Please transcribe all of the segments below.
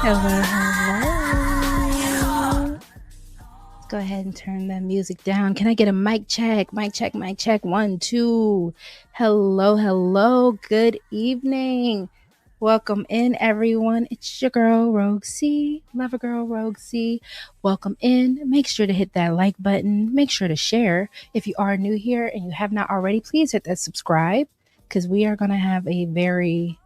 Hello, hello. Let's go ahead and turn the music down. Can I get a mic check? Mic check, mic check. 1, 2. Hello, hello. Good evening. Welcome in, everyone. It's your girl, Rogue C. Lover girl, Rogue C. Welcome in. Make sure to hit that like button. Make sure to share. If you are new here and you have not already, please hit that subscribe because we are going to have a very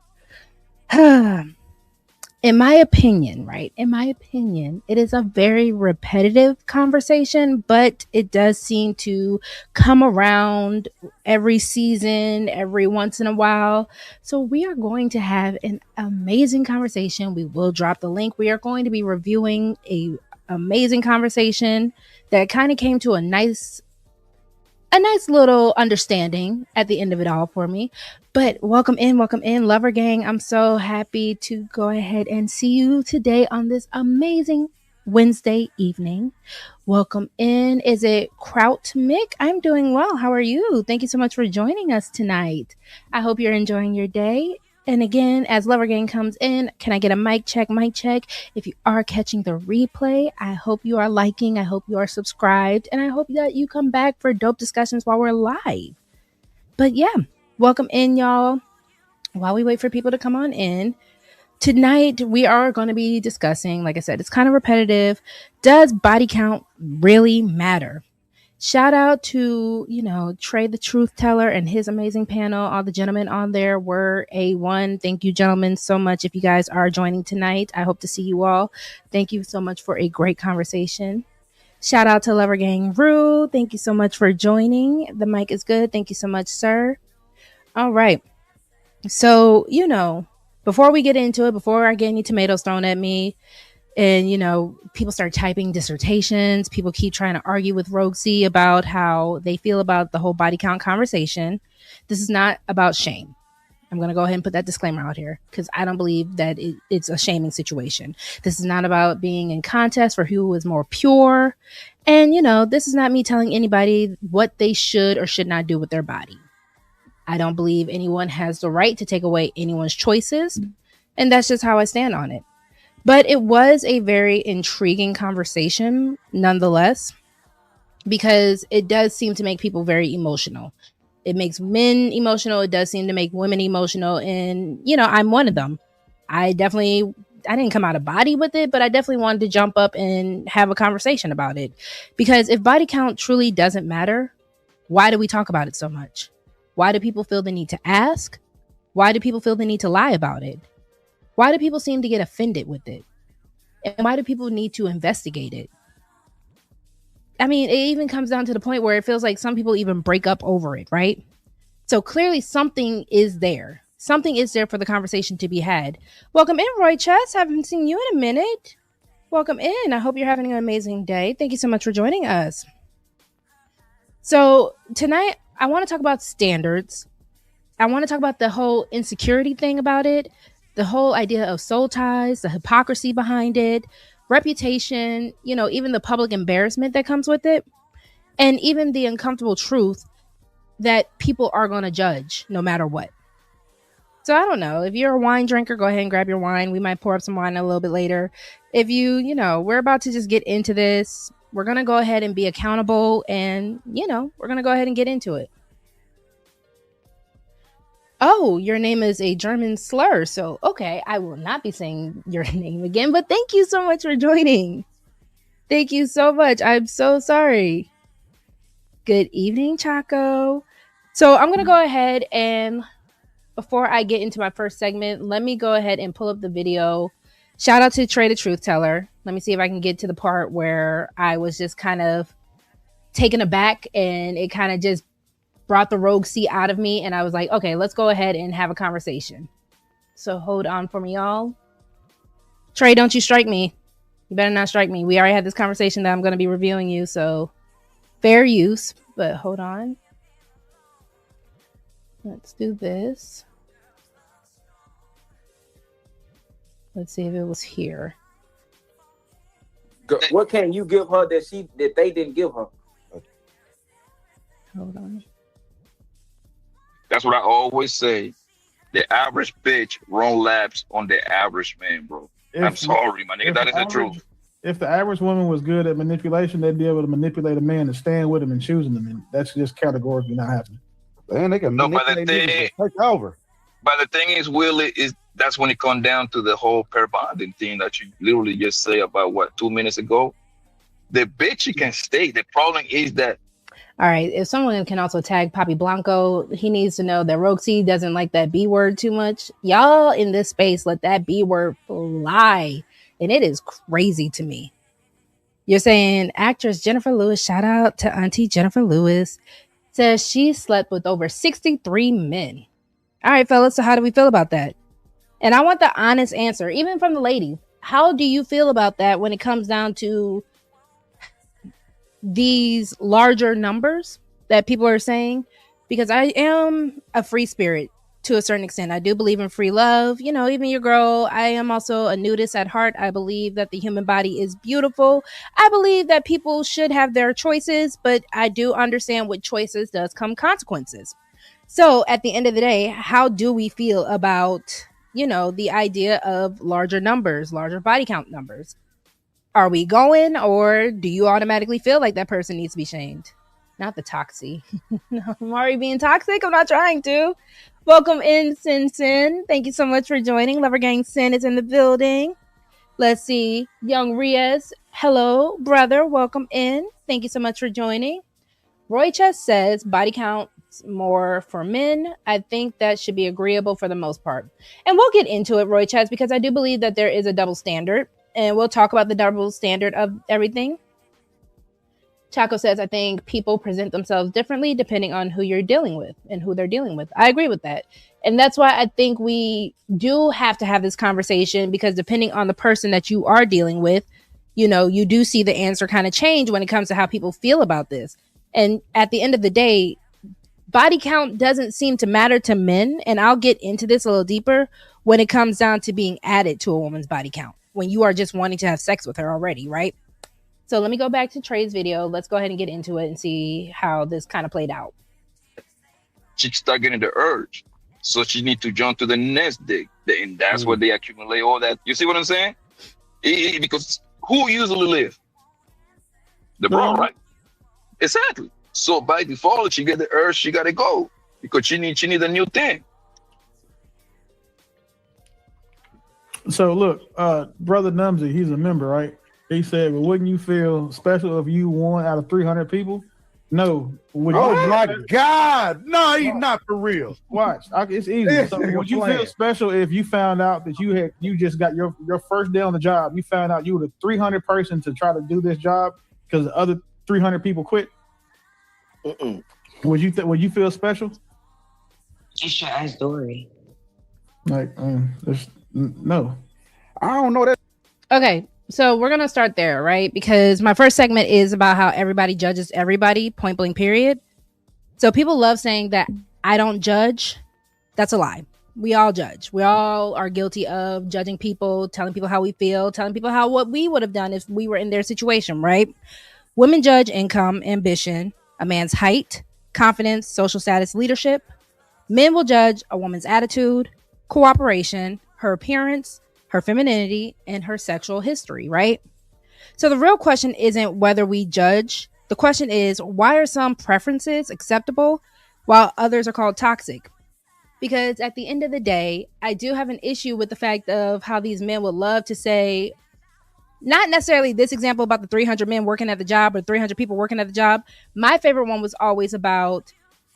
in my opinion, right? In my opinion, it is a very repetitive conversation, but it does seem to come around every season, every once in a while. So we are going to have an amazing conversation. We will drop the link. We are going to be reviewing a amazing conversation that kind of came to a nice little understanding at the end of it all for me. But welcome in, Lover Gang. I'm so happy to go ahead and see you today on this amazing Wednesday evening. Welcome in. Is it Kraut Mick? I'm doing well. How are you? Thank you so much for joining us tonight. I hope you're enjoying your day. And again, as Lover Gang comes in, can I get a mic check? Mic check. If you are catching the replay, I hope you are liking. I hope you are subscribed. And I hope that you come back for dope discussions while we're live. But yeah, welcome in, y'all. While we wait for people to come on in, tonight we are going to be discussing, like I said, it's kind of repetitive. Does body count really matter? Shout out to, Trey the Truth Teller and his amazing panel. All the gentlemen on there were A1. Thank you, gentlemen, so much. If you guys are joining tonight, I hope to see you all. Thank you so much for a great conversation. Shout out to Lover Gang Rue. Thank you so much for joining. The mic is good. Thank you so much, sir. All right. So, before we get into it, before I get any tomatoes thrown at me, and, people start typing dissertations. People keep trying to argue with Rogue C about how they feel about the whole body count conversation. This is not about shame. I'm going to go ahead and put that disclaimer out here because I don't believe that it's a shaming situation. This is not about being in contest for who is more pure. And, this is not me telling anybody what they should or should not do with their body. I don't believe anyone has the right to take away anyone's choices. And that's just how I stand on it. But it was a very intriguing conversation nonetheless, because it does seem to make people very emotional. It makes men emotional. It does seem to make women emotional. And, I'm one of them. I didn't come out of body with it, but I definitely wanted to jump up and have a conversation about it. Because if body count truly doesn't matter, why do we talk about it so much? Why do people feel the need to ask? Why do people feel the need to lie about it? Why do people seem to get offended with it? And why do people need to investigate it? I mean, it even comes down to the point where it feels like some people even break up over it, right? So clearly something is there. Something is there for the conversation to be had. Welcome in, Roy Chess. Haven't seen you in a minute. Welcome in. I hope you're having an amazing day. Thank you so much for joining us. So tonight, I want to talk about standards. I want to talk about the whole insecurity thing about it. The whole idea of soul ties, the hypocrisy behind it, reputation, even the public embarrassment that comes with it, and even the uncomfortable truth that people are going to judge no matter what. So I don't know. If you're a wine drinker, go ahead and grab your wine. We might pour up some wine a little bit later. If we're about to just get into this. We're going to go ahead and be accountable and, we're going to go ahead and get into it. Oh, your name is a German slur. So, okay, I will not be saying your name again, but thank you so much for joining. Thank you so much. I'm so sorry. Good evening, Chaco. So I'm going to go ahead and before I get into my first segment, let me go ahead and pull up the video. Shout out to Trey the Truth Teller. Let me see if I can get to the part where I was just kind of taken aback and it kind of just brought the Rogue C out of me, and I was like, okay, let's go ahead and have a conversation. So hold on for me, y'all. Trey, don't you strike me. You better not strike me. We already had this conversation that I'm going to be reviewing you, so fair use. But hold on. Let's do this. Let's see if it was here. What can you give her that they didn't give her? Hold on. That's what I always say. The average bitch run laps on the average man, bro. I'm sorry, my nigga. That is the truth. If the average woman was good at manipulation, they'd be able to manipulate a man to stand with them and choosing them, and that's just categorically not happening. And they can manipulate niggas to take over. But the thing is, Willie, is that's when it comes down to the whole pair bonding thing that you literally just say about 2 minutes ago. The bitch you can stay. The problem is that. All right, if someone can also tag Papi Blanco, he needs to know that Roxy doesn't like that B word too much. Y'all in this space let that B word fly, and it is crazy to me. You're saying actress Jennifer Lewis, shout out to Auntie Jennifer Lewis, says she slept with over 63 men. All right, fellas, so how do we feel about that? And I want the honest answer, even from the ladies. How do you feel about that when it comes down to these larger numbers that people are saying? Because I am a free spirit to a certain extent. I do believe in free love. You know, even your girl, I am also a nudist at heart. I believe that the human body is beautiful. I believe that people should have their choices, but I do understand with choices does come consequences. So at the end of the day, how do we feel about, you know, the idea of larger numbers, larger body count numbers? Are we going, or do you automatically feel like that person needs to be shamed? Not the toxic. No, I'm already being toxic. I'm not trying to. Welcome in, Sin. Thank you so much for joining. Lover Gang Sin is in the building. Let's see. Young Riaz. Hello, brother. Welcome in. Thank you so much for joining. Roy Chess says body count more for men. I think that should be agreeable for the most part. And we'll get into it, Roy Chess, because I do believe that there is a double standard. And we'll talk about the double standard of everything. Chaco says, I think people present themselves differently depending on who you're dealing with and who they're dealing with. I agree with that. And that's why I think we do have to have this conversation, because depending on the person that you are dealing with, you know, you do see the answer kind of change when it comes to how people feel about this. And at the end of the day, body count doesn't seem to matter to men. And I'll get into this a little deeper when it comes down to being added to a woman's body count, when you are just wanting to have sex with her already, right? So let me go back to Trey's video. Let's go ahead and get into it and see how this kind of played out. She start getting the urge. So she need to jump to the next dig. And that's where they accumulate all that. You see what I'm saying? Because who usually live? The bro, right? Exactly. So by default, she get the urge, she gotta go. Because she need a new thing. So look, Brother Numsy, he's a member, right? He said, well, wouldn't you feel special if you won out of 300 people? No. Oh my God. No, he's not for real. Watch. It's easy. So would you feel special if you found out that you just got your first day on the job, you found out you were the 300 person to try to do this job because the other 300 people quit? Would you feel special? You should ask Dory. Like, there's no. I don't know that. Okay. So we're going to start there, right? Because my first segment is about how everybody judges everybody, point blank, period. So people love saying that I don't judge. That's a lie. We all judge. We all are guilty of judging people, telling people how we feel, telling people what we would have done if we were in their situation, right? Women judge income, ambition, a man's height, confidence, social status, leadership. Men will judge a woman's attitude, cooperation, her appearance, her femininity, and her sexual history, right? So the real question isn't whether we judge. The question is, why are some preferences acceptable while others are called toxic? Because at the end of the day, I do have an issue with the fact of how these men would love to say, not necessarily this example about the 300 men working at the job or 300 people working at the job. My favorite one was always about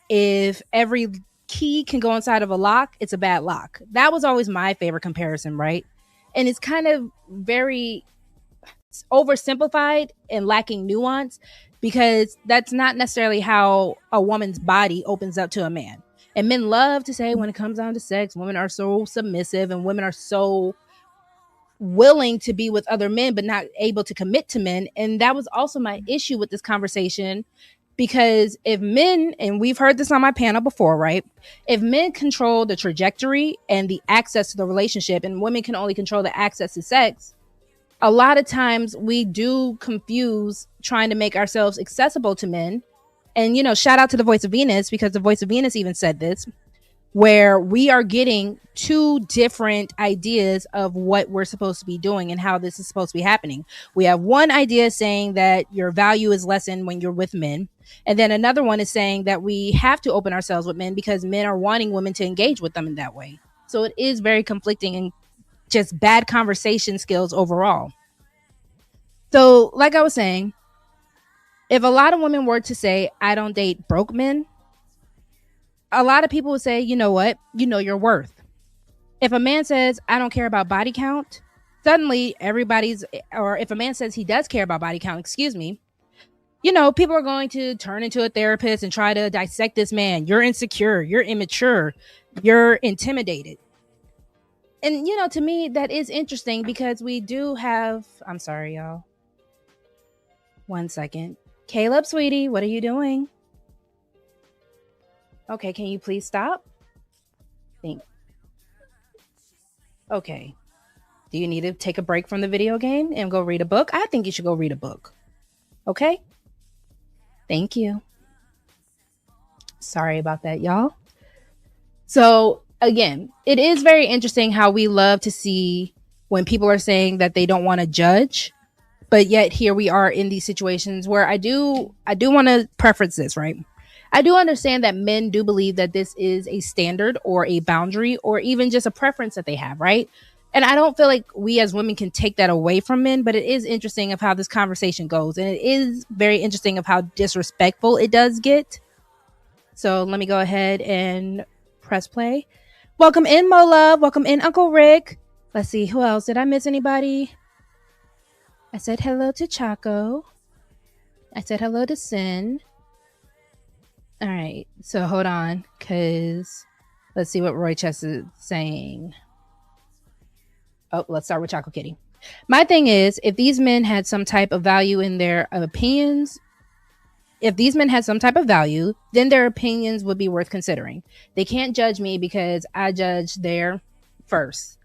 if every key can go inside of a lock, it's a bad lock. That was always my favorite comparison, right? And it's kind of very oversimplified and lacking nuance, because that's not necessarily how a woman's body opens up to a man. And men love to say when it comes down to sex, women are so submissive and women are so willing to be with other men, but not able to commit to men. And that was also my issue with this conversation, because if men, and we've heard this on my panel before, right? If men control the trajectory and the access to the relationship, and women can only control the access to sex, a lot of times we do confuse trying to make ourselves accessible to men. And, you know, shout out to the Voice of Venus, because the Voice of Venus even said this. where we are getting two different ideas of what we're supposed to be doing and how this is supposed to be happening. We have one idea saying that your value is lessened when you're with men. And then another one is saying that we have to open ourselves with men because men are wanting women to engage with them in that way. So it is very conflicting and just bad conversation skills overall. So, like I was saying, if a lot of women were to say, I don't date broke men, a lot of people would say, you know what? You know your worth. If a man says, I don't care about body count, suddenly or if a man says he does care about body count, people are going to turn into a therapist and try to dissect this man. You're insecure, you're immature, you're intimidated. And, to me, that is interesting because we do have, I'm sorry, y'all. 1 second. Caleb, sweetie, what are you doing? Okay, can you please stop? Okay. Do you need to take a break from the video game and go read a book? I think you should go read a book. Okay? Thank you. Sorry about that, y'all. So, again, it is very interesting how we love to see when people are saying that they don't want to judge, but yet here we are in these situations where I do want to preference this, right? I do understand that men do believe that this is a standard or a boundary or even just a preference that they have, right? And I don't feel like we as women can take that away from men, but it is interesting of how this conversation goes. And it is very interesting of how disrespectful it does get. So let me go ahead and press play. Welcome in, Mo Love. Welcome in, Uncle Rick. Let's see, who else? Did I miss anybody? I said hello to Chaco. I said hello to Sin. All right, so hold on, because let's see what Roy Chess is saying. Oh, let's start with Choco Kitty. My thing is, if these men had some type of value in their opinions, then their opinions would be worth considering. They can't judge me because I judge their first.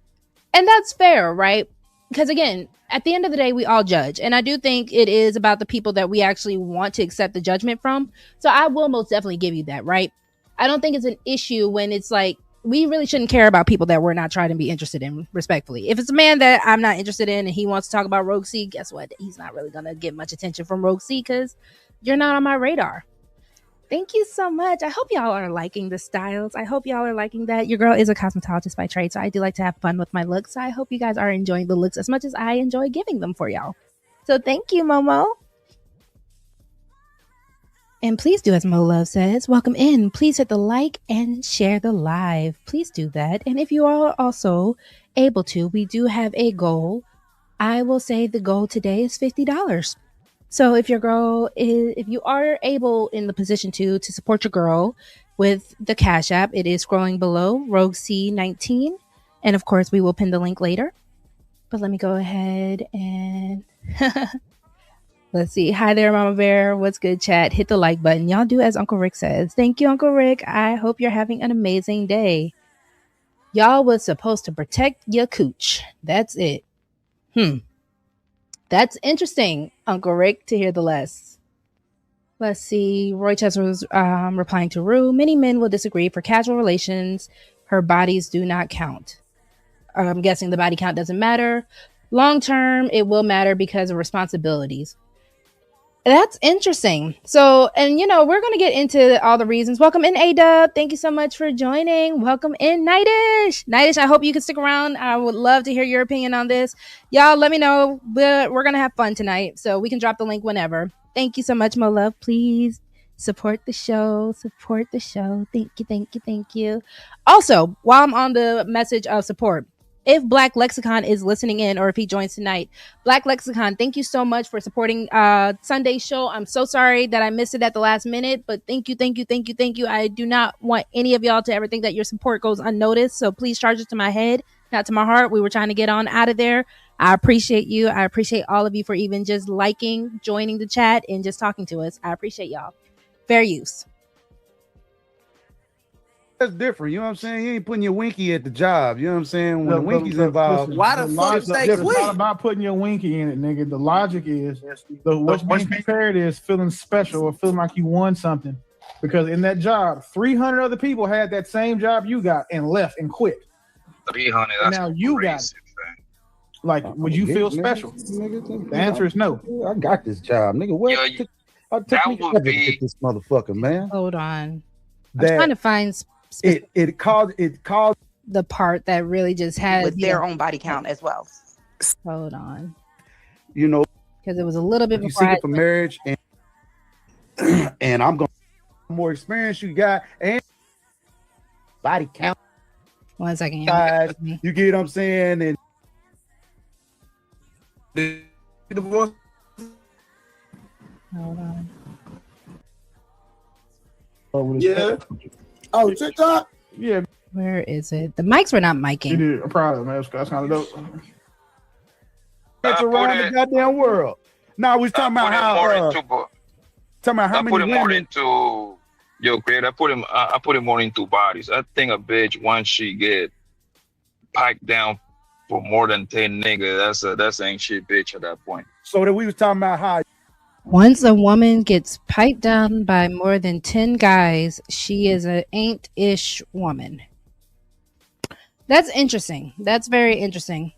And that's fair, right? Because again, at the end of the day, we all judge. And I do think it is about the people that we actually want to accept the judgment from. So I will most definitely give you that, right? I don't think it's an issue when it's like, we really shouldn't care about people that we're not trying to be interested in, respectfully. If it's a man that I'm not interested in and he wants to talk about Rogue C, guess what? He's not really going to get much attention from Rogue C because you're not on my radar. Thank you so much. I hope y'all are liking the styles. I hope y'all are liking that. Your girl is a cosmetologist by trade, so I do like to have fun with my looks. So I hope you guys are enjoying the looks as much as I enjoy giving them for y'all. So thank you, Momo. And please do as Mo Love says, welcome in. Please hit the like and share the live. Please do that. And if you are also able to, we do have a goal. I will say the goal today is $50. So if if you are able in the position to support your girl with the Cash App, it is scrolling below, Rogue C19. And of course, we will pin the link later. But let me go ahead and let's see. Hi there, Mama Bear. What's good, chat? Hit the like button. Y'all do as Uncle Rick says. Thank you, Uncle Rick. I hope you're having an amazing day. Y'all was supposed to protect your cooch. That's it. That's interesting, Uncle Rick, to hear the less. Let's see. Roy Chester was replying to Rue. Many men will disagree. For casual relations, her bodies do not count. I'm guessing the body count doesn't matter. Long term, it will matter because of responsibilities. That's interesting. So, and we're going to get into all the reasons. Welcome in, A-Dub. Thank you so much for joining. Welcome in, Nightish. Nightish, I hope you can stick around. I would love to hear your opinion on this. Y'all, let me know. We're going to have fun tonight, so we can drop the link whenever. Thank you so much, Mo Love. Please support the show. Support the show. Thank you, thank you, thank you. Also, while I'm on the message of support, if Black Lexicon is listening in or if he joins tonight, Black Lexicon, thank you so much for supporting Sunday's show. I'm so sorry that I missed it at the last minute, but thank you, thank you, thank you, thank you. I do not want any of y'all to ever think that your support goes unnoticed, so please charge it to my head, not to my heart. We were trying to get on out of there. I appreciate you. I appreciate all of you for even just liking, joining the chat, and just talking to us. I appreciate y'all. Fair use. That's different. You know what I'm saying? You ain't putting your winky at the job. You know what I'm saying? When the winky's involved. Why the fuck say It's not quit? about putting your winky in it, nigga. The logic is what's being compared is feeling special or feeling like you won something. Because in that job, 300 other people had that same job you got and left and quit. 300. And now you got it. Like, would you feel special? The answer is no. I got this job, nigga. What? Yeah, I'll take me forever to get this motherfucker, man. Hold on. I'm trying to find it called the part that really just had with their own body count as well. Hold on. You know, because it was a little bit you before seek it for marriage, and I'm going more experience you got and body count. 1 second. Size, you get what I'm saying? And the hold on. Yeah. Oh, TikTok? Yeah. Where is it? The mics were not miking. You did. I'm proud of it, man. That's kind of dope. It's around the goddamn world. Now we're talking about how many put him more women into Craig. I put him more into bodies. I think a bitch once she get piped down for more than 10 niggas, that's ain't shit bitch at that point. So that we was talking about how once a woman gets piped down by more than 10 guys, she is an ain't-ish woman. That's interesting. That's very interesting.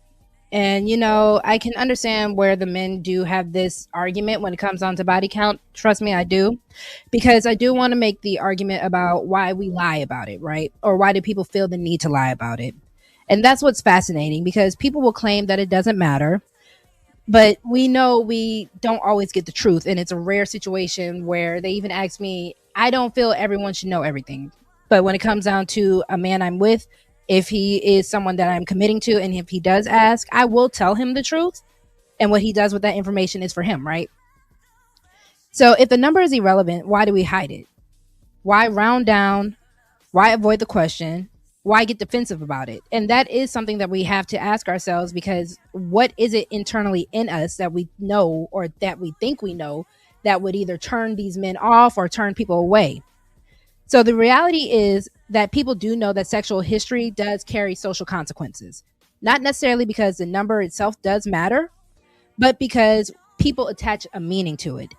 And, you know, I can understand where the men do have this argument when it comes on to body count. Trust me, I do. Because I do want to make the argument about why we lie about it, right? Or why do people feel the need to lie about it? And that's what's fascinating, because people will claim that it doesn't matter. But we know we don't always get the truth. And it's a rare situation where they even ask me, I don't feel everyone should know everything. But when it comes down to a man I'm with, if he is someone that I'm committing to, and if he does ask, I will tell him the truth. And what he does with that information is for him, right? So if the number is irrelevant, why do we hide it? Why round down? Why avoid the question? Why get defensive about it? And that is something that we have to ask ourselves, because what is it internally in us that we know, or that we think we know, that would either turn these men off or turn people away? So the reality is that people do know that sexual history does carry social consequences, not necessarily because the number itself does matter, but because people attach a meaning to it.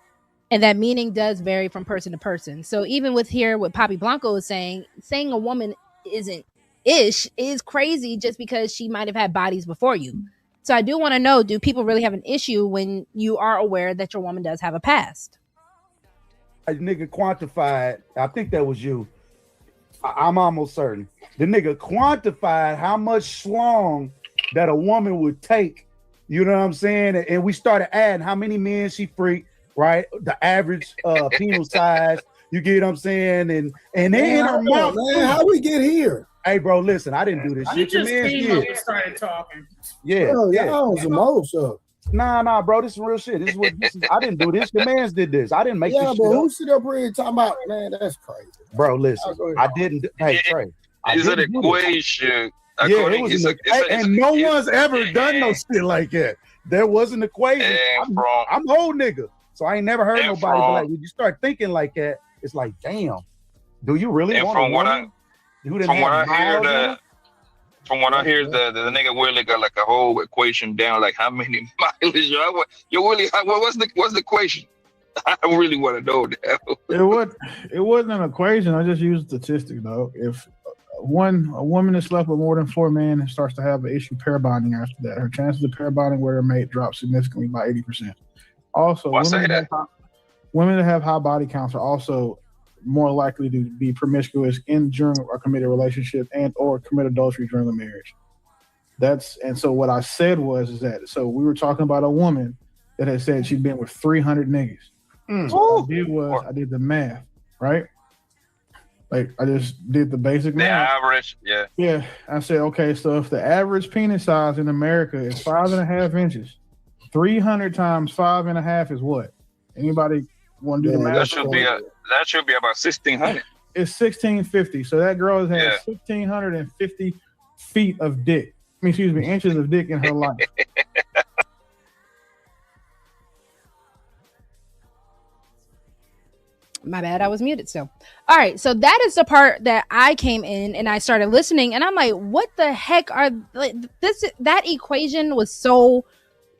And that meaning does vary from person to person. So even with here, what Papi Blanco is saying a woman isn't ish is crazy just because she might have had bodies before you. So I do want to know, do people really have an issue when you are aware that your woman does have a past? a nigga quantified, I think that was you. I'm almost certain. The nigga quantified how much schlong that a woman would take. You know what I'm saying? And we started adding how many men she freaked, right? The average penal size. You get what I'm saying? And then in her mouth. Man, how we get here? Hey, bro, listen, I didn't do this shit. You just came up and started talking. Yeah. Bro, y'all on some old stuff. Nah, bro, this is real shit. This is I didn't do this. The mans did this. I didn't make this shit but who up. sit up here talking about, man, that's crazy. Bro, listen, I didn't. Hey, Trey. It's an equation. Yeah, it was and no one's ever done no shit like that. There was an equation. I'm old nigga, so I ain't never heard nobody be like, when you start thinking like that, it's like, damn, do you really want from what I hear, the nigga really got like a whole equation down, like how many mileage you really. What's the equation? I really want to know that. It wasn't an equation. I just used statistics though. If a woman has slept with more than 4 men and starts to have an issue pair bonding after that, her chances of pair bonding with her mate drop significantly by 80%. Also, women that have high body counts are also more likely to be promiscuous during a committed relationship and or commit adultery during a marriage. So what I said was that so we were talking about a woman that had said she'd been with 300 niggas. So what I did was I did the math, right? Like I just did the basic math. The average, yeah. Yeah. I said, okay, so if the average penis size in America is 5.5 inches, 300 times 5.5 is what? Anybody want to do the math? That should be about 1,600. It's 1,650. So that girl has had 1,650 feet of dick. Inches of dick in her life. My bad, I was muted still. All right, so that is the part that I came in and I started listening, and I'm like, what the heck are that equation was so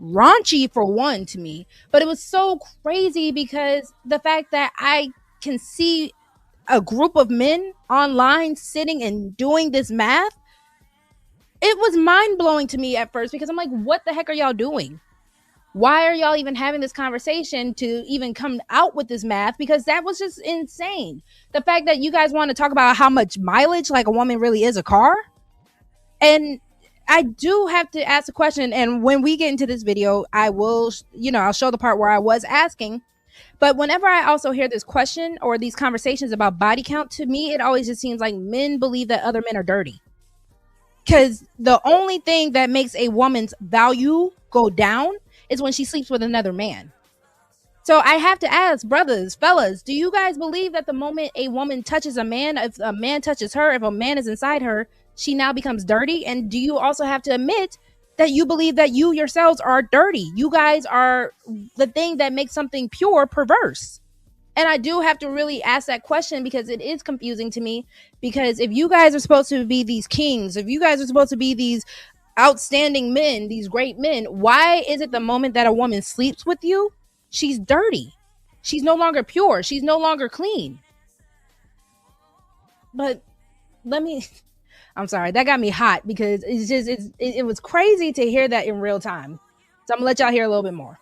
raunchy for one to me, but it was so crazy because the fact that I can see a group of men online sitting and doing this math, it was mind-blowing to me at first because I'm like, what the heck are y'all doing? Why are y'all even having this conversation to even come out with this math? Because that was just insane. The fact that you guys want to talk about how much mileage like a woman really is a car. And I do have to ask a question. And when we get into this video, I will, I'll show the part where I was asking. But whenever I also hear this question or these conversations about body count, to me, it always just seems like men believe that other men are dirty. Because the only thing that makes a woman's value go down is when she sleeps with another man. So I have to ask, brothers, fellas, do you guys believe that the moment a woman touches a man, if a man touches her, if a man is inside her, she now becomes dirty? And do you also have to admit that you believe that you yourselves are dirty? You guys are the thing that makes something pure perverse. And I do have to really ask that question because it is confusing to me. Because if you guys are supposed to be these kings, if you guys are supposed to be these outstanding men, these great men, why is it the moment that a woman sleeps with you, she's dirty? She's no longer pure. She's no longer clean. But I'm sorry, that got me hot because it was crazy to hear that in real time. So I'm gonna let y'all hear a little bit more.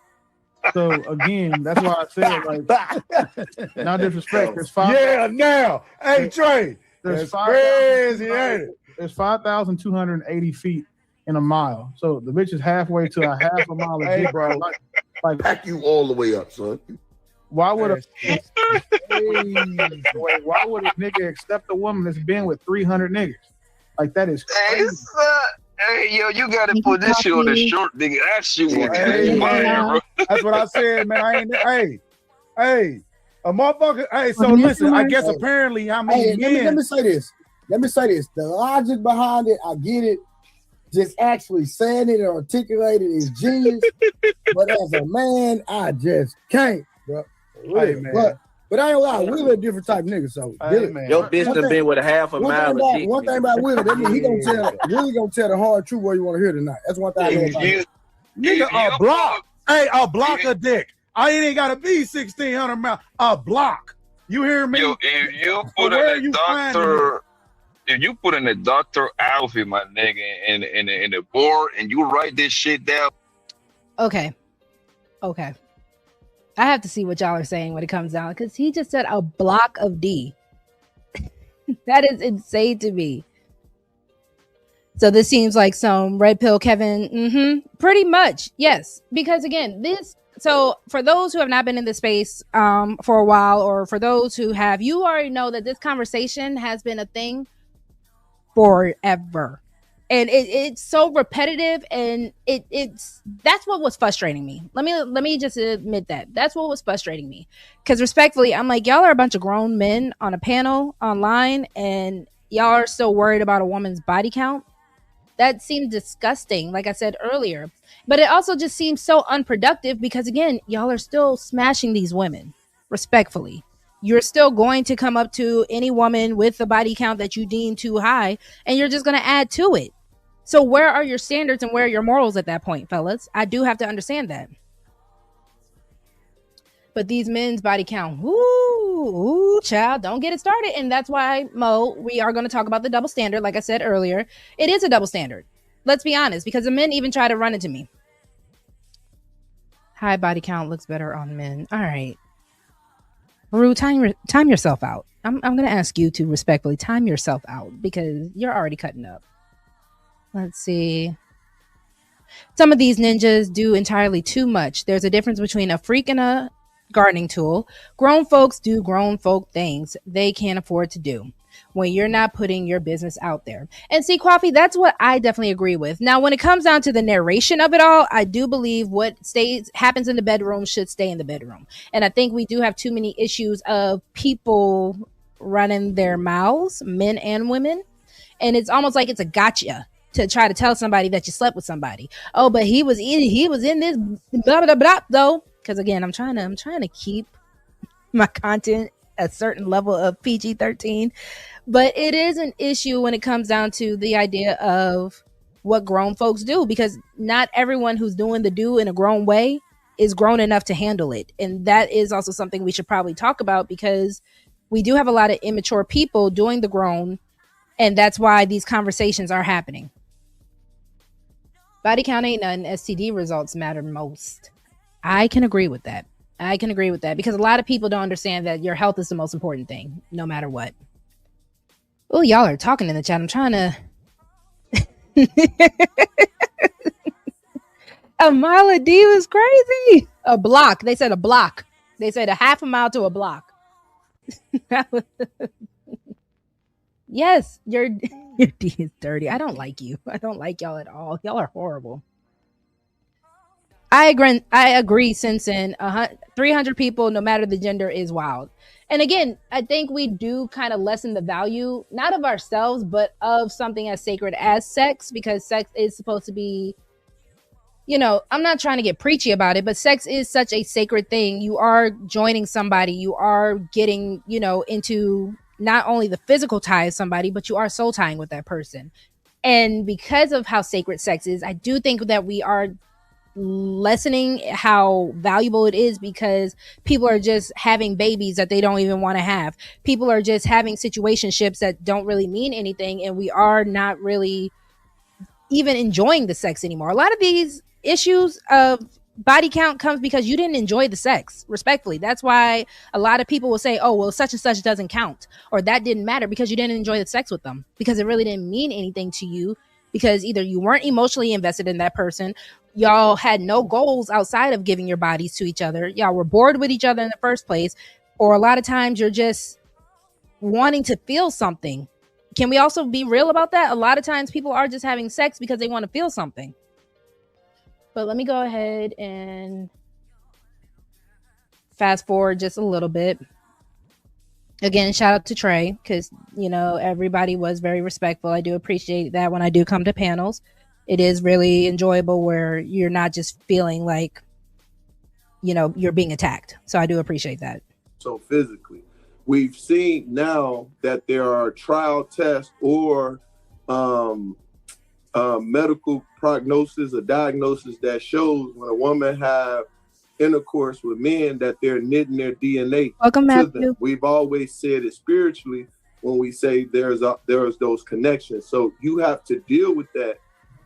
So again, that's why I said, like, no disrespect. There's five. Yeah, now, hey Trey, There's that's crazy, ain't it? There's 5,280 feet in a mile. So the bitch is halfway to a half a mile of Hey, dick, bro. Like, Back you all the way up, son. why would a nigga accept a woman that's been with 300 niggas? Like, that is crazy. Hey, yo, you gotta put this shit on the short nigga ass shoe. Hey, Bro. That's what I said, man. I ain't. Hey, a motherfucker. Hey, so listen. I guess apparently how many Hey, men? let me say this. The logic behind it, I get it. Just actually saying it and articulating it is genius. But as a man, I just can't, bro. Hey, man. But I ain't gonna lie, Willie a different type of nigga. So Hey, man. Your bitch done been with a half a mile of dick. one thing about Willie, that means Willie gonna tell the hard truth what you want to hear tonight. That's one thing I know about him. Nigga, a block. Hey, a block of dick. I ain't gotta be 1,600 miles. A block. You hear me? Yo, if you put Where in you a doctor, if you put in a doctor outfit, my nigga, in the board, and you write this shit down. Okay. I have to see what y'all are saying when it comes down, because he just said a block of D. That is insane to me. So this seems like some red pill Kevin. Pretty much, yes. Because again, so for those who have not been in this space for a while, or for those who have, you already know that this conversation has been a thing forever. And it's so repetitive, and that's what was frustrating me. Let me just admit that's what was frustrating me. Because respectfully, I'm like, y'all are a bunch of grown men on a panel online, and y'all are still worried about a woman's body count. That seemed disgusting, like I said earlier. But it also just seems so unproductive because, again, y'all are still smashing these women, respectfully. You're still going to come up to any woman with a body count that you deem too high, and you're just going to add to it. So where are your standards and where are your morals at that point, fellas? I do have to understand that. But these men's body count, ooh, child, don't get it started. And that's why, Mo, we are going to talk about the double standard. Like I said earlier, it is a double standard. Let's be honest, because the men even try to run into me. High body count looks better on men. All right. Rue, time yourself out. I'm going to ask you to respectfully time yourself out because you're already cutting up. Let's see. Some of these ninjas do entirely too much. There's a difference between a freak and a gardening tool. Grown folks do grown folk things they can't afford to do when you're not putting your business out there. And see, Coffee, that's what I definitely agree with. Now, when it comes down to the narration of it all, I do believe what happens in the bedroom should stay in the bedroom. And I think we do have too many issues of people running their mouths, men and women. And it's almost like it's a gotcha to try to tell somebody that you slept with somebody. Oh, but he was in this blah blah blah though. Because again, I'm trying to keep my content a certain level of PG-13, but it is an issue when it comes down to the idea of what grown folks do, because not everyone who's doing the do in a grown way is grown enough to handle it, and that is also something we should probably talk about, because we do have a lot of immature people doing the grown, and that's why these conversations are happening. Body count ain't nothing. STD results matter most. I can agree with that. Because a lot of people don't understand that your health is the most important thing, no matter what. Oh, y'all are talking in the chat. I'm trying to. A mile a D was crazy. A block. They said a block. They said a half a mile to a block. Yes, your D is dirty. I don't like you. I don't like y'all at all. Y'all are horrible. I agree, Simpson. 300 people, no matter the gender, is wild. And again, I think we do kind of lessen the value, not of ourselves, but of something as sacred as sex, because sex is supposed to be, I'm not trying to get preachy about it, but sex is such a sacred thing. You are joining somebody, you are getting, into not only the physical tie of somebody, but you are soul tying with that person. And because of how sacred sex is, I do think that we are lessening how valuable it is, because people are just having babies that they don't even want to have. People are just having situationships that don't really mean anything, and we are not really even enjoying the sex anymore. A lot of these issues of body count comes because you didn't enjoy the sex. Respectfully, that's why a lot of people will say, oh, well, such and such doesn't count, or that didn't matter, because you didn't enjoy the sex with them, because it really didn't mean anything to you, because either you weren't emotionally invested in that person, y'all had no goals outside of giving your bodies to each other, y'all were bored with each other in the first place, or a lot of times you're just wanting to feel something. Can we also be real about that? A lot of times people are just having sex because they want to feel something. But let me go ahead and fast forward just a little bit. Again, shout out to Trey, because, everybody was very respectful. I do appreciate that when I do come to panels. It is really enjoyable where you're not just feeling like, you're being attacked. So I do appreciate that. So physically, we've seen now that there are trial tests or medical prognosis or diagnosis that shows when a woman have intercourse with men that they're knitting their DNA. Welcome, to Matthew. them. We've always said it spiritually when we say there's those connections. So you have to deal with that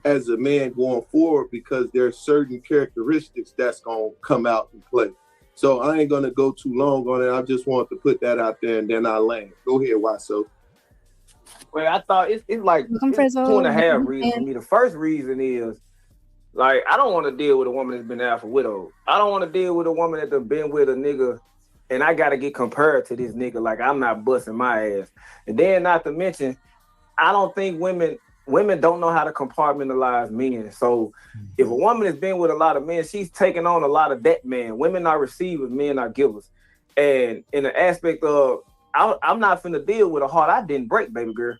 as a man going forward, because there's certain characteristics that's going to come out and play. So I ain't going to go too long on it. I just want to put that out there, and then I land. Go ahead, Waso. Well, I thought it's like it's 2.5 reasons for me. The first reason is, like, I don't want to deal with a woman that's been alpha widowed. I don't want to deal with a woman that's been with a nigga, and I got to get compared to this nigga. Like, I'm not busting my ass. And then, not to mention, I don't think women don't know how to compartmentalize men. So if a woman has been with a lot of men, she's taking on a lot of that man. Women are receivers, men are givers. And in the aspect of, I'm not finna deal with a heart I didn't break, baby girl.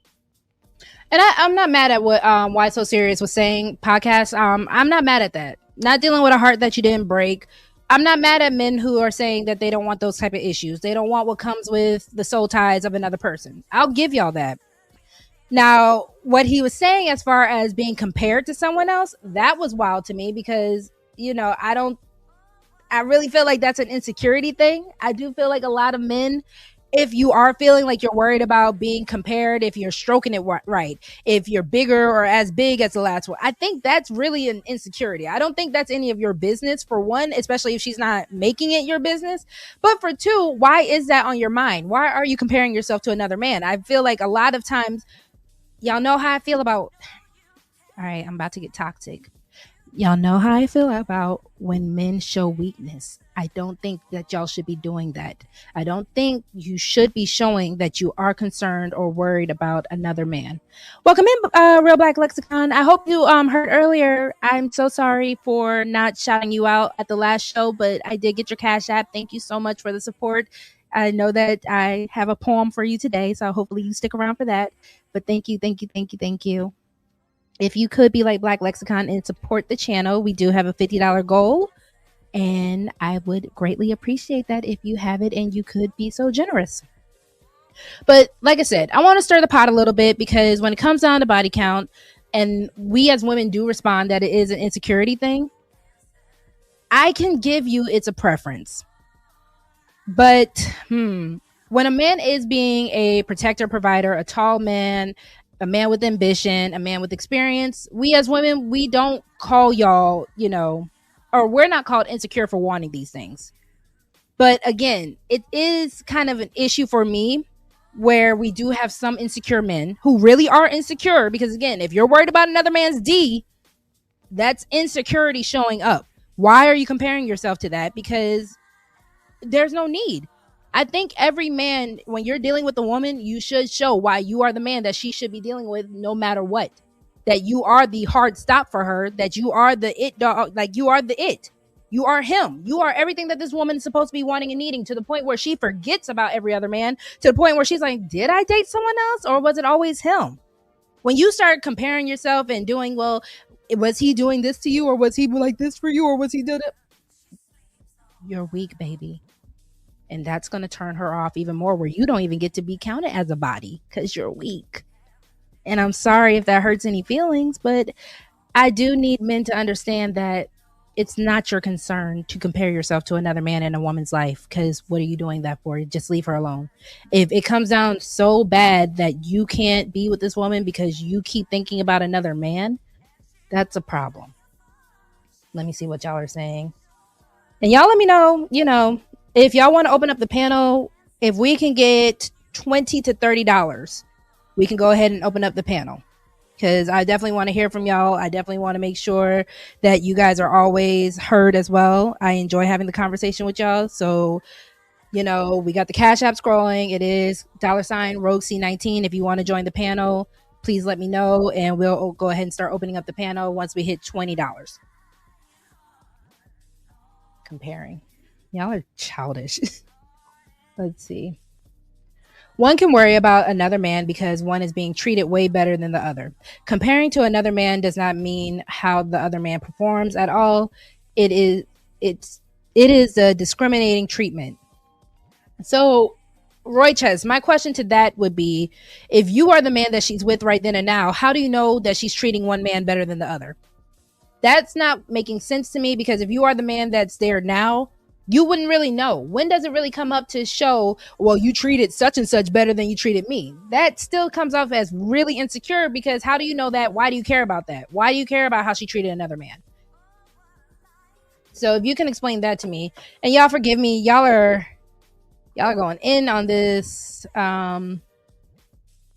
And I'm not mad at what Why So Serious was saying, podcast. I'm not mad at that. Not dealing with a heart that you didn't break. I'm not mad at men who are saying that they don't want those type of issues. They don't want what comes with the soul ties of another person. I'll give y'all that. Now, what he was saying as far as being compared to someone else, that was wild to me, because, I really feel like that's an insecurity thing. I do feel like a lot of men, if you are feeling like you're worried about being compared, if you're stroking it right, if you're bigger or as big as the last one, I think that's really an insecurity. I don't think that's any of your business, for one, especially if she's not making it your business. But for two, why is that on your mind? Why are you comparing yourself to another man? I feel like a lot of times, y'all know how I feel about, all right, I'm about to get toxic. Y'all know how I feel about when men show weakness. I don't think that y'all should be doing that. I don't think you should be showing that you are concerned or worried about another man. Welcome in, Real Black Lexicon. I hope you heard earlier. I'm so sorry for not shouting you out at the last show, but I did get your Cash App. Thank you so much for the support. I know that I have a poem for you today, so hopefully you stick around for that. But thank you. If you could be like Black Lexicon and support the channel, we do have a $50 goal, and I would greatly appreciate that if you have it and you could be so generous. But like I said, I want to stir the pot a little bit, because when it comes down to body count, and we as women do respond that it is an insecurity thing, I can give you it's a preference. But when a man is being a protector, provider, a tall man, a man with ambition, a man with experience, we as women, we don't call y'all, or we're not called insecure for wanting these things. But again, it is kind of an issue for me where we do have some insecure men who really are insecure, because again, if you're worried about another man's D, that's insecurity showing up. Why are you comparing yourself to that? Because there's no need. I think every man, when you're dealing with a woman, you should show why you are the man that she should be dealing with no matter what. That you are the hard stop for her, that you are the it dog, like you are the it. You are him. You are everything that this woman is supposed to be wanting and needing, to the point where she forgets about every other man, to the point where she's like, did I date someone else or was it always him? When you start comparing yourself and doing, well, was he doing this to you, or was he like this for you, or was he doing it? You're weak, baby. And that's going to turn her off even more, where you don't even get to be counted as a body because you're weak. And I'm sorry if that hurts any feelings, but I do need men to understand that it's not your concern to compare yourself to another man in a woman's life, because what are you doing that for? Just leave her alone. If it comes down so bad that you can't be with this woman because you keep thinking about another man, that's a problem. Let me see what y'all are saying. And y'all let me know, if y'all want to open up the panel, if we can get $20 to $30, we can go ahead and open up the panel, because I definitely want to hear from y'all. I definitely want to make sure that you guys are always heard as well. I enjoy having the conversation with y'all. So, we got the Cash App scrolling. It is $RogueC19. If you want to join the panel, please let me know, and we'll go ahead and start opening up the panel once we hit $20. Comparing. Y'all are childish. Let's see. One can worry about another man because one is being treated way better than the other. Comparing to another man does not mean how the other man performs at all. It is a discriminating treatment. So, Roy Ches, my question to that would be, if you are the man that she's with right then and now, how do you know that she's treating one man better than the other? That's not making sense to me, because if you are the man that's there now, you wouldn't really know. When does it really come up to show, well, you treated such and such better than you treated me? That still comes off as really insecure, because how do you know that? Why do you care about that? Why do you care about how she treated another man? So if you can explain that to me. And y'all forgive me, y'all are going in on this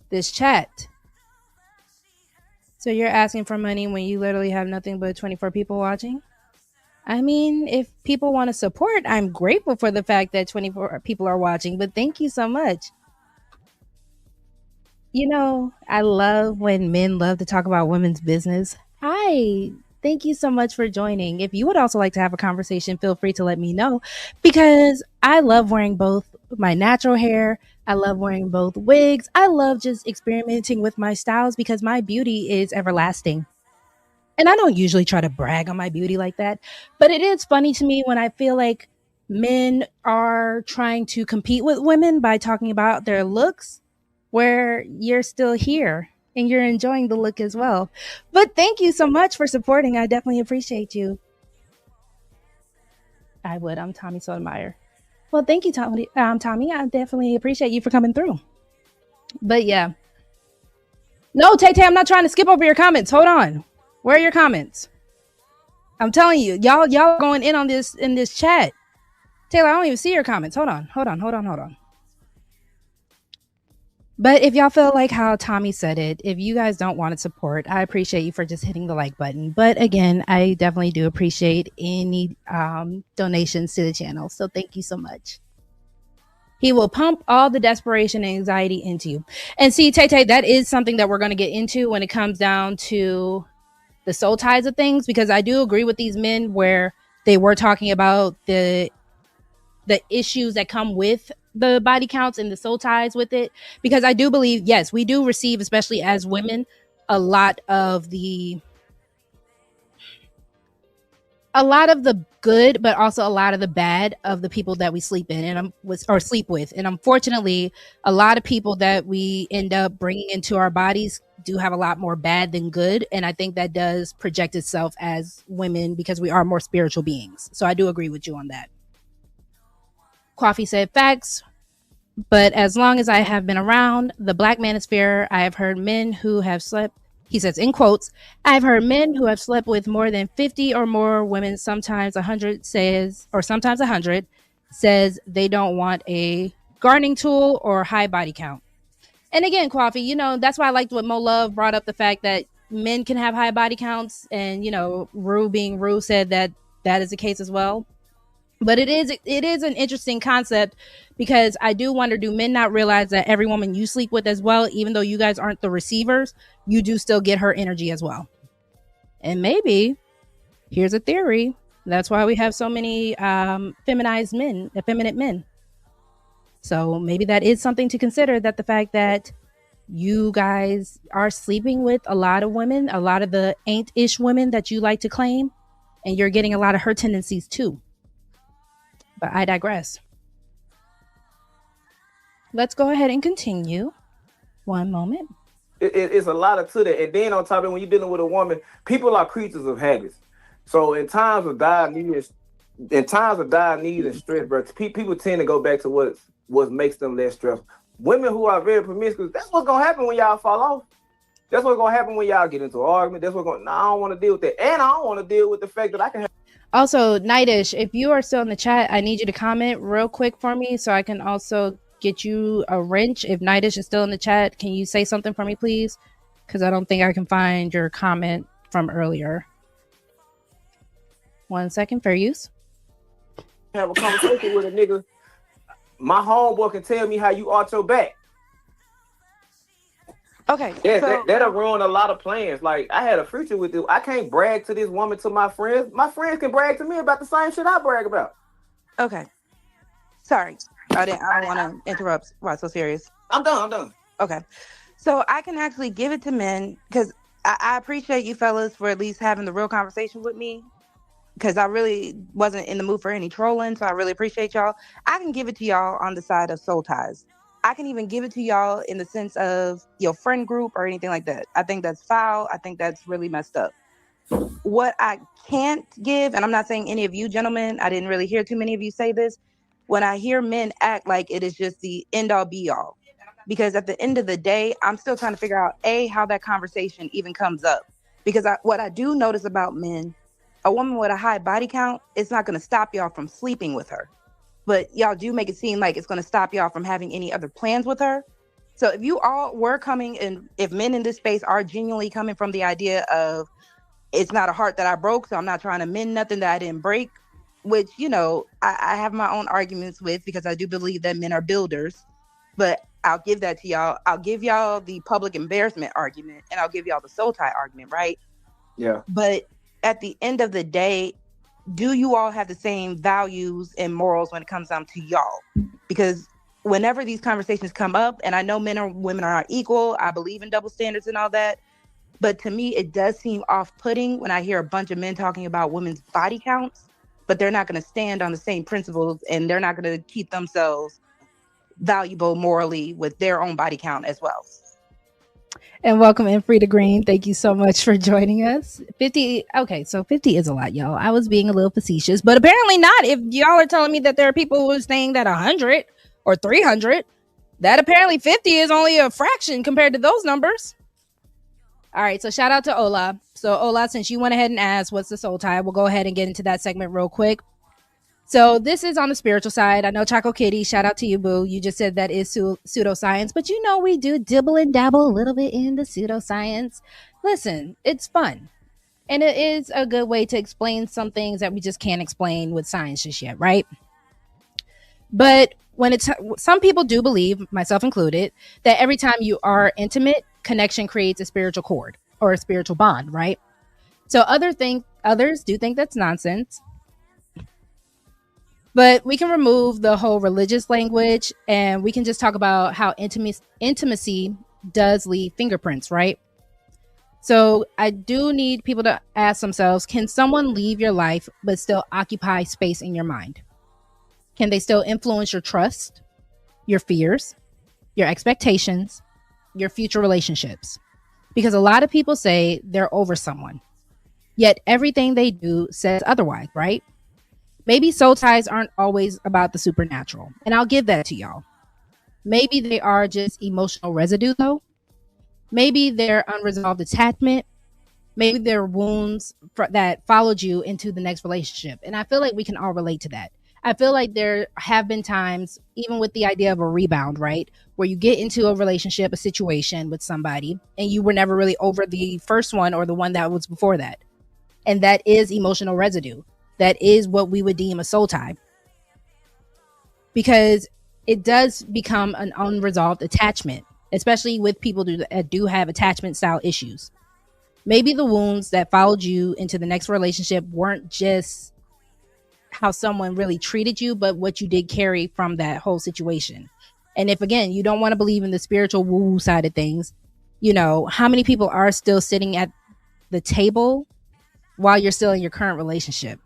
this chat. So you're asking for money when you literally have nothing but 24 people watching? I mean, if people want to support, I'm grateful for the fact that 24 people are watching, but thank you so much. I love when men love to talk about women's business. Hi, thank you so much for joining. If you would also like to have a conversation, feel free to let me know, because I love wearing both my natural hair. I love wearing both wigs. I love just experimenting with my styles, because my beauty is everlasting. And I don't usually try to brag on my beauty like that, but it is funny to me when I feel like men are trying to compete with women by talking about their looks, where you're still here and you're enjoying the look as well. But thank you so much for supporting. I definitely appreciate you. I would. I'm Tommy Sotomayor. Well, thank you, Tommy. Tommy, I definitely appreciate you for coming through. But yeah. No, Tay-Tay, I'm not trying to skip over your comments. Hold on. Where are your comments? I'm telling you, y'all going in on this in this chat. Taylor, I don't even see your comments. Hold on. But if y'all feel like how Tommy said it, if you guys don't want to support, I appreciate you for just hitting the like button. But again, I definitely do appreciate any donations to the channel. So thank you so much. He will pump all the desperation and anxiety into you. And see, Tay-Tay, that is something that we're going to get into when it comes down to the soul ties of things, because I do agree with these men where they were talking about the issues that come with the body counts and the soul ties with it, because I do believe, yes, we do receive, especially as women, a lot of the good, but also a lot of the bad of the people that we sleep in or sleep with. And unfortunately, a lot of people that we end up bringing into our bodies do have a lot more bad than good. And I think that does project itself as women, because we are more spiritual beings. So I do agree with you on that. Coffee said facts. But as long as I have been around the black manosphere, I have heard men who have slept, he says in quotes, I've heard men who have slept with more than 50 or more women, sometimes 100 says, or sometimes 100 says they don't want a gardening tool or high body count. And again, Coffee, you know, that's why I liked what Mo Love brought up, the fact that men can have high body counts. And, you know, Rue being Rue said that that is the case as well. But it is an interesting concept, because I do wonder, do men not realize that every woman you sleep with as well, even though you guys aren't the receivers, you do still get her energy as well? And maybe, here's a theory, that's why we have so many feminized men, effeminate men. So maybe that is something to consider, that the fact that you guys are sleeping with a lot of women, a lot of the ain't-ish women that you like to claim, and you're getting a lot of her tendencies too. But I digress. Let's go ahead and continue. One moment. It's a lot of to that. And then on top of it, when you're dealing with a woman, people are creatures of habits. So in times of dire need and stress, bro, people tend to go back to what makes them less stressful. Women who are very promiscuous, that's what's gonna happen when y'all fall off. That's what's gonna happen when y'all get into an argument. That's what's gonna. I don't want to deal with that, and I don't want to deal with the fact that I can have. Also, Nightish, if you are still in the chat, I need you to comment real quick for me so I can also get you a wrench. If Nightish is still in the chat, can you say something for me, please? Because I don't think I can find your comment from earlier. 1 second, fair use. Have a conversation with a nigga. My homeboy can tell me how you arch your back. Okay. Yeah, so that'll ruin a lot of plans. Like, I had a future with you. I can't brag to this woman, to my friends. My friends can brag to me about the same shit I brag about. Okay. Sorry. I don't want to interrupt. Why so serious? I'm done. Okay. So I can actually give it to men, because I appreciate you fellas for at least having the real conversation with me, because I really wasn't in the mood for any trolling. So I really appreciate y'all. I can give it to y'all on the side of soul ties. I can even give it to y'all in the sense of your friend group or anything like that. I think that's foul. I think that's really messed up. What I can't give, and I'm not saying any of you gentlemen, I didn't really hear too many of you say this, when I hear men act like it is just the end all be all. Because at the end of the day, I'm still trying to figure out, how that conversation even comes up. Because what I do notice about men, a woman with a high body count, it's not going to stop y'all from sleeping with her. But y'all do make it seem like it's going to stop y'all from having any other plans with her. So if you all were coming, and if men in this space are genuinely coming from the idea of, it's not a heart that I broke, so I'm not trying to mend nothing that I didn't break, which, I have my own arguments with, because I do believe that men are builders. But I'll give that to y'all. I'll give y'all the public embarrassment argument, and I'll give y'all the soul tie argument, right? Yeah. But at the end of the day, do you all have the same values and morals when it comes down to y'all? Because whenever these conversations come up, and I know men or women are not equal, I believe in double standards and all that, but to me, it does seem off-putting when I hear a bunch of men talking about women's body counts, but they're not going to stand on the same principles, and they're not going to keep themselves valuable morally with their own body count as well. And welcome in, Frida Green. Thank you so much for joining us. 50. Okay, so 50 is a lot, y'all. I was being a little facetious, but apparently not. If y'all are telling me that there are people who are saying that 100 or 300, that apparently 50 is only a fraction compared to those numbers. All right, so shout out to Ola. So Ola, since you went ahead and asked what's the soul tie, we'll go ahead and get into that segment real quick. So this is on the spiritual side. I know Choco Kitty, shout out to you, boo. You just said that is pseudoscience, but we do dibble and dabble a little bit in the pseudoscience. Listen, it's fun. And it is a good way to explain some things that we just can't explain with science just yet, right? But some people do believe, myself included, that every time you are intimate, connection creates a spiritual cord or a spiritual bond, right? So others do think that's nonsense. But we can remove the whole religious language, and we can just talk about how intimacy does leave fingerprints, right? So I do need people to ask themselves, can someone leave your life but still occupy space in your mind? Can they still influence your trust, your fears, your expectations, your future relationships? Because a lot of people say they're over someone, yet everything they do says otherwise, right? Maybe soul ties aren't always about the supernatural, and I'll give that to y'all. Maybe they are just emotional residue, though. Maybe they're unresolved attachment. Maybe they're wounds that followed you into the next relationship. And I feel like we can all relate to that. I feel like there have been times, even with the idea of a rebound, right? Where you get into a relationship, a situation with somebody, and you were never really over the first one or the one that was before that. And that is emotional residue. That is what we would deem a soul tie. Because it does become an unresolved attachment, especially with people that do have attachment style issues. Maybe the wounds that followed you into the next relationship weren't just how someone really treated you, but what you did carry from that whole situation. And if, again, you don't want to believe in the spiritual woo side of things, how many people are still sitting at the table while you're still in your current relationship?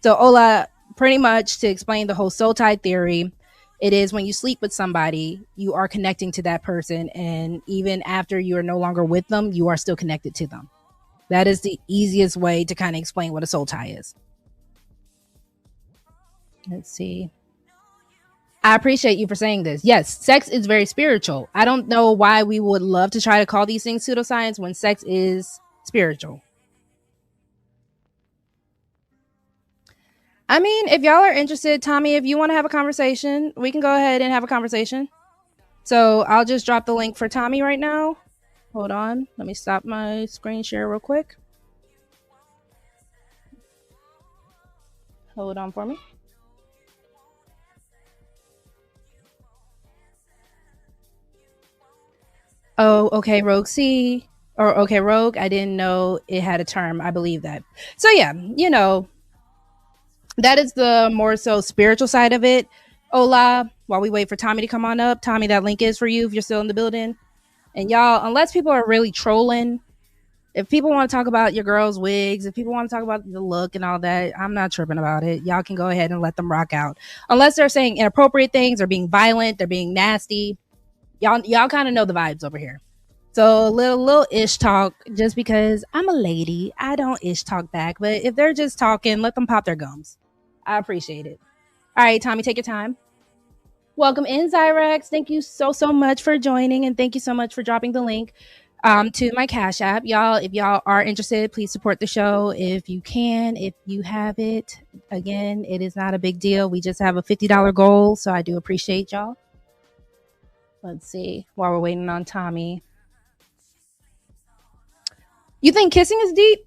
So, Ola, pretty much to explain the whole soul tie theory, it is when you sleep with somebody, you are connecting to that person. And even after you are no longer with them, you are still connected to them. That is the easiest way to kind of explain what a soul tie is. Let's see. I appreciate you for saying this. Yes, sex is very spiritual. I don't know why we would love to try to call these things pseudoscience when sex is spiritual. I mean, if y'all are interested, Tommy, if you want to have a conversation, we can go ahead and have a conversation. So I'll just drop the link for Tommy right now. Hold on. Let me stop my screen share real quick. Hold on for me. Oh, okay, Rogue C. Or okay, Rogue. I didn't know it had a term. I believe that. So yeah, that is the more so spiritual side of it. Ola, while we wait for Tommy to come on up, Tommy, that link is for you if you're still in the building. And y'all, unless people are really trolling, if people want to talk about your girl's wigs, if people want to talk about the look and all that, I'm not tripping about it. Y'all can go ahead and let them rock out. Unless they're saying inappropriate things or being violent, they're being nasty. Y'all kind of know the vibes over here. So a little ish talk, just because I'm a lady, I don't ish talk back. But if they're just talking, let them pop their gums. I appreciate it. All right, Tommy, take your time. Welcome in, Zyrex. Thank you so much for joining, and thank you so much for dropping the link to my Cash App. Y'all, if y'all are interested, please support the show if you can, if you have it. Again, it is not a big deal. We just have a $50 goal, so I do appreciate y'all. Let's see, while we're waiting on Tommy. You think kissing is deep?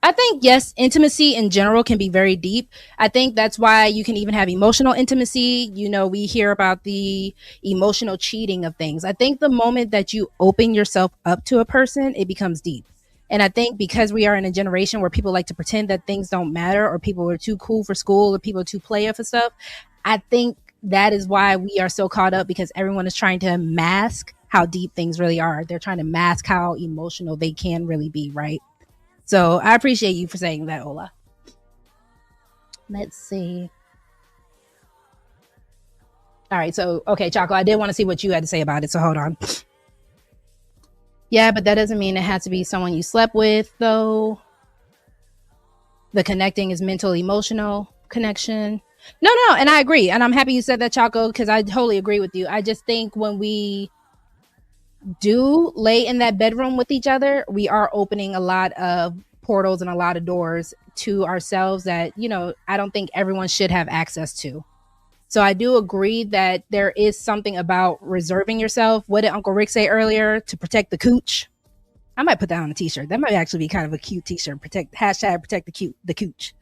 I think, yes, intimacy in general can be very deep. I think that's why you can even have emotional intimacy. We hear about the emotional cheating of things. I think the moment that you open yourself up to a person, it becomes deep. And I think because we are in a generation where people like to pretend that things don't matter, or people are too cool for school, or people are too playa for stuff, I think that is why we are so caught up, because everyone is trying to mask how deep things really are. They're trying to mask how emotional they can really be, right? So I appreciate you for saying that, Ola. Let's see. All right. So, okay, Choco, I did want to see what you had to say about it. So hold on. Yeah, but that doesn't mean it has to be someone you slept with, though. The connecting is mental, emotional connection. No. And I agree. And I'm happy you said that, Choco, because I totally agree with you. I just think when we do lay in that bedroom with each other, we are opening a lot of portals and a lot of doors to ourselves that, I don't think everyone should have access to. So I do agree that there is something about reserving yourself. What did Uncle Rick say earlier? To protect the cooch. I might put that on a t-shirt. That might actually be kind of a cute t-shirt. Protect the cooch.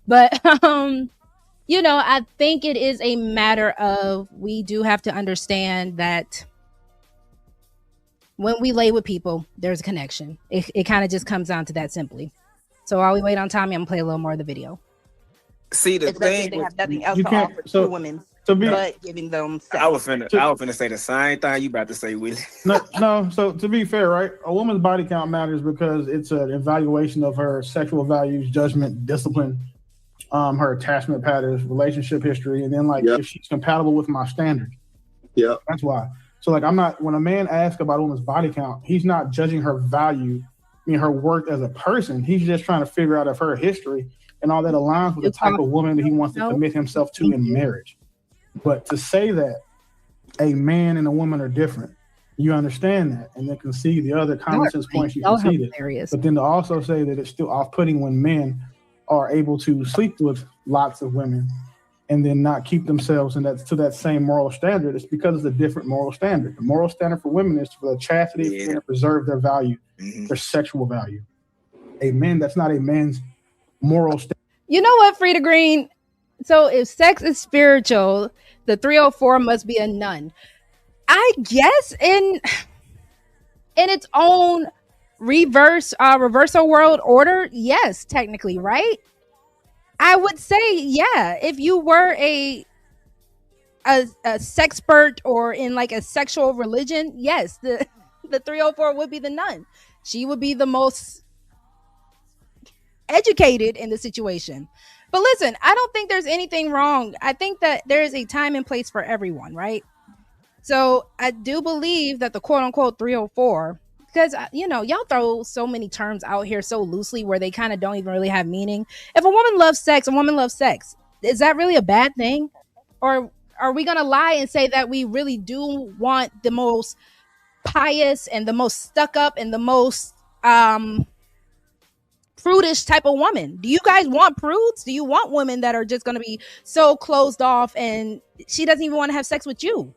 But I think it is a matter of, we do have to understand that when we lay with people, there's a connection. It kind of just comes down to that simply. So while we wait on Tommy, I'm gonna play a little more of the video. See, the thing, they have nothing else to offer to women but giving them sex. I was finna say the same thing you about to say, Willie. No. So to be fair, right, a woman's body count matters because it's an evaluation of her sexual values, judgment, discipline, her attachment patterns, relationship history, and then if she's compatible with my standards. Yeah, that's why. So when a man asks about a woman's body count, he's not judging her value, her worth as a person. He's just trying to figure out if her history and all that aligns with the type of woman that he wants to commit himself to in marriage. But to say that a man and a woman are different, you understand that, and then can see the other common sense points you can see it. But then to also say that it's still off-putting when men are able to sleep with lots of women and then not keep themselves in that to that same moral standard, it's because it's a different moral standard. The moral standard for women is for the chastity and to preserve their value, their sexual value. A man, that's not a man's moral standard. You know what, Frida Green? So if sex is spiritual, the 304 must be a nun. I guess in its own reversal world order, yes, technically, right? I would say, yeah, if you were a sexpert or in like a sexual religion, yes, the 304 would be the nun. She would be the most educated in the situation. But listen, I don't think there's anything wrong. I think that there is a time and place for everyone, right? So I do believe that the quote unquote 304, because, y'all throw so many terms out here so loosely where they kind of don't even really have meaning. If a woman loves sex, a woman loves sex. Is that really a bad thing? Or are we going to lie and say that we really do want the most pious and the most stuck up and the most prudish type of woman? Do you guys want prudes? Do you want women that are just going to be so closed off and she doesn't even want to have sex with you?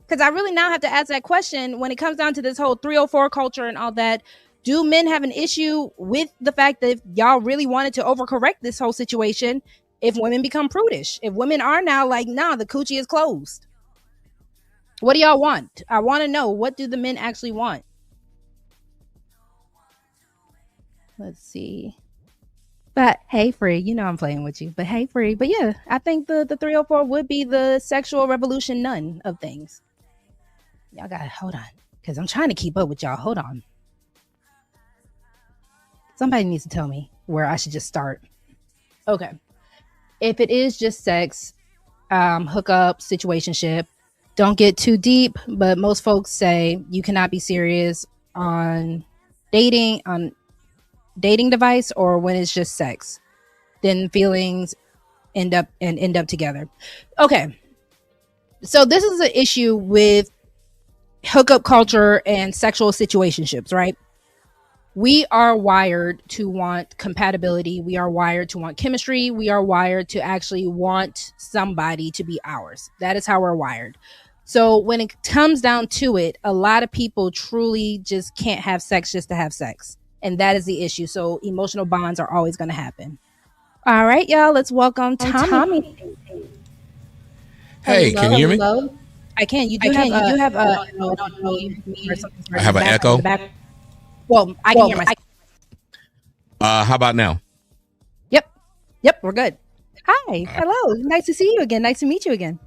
Because I really now have to ask that question when it comes down to this whole 304 culture and all that. Do men have an issue with the fact that if y'all really wanted to overcorrect this whole situation, if women become prudish, if women are now like, nah, the coochie is closed? What do y'all want? I want to know, what do the men actually want? Let's see. But hey, Free, I'm playing with you. But hey, Free. But yeah, I think the 304 would be the sexual revolution nun of things. Y'all gotta hold on, because I'm trying to keep up with y'all. Hold on. Somebody needs to tell me where I should just start. Okay. If it is just sex, hookup, situationship, don't get too deep. But most folks say you cannot be serious on dating device or when it's just sex. Then feelings end up together. Okay. So this is an issue with hookup culture and sexual situationships, right? We are wired to want compatibility. We are wired to want chemistry. We are wired to actually want somebody to be ours. That is how we're wired. So when it comes down to it, a lot of people truly just can't have sex just to have sex. And that is the issue. So emotional bonds are always going to happen. All right, y'all, let's welcome Tommy. Hey, can you hear me? Hello? I can. You do have I have an echo. Well, I can hear myself. How about now? Yep, we're good. Hi, hello. Nice to see you again. Nice to meet you again.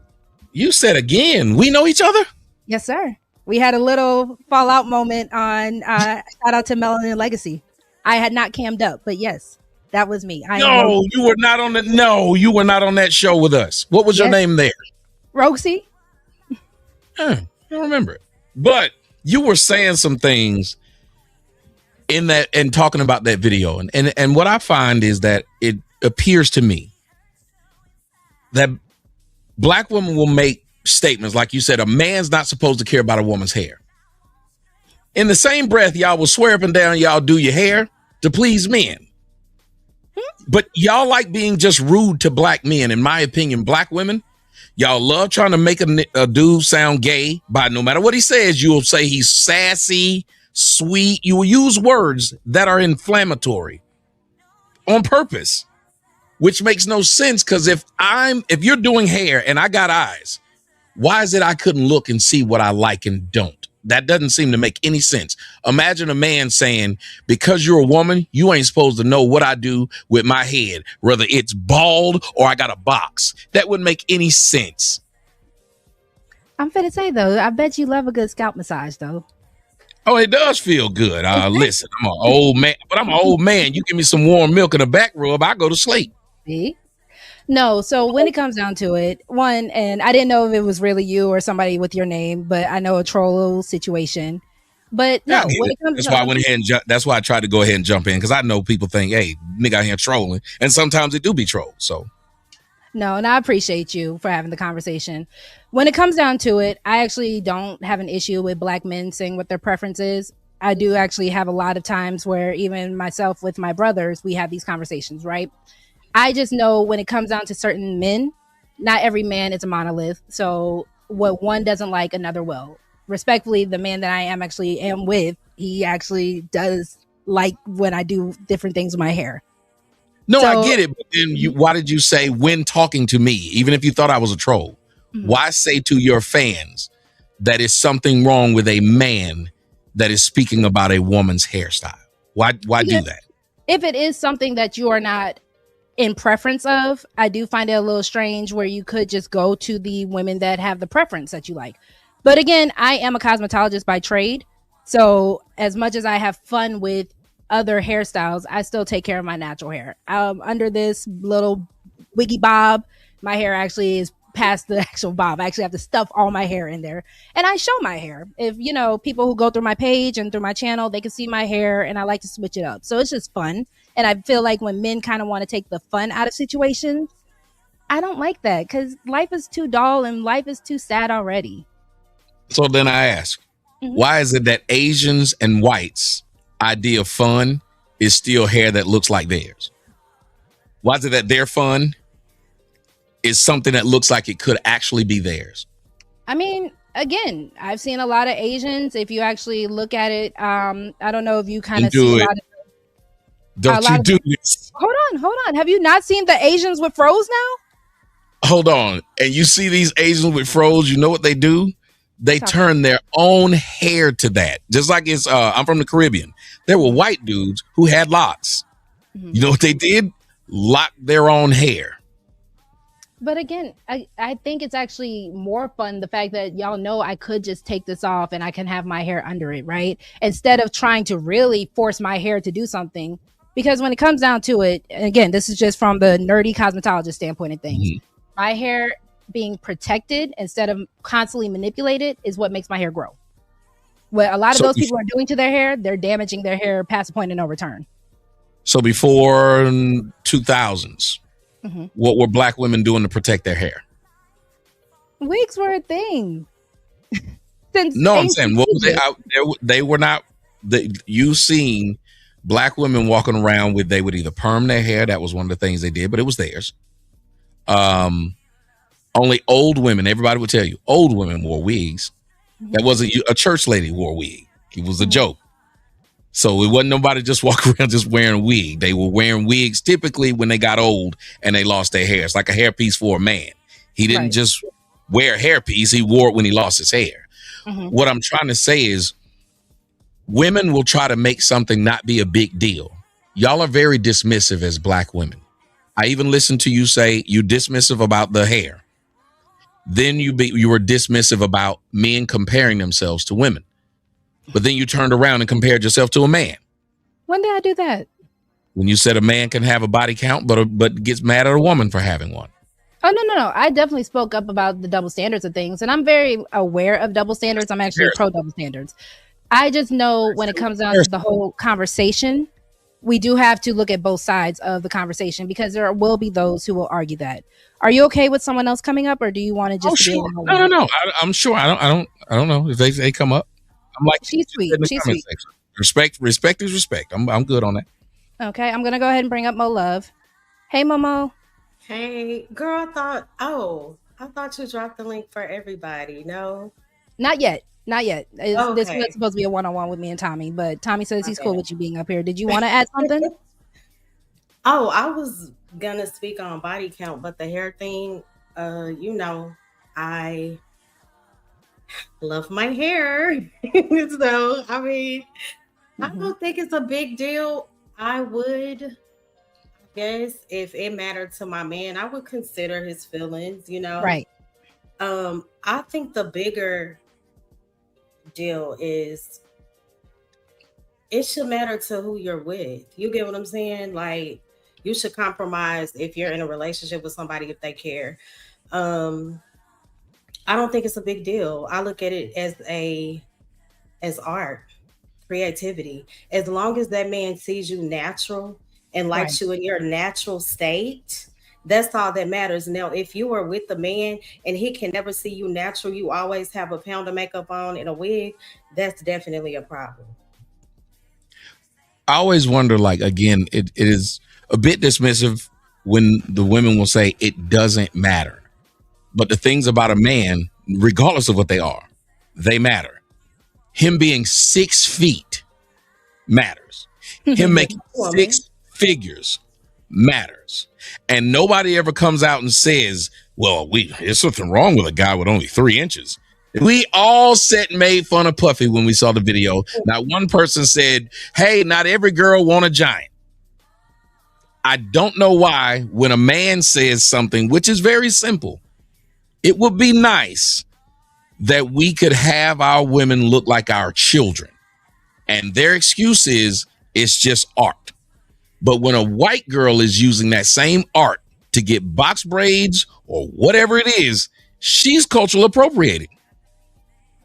You said again. We know each other? Yes, sir. We had a little fallout moment on shout out to Melanin Legacy. I had not cammed up, but yes, that was me. You were not on that show with us. What was your name there? Roxy. I don't remember it. But you were saying some things in that and talking about that video. And what I find is that it appears to me that black women will make statements like you said, a man's not supposed to care about a woman's hair. In the same breath, y'all will swear up and down y'all do your hair to please men. But y'all like being just rude to black men. In my opinion, black women, y'all love trying to make a dude sound gay by no matter what he says, you'll say he's sassy, sweet. You will use words that are inflammatory on purpose, which makes no sense. Because if you're doing hair and I got eyes, why is it I couldn't look and see what I like and don't? That doesn't seem to make any sense. Imagine a man saying, because you're a woman, you ain't supposed to know what I do with my head, whether it's bald or I got a box. That wouldn't make any sense. I'm finna say, though, I bet you love a good scalp massage, though. Oh, it does feel good. Listen, I'm an old man, but I'm an old man. You give me some warm milk and a back rub, I go to sleep. See? No, so when it comes down to it, one, and I didn't know if it was really you or somebody with your name, but I know a troll situation. But no, when it comes that's why I went ahead and that's why I tried to go ahead and jump in, because I know people think, hey, nigga out here trolling, and sometimes it do be trolls. So No, and I appreciate you for having the conversation. When it comes down to it, I actually don't have an issue with black men saying what their preference is. I do actually have a lot of times where even myself with my brothers, we have these conversations, right? I just know when it comes down to certain men, not every man is a monolith. So what one doesn't like, another will. Respectfully, the man that I am with, he actually does like when I do different things with my hair. No, I get it. But then why did you say when talking to me, even if you thought I was a troll, why say to your fans that is something wrong with a man that is speaking about a woman's hairstyle? Why do that? If it is something that you are not in preference of, I do find it a little strange where you could just go to the women that have the preference that you like. But again, I am a cosmetologist by trade. So as much as I have fun with other hairstyles, I still take care of my natural hair. Under this little wiggy bob, my hair actually is past the actual bob. I actually have to stuff all my hair in there, and I show my hair. If people who go through my page and through my channel, they can see my hair, and I like to switch it up. So it's just fun. And I feel like when men kind of want to take the fun out of situations, I don't like that because life is too dull and life is too sad already. So then I ask, why is it that Asians and whites' idea of fun is still hair that looks like theirs? Why is it that their fun is something that looks like it could actually be theirs? I mean, again, I've seen a lot of Asians. If you actually look at it, I don't know if you kind of see a lot of. Don't you do this? Hold on. Have you not seen the Asians with froze now? Hold on. And you see these Asians with froze, you know what they do? They turn their own hair to that. Just like I'm from the Caribbean. There were white dudes who had locks. You know what they did? Lock their own hair. But again, I think it's actually more fun the fact that y'all know I could just take this off and I can have my hair under it, right? Instead of trying to really force my hair to do something. Because when it comes down to it, and again, this is just from the nerdy cosmetologist standpoint of things. My hair being protected instead of constantly manipulated is what makes my hair grow. What a lot of those people are doing to their hair, they're damaging their hair past the point of no return. So before 2000s, what were black women doing to protect their hair? Wigs were a thing. I'm saying what was they out there? They were not. You seen black women walking around with, they would either perm their hair. That was one of the things they did, but it was theirs. Only old women, everybody would tell you, old women wore wigs. That wasn't a church lady wore a wig. It was a joke. So it wasn't nobody just walking around just wearing a wig. They were wearing wigs typically when they got old and they lost their hair. It's like a hairpiece for a man. He didn't just wear a hairpiece. He wore it when he lost his hair. What I'm trying to say is women will try to make something not be a big deal. Y'all are very dismissive as black women. I even listened to you say you dismissive about the hair. Then you were dismissive about men comparing themselves to women. But then you turned around and compared yourself to a man. When did I do that? When you said a man can have a body count, but gets mad at a woman for having one. Oh, no. I definitely spoke up about the double standards of things. And I'm very aware of double standards. I'm actually pro double standards. I just know when it comes down to the whole conversation, we do have to look at both sides of the conversation because there will be those who will argue that. Are you okay with someone else coming up, or do you want to just? Sure. No. I'm sure. I don't know if they come up. I'm like, she's sweet. She's sweet. Respect is respect. I'm good on that. Okay, I'm gonna go ahead and bring up Mo Love. Hey, Momo. Hey, girl. I thought you dropped the link for everybody. No, not yet. This was supposed to be a one-on-one with me and Tommy, but Tommy says he's cool with you being up here. Did you want to add something? I was gonna speak on body count, but the hair thing, I love my hair. So, I mean, I don't think it's a big deal. I guess if it mattered to my man, I would consider his feelings, Right. I think the bigger deal is it should matter to who you're with. You get what I'm saying? Like, you should compromise if you're in a relationship with somebody if they care. I don't think it's a big deal. I look at it as art, creativity. As long as that man sees you natural and likes you in your natural state, That's all that matters. Now, if you are with the man and he can never see you natural, you always have a pound of makeup on and a wig, that's definitely a problem. I always wonder, like, again, it is a bit dismissive when the women will say it doesn't matter. But the things about a man, regardless of what they are, they matter. Him being 6 feet matters. Him making 6 figures matters. And nobody ever comes out and says, well, there's something wrong with a guy with only 3 inches. We all sat and made fun of Puffy when we saw the video. Not one person said, hey, not every girl want a giant. I don't know why when a man says something, which is very simple, it would be nice that we could have our women look like our children. And their excuse is it's just art. But when a white girl is using that same art to get box braids or whatever it is, she's cultural appropriating.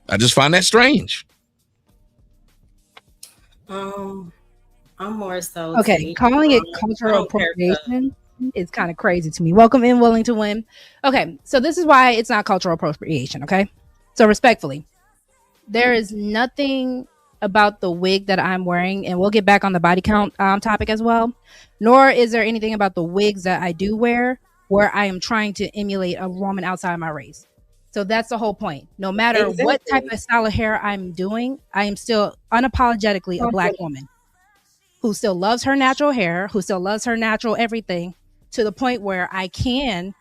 I just find that strange. I'm more so okay. Calling it cultural appropriation is kind of crazy to me. Welcome in, willing to win. Okay, so this is why it's not cultural appropriation. Okay, so respectfully, there is nothing about the wig that I'm wearing, and we'll get back on the body count topic as well. Nor is there anything about the wigs that I do wear where I am trying to emulate a woman outside my race. So that's the whole point. No matter what type of style of hair I'm doing, I am still unapologetically a Black woman who still loves her natural hair, who still loves her natural everything, to the point where I can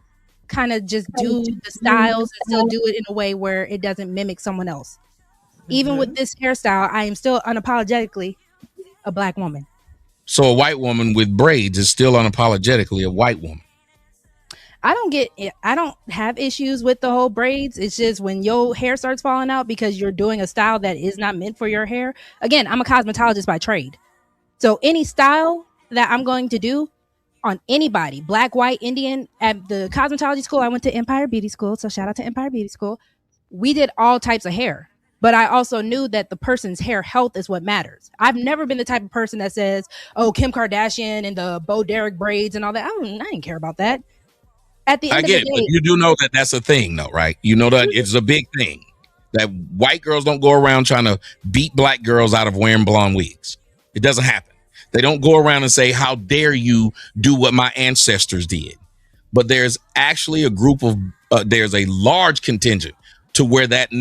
kind of just do the styles and still do it in a way where it doesn't mimic someone else. Even with this hairstyle, I am still unapologetically a Black woman. So a white woman with braids is still unapologetically a white woman. I don't have issues with the whole braids. It's just when your hair starts falling out because you're doing a style that is not meant for your hair. Again, I'm a cosmetologist by trade. So any style that I'm going to do on anybody, Black, white, Indian, at the cosmetology school, I went to Empire Beauty School. So shout out to Empire Beauty School. We did all types of hair. But I also knew that the person's hair health is what matters. I've never been the type of person that says, oh, Kim Kardashian and the Bo Derek braids and all that. I didn't care about that. At the end of the day, but you do know that that's a thing, though, right? You know that it's a big thing that white girls don't go around trying to beat Black girls out of wearing blonde wigs. It doesn't happen. They don't go around and say, how dare you do what my ancestors did? But there's actually a group of, there's a large contingent to where that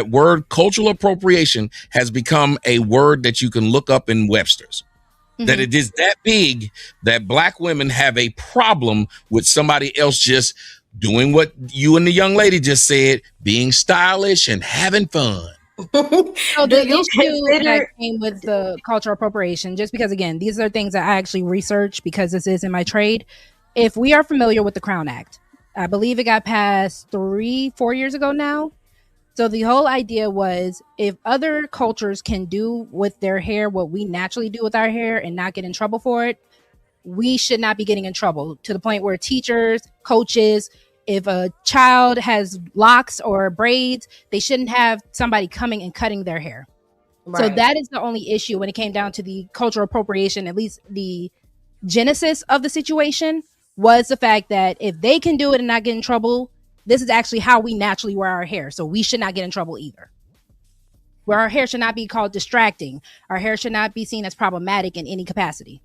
word cultural appropriation has become a word that you can look up in Webster's. That it is that big that Black women have a problem with somebody else just doing what you and the young lady just said, being stylish and having fun. So the issue that came with the cultural appropriation, just because, again, these are things that I actually research because this is in my trade. If we are familiar with the Crown Act, I believe it got passed 3-4 years ago now. So the whole idea was if other cultures can do with their hair what we naturally do with our hair and not get in trouble for it, we should not be getting in trouble, to the point where teachers, coaches, if a child has locks or braids, they shouldn't have somebody coming and cutting their hair. Right. So that is the only issue when it came down to the cultural appropriation. At least the genesis of the situation was the fact that if they can do it and not get in trouble, this is actually how we naturally wear our hair. So we should not get in trouble either. Where our hair should not be called distracting. Our hair should not be seen as problematic in any capacity.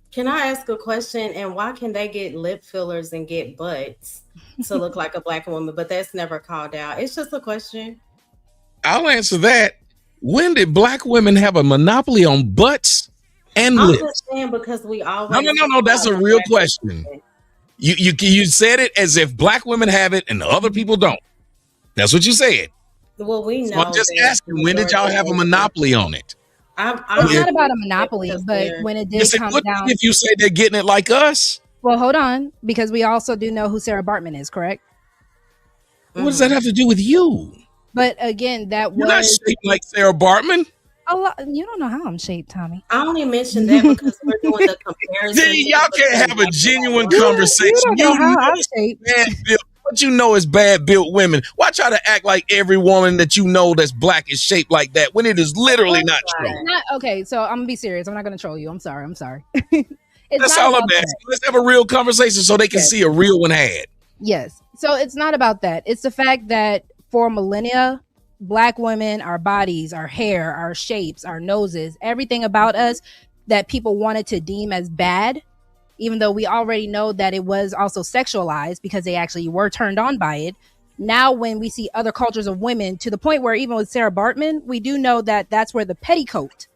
Can I ask a question? And why can they get lip fillers and get butts to look like a Black woman, but that's never called out? It's just a question. I'll answer that. When did Black women have a monopoly on butts and lips? I'm just saying because we always... No. That's a real question. You said it as if Black women have it and the other people don't. That's what you said. Well, we know. So I'm just asking, when did y'all have a monopoly on it? It's not about a monopoly, but when it did come down, if you say they're getting it like us. Well, hold on, because we also do know who Sarah Bartman is, correct? What does that have to do with you? But again, You're not shaped like Sarah Bartman. You don't know how I'm shaped, Tommy. I only mentioned that because we're doing the comparison. See, y'all can't have a genuine conversation. You don't know how I'm shaped. What you know is bad built women. Why try to act like every woman that you know that's Black is shaped like that when it is literally not true? Okay, so I'm gonna be serious. I'm not gonna troll you. I'm sorry. That's all I'm asking. Let's have a real conversation so they can see a real one had. Yes. So it's not about that. It's the fact that for millennia, Black women, our bodies, our hair, our shapes, our noses, everything about us that people wanted to deem as bad, even though we already know that it was also sexualized because they actually were turned on by it. Now, when we see other cultures of women, to the point where even with Sarah Bartman, we do know that that's where the petticoat,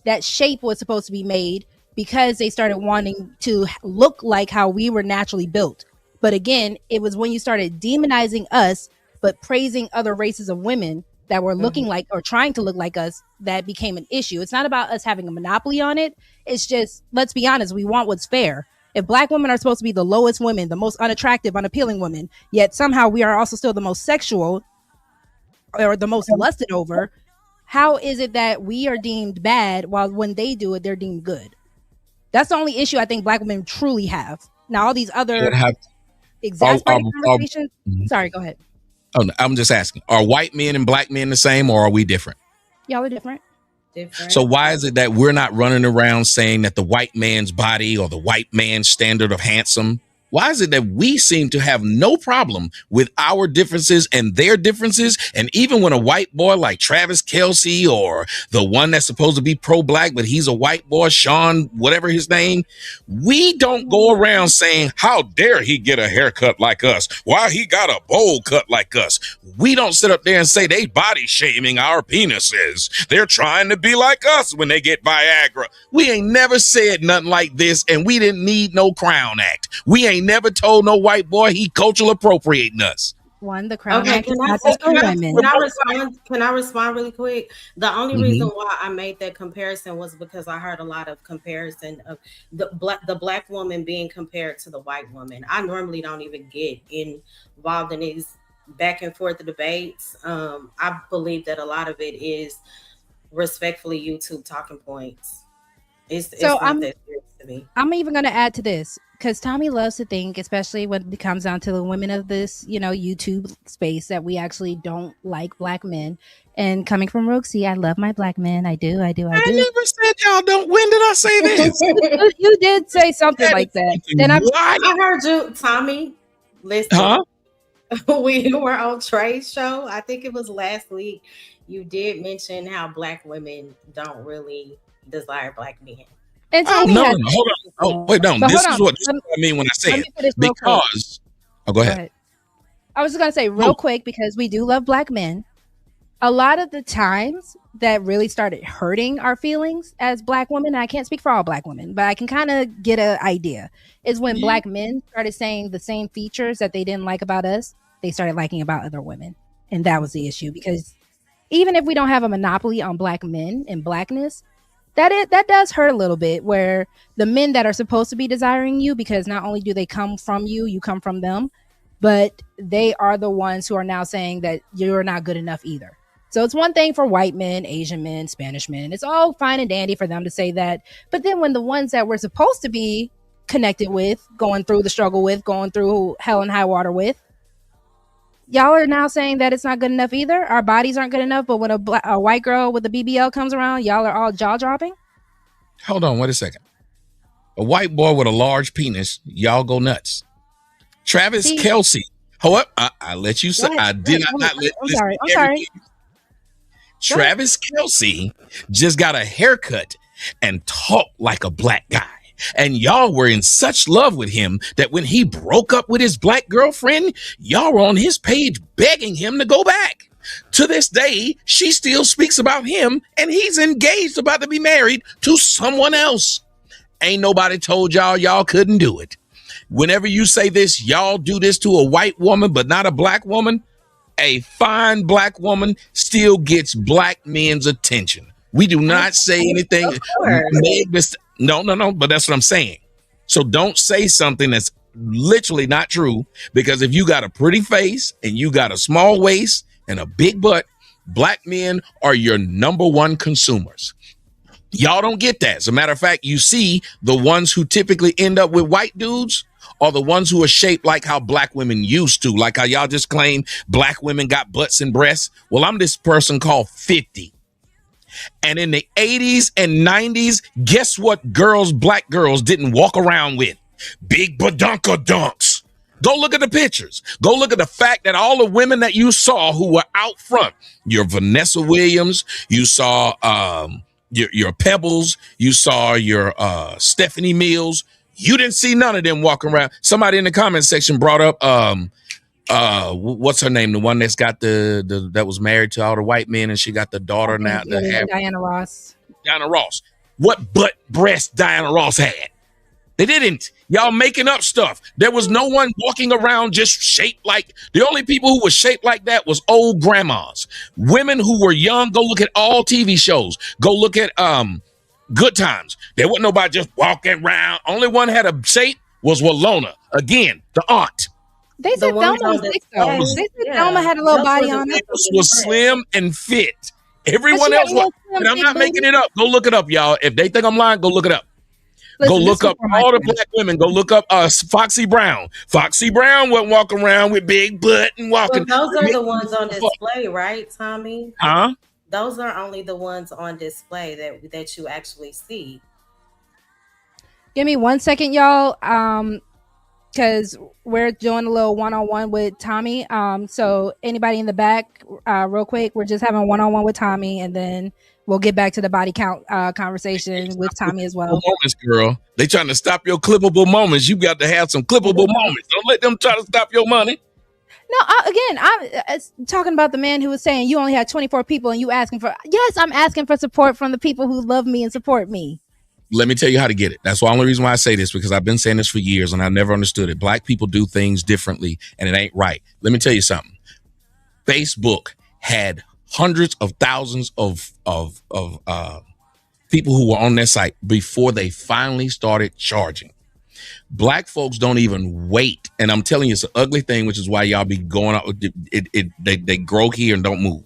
that shape was supposed to be made because they started wanting to look like how we were naturally built. But again, it was when you started demonizing us, but praising other races of women that were looking like or trying to look like us, that became an issue. It's not about us having a monopoly on it. It's just, let's be honest, we want what's fair. If Black women are supposed to be the lowest women, the most unattractive, unappealing women, yet somehow we are also still the most sexual or the most lusted over, how is it that we are deemed bad while when they do it, they're deemed good? That's the only issue I think Black women truly have. Now, all these other exasperating conversations. Sorry, go ahead. Oh, no, I'm just asking. Are white men and Black men the same, or are we different? Y'all are different. So why is it that we're not running around saying that the white man's body or the white man's standard of handsome? Why is it that we seem to have no problem with our differences and their differences? And even when a white boy like Travis Kelce, or the one that's supposed to be pro-Black, but he's a white boy, Sean, whatever his name, we don't go around saying, how dare he get a haircut like us? Why he got a bowl cut like us? We don't sit up there and say they body shaming our penises. They're trying to be like us when they get Viagra. We ain't never said nothing like this, and we didn't need no Crown Act. We ain't never told no white boy he cultural appropriating us. The Crown Okay, Act can I respond really quick? The only reason why I made that comparison was because I heard a lot of comparison of the black woman being compared to the white woman. I normally don't even get involved in these back and forth debates. I believe that a lot of it is respectfully YouTube talking points. It's not that serious to me. I'm even going to add to this, because Tommy loves to think, especially when it comes down to the women of this, YouTube space, that we actually don't like Black men. And coming from Roxy, I love my Black men. I do. I never said y'all don't. When did I say this? You did say something like that. Then I heard you, Tommy. Listen, we were on Trey's show. I think it was last week. You did mention how Black women don't really desire Black men. And hold on. Oh, wait, no. This is what I mean when I say it. Because, go ahead. I was just going to say real quick, because we do love Black men. A lot of the times that really started hurting our feelings as Black women, and I can't speak for all Black women, but I can kind of get an idea, is when Black men started saying the same features that they didn't like about us, they started liking about other women. And that was the issue, because even if we don't have a monopoly on Black men and Blackness, that does hurt a little bit, where the men that are supposed to be desiring you, because not only do they come from you, you come from them, but they are the ones who are now saying that you're not good enough either. So it's one thing for white men, Asian men, Spanish men. It's all fine and dandy for them to say that. But then when the ones that we're supposed to be connected with, going through the struggle with, going through hell and high water with, y'all are now saying that it's not good enough either. Our bodies aren't good enough, but when a white girl with a BBL comes around, y'all are all jaw dropping. Hold on, wait a second. A white boy with a large penis, y'all go nuts. Travis Kelce. Hold up, I let you say. I did not let. I'm sorry. Travis Kelce just got a haircut and talked like a Black guy. And y'all were in such love with him that when he broke up with his Black girlfriend, y'all were on his page begging him to go back. To this day, she still speaks about him, and he's engaged, about to be married to someone else. Ain't nobody told y'all couldn't do it. Whenever you say this, y'all do this to a white woman, but not a Black woman, a fine Black woman still gets Black men's attention. We do not say anything. No, but that's what I'm saying. So don't say something that's literally not true, because if you got a pretty face and you got a small waist and a big butt, Black men are your number one consumers. Y'all don't get that. As a matter of fact, you see the ones who typically end up with white dudes are the ones who are shaped like how Black women used to, like how y'all just claim Black women got butts and breasts. Well, I'm this person called 50. And in the 80s and 90s, guess what black girls didn't walk around with? Big badunkadunks. Go look at the pictures. Go look at the fact that all the women that you saw who were out front, your Vanessa Williams, you saw your Pebbles, you saw your Stephanie Mills. You didn't see none of them walking around. Somebody in the comment section brought up what's her name? The one that's got the that was married to all the white men and she got the daughter now. Diana Ross. Diana Ross. What butt breast Diana Ross had? They didn't. Y'all making up stuff. There was no one walking around just shaped like. The only people who were shaped like that was old grandmas. Women who were young. Go look at all TV shows. Go look at Good Times. There wasn't nobody just walking around. Only one had a shape was Walona. Again, the aunt. They said Thelma was thick though. They said Thelma had a little body on it. Was slim and fit. Everyone else was. And I'm not making it up. Go look it up, y'all. If they think I'm lying, go look it up. Listen, go look up all the black women. Go look up Foxy Brown. Foxy Brown wasn't walking around with big butt and walking. Well, those are the ones on display, right, Tommy? Huh? Those are only the ones on display that you actually see. Give me 1 second, y'all. Because we're doing a little one-on-one with Tommy. So anybody in the back, real quick, we're just having one-on-one with Tommy, and then we'll get back to the body count conversation with Tommy as well. Moments, girl. They trying to stop your clippable moments. You got to have some clippable moments. Don't let them try to stop your money. No, I'm talking about the man who was saying you only had 24 people and you asking for. Yes, I'm asking for support from the people who love me and support me. Let me tell you how to get it. That's the only reason why I say this, because I've been saying this for years and I never understood it. Black people do things differently and it ain't right. Let me tell you something. Facebook had hundreds of thousands of people who were on their site before they finally started charging. Black folks don't even wait. And I'm telling you, it's an ugly thing, which is why y'all be going out. They grow here and don't move.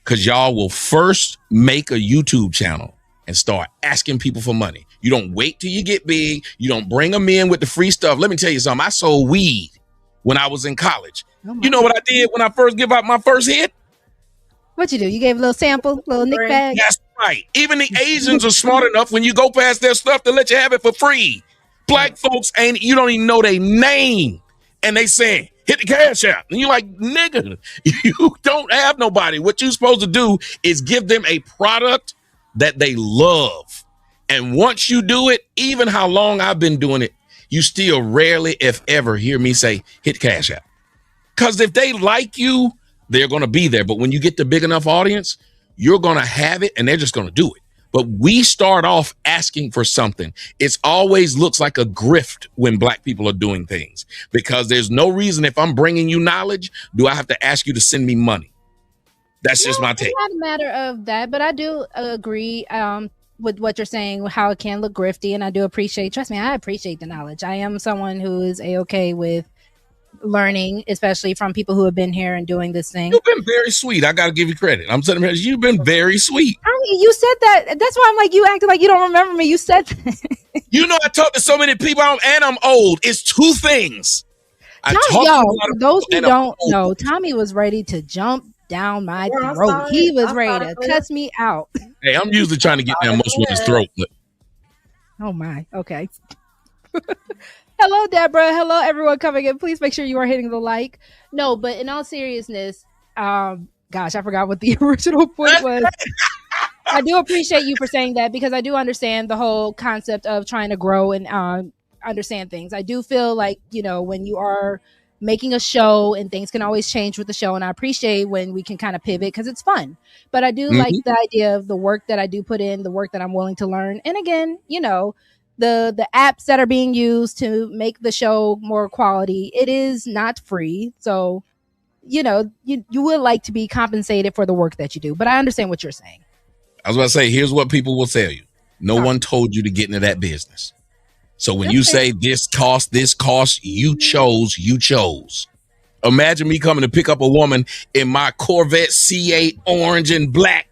Because y'all will first make a YouTube channel and start asking people for money. You don't wait till you get big. You don't bring them in with the free stuff. Let me tell you something. I sold weed when I was in college. You know what I did when I first give out my first hit? What you do? You gave a little sample, little nick bag? That's right. Even the Asians are smart enough when you go past their stuff to let you have it for free. Black folks you don't even know their name. And they saying, hit the cash out. And you're like, nigga, you don't have nobody. What you're supposed to do is give them a product that they love. And once you do it, even how long I've been doing it, you still rarely, if ever, hear me say, hit cash out. Because if they like you, they're going to be there. But when you get the big enough audience, you're going to have it and they're just going to do it. But we start off asking for something. It always looks like a grift when black people are doing things, because there's no reason, if I'm bringing you knowledge, do I have to ask you to send me money? That's just my take. It's not a matter of that, but I do agree with what you're saying, how it can look grifty. And I do appreciate, trust me, I appreciate the knowledge. I am someone who is A-okay with learning, especially from people who have been here and doing this thing. You've been very sweet. I got to give you credit. I'm saying you've been very sweet. I mean, you said that. That's why I'm like, you acted like you don't remember me. You said that. You know, I talk to so many people and I'm old. It's two things. Those who don't know, Tommy was ready to jump down my throat. He was ready to cuss me out. Hey, I'm usually trying to get down most women's throat. But... Oh my. Okay. Hello, Deborah. Hello, everyone coming in. Please make sure you are hitting the like. No, but in all seriousness, gosh, I forgot what the original point was. I do appreciate you for saying that, because I do understand the whole concept of trying to grow and understand things. I do feel like, you know, when you are making a show and things can always change with the show, and I appreciate when we can kind of pivot because it's fun. But I do like the idea of the work that I do put in, the work that I'm willing to learn. And again, you know, the apps that are being used to make the show more quality, it is not free. So, you know, you would like to be compensated for the work that you do. But I understand what you're saying. I was about to say, here's what people will tell you. No one told you to get into that business. So when you say this cost, you chose. Imagine me coming to pick up a woman in my Corvette C8 orange and black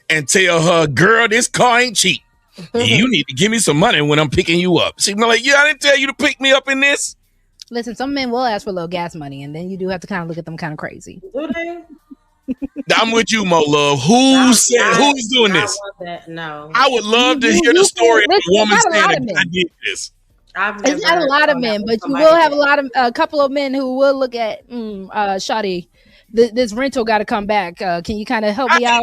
and tell her, girl, this car ain't cheap. You need to give me some money when I'm picking you up. She'd be like, yeah, I didn't tell you to pick me up in this. Listen, some men will ask for a little gas money, and then you do have to kind of look at them kind of crazy. Do they? I'm with you, Mo Love. Who's doing this? No. I would love to hear the story of a woman saying, I did this. It's not a lot of men, but you will have a couple of men who will look at Shawty, this rental got to come back. Can you kind of help me out?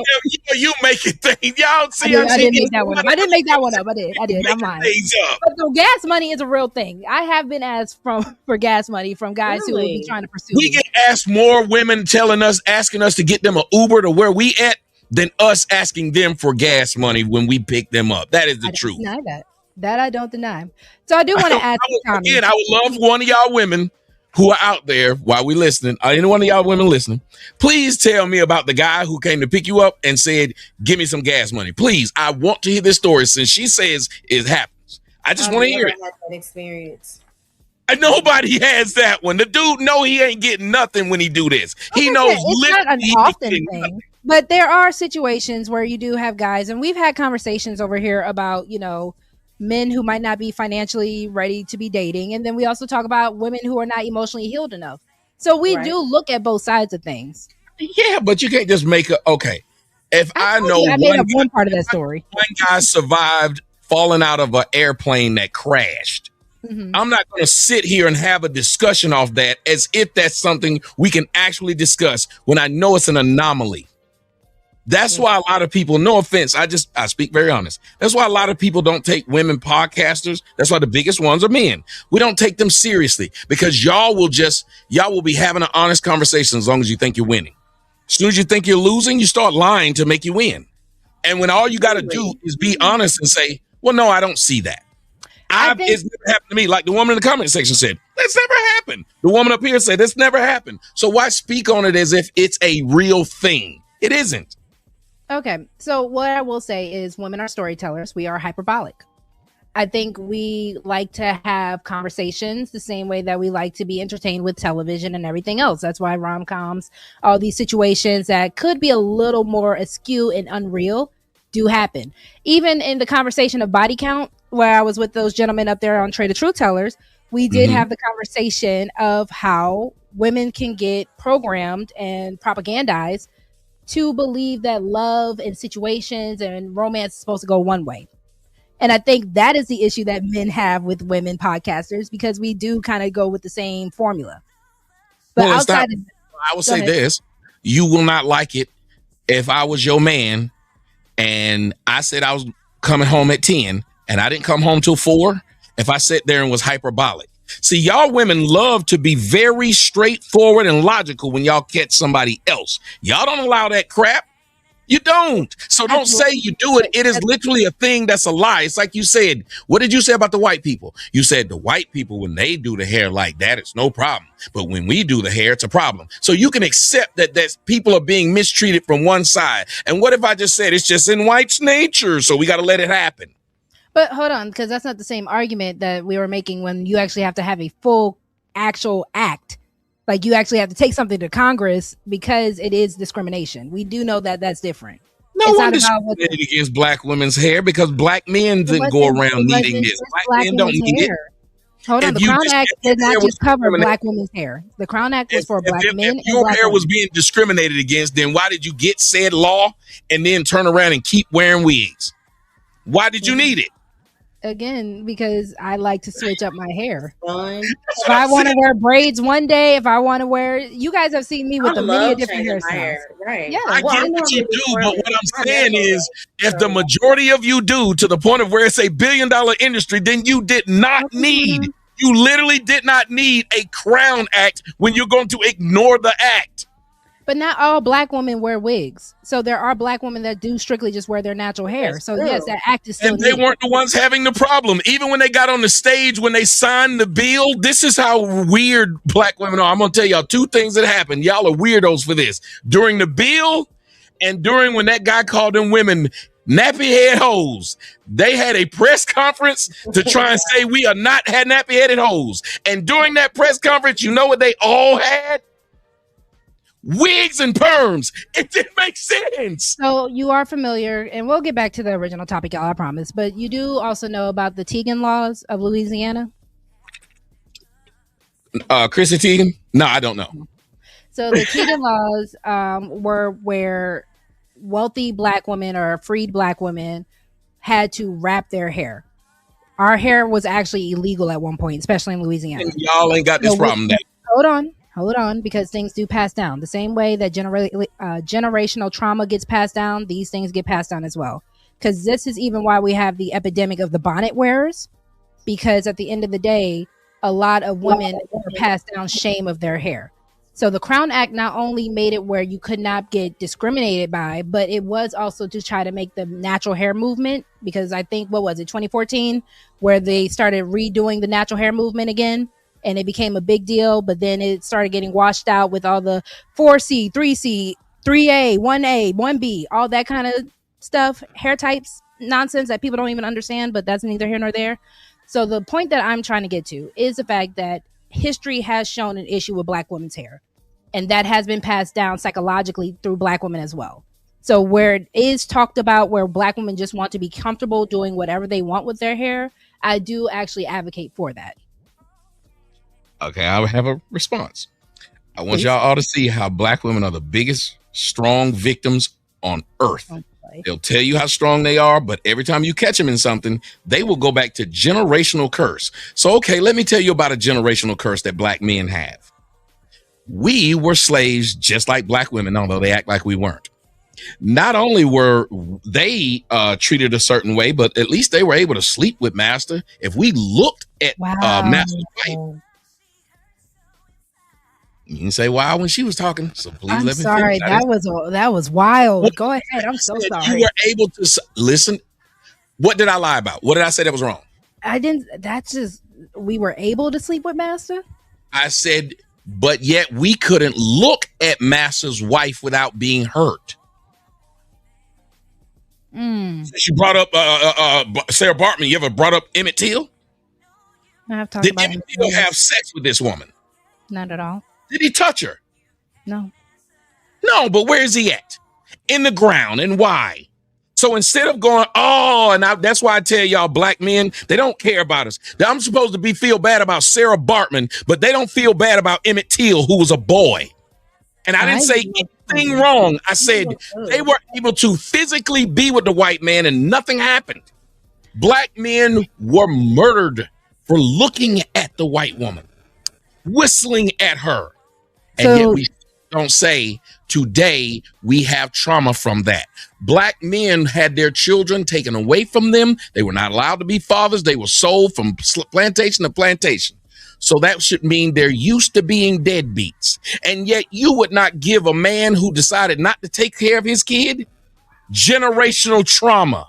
You make it think. Y'all see, I didn't make that one up. I didn't make that one up. I did. I'm lying. But the gas money is a real thing. I have been asked for gas money from guys who will be trying to pursue. We get asked more women asking us to get them an Uber to where we at than us asking them for gas money when we pick them up. That is the truth. Deny that I don't deny. So I do want to ask again, I would love one of y'all women who are out there while we listening, any one of y'all women listening, please tell me about the guy who came to pick you up and said, give me some gas money. Please, I want to hear this story since she says it happens. I just want to hear it. Had that experience. Nobody has that one. The dude know he ain't getting nothing when he do this. He knows it's not an often thing. But there are situations where you do have guys, and we've had conversations over here about, men who might not be financially ready to be dating. And then we also talk about women who are not emotionally healed enough. So we do look at both sides of things. Yeah, but you can't just make okay. If I know one part of that story, one guy survived falling out of an airplane that crashed. Mm-hmm. I'm not going to sit here and have a discussion off that as if that's something we can actually discuss when I know it's an anomaly. That's why a lot of people, no offense, I speak very honest. That's why a lot of people don't take women podcasters. That's why the biggest ones are men. We don't take them seriously because y'all will be having an honest conversation as long as you think you're winning. As soon as you think you're losing, you start lying to make you win. And when all you got to do is be honest and say, well, no, I don't see that. It's never happened to me. Like the woman in the comment section said, that's never happened. The woman up here said, that's never happened. So why speak on it as if it's a real thing? It isn't. Okay, so what I will say is women are storytellers. We are hyperbolic. I think we like to have conversations the same way that we like to be entertained with television and everything else. That's why rom-coms, all these situations that could be a little more askew and unreal do happen. Even in the conversation of body count, where I was with those gentlemen up there on Trade the Truth Tellers, we did have the conversation of how women can get programmed and propagandized to believe that love and situations and romance is supposed to go one way. And I think that is the issue that men have with women podcasters because we do kind of go with the same formula. But I will say this, you will not like it if I was your man and I said I was coming home at 10 and I didn't come home till 4, if I sat there and was hyperbolic. See, y'all women love to be very straightforward and logical when y'all catch somebody else. Y'all don't allow that crap. You don't. So don't say you do it. It is literally a thing that's a lie. It's like you said. What did you say about the white people? You said the white people, when they do the hair like that, it's no problem. But when we do the hair, it's a problem. So you can accept that people are being mistreated from one side. And what if I just said it's just in white's nature? So we got to let it happen. But hold on, because that's not the same argument that we were making when you actually have to have a full actual act. Like you actually have to take something to Congress because it is discrimination. We do know that that's different. No one discriminated against black women's hair because black men didn't go around needing this. Black men don't need it. Hold on, the Crown Act did not just cover black women's hair. The Crown Act was for black men. If your hair was being discriminated against, then why did you get said law and then turn around and keep wearing wigs? Why did you need it? Again, because I like to switch up my hair. If I want to wear braids one day, if I want to wear, you guys have seen me with a million different hairstyles. Right. Yeah. I get what you do, but what I'm saying is if the majority of you do to the point of where it's $1 billion industry, then you did not need, you literally did not need a Crown Act when you're going to ignore the act. But not all black women wear wigs. So there are black women that do strictly just wear their natural hair. That's true. Yes, that act is still And they weren't the ones having the problem. Even when they got on the stage, when they signed the bill, this is how weird black women are. I'm going to tell y'all 2 things that happened. Y'all are weirdos for this. During the bill and during when that guy called them women nappy head hoes, they had a press conference to try and say we are not had nappy headed hoes. And during that press conference, you know what they all had? Wigs and perms. It didn't make sense. So you are familiar, and we'll get back to the original topic, y'all, I promise. But you do also know about the Teigen laws of Louisiana? Chrissy Teigen? No, I don't know. So the Keegan laws were where wealthy black women or freed black women had to wrap their hair. Our hair was actually illegal at one point, especially in Louisiana. And y'all ain't got this problem then. Hold on, because things do pass down. The same way that generational trauma gets passed down, these things get passed down as well. Because this is even why we have the epidemic of the bonnet wearers, because at the end of the day, a lot of women are passed down shame of their hair. So the Crown Act not only made it where you could not get discriminated by, but it was also to try to make the natural hair movement, because I think, what was it, 2014, where they started redoing the natural hair movement again, and it became a big deal, but then it started getting washed out with all the 4C, 3C, 3A, 1A, 1B, all that kind of stuff, hair types, nonsense that people don't even understand, but that's neither here nor there. So the point that I'm trying to get to is the fact that history has shown an issue with black women's hair, and that has been passed down psychologically through black women as well. So where it is talked about where black women just want to be comfortable doing whatever they want with their hair, I do actually advocate for that. Okay, I have a response. I want y'all all to see how black women are the biggest strong victims on earth. They'll tell you how strong they are, but every time you catch them in something, they will go back to generational curse. So, okay, let me tell you about a generational curse that black men have. We were slaves just like black women, although they act like we weren't. Not only were they treated a certain way, but at least they were able to sleep with master. If we looked at master's wife, you can say wow when she was talking. So please I'm let me sorry. finish. That was wild. Go ahead. I'm so sorry. You were able to listen. What did I lie about? What did I say that was wrong? I didn't. That's just, we were able to sleep with master. I said, but yet we couldn't look at master's wife without being hurt. Since you brought up Sarah Bartman, you ever brought up Emmett Till? I have talked Did about Emmett Till have sex with this woman? Not at all. Did he touch her? No. No, but where is he at? In the ground. And why? So instead of going, that's why I tell y'all black men, they don't care about us. I'm supposed to feel bad about Sarah Bartman, but they don't feel bad about Emmett Till, who was a boy. And I didn't say anything wrong. I said they were able to physically be with the white man and nothing happened. Black men were murdered for looking at the white woman, whistling at her. And yet we don't say today we have trauma from that. Black men had their children taken away from them. They were not allowed to be fathers. They were sold from plantation to plantation. So that should mean they're used to being deadbeats. And yet you would not give a man who decided not to take care of his kid generational trauma.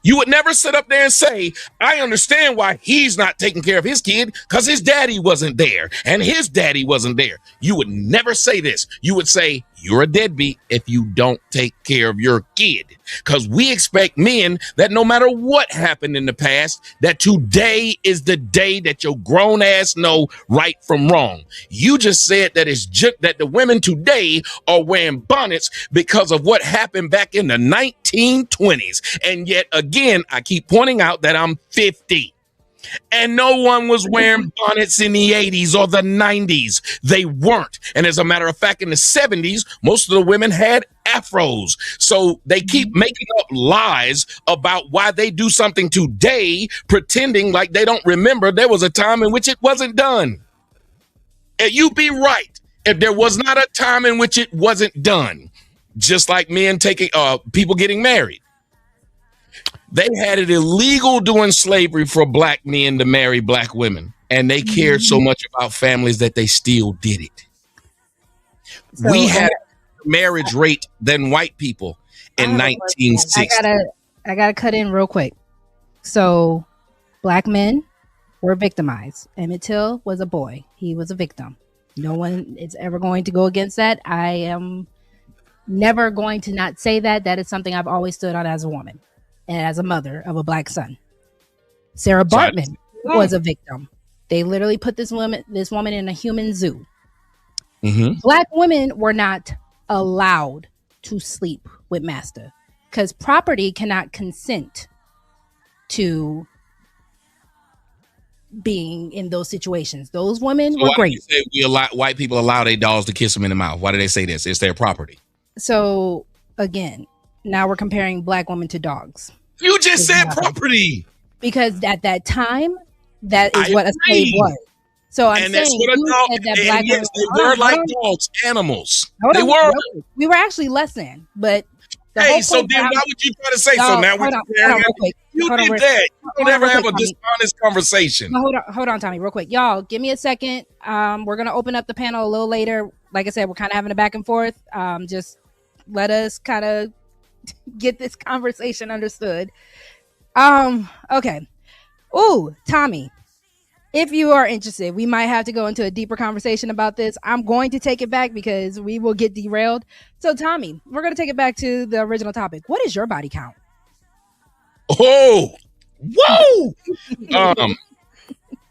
You would never sit up there and say, I understand why he's not taking care of his kid because his daddy wasn't there and his daddy wasn't there. You would never say this. You would say, you're a deadbeat if you don't take care of your kid. Because we expect men that no matter what happened in the past, that today is the day that your grown ass know right from wrong. You just said that it's just that the women today are wearing bonnets because of what happened back in the 1920s. And yet again, I keep pointing out that I'm 50. And no one was wearing bonnets in the 80s or the 90s. They weren't. And as a matter of fact, in the 70s, most of the women had afros. So they keep making up lies about why they do something today, pretending like they don't remember there was a time in which it wasn't done. And you be right if there was not a time in which it wasn't done. Just like men taking people getting married. They had it illegal during slavery for black men to marry black women, and they cared so much about families that they still did it. So we had a marriage rate than white people in 1960. I gotta cut in real quick. So black men were victimized. Emmett Till was a boy. He was a victim. No one is ever going to go against that. I am never going to not say that. That is something I've always stood on as a woman. And as a mother of a black son. Sarah Bartman was a victim. They literally put this woman in a human zoo. Black women were not allowed to sleep with master because property cannot consent to being in those situations. Those women were great. Why do you say white people allow their dogs to kiss them in the mouth? Why do they say this? It's their property. So again, now we're comparing black women to dogs. You just said property. Because at that time, that is what a slave was. So I'm saying you said that black women were like dogs, animals. They were. We were actually less than, but hey, so then why would you try to say so? Now we're comparing. You did that. You don't ever have a dishonest conversation. Hold on, Tommy, real quick. Y'all, give me a second. We're gonna open up the panel a little later. Like I said, we're kind of having a back and forth. Just let us kind of get this conversation understood. Okay. Ooh, Tommy, if you are interested, we might have to go into a deeper conversation about this. I'm going to take it back because we will get derailed. So, Tommy, we're going to take it back to the original topic. What is your body count? Oh, whoa!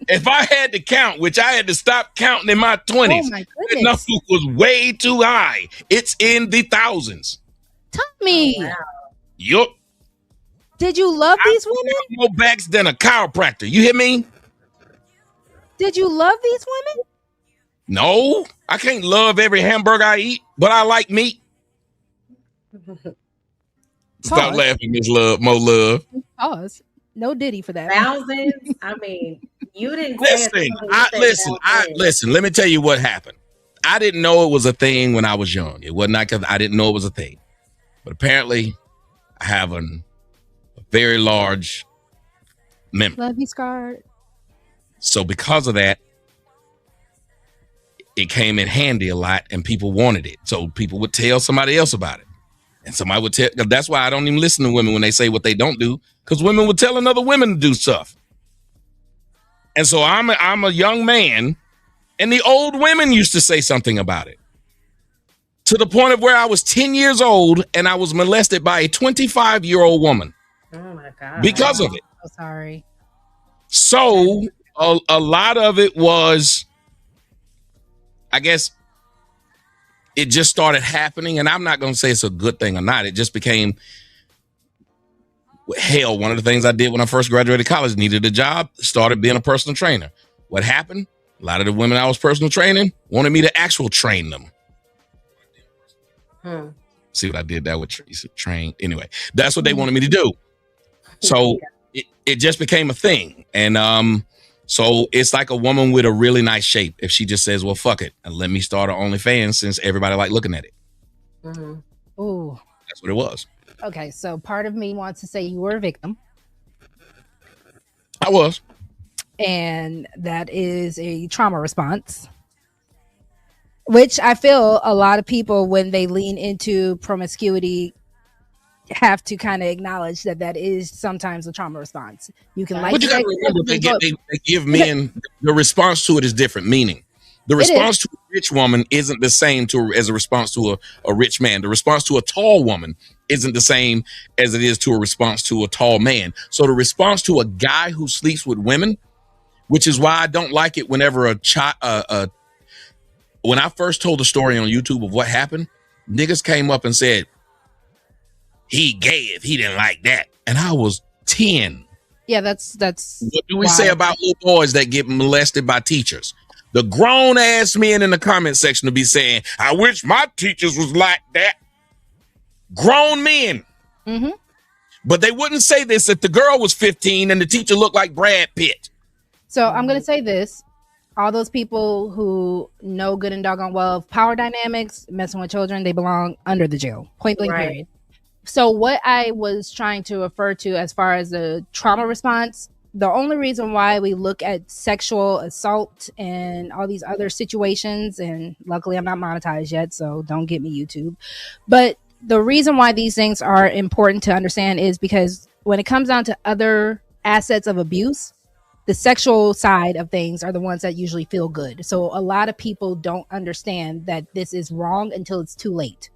If I had to count, which I had to stop counting in my 20s, that number was way too high. It's in the thousands. Tommy. Oh, wow. Yup. Did you love these women? More backs than a chiropractor. You hear me? Did you love these women? No, I can't love every hamburger I eat, but I like meat. Stop laughing, Miss Love, Mo Love. Pause. No Diddy for that. Thousands. I mean, you didn't listen. Let me tell you what happened. I didn't know it was a thing when I was young. It wasn't because I didn't know it was a thing, but apparently, I have a very large memory. Love you, Scarred. So because of that, it came in handy a lot, and people wanted it. So people would tell somebody else about it, and somebody would tell. That's why I don't even listen to women when they say what they don't do, because women would tell another women to do stuff. And so I'm a young man, and the old women used to say something about it, to the point of where I was 10 years old and I was molested by a 25-year-old woman. Oh my God! Because of it. So sorry. So a lot of it was, I guess, it just started happening, and I'm not going to say it's a good thing or not. It just became, hell, one of the things I did when I first graduated college, needed a job, started being a personal trainer. What happened? A lot of the women I was personal training wanted me to actual train them. See what I did that with train. Anyway, that's what they wanted me to do. So it just became a thing. And so it's like a woman with a really nice shape. If she just says, well, fuck it, and let me start her OnlyFans, since everybody like looking at it. Ooh. That's what it was. Okay, so part of me wants to say you were a victim. I was. And that is a trauma response, which I feel a lot of people, when they lean into promiscuity, have to kind of acknowledge that is sometimes a trauma response. You can like, but you got to remember, they give men, the response to it is different. Meaning, the response to a rich woman isn't the same as a response to a rich man. The response to a tall woman isn't the same as it is to a response to a tall man. So the response to a guy who sleeps with women, which is why I don't like it whenever when I first told the story on YouTube of what happened, niggas came up and said, he gay if he didn't like that. And I was 10. Yeah, that's what do we say about little boys that get molested by teachers? The grown ass men in the comment section will be saying, I wish my teachers was like that. Grown men. Mm-hmm. But they wouldn't say this if the girl was 15 and the teacher looked like Brad Pitt. So I'm going to say this. All those people who know good and doggone well of power dynamics, messing with children, they belong under the jail. Point blank, period. So what I was trying to refer to as far as the trauma response, the only reason why we look at sexual assault and all these other situations, and luckily I'm not monetized yet, so don't get me YouTube. But the reason why these things are important to understand is because when it comes down to other assets of abuse, the sexual side of things are the ones that usually feel good. So a lot of people don't understand that this is wrong until it's too late.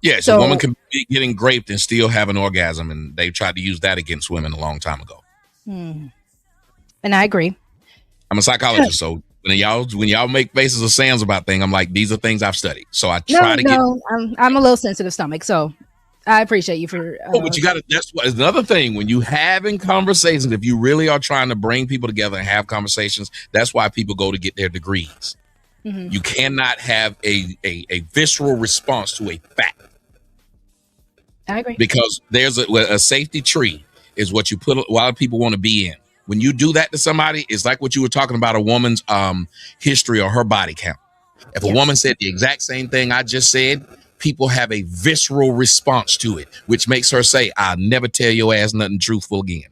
Yeah, so a woman can be getting raped and still have an orgasm, and they tried to use that against women a long time ago. And I agree. I'm a psychologist, so when y'all make faces or sounds about things, I'm like, these are things I've studied. So I try to get. I'm a little sensitive stomach, so I appreciate you for. But you got to. That's what another thing when you having conversations. If you really are trying to bring people together and have conversations, that's why people go to get their degrees. Mm-hmm. You cannot have a visceral response to a fact. I agree. Because there's a safety tree is what you put a lot of people want to be in. When you do that to somebody, it's like what you were talking about a woman's history or her body count. If a woman said the exact same thing I just said, people have a visceral response to it, which makes her say, I'll never tell your ass nothing truthful again.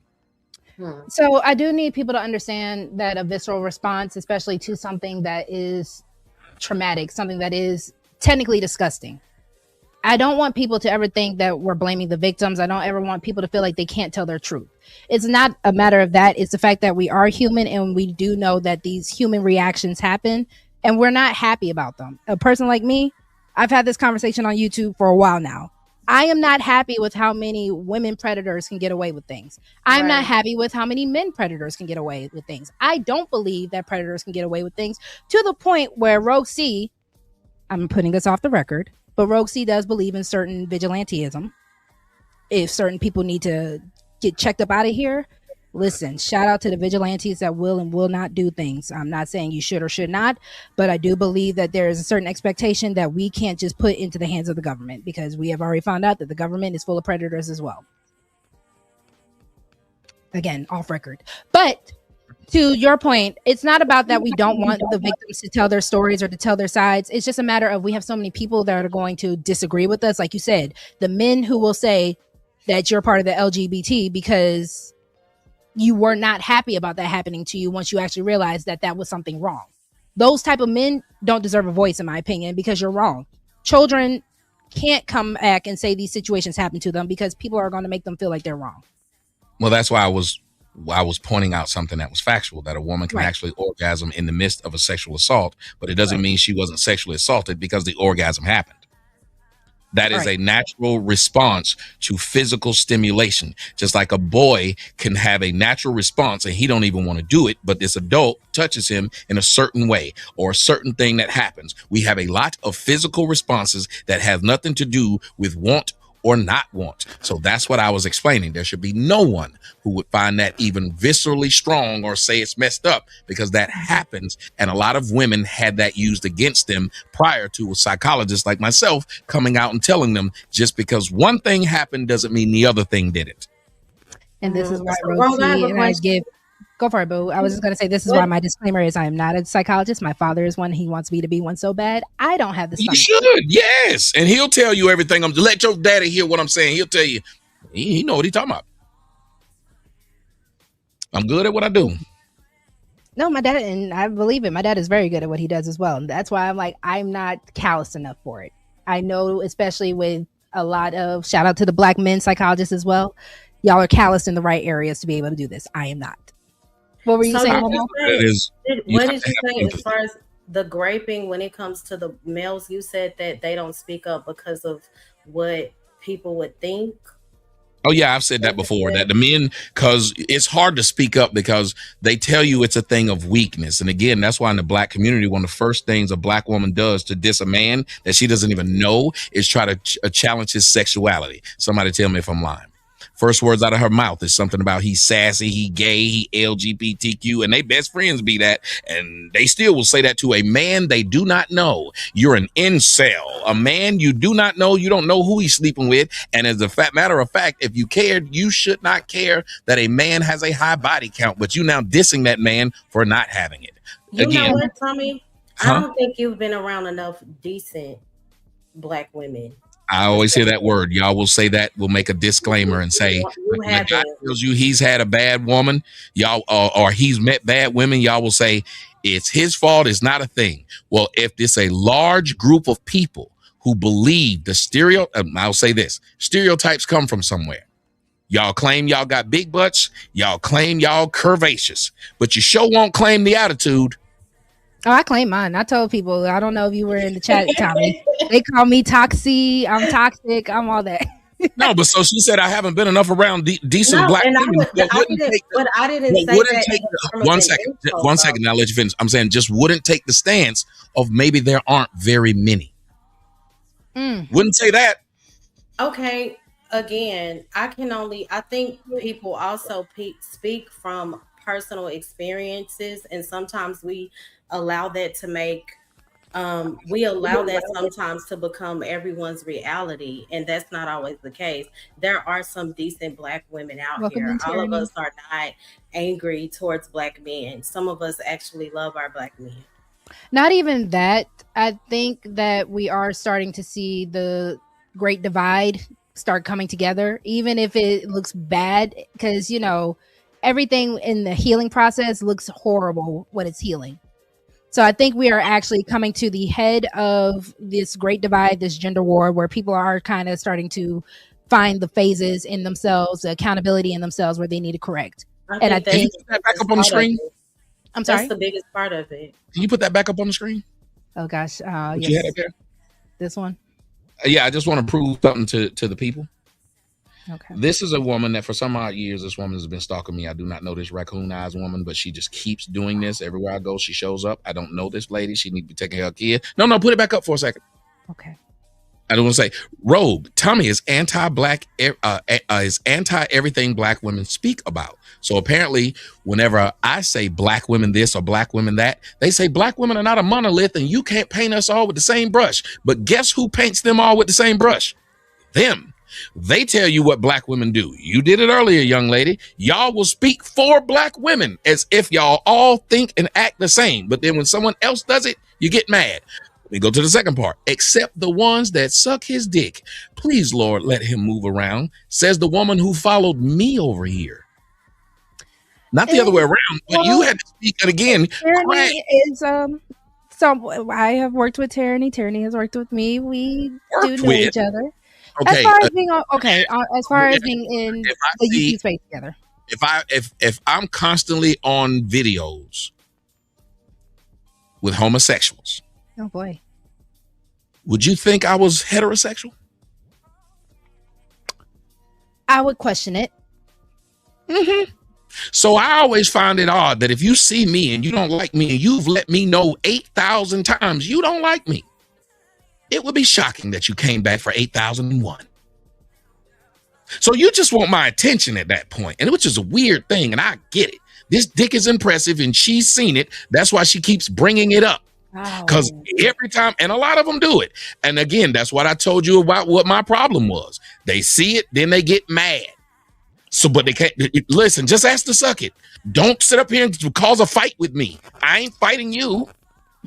So I do need people to understand that a visceral response, especially to something that is traumatic, something that is technically disgusting. I don't want people to ever think that we're blaming the victims. I don't ever want people to feel like they can't tell their truth. It's not a matter of that. It's the fact that we are human and we do know that these human reactions happen and we're not happy about them. A person like me, I've had this conversation on YouTube for a while now. I am not happy with how many women predators can get away with things. I'm not happy with how many men predators can get away with things. I don't believe that predators can get away with things to the point where Rogue C, I'm putting this off the record, but Rogue C does believe in certain vigilantism. If certain people need to get checked up out of here, listen, shout out to the vigilantes that will and will not do things. I'm not saying you should or should not, but I do believe that there is a certain expectation that we can't just put into the hands of the government because we have already found out that the government is full of predators as well. Again, off record. But to your point, it's not about that we don't want the victims to tell their stories or to tell their sides. It's just a matter of we have so many people that are going to disagree with us. Like you said, the men who will say that you're part of the LGBT because you were not happy about that happening to you once you actually realized that that was something wrong. Those type of men don't deserve a voice, in my opinion, because you're wrong. Children can't come back and say these situations happen to them because people are going to make them feel like they're wrong. Well, that's why I was pointing out something that was factual, that a woman can actually orgasm in the midst of a sexual assault, but it doesn't mean she wasn't sexually assaulted because the orgasm happened. That is a natural response to physical stimulation. Just like a boy can have a natural response and he don't even want to do it, but this adult touches him in a certain way or a certain thing that happens. We have a lot of physical responses that have nothing to do with want or not want. So that's what I was explaining. There should be no one who would find that even viscerally strong or say it's messed up because that happens. And a lot of women had that used against them prior to a psychologist like myself coming out and telling them just because one thing happened doesn't mean the other thing didn't. And this is why I give. Go for it, boo. I was just going to say, this is why my disclaimer is I am not a psychologist. My father is one. He wants me to be one so bad. I don't have the stomach. You should, yes. And he'll tell you everything. Let your daddy hear what I'm saying. He'll tell you. He know what he's talking about. I'm good at what I do. No, my dad, and I believe it. My dad is very good at what he does as well. And that's why I'm like, I'm not callous enough for it. I know, especially with a lot of, shout out to the black men psychologists as well. Y'all are callous in the right areas to be able to do this. I am not. What were you saying? What did you say as far as the graping when it comes to the males? You said that they don't speak up because of what people would think. Oh, yeah, I've said that before, that the men, because it's hard to speak up because they tell you it's a thing of weakness. And again, that's why in the black community, one of the first things a black woman does to diss a man that she doesn't even know is try to challenge his sexuality. Somebody tell me if I'm lying. First words out of her mouth is something about he's sassy, he gay, he LGBTQ, and they best friends be that. And they still will say that to a man they do not know. You're an incel, a man you do not know. You don't know who he's sleeping with. And as a matter of fact, if you cared, you should not care that a man has a high body count, but you now dissing that man for not having it. You know what, Tommy? I don't think you've been around enough decent black women. I always hear that word. Y'all will say that. We'll make a disclaimer and say, when a guy tells you he's had a bad woman, y'all, or he's met bad women, y'all will say, it's his fault. It's not a thing. Well, if it's a large group of people who believe I'll say this, stereotypes come from somewhere. Y'all claim y'all got big butts. Y'all claim y'all curvaceous, but you sure won't claim the attitude. Oh, I claim mine. I told people, I don't know if you were in the chat, Tommy. They call me Toxie. I'm toxic. I'm all that. No, but so she said I haven't been enough around decent black women. I didn't say that. One second. I'll let you finish. I'm saying just wouldn't take the stance of maybe there aren't very many. Wouldn't say that. Okay. again, I think people also speak from personal experiences, and sometimes we allow that to make we allow that sometimes to become everyone's reality, and that's not always the case. There are some decent Black women out Welcome here. in, All of Tyranny. us are not angry towards Black men. Some of us actually love our Black men. Not even that. I think that we are starting to see the great divide start coming together, even if it looks bad, because, everything in the healing process looks horrible when it's healing. So I think we are actually coming to the head of this great divide, this gender war, where people are kind of starting to find the phases in themselves, the accountability in themselves where they need to correct. And I think can you put that back up on the screen? I'm sorry. That's the biggest part of it. Can you put that back up on the screen? Oh gosh, What yes. you had up there? This one. Yeah, I just want to prove something to the people. Okay. This is a woman that for some odd years, this woman has been stalking me. I do not know this raccoon-eyed woman, but she just keeps doing this. Everywhere I go, she shows up. I don't know this lady. She need to be taking care of her kid. No, put it back up for a second. Okay. I don't want to say, Rogue, Tommy is anti-black, is anti-everything Black women speak about. So apparently, whenever I say Black women this or Black women that, they say Black women are not a monolith and you can't paint us all with the same brush. But guess who paints them all with the same brush? Them. They tell you what Black women do. You did it earlier, young lady. Y'all will speak for Black women as if y'all all think and act the same. But then when someone else does it, you get mad. Let me go to the second part. Except the ones that suck his dick. Please, Lord, let him move around, says the woman who followed me over here. Not the other way around, but you had to speak it again. Tyranny is so I have worked with Tyranny. Tyranny has worked with me. We do know each other. Okay. As far as being as far as being in the YouTube space together. If I'm constantly on videos with homosexuals, oh boy, would you think I was heterosexual? I would question it. Mm-hmm. So I always find it odd that if you see me and you don't like me and you've let me know 8,000 times you don't like me, it would be shocking that you came back for 8,001. So you just want my attention at that point, and which is a weird thing, and I get it. This dick is impressive, and she's seen it. That's why she keeps bringing it up. Because every time, and a lot of them do it. And again, that's what I told you about what my problem was. They see it, then they get mad. So, but they can't listen. Just ask to suck it. Don't sit up here and cause a fight with me. I ain't fighting you.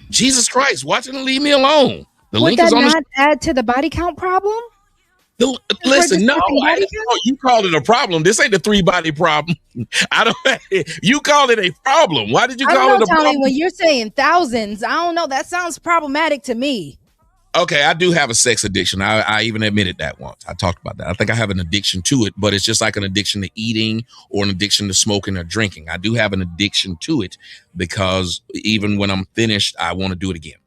Jesus Christ, watch it and leave me alone. The Would link that is on not add to the body count problem? Listen, no, you called it a problem. This ain't the 3-body problem. I don't. You called it a problem. Why did you call it a problem? When you're saying thousands, I don't know. That sounds problematic to me. Okay, I do have a sex addiction. I even admitted that once. I talked about that. I think I have an addiction to it, but it's just like an addiction to eating or an addiction to smoking or drinking. I do have an addiction to it because even when I'm finished, I want to do it again.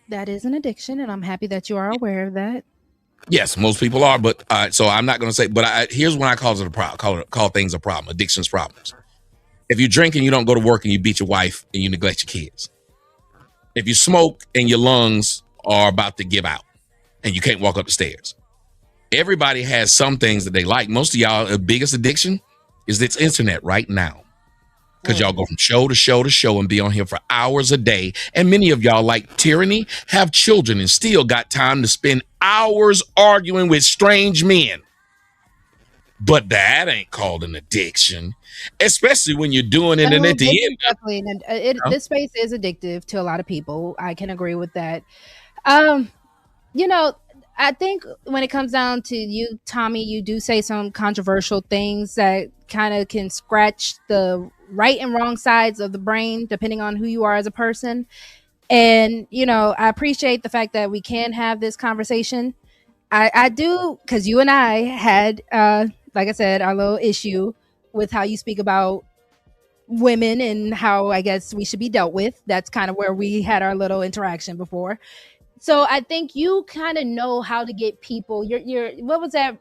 That is an addiction, and I'm happy that you are aware of that. Yes, most people are, but so I'm not going to say. But here's when I call it a problem. Call things a problem. Addictions problems. If you drink and you don't go to work and you beat your wife and you neglect your kids. If you smoke and your lungs are about to give out and you can't walk up the stairs. Everybody has some things that they like. Most of y'all, the biggest addiction is this internet right now. Because y'all go from show to show to show and be on here for hours a day. And many of y'all, like Tyranny, have children and still got time to spend hours arguing with strange men. But that ain't called an addiction, especially when you're doing it and at the end. Definitely. This space is addictive to a lot of people. I can agree with that. I think when it comes down to you, Tommy, you do say some controversial things that kind of can scratch the right and wrong sides of the brain, depending on who you are as a person. And, I appreciate the fact that we can have this conversation. I do, because you and I had, like I said, our little issue with how you speak about women and how I guess we should be dealt with. That's kind of where we had our little interaction before. So I think you kind of know how to get people. You're what was that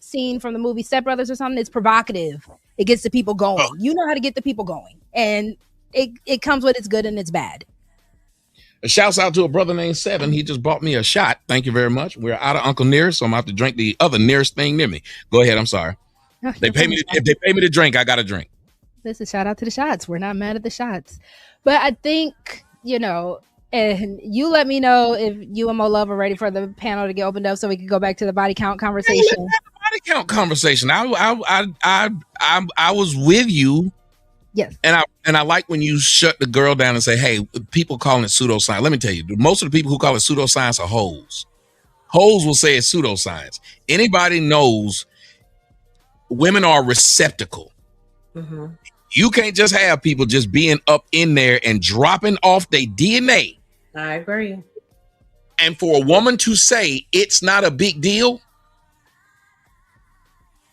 scene from the movie Step Brothers or something? It's provocative. It gets the people going. You know how to get the people going, and it comes with its good and its bad. Shouts out to a brother named Seven. He just bought me a shot. Thank you very much. We're out of Uncle Nearest, so I'm going to have to drink the other nearest thing near me. Go ahead. I'm sorry. If they pay me to drink, I got to drink. Listen, shout out to the shots. We're not mad at the shots. But I think, and you let me know if you and Mo Love are ready for the panel to get opened up so we can go back to the body count conversation. Body count conversation. I was with you. Yes. And I like when you shut the girl down and say, hey, people calling it pseudoscience. Let me tell you, most of the people who call it pseudoscience are hoes. Hoes will say it's pseudoscience. Anybody knows women are a receptacle. Mm-hmm. You can't just have people just being up in there and dropping off their DNA. I agree. And for a woman to say it's not a big deal,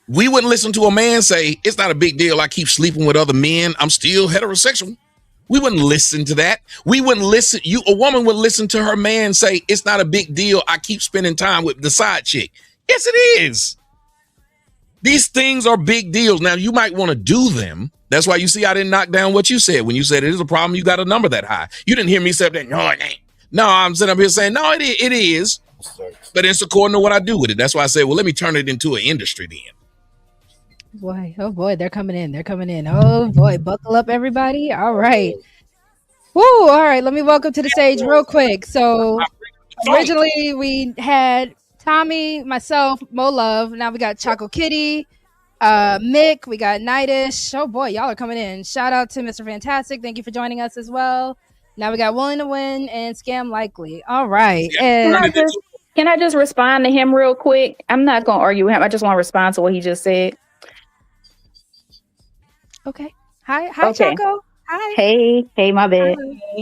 we wouldn't listen to a man say, it's not a big deal. I keep sleeping with other men. I'm still heterosexual. We wouldn't listen to that. We wouldn't listen. A woman would listen to her man say, it's not a big deal. I keep spending time with the side chick. Yes, it is. These things are big deals. Now, you might want to do them. That's why you see I didn't knock down what you said. When you said it is a problem, you got a number that high. You didn't hear me say that. No, it ain't. No, I'm sitting up here saying, no, it is. But it's according to what I do with it. That's why I said, well, let me turn it into an industry then. Boy, oh boy, they're coming in. Oh boy, buckle up, everybody. All right. Woo, all right, let me welcome to the stage real quick. So originally we had Tommy, myself, Mo Love. Now we got Choco Kitty, Mick, we got Nightish. Oh boy, y'all are coming in. Shout out to Mr. Fantastic. Thank you for joining us as well. Now we got Willing to Win and Scam Likely. All right. And can I just respond to him real quick? I'm not going to argue with him. I just want to respond to what he just said. Okay. Hi, okay. Choco. Hi. Hey, my bad.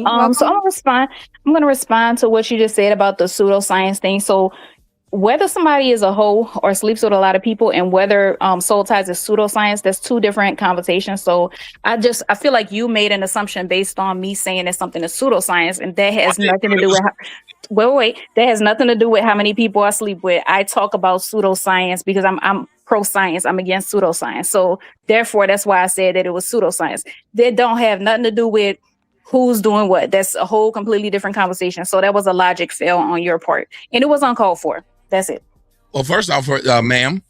Hi. So I'm gonna respond to what you just said about the pseudoscience thing. So whether somebody is a hoe or sleeps with a lot of people and whether soul ties is pseudoscience, that's two different conversations. So I feel like you made an assumption based on me saying that something is pseudoscience, and that has nothing to do with that has nothing to do with how many people I sleep with. I talk about pseudoscience because I'm pro-science. I'm against pseudoscience. So therefore, that's why I said that it was pseudoscience. They don't have nothing to do with who's doing what. That's a whole completely different conversation. So that was a logic fail on your part. And it was uncalled for. That's it. Well, first off, ma'am,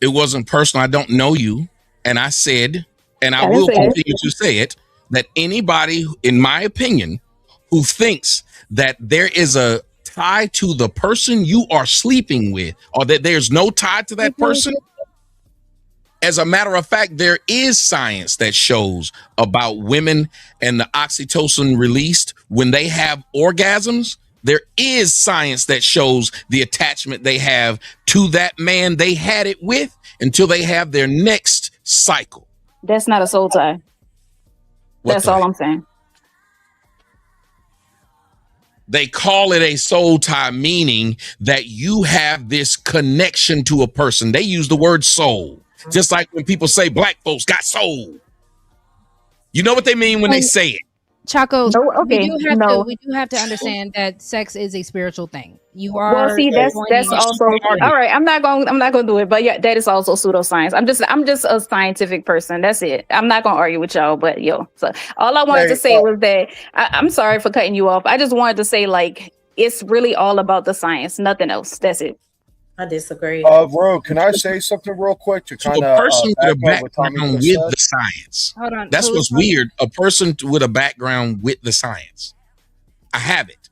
it wasn't personal. I don't know you. And I said, and I will continue to say it, that anybody, in my opinion, who thinks that there is a tie to the person you are sleeping with, or that there's no tie to that person. As a matter of fact, there is science that shows about women and the oxytocin released when they have orgasms. There is science that shows the attachment they have to that man they had it with until they have their next cycle. That's not a soul tie. That's all I'm saying. They call it a soul tie, meaning that you have this connection to a person. They use the word soul, just like when people say black folks got soul. You know what they mean when they say it. Choco, we do have to understand that sex is a spiritual thing. You are that's also all right. I'm not gonna do it, but yeah, that is also pseudoscience. I'm just a scientific person. That's it. I'm not gonna argue with y'all, but so all I wanted to say was that I'm sorry for cutting you off. I just wanted to say it's really all about the science, nothing else. That's it. I disagree. Bro, can I say something real quick to kind of a person with a background with the science? Hold on. That's what's weird. A person with a background with the science. I have it.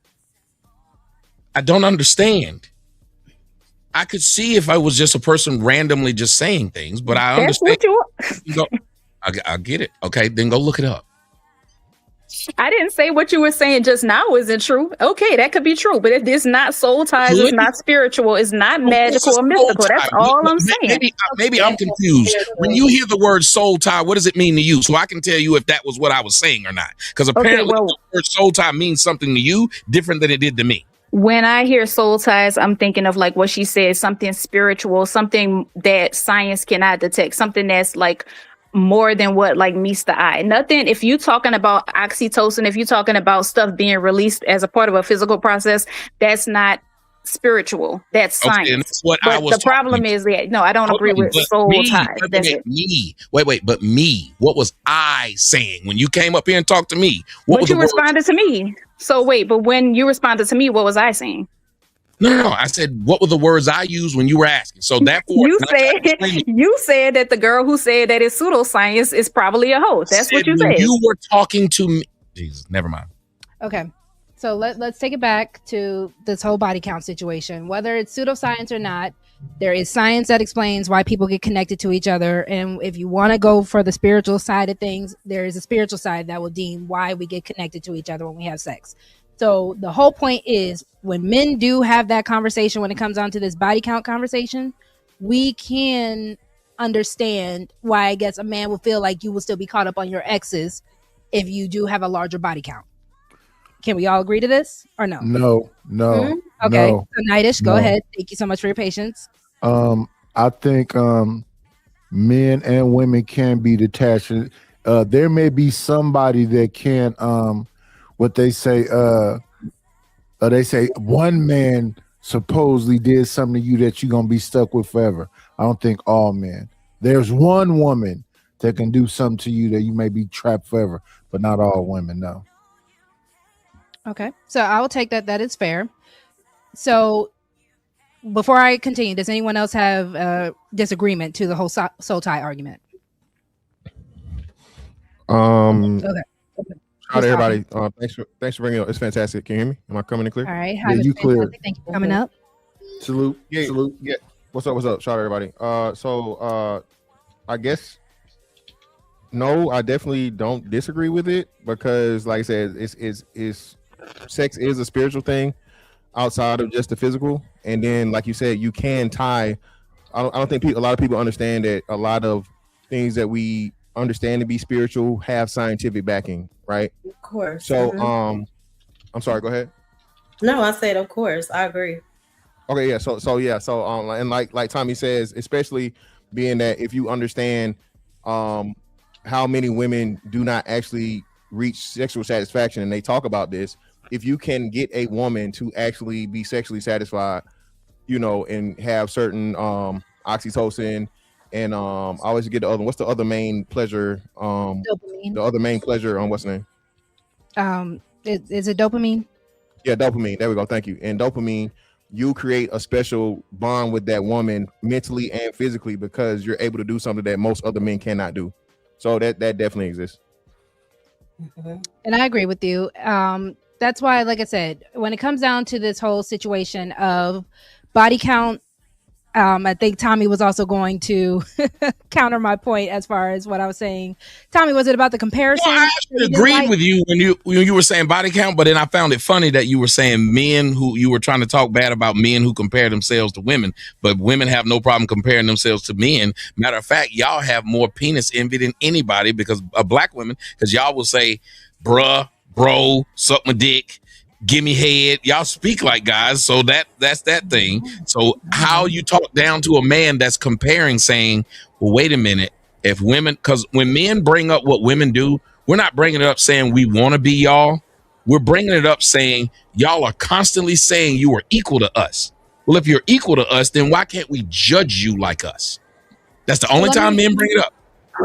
I don't understand. I could see if I was just a person randomly just saying things, but I understand. I get it. Okay, then go look it up. I didn't say what you were saying just now isn't true. Okay, that could be true, but if it's not soul ties, it's not spiritual, it's not magical or mystical. That's all I'm saying. Maybe I'm confused. When you hear the word soul tie, what does it mean to you? So I can tell you if that was what I was saying or not. Because apparently the word soul tie means something to you different than it did to me. When I hear soul ties, I'm thinking of what she said, something spiritual, something that science cannot detect, something that's more than what meets the eye. Nothing. If you're talking about oxytocin, if you're talking about stuff being released as a part of a physical process, that's not spiritual. That's science. That's what but the problem is that I don't agree with soul ties. That's it. But me. What was I saying when you came up here and talked to me? What you responded to me? So wait, but when you responded to me, what was I saying? No. I said, what were the words I used when you were asking? So therefore, you said that the girl who said that it's pseudoscience is probably a hoe. That's what you when said. You were talking to me. Jesus, never mind. Okay. So let's take it back to this whole body count situation. Whether it's pseudoscience or not, there is science that explains why people get connected to each other. And if you want to go for the spiritual side of things, there is a spiritual side that will deem why we get connected to each other when we have sex. So the whole point is when men do have that conversation, when it comes on to this body count conversation, we can understand why I guess a man will feel like you will still be caught up on your exes if you do have a larger body count. Can we all agree to this or no? No. Okay. So Nidish, go ahead. Thank you so much for your patience. I think men and women can be detached. There may be somebody that can what they say one man supposedly did something to you that you're gonna be stuck with forever. I don't think all men. There's one woman that can do something to you that you may be trapped forever, but not all women, no. Okay, so I will take that. That is fair. So before I continue, does anyone else have a disagreement to the whole soul tie argument? Okay. Shout out everybody. Thanks for bringing it up. It's fantastic. Can you hear me? Am I coming in clear? All right. Yeah, you clear. Thank you for coming up. Salute. Yeah. Salute. Yeah. What's up? Shout out everybody. So I guess no, I definitely don't disagree with it because, like I said, it's sex is a spiritual thing outside of just the physical. And then, like you said, you can tie. I don't think a lot of people understand that a lot of things that we understand to be spiritual have scientific backing, right? Of course. So, I'm sorry. Go ahead. No, I said, of course. I agree. Okay, yeah. So, and like Tommy says, especially being that if you understand, how many women do not actually reach sexual satisfaction, and they talk about this. If you can get a woman to actually be sexually satisfied, and have certain oxytocin, and I always get the other. What's the other main pleasure? Dopamine. The other main pleasure on what's the name? Is it dopamine? Yeah, dopamine. There we go. Thank you. And dopamine, you create a special bond with that woman mentally and physically because you're able to do something that most other men cannot do. So that definitely exists. And I agree with you. That's why, like I said, when it comes down to this whole situation of body count, I think Tommy was also going to counter my point as far as what I was saying. Tommy, was it about the comparison? No, I actually agreed with you when you were saying body count, but then I found it funny that you were saying men who you were trying to talk bad about men who compare themselves to women, but women have no problem comparing themselves to men. Matter of fact, y'all have more penis envy than anybody because of black women, because y'all will say, bruh, bro, suck my dick, give me head. Y'all speak like guys, so that's that thing. So how you talk down to a man that's comparing, saying, well, wait a minute, if women, because when men bring up what women do, we're not bringing it up saying we want to be y'all. We're bringing it up saying y'all are constantly saying you are equal to us. Well, if you're equal to us, then why can't we judge you like us? That's the only time men bring it up.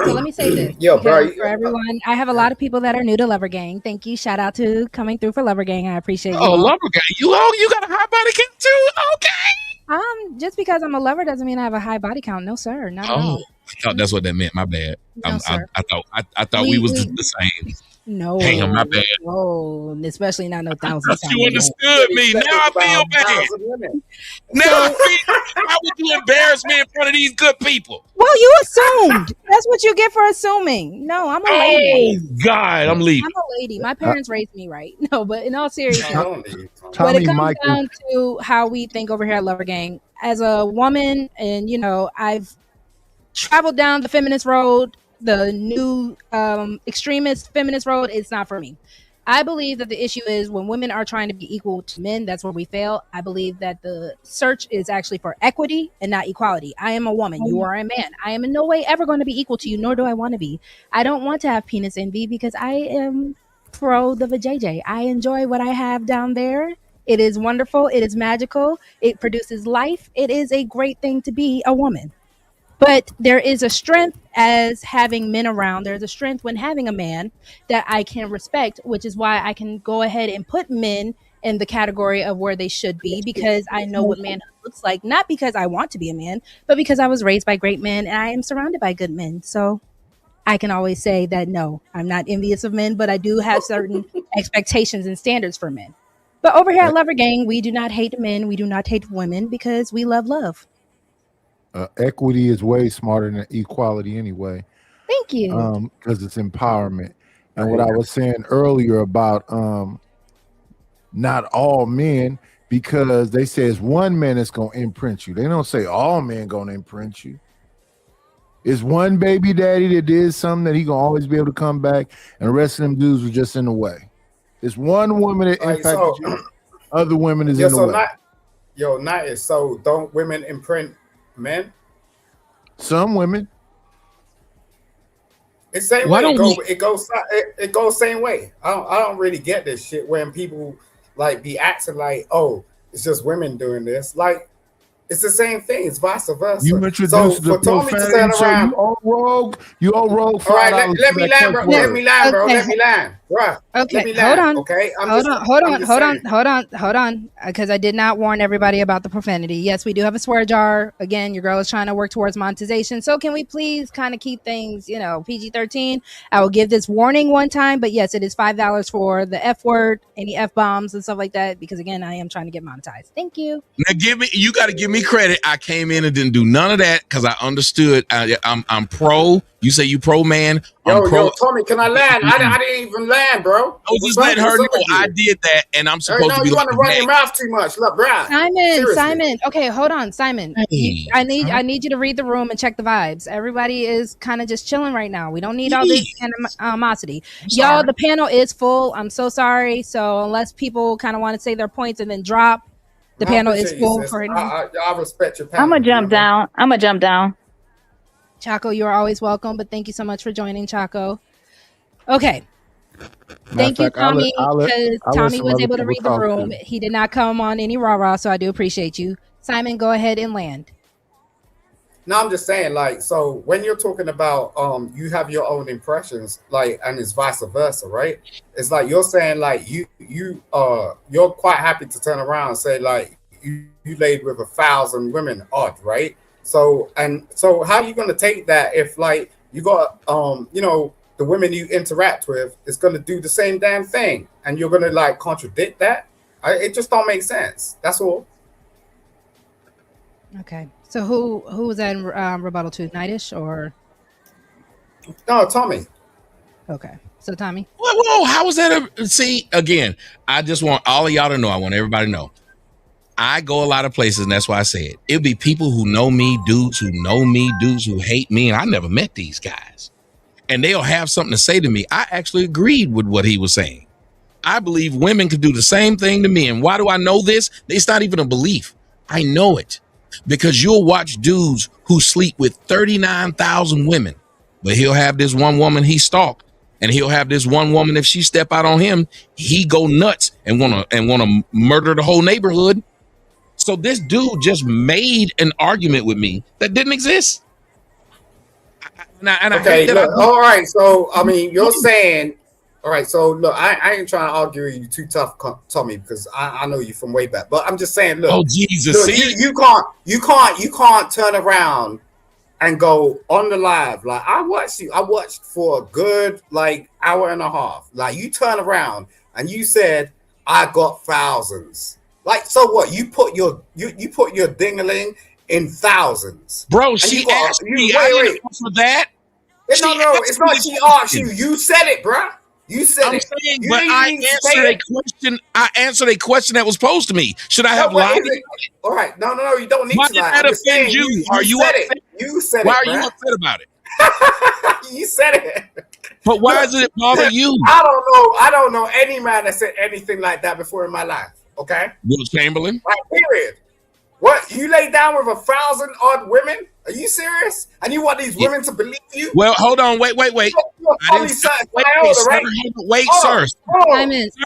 So let me say this. Yo, bro, for everyone, I have a lot of people that are new to Lover Gang. Thank you. Shout out to coming through for Lover Gang. I appreciate you. Oh, Lover Gang. You got a high body count too? Okay. Just because I'm a lover doesn't mean I have a high body count. No, sir. Not at all. I thought that's what that meant. My bad. No, sir. I thought we was the same. No. Damn, my bad. No, especially not no thousands. You understood me. Now I feel bad. How would you embarrass me in front of these good people? Well, you assumed. That's what you get for assuming. No, I'm a lady. Oh, God, I'm leaving. I'm a lady. My parents raised me right. No, but in all seriousness, Tommy, when it comes Michael. down to how we think over here at Lover Gang, as a woman, and I've traveled down the feminist road, the new extremist feminist road. It's not for me. I believe that the issue is when women are trying to be equal to men, that's where we fail. I believe that the search is actually for equity and not equality. I am a woman. You are a man. I am in no way ever going to be equal to you, nor do I want to be. I don't want to have penis envy because I am pro the vajayjay. I enjoy what I have down there. It is wonderful. It is magical. It produces life. It is a great thing to be a woman. But there is a strength as having men around. There's a strength when having a man that I can respect, which is why I can go ahead and put men in the category of where they should be, because I know what manhood looks like. Not because I want to be a man, but because I was raised by great men and I am surrounded by good men. So I can always say that no, I'm not envious of men, but I do have certain expectations and standards for men. But over here at Lover Gang, we do not hate men. We do not hate women because we love love. Equity is way smarter than equality anyway. Thank you. Because it's empowerment. And what I was saying earlier about not all men, because they say it's one man that's gonna imprint you. They don't say all men gonna imprint you. It's one baby daddy that did something that he gonna always be able to come back, and the rest of them dudes were just in the way. It's one woman that impacted you. Other women is in the way. So don't women imprint men? Some women. It's same way. It goes same way. I don't really get this shit when people like be acting like, oh, it's just women doing this. Like, it's the same thing. It's vice versa. You introduced the profanity, so you old rogue. All right, let me land, bro. Let me land, bro. Let me land, bro. Okay, hold on. Okay, hold on. Because I did not warn everybody about the profanity. Yes, we do have a swear jar. Again, your girl is trying to work towards monetization. So can we please kind of keep things, PG-13? I will give this warning one time, but yes, it is $5 for the F word, any F bombs and stuff like that. Because again, I am trying to get monetized. Thank you. Now you got to give me credit. I came in and didn't do none of that because I understood. I'm pro. You say you pro, man. Yo, Tommy, can I land? I didn't even land, bro. I was just letting her know I did that, and I'm supposed to be. You want to run your mouth too much, look, bro. Simon. Okay, hold on, Simon. Hey. I need you to read the room and check the vibes. Everybody is kind of just chilling right now. We don't need all this animosity. Y'all, the panel is full. I'm so sorry. So unless people kind of want to say their points and then drop, the panel is full for it. I respect your panel. I'm gonna jump down. Chaco, you're always welcome, but thank you so much for joining, Chaco. Okay. Thank you, Tommy, because Tommy was able to read the room. He did not come on any rah-rah, so I do appreciate you. Simon, go ahead and land. No, I'm just saying, like, so when you're talking about you have your own impressions, like, and it's vice versa, right? It's like you're saying, like, you're quite happy to turn around and say, like, you laid with 1,000 women odd, right? So how are you going to take that if, like, you got the women you interact with is going to do the same damn thing, and you're going to like contradict that? It just don't make sense. That's all. Okay. So who was that in rebuttal to? Nightish or? No, Tommy. Okay. So Tommy. Whoa, how was that? See, again, I just want all of y'all to know. I want everybody to know. I go a lot of places, and that's why I say it. It'll be people who know me, dudes who know me, dudes who hate me, and I never met these guys. And they'll have something to say to me. I actually agreed with what he was saying. I believe women can do the same thing to men. Why do I know this? It's not even a belief. I know it because you'll watch dudes who sleep with 39,000 women, but he'll have this one woman he stalked, and he'll have this one woman, if she step out on him, he go nuts and wanna murder the whole neighborhood. So this dude just made an argument with me that didn't exist. Okay, look, all right. So, I mean, you're saying, all right. So, look, I ain't trying to argue with you too tough, Tommy, because I know you from way back. But I'm just saying, look. Oh Jesus! Look, you can't turn around and go on the live like I watched you. I watched for a good like hour and a half. Like you turn around and you said I got thousands. Like so what? You put your ding-a-ling in thousands, bro. She asked me. I didn't answer that. No, it's not. She asked you. You said it, bro. You said it. Saying, but I answered a question. I answered a question that was posed to me. Should I have lied? All right. No. You don't need Why to did lie. that offend you? Are you upset? You said it. Why are you upset about it? You said it. But why does it bother you? I don't know any man that said anything like that before in my life. Okay. Will Chamberlain. Like, period. What? You lay down with 1,000 odd women? Are you serious? And you want these women to believe you? Well, hold on. Wait. You I didn't wait, sir.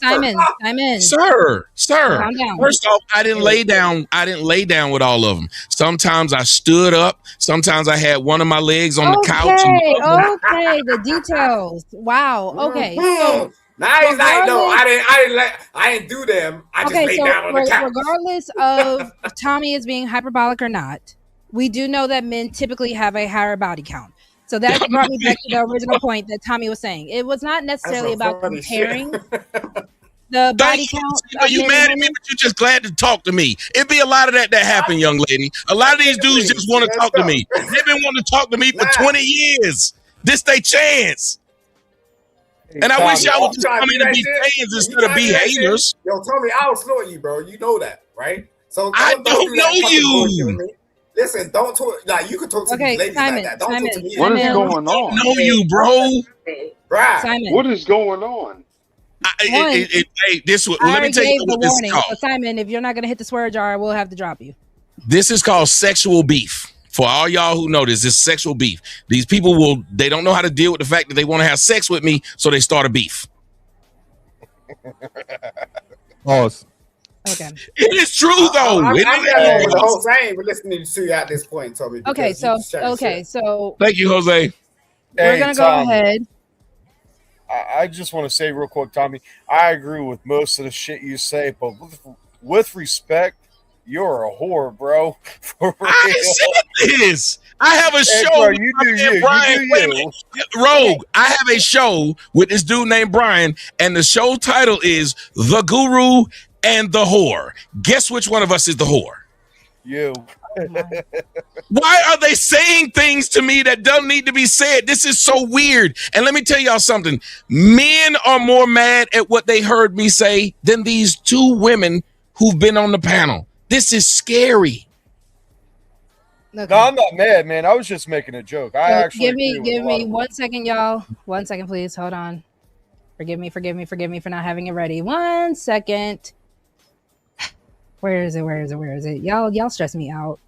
Simon. Sir. Calm down. First off, I didn't lay down. I didn't lay down with all of them. Sometimes I stood up. Sometimes I had one of my legs on the couch. Okay, the details. Wow. Okay. So now he's like, no, I didn't do them. I just laid down on the couch. Regardless of if Tommy is being hyperbolic or not, we do know that men typically have a higher body count. So that brought me back to the original point that Tommy was saying. It was not necessarily about comparing the body count. Are you mad at me, but you're just glad to talk to me? It'd be a lot of that happen, young lady. A lot of these dudes just want to talk to me. They've been wanting to talk to me for 20 years. This they chance. And I wish y'all would just come in and be fans instead of be haters. Yo, Tommy, I was slowing you, bro. You know that, right? So I don't know you. Listen, don't talk. Like, you can talk to these ladies like that. Don't talk to me. What is going on? I don't know you, bro. Right. What is going on? Let me tell you what this is called. So Simon, if you're not going to hit the swear jar, we'll have to drop you. This is called sexual beef. For all y'all who know this is sexual beef. These people they don't know how to deal with the fact that they want to have sex with me, so they start a beef. Pause. Okay. It is true though. I'm the whole thing, but listening to you at this point, Tommy. Okay, so thank you, Jose. We're gonna go ahead. I just want to say real quick, Tommy, I agree with most of the shit you say, but with respect, you're a whore, bro. For real. I said this. I have a show. Bro, you do you. Brian, Rogue. I have a show with this dude named Brian, and the show title is The Guru and the Whore. Guess which one of us is the whore? You. Why are they saying things to me that don't need to be said? This is so weird. And let me tell y'all something. Men are more mad at what they heard me say than these two women who've been on the panel. This is scary. Okay. No, I'm not mad, man. I was just making a joke. I actually give me 1 second, y'all. 1 second, please. Hold on. Forgive me for not having it ready. 1 second. Where is it? Y'all stress me out.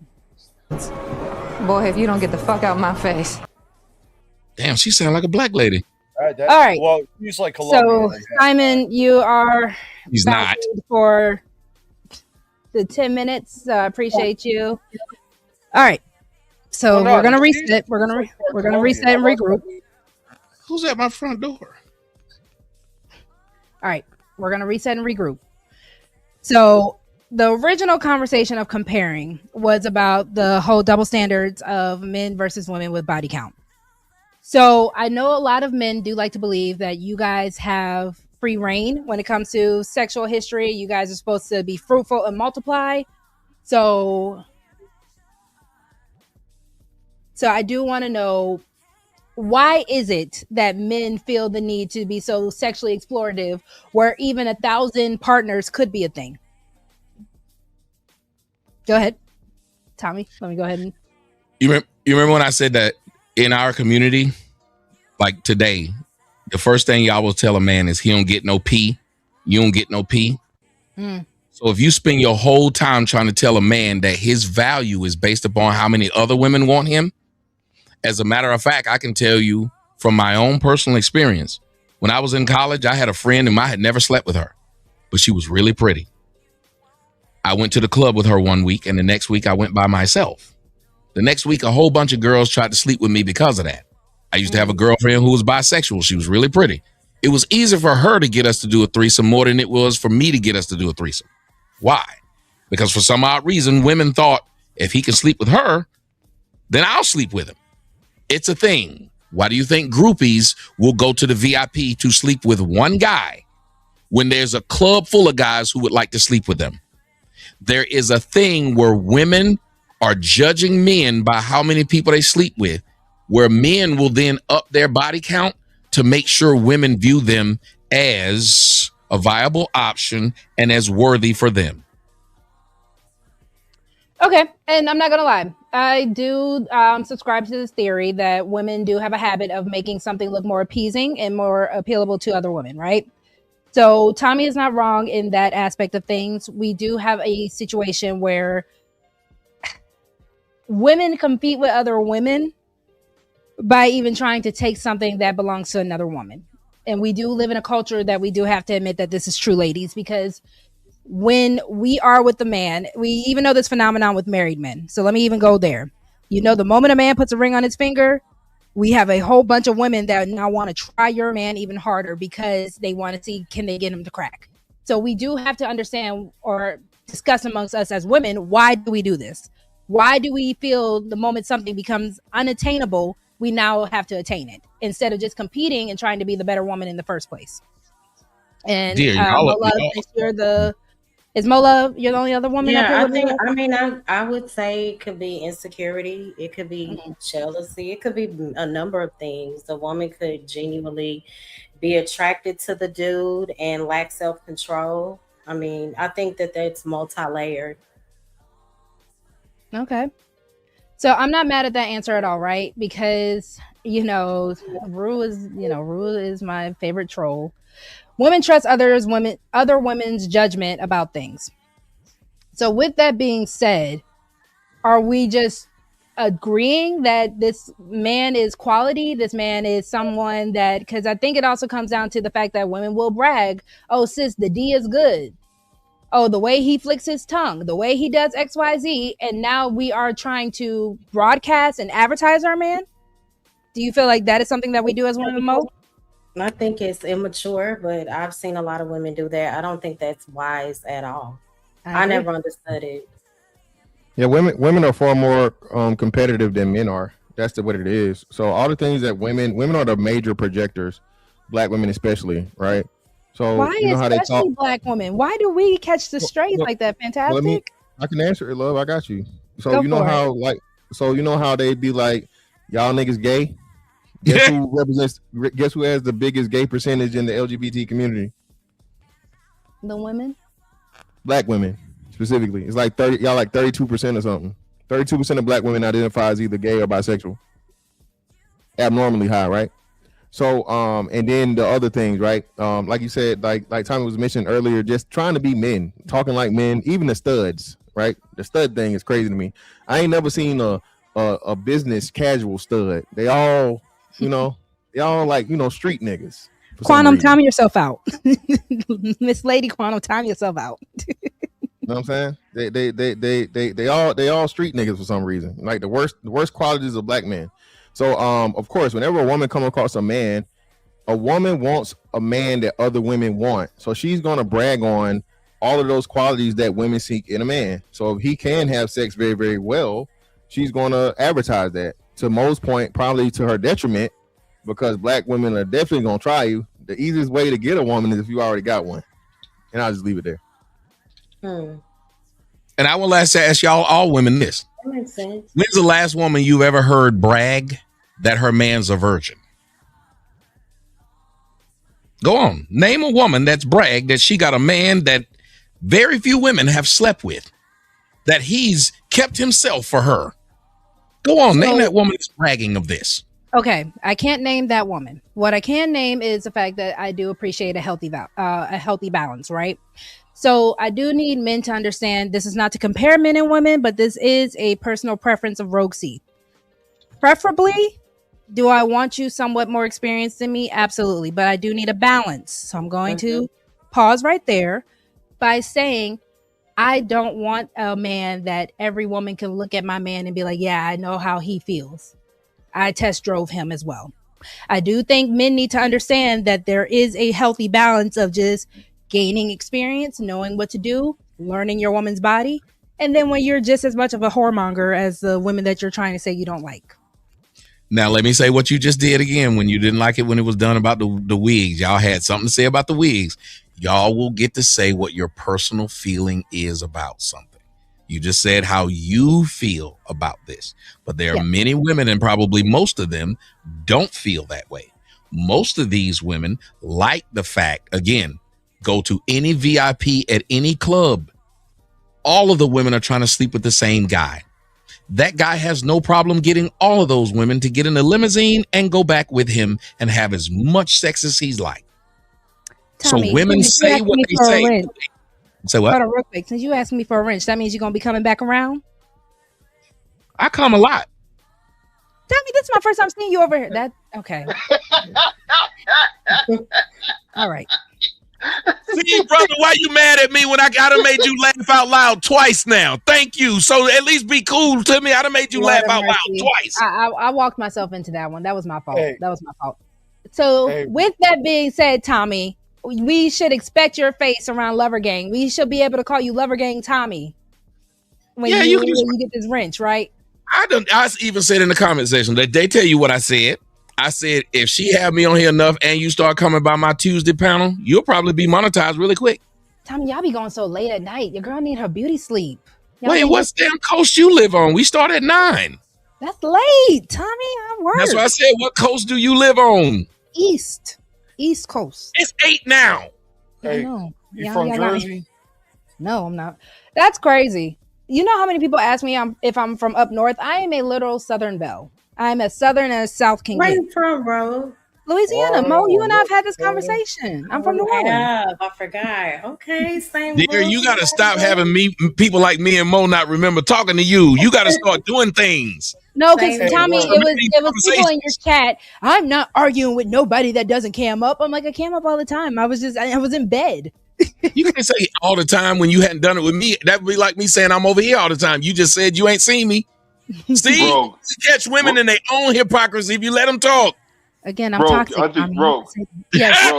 Boy, if you don't get the fuck out of my face. Damn, she sound like a black lady. All right. Well, she's like Colombian. So, Simon, you are He's not for the 10 minutes. Appreciate you. All right. So we're gonna reset. We're gonna reset and regroup. Who's at my front door? All right. We're gonna reset and regroup. So the original conversation of comparing was about the whole double standards of men versus women with body count. So I know a lot of men do like to believe that you guys have free reign when it comes to sexual history. You guys are supposed to be fruitful and multiply. So I do want to know, why is it that men feel the need to be so sexually explorative where even 1,000 partners could be a thing? Go ahead, Tommy. Let me go ahead and. You remember when I said that in our community, like today, the first thing y'all will tell a man is he don't get no pee. You don't get no pee. So if you spend your whole time trying to tell a man that his value is based upon how many other women want him, as a matter of fact, I can tell you from my own personal experience, when I was in college, I had a friend and I had never slept with her, but she was really pretty. I went to the club with her one week, and the next week I went by myself. The next week, a whole bunch of girls tried to sleep with me because of that. I used to have a girlfriend who was bisexual. She was really pretty. It was easier for her to get us to do a threesome more than it was for me to get us to do a threesome. Why? Because for some odd reason, women thought if he can sleep with her, then I'll sleep with him. It's a thing. Why do you think groupies will go to the VIP to sleep with one guy when there's a club full of guys who would like to sleep with them? There is a thing where women are judging men by how many people they sleep with, where men will then up their body count to make sure women view them as a viable option and as worthy for them. Okay, and I'm not gonna lie, I do subscribe to this theory that women do have a habit of making something look more appeasing and more appealable to other women, right? So Tommy is not wrong in that aspect of things. We do have a situation where women compete with other women by even trying to take something that belongs to another woman. And we do live in a culture that we do have to admit that this is true, ladies, because when we are with the man, we even know this phenomenon with married men. So let me even go there. You know, the moment a man puts a ring on his finger, we have a whole bunch of women that now want to try your man even harder because they want to see, can they get him to crack? So we do have to understand or discuss amongst us as women, why do we do this? Why do we feel the moment something becomes unattainable, we now have to attain it instead of just competing and trying to be the better woman in the first place? And Mola, is Mola, you're the only other woman up here Yeah, with me? I would say it could be insecurity. It could be jealousy. It could be a number of things. The woman could genuinely be attracted to the dude and lack self-control. I mean, I think that that's multi-layered. Okay. So I'm not mad at that answer at all, right? Because, you know, Rue is my favorite troll. Women trust other women's judgment about things. So with that being said, are we just agreeing that this man is quality? This man is someone that, because I think it also comes down to the fact that women will brag, oh, sis, the D is good. Oh, the way he flicks his tongue, the way he does XYZ. And now we are trying to broadcast and advertise our man. Do you feel like that is something that we do as women, Mo? I think it's immature, but I've seen a lot of women do that. I don't think that's wise at all. I never understood it. Yeah, women are far more competitive than men are. That's what it is. So all the things that women are the major projectors, black women especially, right? So why you know how they talk. Black women? Why do we catch the strays like that? Fantastic. I can answer it, love. I got you. So you know how they be like, y'all niggas gay. Guess who has the biggest gay percentage in the LGBT community? The women. Black women specifically. It's like 30. Y'all like 32% or something. 32% of black women identify as either gay or bisexual. Abnormally high, right? So, and then the other things, right? Like you said, like Tommy was mentioning earlier, just trying to be men, talking like men, even the studs, right? The stud thing is crazy to me. I ain't never seen a business casual stud. They all, like, street niggas. Quantum, time yourself out. Miss Lady Quantum, time yourself out. You know what I'm saying? They all street niggas for some reason. Like the worst qualities of black men. So of course, whenever a woman come across a man, a woman wants a man that other women want. So she's gonna brag on all of those qualities that women seek in a man. So if he can have sex very, very well, she's gonna advertise that. To Mo's point, probably to her detriment, because black women are definitely gonna try you. The easiest way to get a woman is if you already got one. And I'll just leave it there. And I will ask y'all, all women, this. That makes sense. When's the last woman you've ever heard brag that her man's a virgin? Go on. Name a woman that's bragged that she got a man that very few women have slept with, that he's kept himself for her. Go on. Name that woman that's bragging of this. Okay, I can't name that woman. What I can name is the fact that I do appreciate a healthy balance, right? So I do need men to understand this is not to compare men and women, but this is a personal preference of Rogue C. Preferably, do I want you somewhat more experienced than me? Absolutely, but I do need a balance. So I'm going to pause right there by saying I don't want a man that every woman can look at my man and be like, yeah, I know how he feels. I test drove him as well. I do think men need to understand that there is a healthy balance of just gaining experience, knowing what to do, learning your woman's body, and then when you're just as much of a whoremonger as the women that you're trying to say you don't like. Now, let me say what you just did again when you didn't like it when it was done about the wigs. Y'all had something to say about the wigs. Y'all will get to say what your personal feeling is about something. You just said how you feel about this, but there are many women, and probably most of them don't feel that way. Most of these women like the fact, again, go to any VIP at any club. All of the women are trying to sleep with the same guy. That guy has no problem getting all of those women to get in a limousine and go back with him and have as much sex as he's like. Tommy, so women say what they say. Say what? Hold on real quick. Since you asked me for a wrench, that means you're going to be coming back around? I come a lot. Tommy, this is my first time seeing you over here. That okay. All right. See, brother, why you mad at me when I done made you laugh out loud twice now? Thank you. So at least be cool to me. I done made you laugh out loud twice. I walked myself into that one. That was my fault. That was my fault. So with that being said, Tommy, we should expect your face around Lover Gang. We should be able to call you Lover Gang Tommy when you get this wrench, right? I even said in the comment section that they tell you what I said. I said, if she have me on here enough and you start coming by my Tuesday panel, you'll probably be monetized really quick. Tommy, y'all be going so late at night. Your girl need her beauty sleep. Wait, what damn coast you live on? We start at 9. That's late, Tommy. I work. That's what I said. What coast do you live on? East Coast. It's 8 now. Hey, you from Jersey? No, I'm not. That's crazy. You know how many people ask me if I'm from up north? I am a literal Southern belle. I'm as Southern as South can Where get. you from, bro? Louisiana. Mo, you and I have had this conversation. I'm from New Orleans. Yeah, I forgot. Okay, same. Dear, you got to stop having people like me and Mo not remember talking to you. You got to start doing things. No, because Tommy, it was people in your chat. I'm not arguing with nobody that doesn't cam up. I'm like, I cam up all the time. I was in bed. You can't say all the time when you hadn't done it with me. That would be like me saying I'm over here all the time. You just said you ain't seen me. See, you catch women in their own hypocrisy if you let them talk. Again, I'm toxic. I think, yes.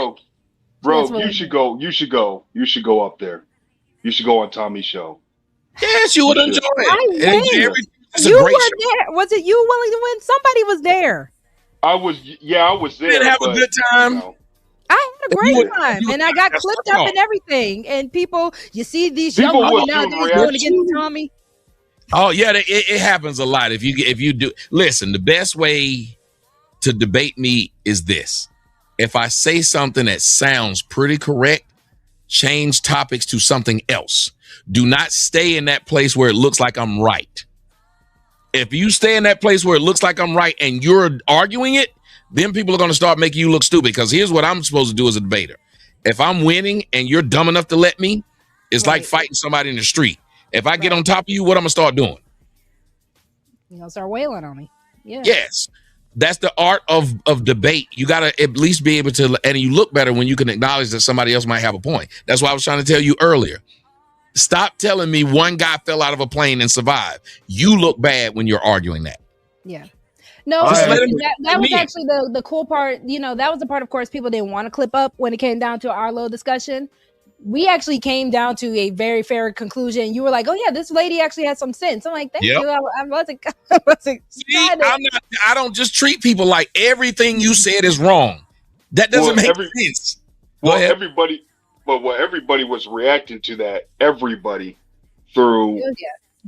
Bro, you should go up there. You should go on Tommy's show. Yes, you would enjoy it. You were there. Was it you willing to win? Somebody was there. I was there. Did have a good time. I had a great time, and I got clipped up and everything. And people, you see these young women nowadays going against Tommy. Oh yeah, it happens a lot. If you do, listen, the best way to debate me is this: if I say something that sounds pretty correct, change topics to something else. Do not stay in that place where it looks like I'm right. If you stay in that place where it looks like I'm right and you're arguing it, then people are going to start making you look stupid. Because here's what I'm supposed to do as a debater. If I'm winning and you're dumb enough to let me, it's like fighting somebody in the street. If I get on top of you, what I'm going to start doing? You're going to start wailing on me. Yeah. Yes. That's the art of debate. You got to at least be able to, and you look better when you can acknowledge that somebody else might have a point. That's why I was trying to tell you earlier. Stop telling me one guy fell out of a plane and survived. You look bad when you're arguing that. Yeah. No, that was actually the cool part. You know, that was the part, of course, people didn't want to clip up when it came down to our little discussion. We actually came down to a very fair conclusion. You were like, oh, yeah, this lady actually has some sense. I'm like, thank you. I wasn't See, I don't just treat people like everything you said is wrong. That doesn't make sense. Everybody was reacting to that. Everybody through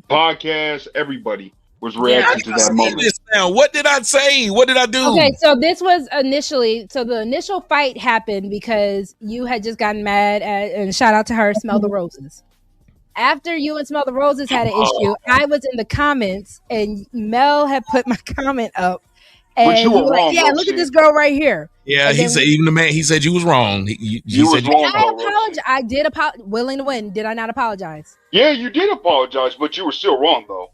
podcasts, everybody was reacting to that moment. Now, what did I say? What did I do? Okay, so this was the initial fight happened because you had just gotten mad at, and shout out to her, Smell the Roses. After you and Smell the Roses had an issue, I was in the comments and Mel had put my comment up. And you were like, yeah, look at this girl right here. Yeah, he said, even the man, he said you was wrong. You was wrong. I apologize. I did apologize. Willing to win. Did I not apologize? Yeah, you did apologize, but you were still wrong, though.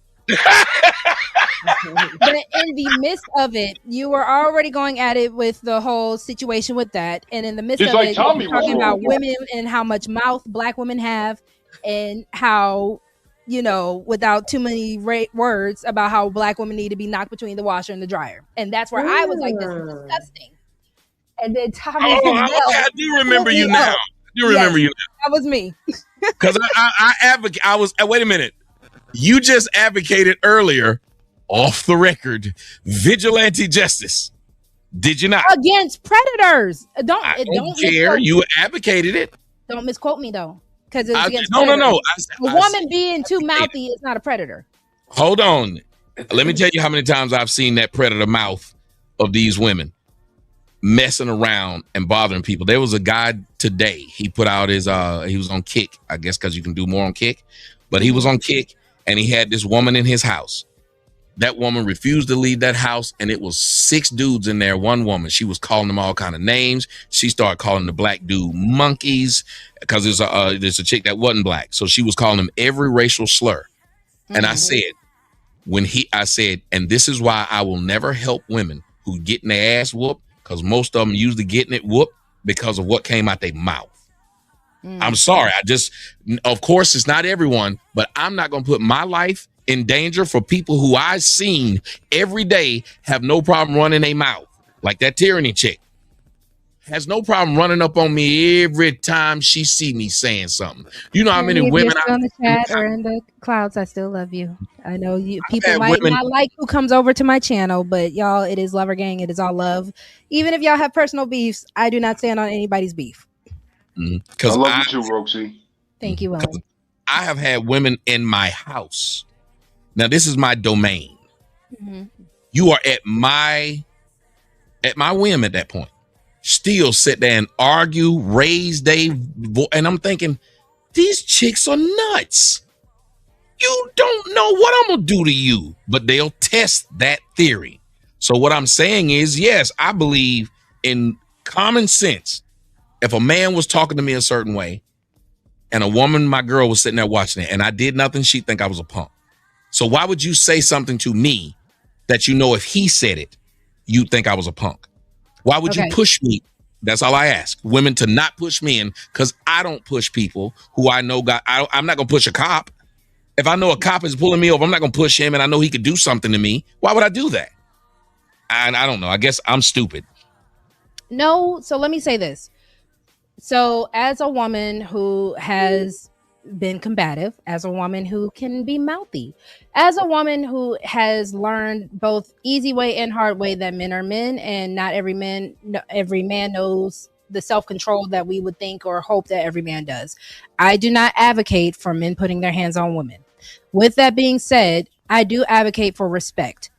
But in the midst of it, you were already going at it with the whole situation with that. And in the midst of it, you were talking about women and how much mouth black women have and how, you know, without too many words about how black women need to be knocked between the washer and the dryer. And that's where I was like, this is disgusting. And then Tommy I do remember you now. That was me. Because I advocate. Wait a minute. You just advocated earlier, off the record, vigilante justice. Did you not? Against predators. Don't care. You advocated it. Don't misquote me though. Because it's against no. A woman being too mouthy is not a predator. Hold on. Let me tell you how many times I've seen that predator mouth of these women messing around and bothering people. There was a guy today. He put out his he was on Kick, I guess, because you can do more on Kick. But he was on Kick and he had this woman in his house. That woman refused to leave that house, and it was 6 dudes in there, one woman. She was calling them all kind of names. She started calling the black dude monkeys because there's a chick that wasn't black. So she was calling them every racial slur. And I said, when I said, and this is why I will never help women who getting their ass whooped, because most of them usually getting it whooped because of what came out their mouth. I'm sorry. Of course, it's not everyone, but I'm not going to put my life in danger for people who I've seen every day have no problem running their mouth. Like that tyranny chick has no problem running up on me every time she see me saying something. You know how many If women you're still in the chat or in the clouds, I still love you. I know people might women, not like who comes over to my channel, but y'all, it is Lover Gang. It is all love. Even if y'all have personal beefs, I do not stand on anybody's beef. I love you too, Roxy. Thank you, Will. I have had women in my house. Now, this is my domain. Mm-hmm. You are at my whim at that point. Still sit there and argue, raise and I'm thinking, these chicks are nuts. You don't know what I'm gonna do to you, but they'll test that theory. So what I'm saying is, yes, I believe in common sense. If a man was talking to me a certain way and a woman, my girl, was sitting there watching it and I did nothing, she'd think I was a punk. So why would you say something to me that you know if he said it, you'd think I was a punk? Why would you push me? That's all I ask. Women to not push men, because I don't push people who I know I'm not going to push a cop. If I know a cop is pulling me over, I'm not going to push him and I know he could do something to me. Why would I do that? And I don't know. I guess I'm stupid. No. So let me say this. So as a woman who has been combative, as a woman who can be mouthy, as a woman who has learned both easy way and hard way that men are men, and not every man knows the self-control that we would think or hope that every man does. I do not advocate for men putting their hands on women. With that being said, I do advocate for respect.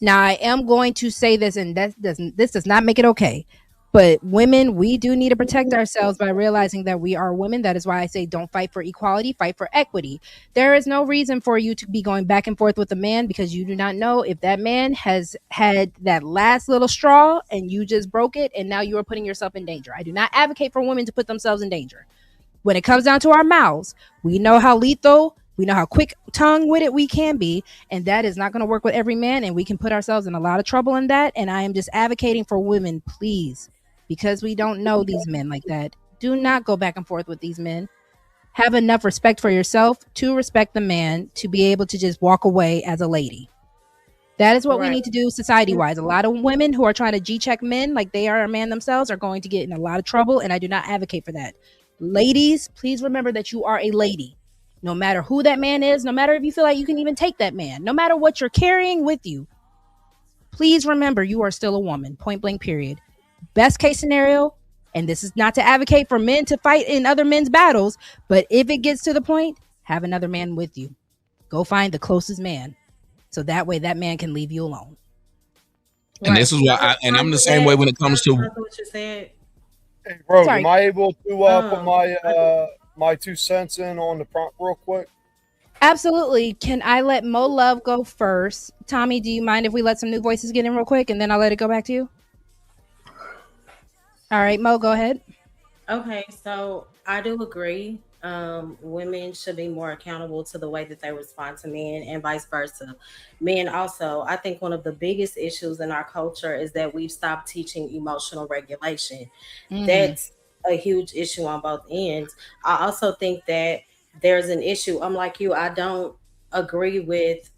Now, I am going to say this, and this does not make it okay. But women, we do need to protect ourselves by realizing that we are women. That is why I say don't fight for equality, fight for equity. There is no reason for you to be going back and forth with a man because you do not know if that man has had that last little straw and you just broke it and now you are putting yourself in danger. I do not advocate for women to put themselves in danger. When it comes down to our mouths, we know how lethal, we know how quick tongue with it we can be, and that is not going to work with every man, and we can put ourselves in a lot of trouble in that. And I am just advocating for women, please, because we don't know these men like that. Do not go back and forth with these men. Have enough respect for yourself to respect the man to be able to just walk away as a lady. That is what we need to do society-wise. A lot of women who are trying to G-check men like they are a man themselves are going to get in a lot of trouble, and I do not advocate for that. Ladies, please remember that you are a lady. No matter who that man is, no matter if you feel like you can even take that man, no matter what you're carrying with you, please remember you are still a woman, point blank period. Best case scenario, and this is not to advocate for men to fight in other men's battles, but if it gets to the point, have another man with you. Go find the closest man, so that way that man can leave you alone. And this is why I'm the same way when it comes to what you said. Hey, bro, am I able to put my 2 cents in on the prompt real quick? Absolutely. Can I let Mo Love go first? Tommy, do you mind if we let some new voices get in real quick and then I'll let it go back to you? All right, Mo, go ahead. Okay, so I do agree. Women should be more accountable to the way that they respond to men and vice versa. Men also, I think one of the biggest issues in our culture is that we've stopped teaching emotional regulation. That's a huge issue on both ends. I also think that there's an issue. I'm like you, I don't agree with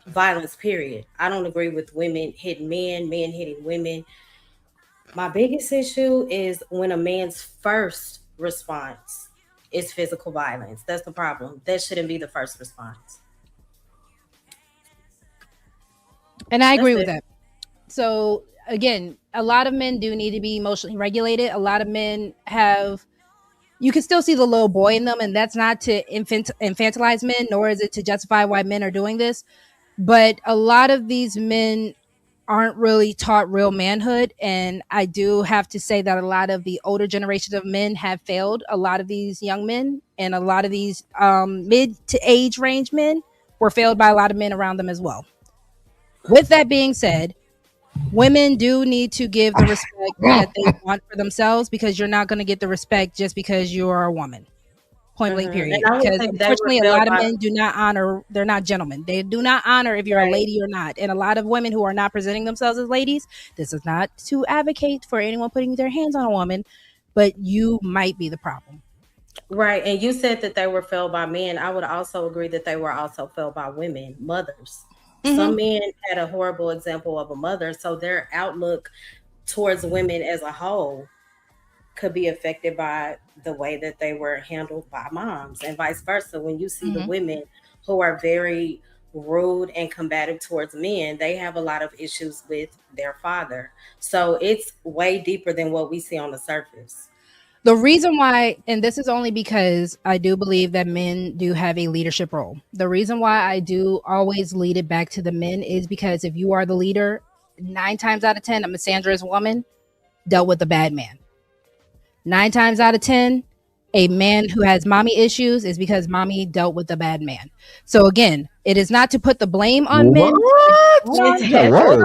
violence, period. I don't agree with women hitting men hitting women. My biggest issue is when a man's first response is physical violence. That's the problem. That shouldn't be the first response. And I agree with that. So again, a lot of men do need to be emotionally regulated. A lot of men you can still see the little boy in them, and that's not to infantilize men, nor is it to justify why men are doing this. But a lot of these men aren't really taught real manhood, and I do have to say that a lot of the older generations of men have failed a lot of these young men, and a lot of these mid to age range men were failed by a lot of men around them as well. With that being said, women do need to give the respect that they want for themselves, because you're not going to get the respect just because you are a woman. Point blank period. And I would Because think they were unfortunately, a felt lot of by- men do not honor. They're not gentlemen. They do not honor if you're a lady or not. And a lot of women who are not presenting themselves as ladies. This is not to advocate for anyone putting their hands on a woman, but you might be the problem. Right. And you said that they were felt by men. I would also agree that they were also felt by women, mothers. Some men had a horrible example of a mother, so their outlook towards women as a whole could be affected by the way that they were handled by moms, and vice versa. When you see the women who are very rude and combative towards men, they have a lot of issues with their father. So it's way deeper than what we see on the surface. The reason why, and this is only because I do believe that men do have a leadership role. The reason why I do always lead it back to the men is because if you are the leader, 9 times out of 10, a misandrous woman dealt with a bad man. 9 times out of 10, a man who has mommy issues is because mommy dealt with a bad man. So again, it is not to put the blame on men. Hold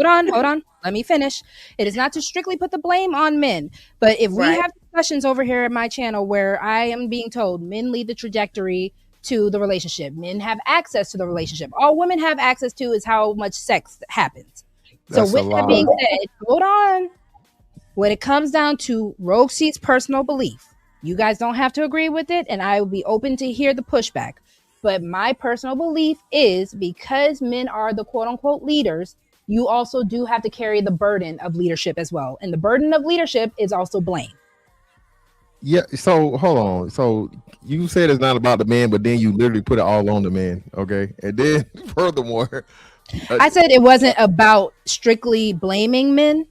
on. Let me finish. It is not to strictly put the blame on men. But if we have discussions over here at my channel where I am being told men lead the trajectory to the relationship, men have access to the relationship. All women have access to is how much sex happens. So with that being said, hold on. When it comes down to Rogue C's personal belief, you guys don't have to agree with it, and I will be open to hear the pushback. But my personal belief is because men are the quote-unquote leaders, you also do have to carry the burden of leadership as well. And the burden of leadership is also blame. Yeah, so hold on. So you said it's not about the man, but then you literally put it all on the man, okay? And then furthermore... I said it wasn't about strictly blaming men.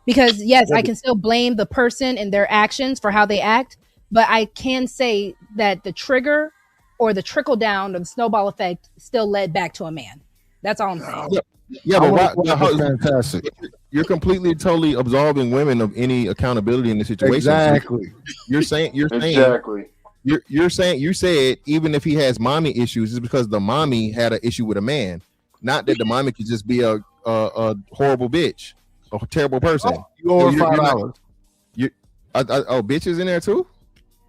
Because yes, I can still blame the person and their actions for how they act, but I can say that the trigger or the trickle down or the snowball effect still led back to a man. That's all I'm saying. Yeah, but fantastic. You're completely, totally absolving women of any accountability in the situation. Exactly. You're saying you said even if he has mommy issues, it's because the mommy had an issue with a man, not that the mommy could just be a horrible bitch. A terrible person. You owe $5. Oh, bitches in there too?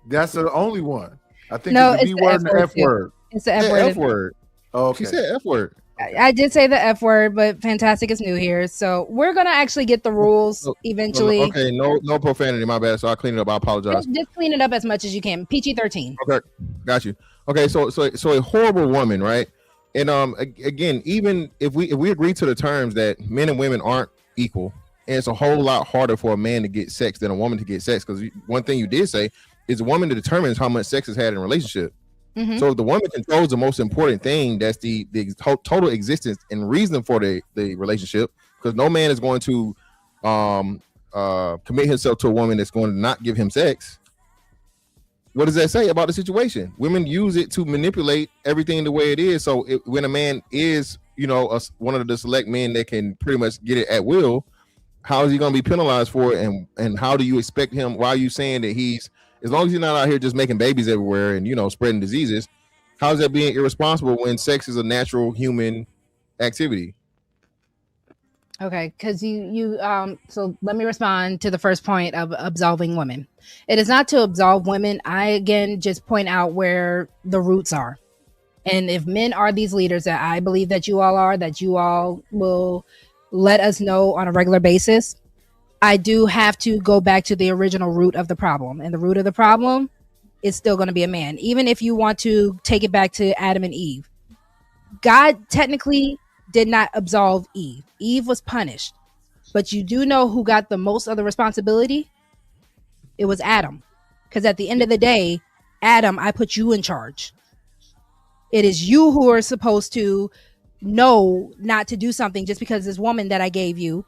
That's the only one. I think no, it's the B word and the F word. It's the F word. F word. Oh, okay. She said F word. I did say the F word, but Fantastic is new here, so we're gonna actually get the rules eventually. Okay, no profanity. My bad. So I'll clean it up. I apologize. Just clean it up as much as you can. PG-13. Okay, got you. Okay, so a horrible woman, right? And again, even if we agree to the terms that men and women aren't equal, and it's a whole lot harder for a man to get sex than a woman to get sex, because one thing you did say is a woman that determines how much sex is had in a relationship. So if the woman controls the most important thing, that's the total existence and reason for the relationship, because no man is going to commit himself to a woman that's going to not give him sex. What does that say about the situation? Women use it to manipulate everything the way it is. So when a man is, one of the select men that can pretty much get it at will, how is he going to be penalized for it? And how do you expect him? Why are you saying that as long as he's not out here just making babies everywhere and, spreading diseases, how is that being irresponsible when sex is a natural human activity? Okay, because you so let me respond to the first point of absolving women. It is not to absolve women. I again just point out where the roots are. And if men are these leaders that I believe that you all are, that you all will let us know on a regular basis, I do have to go back to the original root of the problem. And the root of the problem is still going to be a man. Even if you want to take it back to Adam and Eve. God technically did not absolve Eve. Eve was punished. But you do know who got the most of the responsibility? It was Adam. Because at the end of the day, Adam, I put you in charge. It is you who are supposed to know not to do something just because this woman that I gave you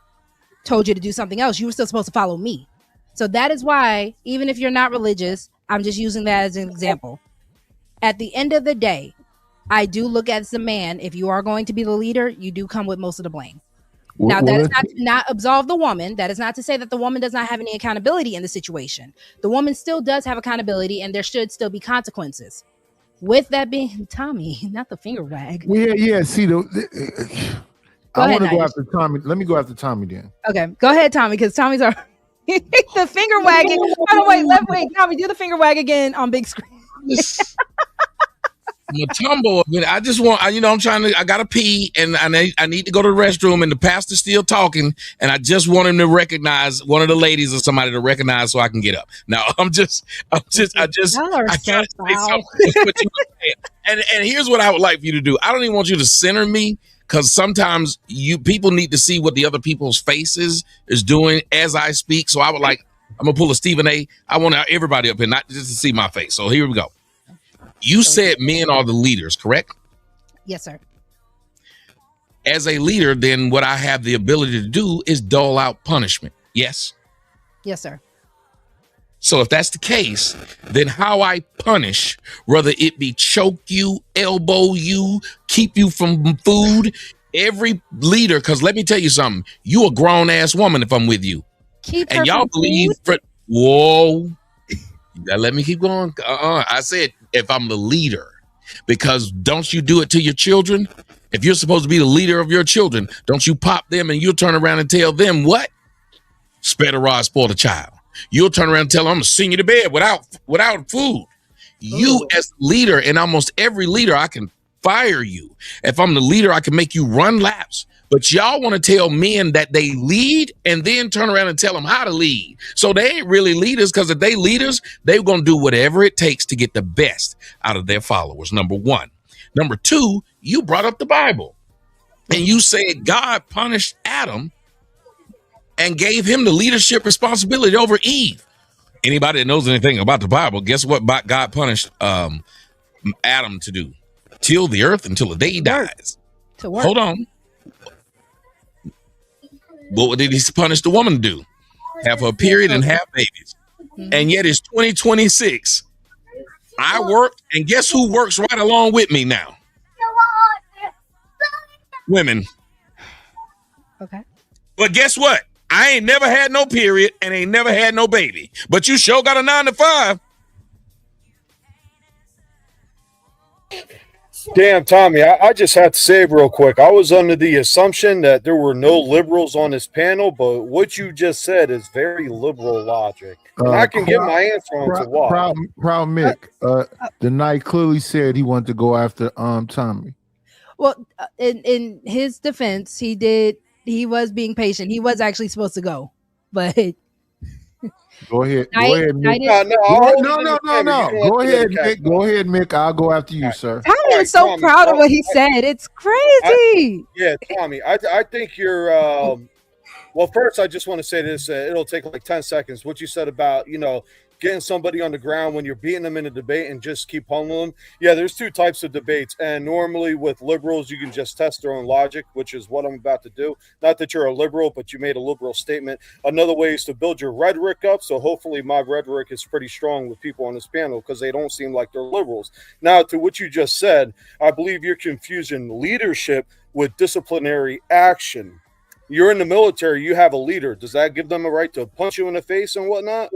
told you to do something else. You were still supposed to follow me. So that is why, even if you're not religious, I'm just using that as an example. At the end of the day, I do look at as a man, if you are going to be the leader, you do come with most of the blame. Now, that is not to not absolve the woman. That is not to say that the woman does not have any accountability in the situation. The woman still does have accountability, and there should still be consequences. With that being, Tommy, not the finger wag. Yeah. See, I want to go after Tommy. Let me go after Tommy then. Okay, go ahead, Tommy, because Tommy's our the finger wagging. Oh, wait, Tommy, do the finger wag again on big screen. Matumbo. I just want, I'm trying to, I gotta pee and I need to go to the restroom and the pastor's still talking and I just want him to recognize one of the ladies or somebody to recognize so I can get up. Now I gotta say something. And here's what I would like for you to do. I don't even want you to center me because sometimes people need to see what the other people's faces is doing as I speak. So I'm gonna pull a Stephen A. I want everybody up here, not just to see my face. So here we go. You said men are the leaders, correct? Yes, sir. As a leader, then what I have the ability to do is dole out punishment. Yes? Yes, sir. So if that's the case, then how I punish, whether it be choke you, elbow you, keep you from food, every leader, because let me tell you something, you a grown-ass woman if I'm with you. And y'all believe, whoa, let me keep going. I said, if I'm the leader, because don't you do it to your children? If you're supposed to be the leader of your children, don't you pop them and you'll turn around and tell them what? Spare the rod, spoil the child. You'll turn around and tell them, I'm gonna send you to bed without food. You as leader, and almost every leader, I can fire you. If I'm the leader, I can make you run laps. But y'all want to tell men that they lead and then turn around and tell them how to lead. So they ain't really leaders, because if they leaders, they're going to do whatever it takes to get the best out of their followers, number one. Number two, you brought up the Bible. And you said God punished Adam and gave him the leadership responsibility over Eve. Anybody that knows anything about the Bible, guess what God punished Adam to do? Till the earth until the day he dies. To work. Hold on. What did he punish the woman to do? Have her period and have babies. And yet it's 2026. I worked, and guess who works right along with me now? Women. Okay. But guess what? I ain't never had no period and ain't never had no baby. But you sure got a 9 to 5. Damn, Tommy, I just have to say real quick, I was under the assumption that there were no liberals on this panel, but what you just said is very liberal logic. And I can give my answer on to why. Proud Mick, the night clearly said he wanted to go after Tommy. Well, in his defense, he was being patient. He was actually supposed to go, but go ahead. No. Go ahead, Mick. Go ahead, Mick. I'll go after you, sir. Tommy is so proud of what he said. It's crazy. Tommy, I think you're well, first I just want to say this, it'll take like 10 seconds. What you said about, getting somebody on the ground when you're beating them in a debate and just keep pummeling them. Yeah, there's two types of debates. And normally with liberals, you can just test their own logic, which is what I'm about to do. Not that you're a liberal, but you made a liberal statement. Another way is to build your rhetoric up. So hopefully my rhetoric is pretty strong with people on this panel because they don't seem like they're liberals. Now, to what you just said, I believe you're confusing leadership with disciplinary action. You're in the military, you have a leader. Does that give them a right to punch you in the face and whatnot?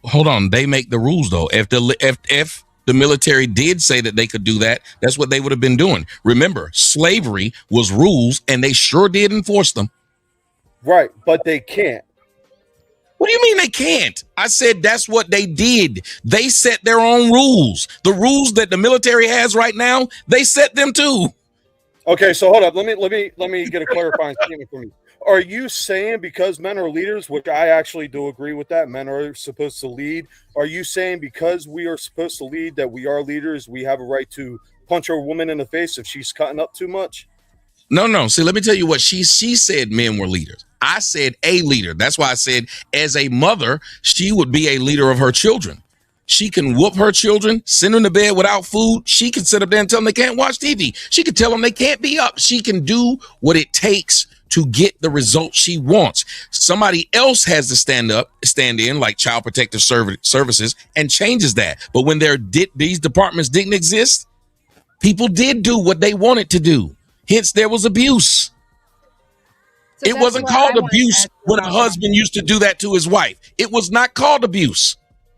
Hold on, they make the rules though. If the military did say that they could do that, that's what they would have been doing. Remember, slavery was rules, and they sure did enforce them. Right, but they can't. What do you mean they can't? I said that's what they did. They set their own rules. The rules that the military has right now, they set them too. Okay, so hold up. Let me get a clarifying statement from you. Are you saying because men are leaders, which I actually do agree with that, men are supposed to lead, are you saying because we are supposed to lead that we are leaders, we have a right to punch a woman in the face if she's cutting up too much? No. See, let me tell you what she said men were leaders. I said a leader. That's why I said as a mother, she would be a leader of her children. She can whoop her children, send them to bed without food. She can sit up there and tell them they can't watch TV. She can tell them they can't be up. She can do what it takes to get the result she wants. Somebody else has to stand in, like Child Protective Services, and changes that. But when these departments didn't exist, people did do what they wanted to do. Hence, there was abuse. So it wasn't called abuse when a husband used to do that to his wife. It was not called abuse.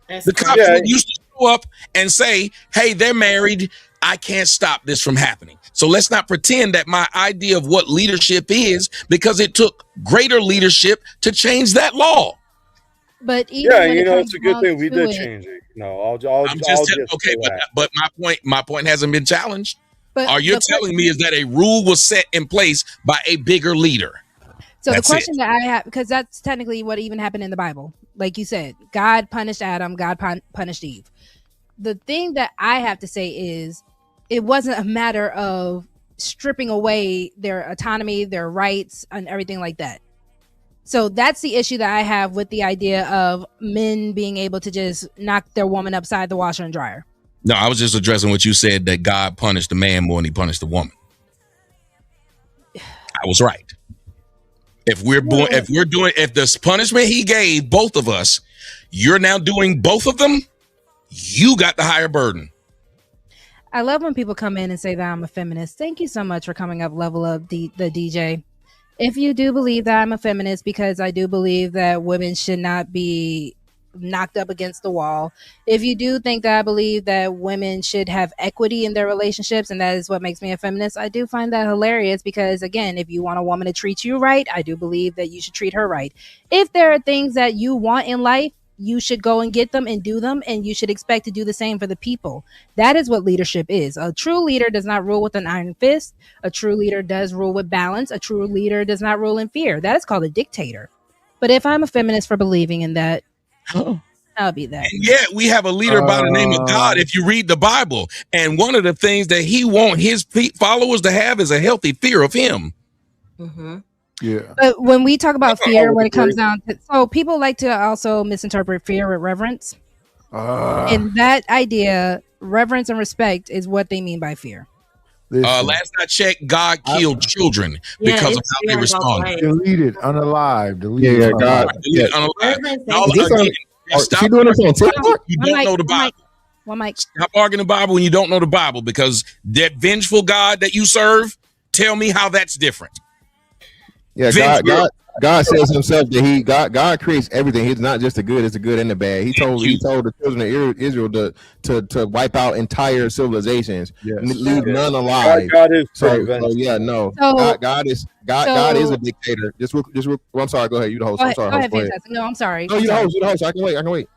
The cops used to show up and say, hey, they're married. I can't stop this from happening. So let's not pretend that my idea of what leadership is, because it took greater leadership to change that law. But even it's a good thing we did change it. No, I'm just okay, but my point hasn't been challenged. Are you telling me is that a rule was set in place by a bigger leader? So the question that I have, because that's technically what even happened in the Bible, like you said, God punished Adam, God punished Eve. The thing that I have to say is, it wasn't a matter of stripping away their autonomy, their rights, and everything like that. So that's the issue that I have with the idea of men being able to just knock their woman upside the washer and dryer. No, I was just addressing what you said, that God punished the man more than he punished the woman. I was right. If the punishment he gave both of us, you're now doing both of them, you got the higher burden. I love when people come in and say that I'm a feminist. Thank you so much for coming up, Level Up, the DJ. If you do believe that I'm a feminist, because I do believe that women should not be knocked up against the wall. If you do think that I believe that women should have equity in their relationships, and that is what makes me a feminist, I do find that hilarious, because again, if you want a woman to treat you right, I do believe that you should treat her right. If there are things that you want in life, you should go and get them and do them, and you should expect to do the same for the people. That is what leadership is. A true leader does not rule with an iron fist. A true leader does rule with balance. A true leader does not rule in fear. That is called a dictator. But if I'm a feminist for believing in that, I'll be that. And yet we have a leader by the name of God, if you read the Bible. And one of the things that he wants his followers to have is a healthy fear of him. Mm-hmm. Yeah. But when we talk about fear, when it comes down to, so people like to also misinterpret fear with reverence. And that idea, reverence and respect, is what they mean by fear. Last I checked, God killed children because of how they responded. Deleted, unalive. Yeah, God. Deleted, unalive. Stop doing this on TikTok? You don't know the Bible. One mic. Stop arguing the Bible when you don't know the Bible, because that vengeful God that you serve, tell me how that's different. Yeah, God says himself that God creates everything. He's not just the good; it's the good and the bad. He told the children of Israel to wipe out entire civilizations, leave none alive. God is so yeah, no. God is a dictator. I'm sorry. Go ahead. You the host. I'm sorry. Go ahead, Fantastic. No, I'm sorry. No, you the host. You the host. I can wait.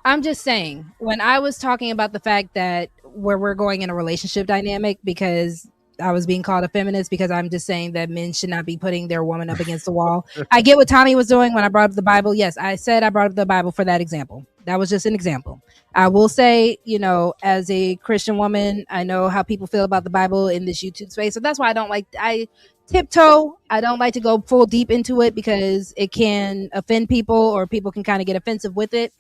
I'm just saying, when I was talking about the fact that where we're going in a relationship dynamic, because I was being called a feminist, because I'm just saying that men should not be putting their woman up against the wall. I get what Tommy was doing when I brought up the Bible. Yes, I said I brought up the Bible for that example. That was just an example. I will say, as a Christian woman, I know how people feel about the Bible in this YouTube space. So that's why I tiptoe. I don't like to go full deep into it, because it can offend people, or people can kind of get offensive with it.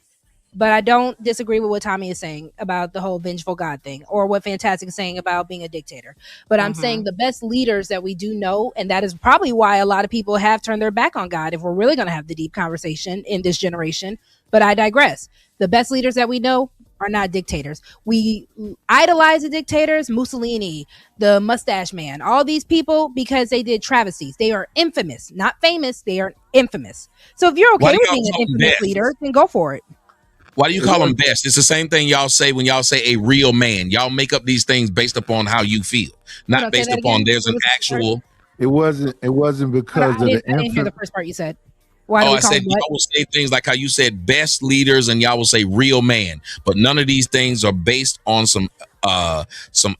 But I don't disagree with what Tommy is saying about the whole vengeful God thing, or what Fantastic is saying about being a dictator. But I'm saying the best leaders that we do know, and that is probably why a lot of people have turned their back on God, if we're really going to have the deep conversation in this generation. But I digress. The best leaders that we know are not dictators. We idolize the dictators, Mussolini, the mustache man, all these people, because they did travesties. They are infamous, not famous. They are infamous. So if you're okay with being an infamous leader, then go for it. Why do you call them best? It's the same thing y'all say when y'all say a real man. Y'all make up these things based upon how you feel, not based upon there's an actual. It wasn't because of the. I didn't hear the first part you said. Why I said y'all will say things like how you said best leaders, and y'all will say real man, but none of these things are based on some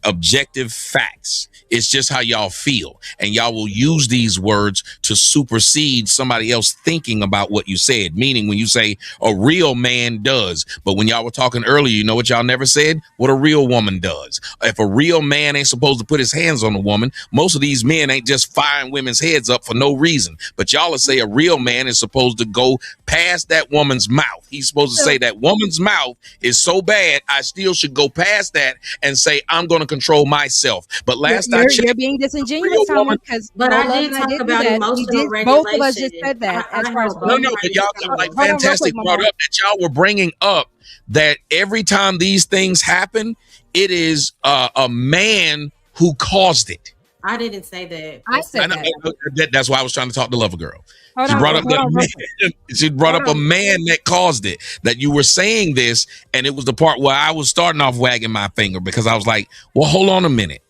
objective facts. It's just how y'all feel, and y'all will use these words to supersede somebody else thinking about what you said. Meaning, when you say a real man does, but when y'all were talking earlier, you know what y'all never said? What a real woman does. If a real man ain't supposed to put his hands on a woman, most of these men ain't just firing women's heads up for no reason. But y'all will say a real man is supposed to go past that woman's mouth. He's supposed to say that woman's mouth is so bad, I still should go past that and say, I'm going to control myself. But last I checked, you're being disingenuous, Tommy, because I did talk about emotional regulation. Both of us just said that. As far as but y'all like Fantastic brought up that y'all were bringing up that every time these things happen, it is a man who caused it. I didn't say that. I said that. That's why I was trying to talk to Lover Girl. She brought up a man that caused it. That you were saying this, and it was the part where I was starting off wagging my finger, because I was like, well, hold on a minute.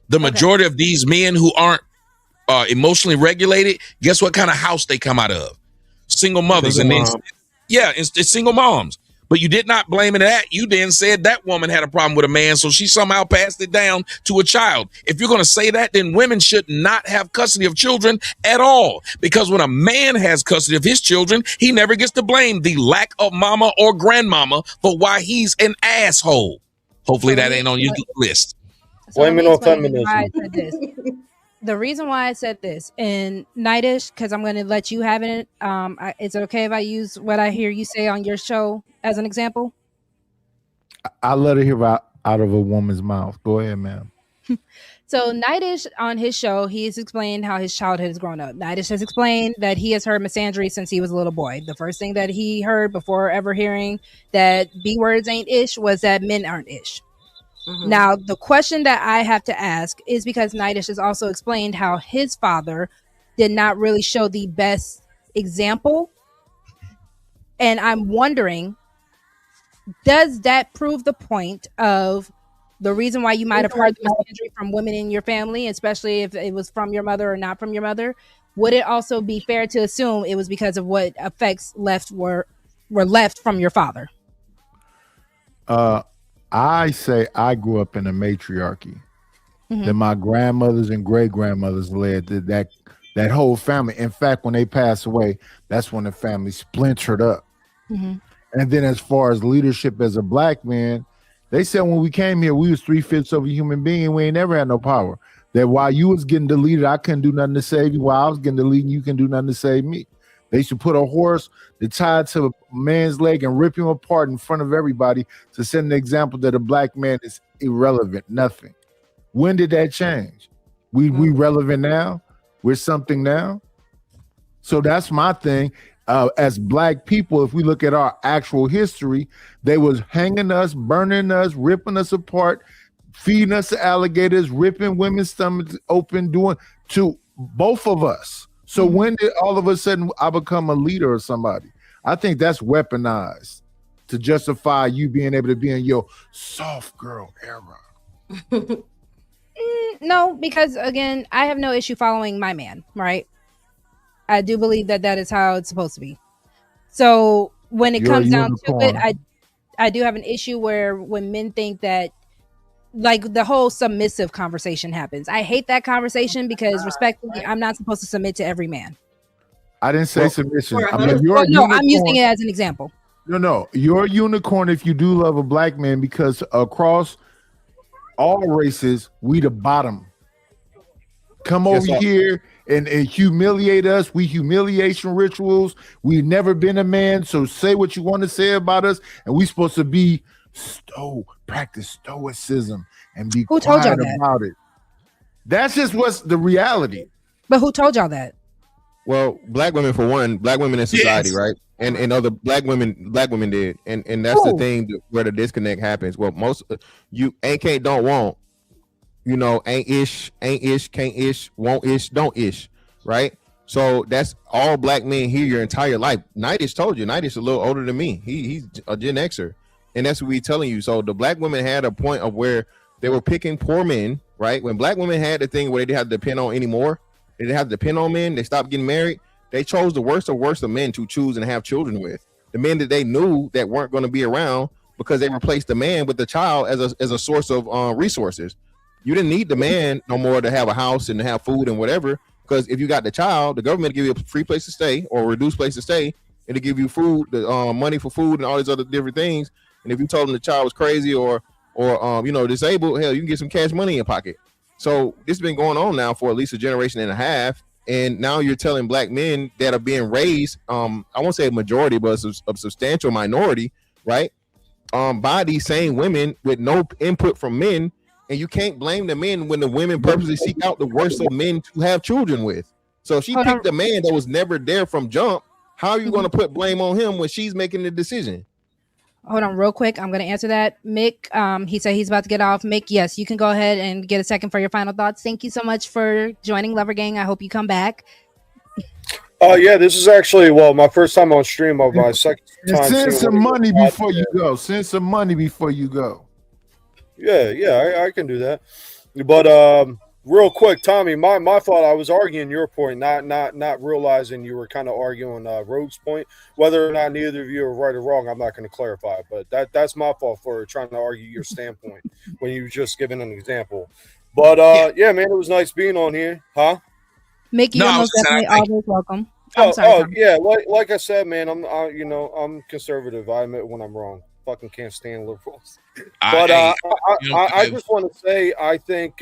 The majority of these men who aren't emotionally regulated, guess what kind of house they come out of? Single mothers. And then Yeah, it's single moms. But you did not blame it at that. You then said that woman had a problem with a man, so she somehow passed it down to a child. If you're going to say that, then women should not have custody of children at all. Because when a man has custody of his children, he never gets to blame the lack of mama or grandmama for why he's an asshole. Hopefully that ain't on your list. Blaming on feminism. The reason why I said this, and Nightish, because I'm going to let you have it. Is it okay if I use what I hear you say on your show as an example? I let her hear out of a woman's mouth. Go ahead, ma'am. So Nightish on his show, he's explained how his childhood has grown up. Nightish has explained that he has heard misandry since he was a little boy. The first thing that he heard before ever hearing that B words ain't ish was that men aren't ish. Mm-hmm. Now, the question that I have to ask is because Nightish has also explained how his father did not really show the best example. And I'm wondering, does that prove the point of the reason why you might have heard the misandry from women in your family, especially if it was from your mother or not from your mother? Would it also be fair to assume it was because of what effects were left from your father? I say I grew up in a matriarchy. Mm-hmm. That my grandmothers and great grandmothers led to that whole family. In fact, when they passed away, that's when the family splintered up. Mm-hmm. And then as far as leadership as a black man, they said when we came here, we was 3/5 of a human being. We ain't never had no power. That while you was getting deleted, I couldn't do nothing to save you. While I was getting deleted, you can do nothing to save me. They used to put a horse that tied to a man's leg and rip him apart in front of everybody to set an example that a black man is irrelevant, nothing. When did that change? We relevant now? We're something now? So that's my thing. As black people, if we look at our actual history, they was hanging us, burning us, ripping us apart, feeding us to alligators, ripping women's stomachs open, doing to both of us. So when did all of a sudden I become a leader or somebody? I think that's weaponized to justify you being able to be in your soft girl era. No, because again, I have no issue following my man, right? I do believe that is how it's supposed to be. So when it comes down to it, I do have an issue where when men think that like the whole submissive conversation happens. I hate that conversation because respectfully, I'm not supposed to submit to every man. I didn't say submission. I'm using it as an example. No, you're a unicorn if you do love a black man, because across all races, we the bottom. Come over here and humiliate us. We humiliation rituals. We've never been a man, so say what you want to say about us, and we supposed to be practice stoicism and be quiet about it. That's just what's the reality. But who told y'all that? Well, black women for one, black women in society, yes. Right? And other black women did, and that's the thing where the disconnect happens. Well, most you ain't, can't, don't, won't, you know, ain't ish, can't ish, won't ish, don't ish, right? So that's all black men hear your entire life. Nightish told you, Nightish a little older than me. He's a Gen Xer, and that's what we telling you. So the black women had a point of where they were picking poor men, right? When black women had the thing where they didn't have to depend on anymore, they didn't have to depend on men. They stopped getting married. They chose the worst of men to choose and have children with. The men that they knew that weren't going to be around, because they replaced the man with the child as a source of resources. You didn't need the man no more to have a house and to have food and whatever, because if you got the child, the government give you a free place to stay or a reduced place to stay, and to give you food, money for food and all these other different things. And if you told them the child was crazy or disabled, hell, you can get some cash money in your pocket. So this has been going on now for at least a generation and a half. And now you're telling black men that are being raised, I won't say a majority, but a substantial minority, right? By these same women with no input from men. And you can't blame the men when the women purposely seek out the worst of men to have children with. So if she picked a man that was never there from jump, how are you going to put blame on him when she's making the decision? Hold on real quick. I'm going to answer that. Mick, he said he's about to get off. Mick, yes, you can go ahead and get a second for your final thoughts. Thank you so much for joining Lover Gang. I hope you come back. Yeah, this is actually, my first time on stream of my second time. Send some money before you go. Send some money before you go. Yeah, I can do that. But Real quick, Tommy, my fault. I was arguing your point, not realizing you were kind of arguing Rogue's point. Whether or not neither of you are right or wrong, I'm not going to clarify. But that's my fault for trying to argue your standpoint when you were just giving an example. But yeah, man, it was nice being on here, huh? Mick, you're most definitely always welcome. I'm sorry. Yeah, like I said, man, I'm conservative. I admit when I'm wrong. Fucking can't stand liberals. But I just want to say, I think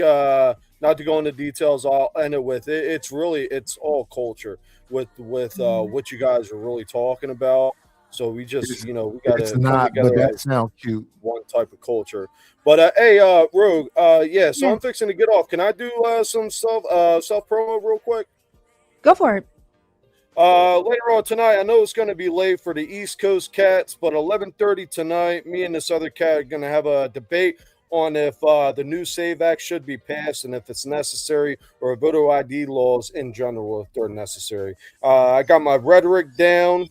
not to go into details, I'll end it with it. It's all culture with what you guys are really talking about. So we just we got to come together. But that sounds cute. One type of culture. But hey, Rogue, yeah. So I'm fixing to get off. Can I do some self promo real quick? Go for it. Later on tonight, I know it's going to be late for the East Coast cats, but 11:30 tonight, me and this other cat are going to have a debate on if the new SAVE Act should be passed and if it's necessary, or voter ID laws in general if they're necessary. I got my rhetoric down,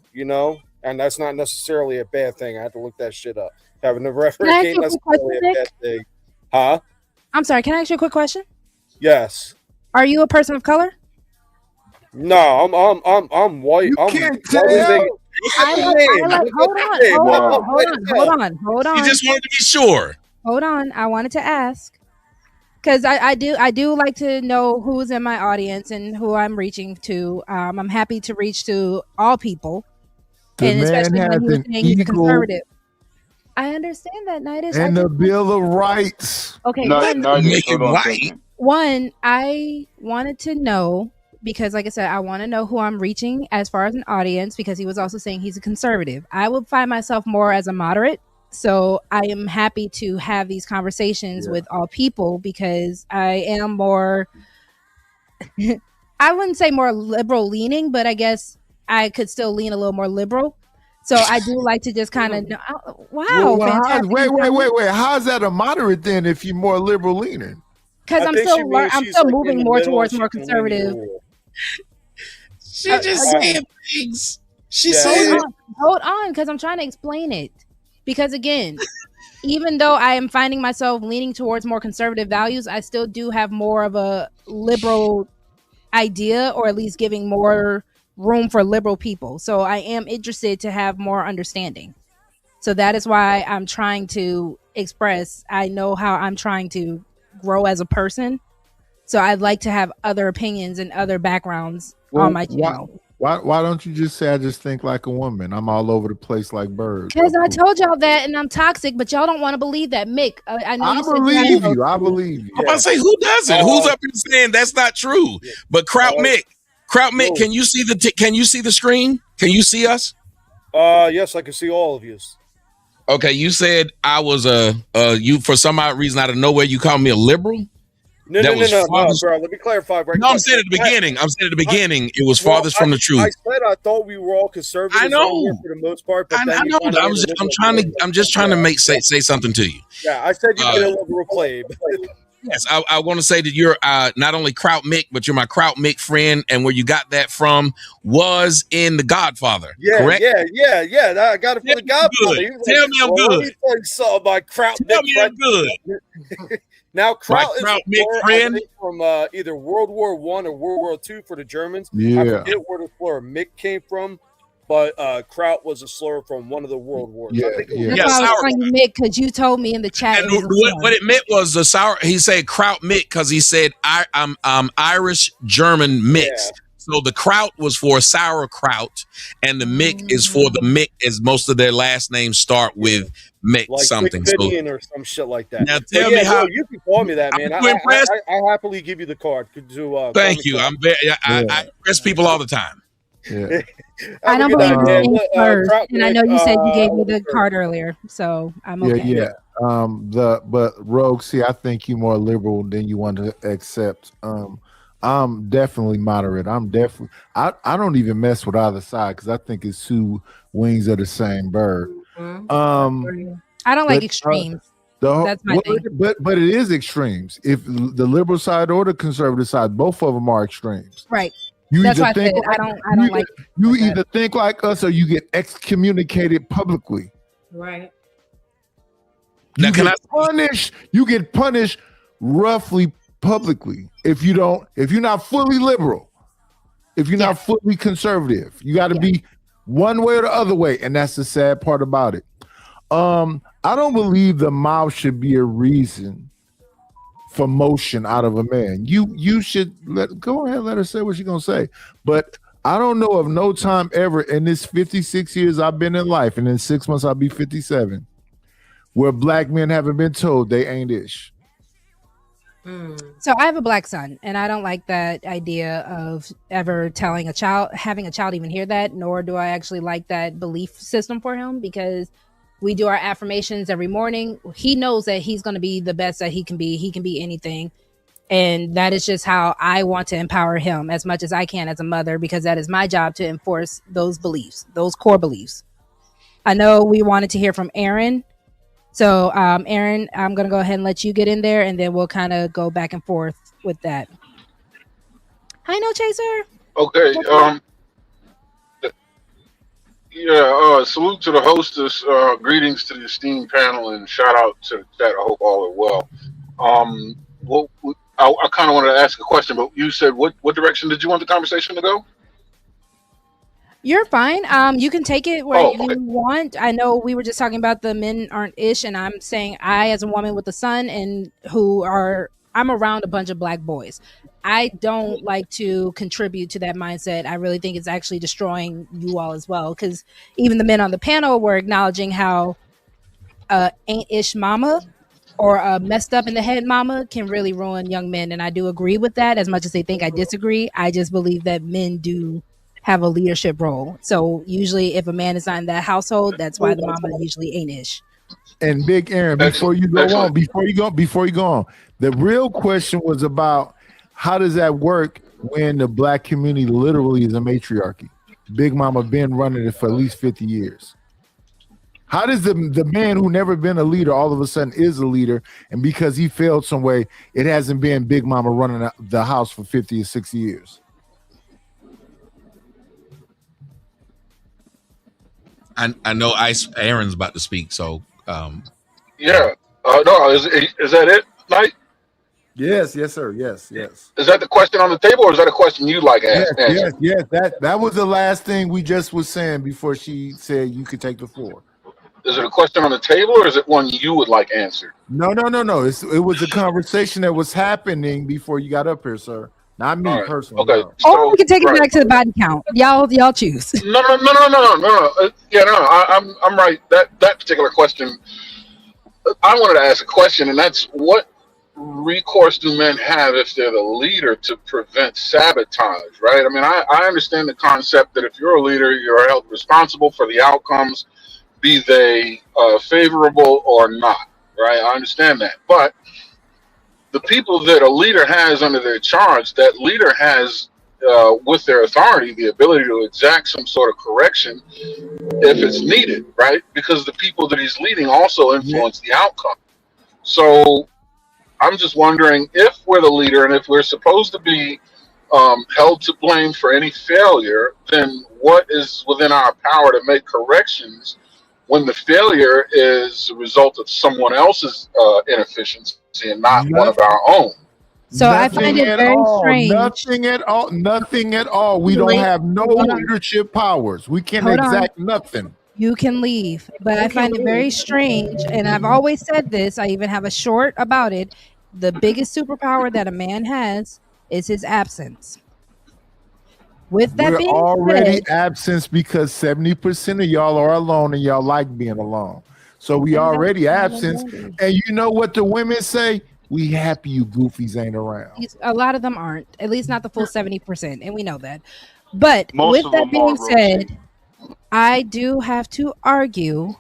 and that's not necessarily a bad thing. I have to look that shit up. Having the rhetoric ain't necessarily a bad thing. Huh? I'm sorry. Can I ask you a quick question? Yes. Are you a person of color? No, I'm white. You I'm can't tell. Hold on. You just wanted to be sure. Hold on. I wanted to ask because I do like to know who's in my audience and who I'm reaching to. I'm happy to reach to all people, and especially when he was saying he's a conservative. I understand that, Nidus. And the Bill of Rights. Okay, one, I wanted to know, because like I said, I want to know who I'm reaching as far as an audience, because he was also saying he's a conservative. I would find myself more as a moderate. So I am happy to have these conversations with all people, because I am more, I wouldn't say more liberal leaning, but I guess I could still lean a little more liberal. So I do like to just kind of know. Wow. Well, wait. How's that a moderate then if you're more liberal leaning? Because I'm still moving more towards more conservative. She just saying things. She's saying. Hold on, because I'm trying to explain it. Because again, even though I am finding myself leaning towards more conservative values, I still do have more of a liberal idea, or at least giving more room for liberal people. So I am interested to have more understanding. So that is why I'm trying to express, I know how I'm trying to grow as a person. So I'd like to have other opinions and other backgrounds on my channel. Why don't you just say I just think like a woman? I'm all over the place like birds. Because I told y'all that, and I'm toxic, but y'all don't want to believe that. Mick, I know I believe you. I believe you. I'm about to say, who doesn't? Who's up here saying that's not true? But Kraut Mick, can you see the screen? Can you see us? Yes, I can see all of you. Okay, you said I was you for some odd reason out of nowhere you called me a liberal. No, bro. Let me clarify. Right? No, I'm saying at the beginning. It was farthest from the truth. I said I thought we were all conservatives. I know for the most part. But I know. I'm just trying to say something to you. Yeah, I said you get a liberal claim. Yes, I want to say that you're not only Kraut Mick, but you're my Kraut Mick friend, and where you got that from was in The Godfather. Correct? Yeah. I got it from The Godfather. Tell me I'm good. Let me tell you something about Kraut Mick. Tell me I'm good. Now, Kraut is Mick friend from either World War I or World War II for the Germans. Yeah. I forget where the slur Mick came from, but Kraut was a slur from one of the World Wars. Yeah. That's why I was calling you Mick, because you told me in the chat. And what it meant was the sour. He said Kraut Mick because he said I'm Irish German mix. Yeah. So the Kraut was for sauerkraut, and the Mick is for the Mick, as most of their last names start with Mick like something. Or some shit like that. Now tell me how you can call me that, man. I happily give you the card. Thank you. I'm very. I impress people all the time. Yeah. I don't believe it's first, and I know you said you gave me the card earlier, so I'm okay. Yeah. But Rogue, see, I think you're more liberal than you want to accept. I'm definitely moderate. I don't even mess with either side because I think it's two wings of the same bird. I don't like extremes. That's my thing. But it is extremes. If the liberal side or the conservative side, both of them are extremes. Right. That's why I said I don't like. You either think like us or you get excommunicated publicly. Right. You get punished roughly publicly. If you're not fully liberal, if you're not fully conservative, you got to be one way or the other way, and that's the sad part about it. I don't believe the mouth should be a reason for motion out of a man. You should go ahead, let her say what she's gonna say. But I don't know of no time ever in this 56 years I've been in life, and in 6 months I'll be 57, where black men haven't been told they ain't ish. So I have a black son, and I don't like that idea of ever having a child even hear that, nor do I actually like that belief system for him, because we do our affirmations every morning. He knows that he's going to be the best that he can be. He can be anything. And that is just how I want to empower him as much as I can as a mother, because that is my job to enforce those beliefs, those core beliefs. I know we wanted to hear from Aaron. So, Aaron, I'm going to go ahead and let you get in there, and then we'll kind of go back and forth with that. Hi, No Chaser. Okay. Salute to the hostess. Greetings to the esteemed panel, and shout out to the chat. I hope all are well. I kind of wanted to ask a question, but you said what direction did you want the conversation to go? You're fine. You can take it where you want. I know we were just talking about the men aren't ish, and I'm saying I, as a woman with a son, and I'm around a bunch of black boys. I don't like to contribute to that mindset. I really think it's actually destroying you all as well, because even the men on the panel were acknowledging how ain't ish mama or a messed up in the head mama can really ruin young men. And I do agree with that. As much as they think I disagree, I just believe that men do have a leadership role. So usually if a man is not in that household, that's why the mama usually ain't ish. And Big Aaron, before you go on, the real question was about how does that work when the black community literally is a matriarchy? Big Mama been running it for at least 50 years. How does the man who never been a leader all of a sudden is a leader, and because he failed some way, it hasn't been Big Mama running the house for 50 or 60 years? I know Aaron's about to speak, so yeah. No, is that it, Knight? Yes, sir. Yes. Is that the question on the table, or is that a question you like ask? Yes. That was the last thing we just was saying before she said you could take the floor. Is it a question on the table, or is it one you would like answered? No. It was a conversation that was happening before you got up here, sir. Not me personally. Okay. No. Or we can take it back to the body count. Y'all choose. No. I'm right. That particular question, I wanted to ask a question, and that's what recourse do men have if they're the leader to prevent sabotage, right? I mean, I understand the concept that if you're a leader, you're held responsible for the outcomes, be they favorable or not, right? I understand that. But the people that a leader has under their charge, that leader has with their authority the ability to exact some sort of correction if it's needed, right? Because the people that he's leading also influence the outcome. So I'm just wondering, if we're the leader and if we're supposed to be held to blame for any failure, then what is within our power to make corrections when the failure is a result of someone else's inefficiency and not one of our own? So I find it very strange. Nothing at all. We don't have no leadership powers. We can't exact nothing. You can leave. But I find it very strange, and I've always said this, I even have a short about it. The biggest superpower that a man has is his absence. With that being said, we're already absent because 70% of y'all are alone and y'all like being alone. So we already absent. And you know what the women say? We happy you goofies ain't around. A lot of them aren't, at least not the full 70%, and we know that. But with that being said, I do have to argue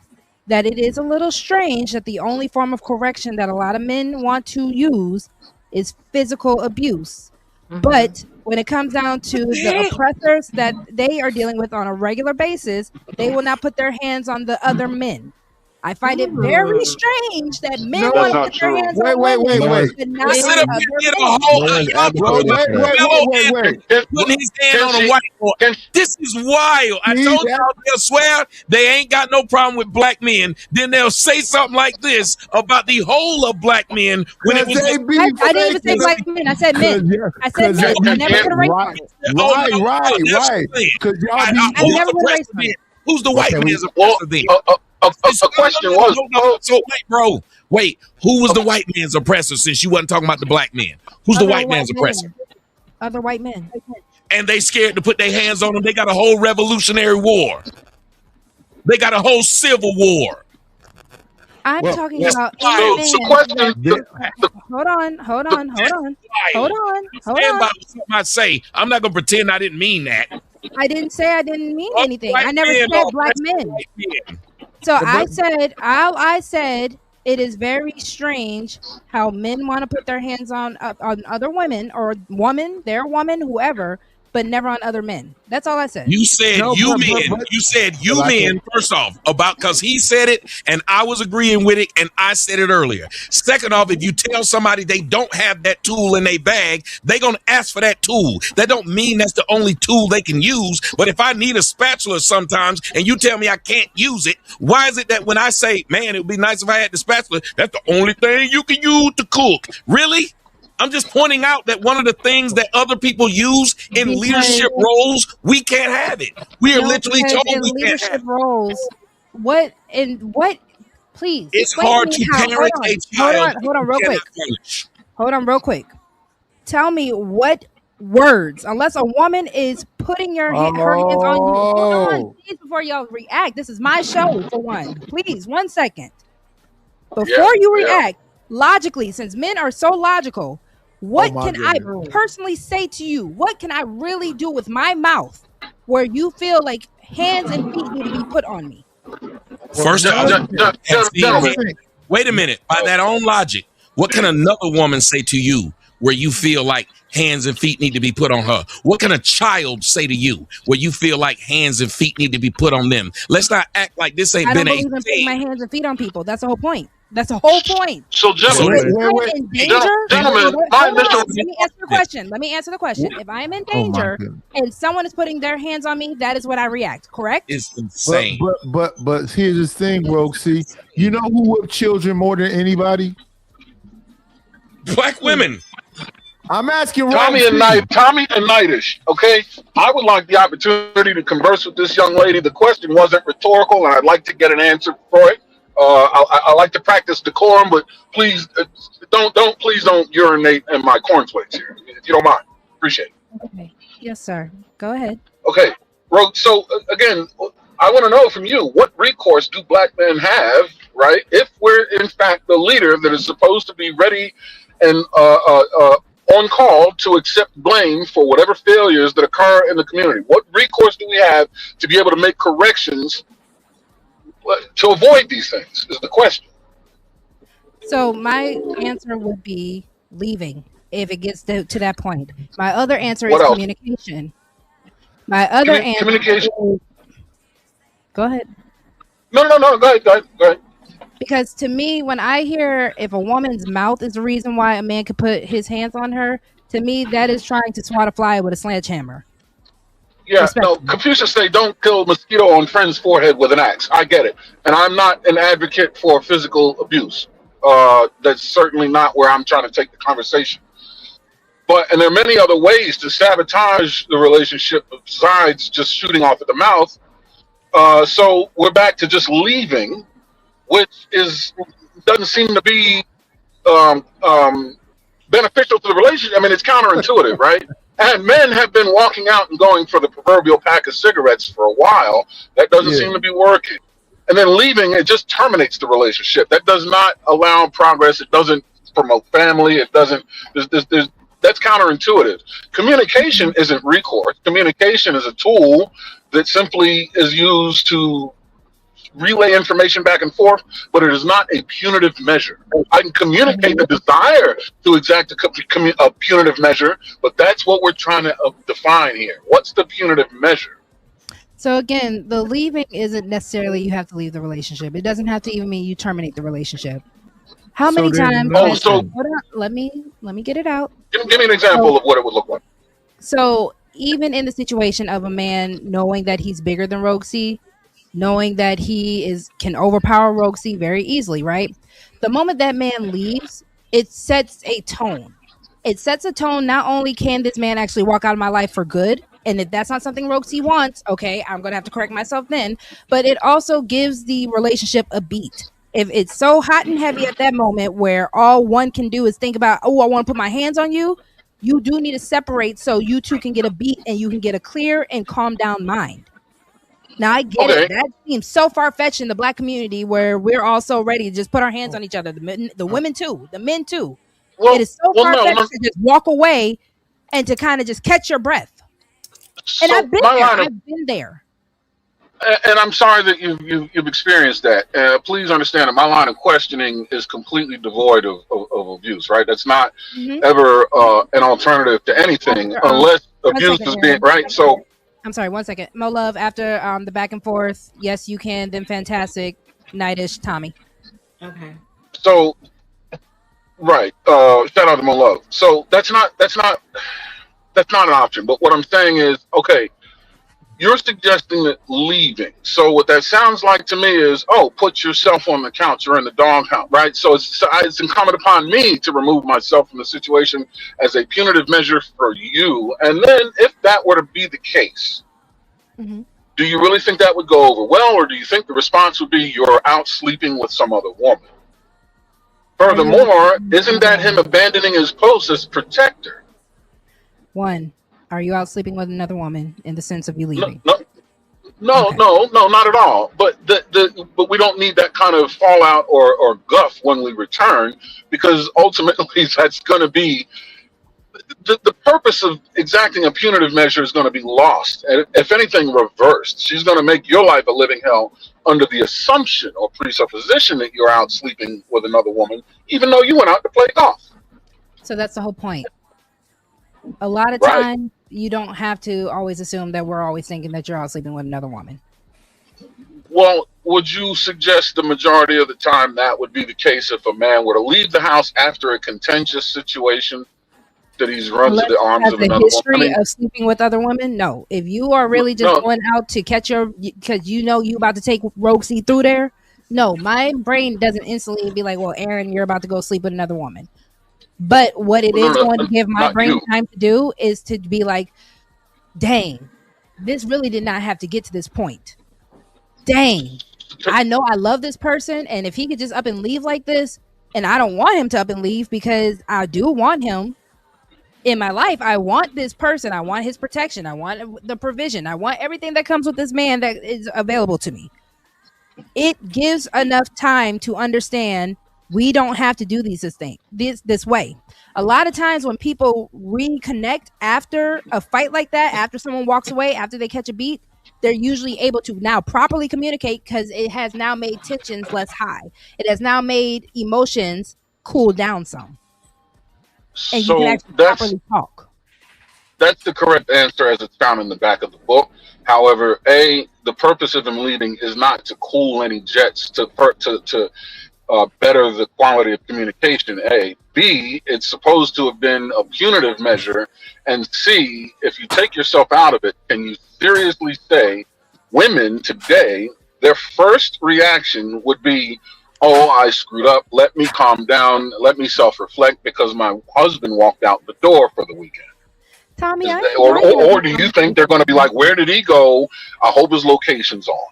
that it is a little strange that the only form of correction that a lot of men want to use is physical abuse. But when it comes down to the oppressors that they are dealing with on a regular basis, they will not put their hands on the other men. I find it very strange that men No, want That's to not put their true. hands Wait, on wait, women, wait, wait. but not Sit on up other here and get a men. whole Man's y'all Bro, putting wait, wait, fellow wait, wait, wait. putting his hand on a she, white boy. This is wild. I See told that? y'all they'll swear they ain't got no problem with black men. Then they'll say something like this about the whole of black men when it Cause was they just be I didn't even say faking. black men. I said men. I said Cause they men. I be never put a race right, on it. oh, no, right. Cause y'all be. I who's never the put a oppressor race on then? it. Who's the white man's well, oppressor then? a question was, So wait, bro. Wait, who was the white man's oppressor since you wasn't talking about the black man? Who's the Other white man's oppressor? men. Other white men. And they scared to put their hands on them. They got a whole revolutionary war. They got a whole civil war. I'm talking about so any the man. question, Hold on. Stand by something I say. I'm not gonna pretend I didn't mean that. I didn't say I didn't mean Other anything. white I never men said are black oppressing men. white men. So But- I said it is very strange how men want to put their hands on other women or their woman, whoever, but never on other men. That's all I said. You said You said you men, first off, about because he said it and I was agreeing with it and I said it earlier. Second off, if you tell somebody they don't have that tool in their bag, they're going to ask for that tool. That don't mean that's the only tool they can use. But if I need a spatula sometimes and you tell me I can't use it, why is it that when I say, man, it would be nice if I had the spatula, that's the only thing you can use to cook? Really? I'm just pointing out that one of the things that other people use in leadership roles, we can't have it. We are literally because told in we can't have leadership it. roles, please It's explain hard to me to how. parent a child. Hold on, you real cannot quick. punish. Hold on, real quick. Tell me what words, unless a woman is putting her hands on you. Hold on, please, before y'all react. This is my show, for one. Please, 1 second. Before you react, logically, since men are so logical, what can I personally say to you? What can I really do with my mouth where you feel like hands and feet need to be put on me? First off, wait a minute. By that own logic, what can another woman say to you where you feel like hands and feet need to be put on her? What can a child say to you where you feel like hands and feet need to be put on them? Let's not act like this ain't I don't been believe in putting my hands and feet on people. That's the whole point. That's the whole point. So, gentlemen, Gentlemen, my initial. let me answer the question. If I am in danger and someone is putting their hands on me, that is when I react. Correct? It's insane. But here's this thing, bro. See, you know who whip children more than anybody? Black women. I'm asking Tommy and Nightish. Okay, I would like the opportunity to converse with this young lady. The question wasn't rhetorical, and I'd like to get an answer for it. I like to practice decorum, but please don't urinate in my cornflakes here, if you don't mind. Appreciate it. Okay. Yes, sir. Go ahead. Okay, so again, I want to know from you, what recourse do black men have, right? If we're in fact the leader that is supposed to be ready and on call to accept blame for whatever failures that occur in the community, what recourse do we have to be able to make corrections to avoid these things is the question. So my answer would be leaving if it gets to that point. My other answer is communication. My other answer communication. Go ahead. No. Go ahead. Because to me, when I hear if a woman's mouth is the reason why a man could put his hands on her, to me that is trying to swat a fly with a sledgehammer. Yeah, no, Confucius say don't kill a mosquito on friend's forehead with an axe. I get it. And I'm not an advocate for physical abuse. That's certainly not where I'm trying to take the conversation. And there are many other ways to sabotage the relationship besides just shooting off at the mouth. So we're back to just leaving, which doesn't seem to be beneficial to the relationship. I mean, it's counterintuitive, right? And men have been walking out and going for the proverbial pack of cigarettes for a while. That doesn't seem to be working. And then leaving, it just terminates the relationship. That does not allow progress. It doesn't promote family. It doesn't. That's counterintuitive. Communication isn't recourse. Communication is a tool that simply is used to relay information back and forth, but it is not a punitive measure. I can communicate the desire to exact a punitive measure, but that's what we're trying to define here. What's the punitive measure? So again, the leaving isn't necessarily you have to leave the relationship. It doesn't have to even mean you terminate the relationship. How many times? Hold on, let me get it out. Give me an example of what it would look like. So even in the situation of a man knowing that he's bigger than Rogue C, knowing that he can overpower Rogue C very easily, right? The moment that man leaves, it sets a tone. It sets a tone. Not only can this man actually walk out of my life for good, and if that's not something Rogue C wants, okay, I'm gonna have to correct myself then. But it also gives the relationship a beat. If it's so hot and heavy at that moment where all one can do is think about, oh, I want to put my hands on you, you do need to separate so you two can get a beat and you can get a clear and calm down mind. Now I get it. That seems so far-fetched in the Black community where we're all so ready to just put our hands on each other. The women too, the men too. Well, it is so far-fetched to just walk away and to kind of just catch your breath. And I've been there. I've been there. And I'm sorry that you've experienced that. Please understand that my line of questioning is completely devoid of abuse, right? That's not ever an alternative to anything unless abuse is being, right? So I'm sorry, 1 second. Mo Love, after the back and forth, yes, you can, then fantastic, nightish, Tommy. Okay. So, right. Shout out to Mo Love. So that's not an option. But what I'm saying is, okay, you're suggesting that leaving. So what that sounds like to me is, oh, put yourself on the couch. You're in the doghouse, right? So it's incumbent upon me to remove myself from the situation as a punitive measure for you. And then if that were to be the case, do you really think that would go over well? Or do you think the response would be you're out sleeping with some other woman? Furthermore, isn't that him abandoning his post as protector? One, are you out sleeping with another woman in the sense of you leaving? No, not at all. But but we don't need that kind of fallout or guff when we return, because ultimately that's going to be the purpose of exacting a punitive measure is going to be lost, and if anything, reversed. She's going to make your life a living hell under the assumption or presupposition that you're out sleeping with another woman, even though you went out to play golf. So that's the whole point. A lot of times, you don't have to always assume that we're always thinking that you're out sleeping with another woman. Well, would you suggest the majority of the time that would be the case if a man were to leave the house after a contentious situation, that he's run to the arms of another history woman? of sleeping with other women? No. If you are really just going out to catch because you know you about to take Rogue C through there, no, my brain doesn't instantly be like, well, Aaron, you're about to go sleep with another woman. But what it is going to give my brain time to do is to be like, dang, this really did not have to get to this point. Dang, I know I love this person, and if he could just up and leave like this, and I don't want him to up and leave because I do want him in my life. I want this person. I want his protection. I want the provision. I want everything that comes with this man that is available to me. It gives enough time to understand we don't have to do this way. A lot of times when people reconnect after a fight like that, after someone walks away, after they catch a beat, they're usually able to now properly communicate because it has now made tensions less high. It has now made emotions cool down some. And you can actually properly talk. That's the correct answer as it's found in the back of the book. However, the purpose of him leaving is not to cool any jets, to better the quality of communication. A. B. It's supposed to have been a punitive measure. And C. If you take yourself out of it, can you seriously say women today, their first reaction would be, oh, I screwed up. Let me calm down. Let me self-reflect because my husband walked out the door for the weekend. Tommy, or do you think they're going to be like, where did he go? I hope his location's on.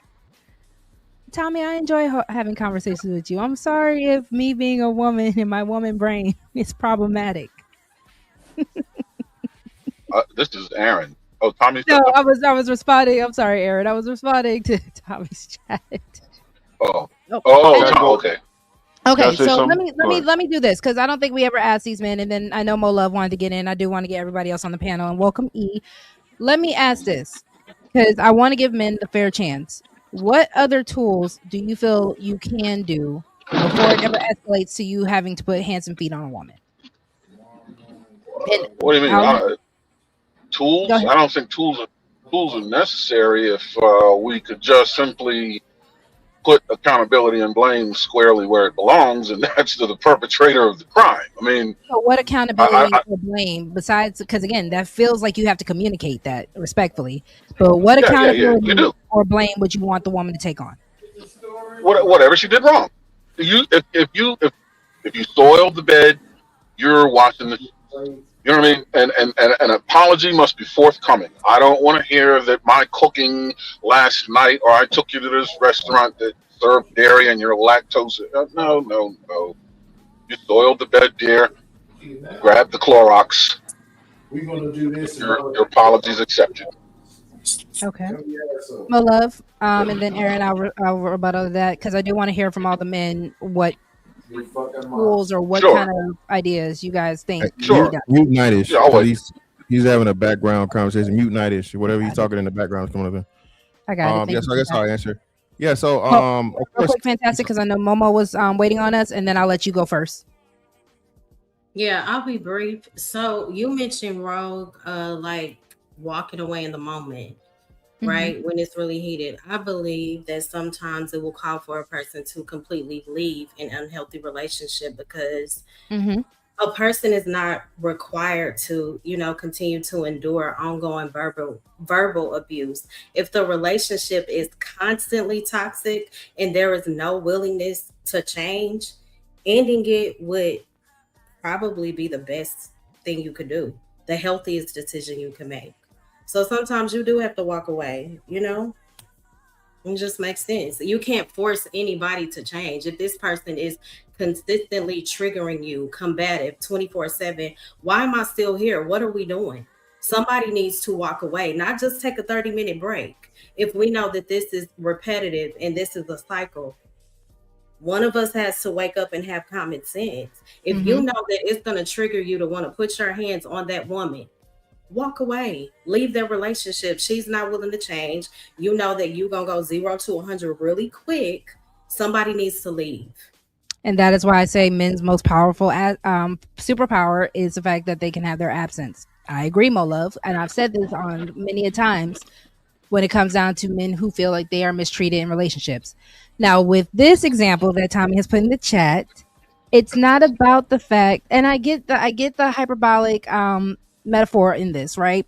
Tommy, I enjoy having conversations with you. I'm sorry if me being a woman in my woman brain is problematic. This is Aaron. Oh, Tommy. No, I was responding. I'm sorry, Aaron. I was responding to Tommy's chat. Okay. Okay, so let me do this because I don't think we ever asked these men, and then I know Mo Love wanted to get in. I do want to get everybody else on the panel, and welcome E. Let me ask this because I want to give men the fair chance. What other tools do you feel you can do before it ever escalates to you having to put hands and feet on a woman? What do you mean? Tools? I don't think tools are. tools are necessary if we could just simply put accountability and blame squarely where it belongs, and that's to the perpetrator of the crime. I mean, so what accountability or blame besides, because again, that feels like you have to communicate that respectfully. But what accountability you do. or blame would you want the woman to take on? Whatever she did wrong. If you soiled the bed, you're washing the. You know what I mean? And an apology must be forthcoming. I don't want to hear that my cooking last night, or I took you to this restaurant that served dairy and you're lactose. No. You soiled the bed, dear. Grab the Clorox. We're gonna do this. Your apologies accepted. Okay. Well, love. And then Aaron, I'll rebuttal that because I do want to hear from all the men what rules or what kind of ideas you guys think. Mute Nightish. He's having a background conversation. Mute Nightish. Whatever he's talking in the background is coming up in. I got it. Yes, I guess I'll answer. Yeah, so of course, quick, fantastic, because I know Momo was waiting on us, and then I'll let you go first. Yeah, I'll be brief. So you mentioned Rogue, like walking away in the moment, right? When it's really heated. I believe that sometimes it will call for a person to completely leave an unhealthy relationship because a person is not required to, continue to endure ongoing verbal abuse. If the relationship is constantly toxic and there is no willingness to change, ending it would probably be the best thing you could do, the healthiest decision you can make. So sometimes you do have to walk away, It just makes sense. You can't force anybody to change. If this person is consistently triggering you, combative, 24/7, why am I still here? What are we doing? Somebody needs to walk away, not just take a 30-minute break. If we know that this is repetitive and this is a cycle, one of us has to wake up and have common sense. If you know that it's going to trigger you to want to put your hands on that woman, walk away, leave their relationship. She's not willing to change. You know that you're going to go 0 to 100 really quick. Somebody needs to leave. And that is why I say men's most powerful superpower is the fact that they can have their absence. I agree, Mo Love. And I've said this on many a times when it comes down to men who feel like they are mistreated in relationships. Now, with this example that Tommy has put in the chat, it's not about the fact, and I get the hyperbolic metaphor in this, right?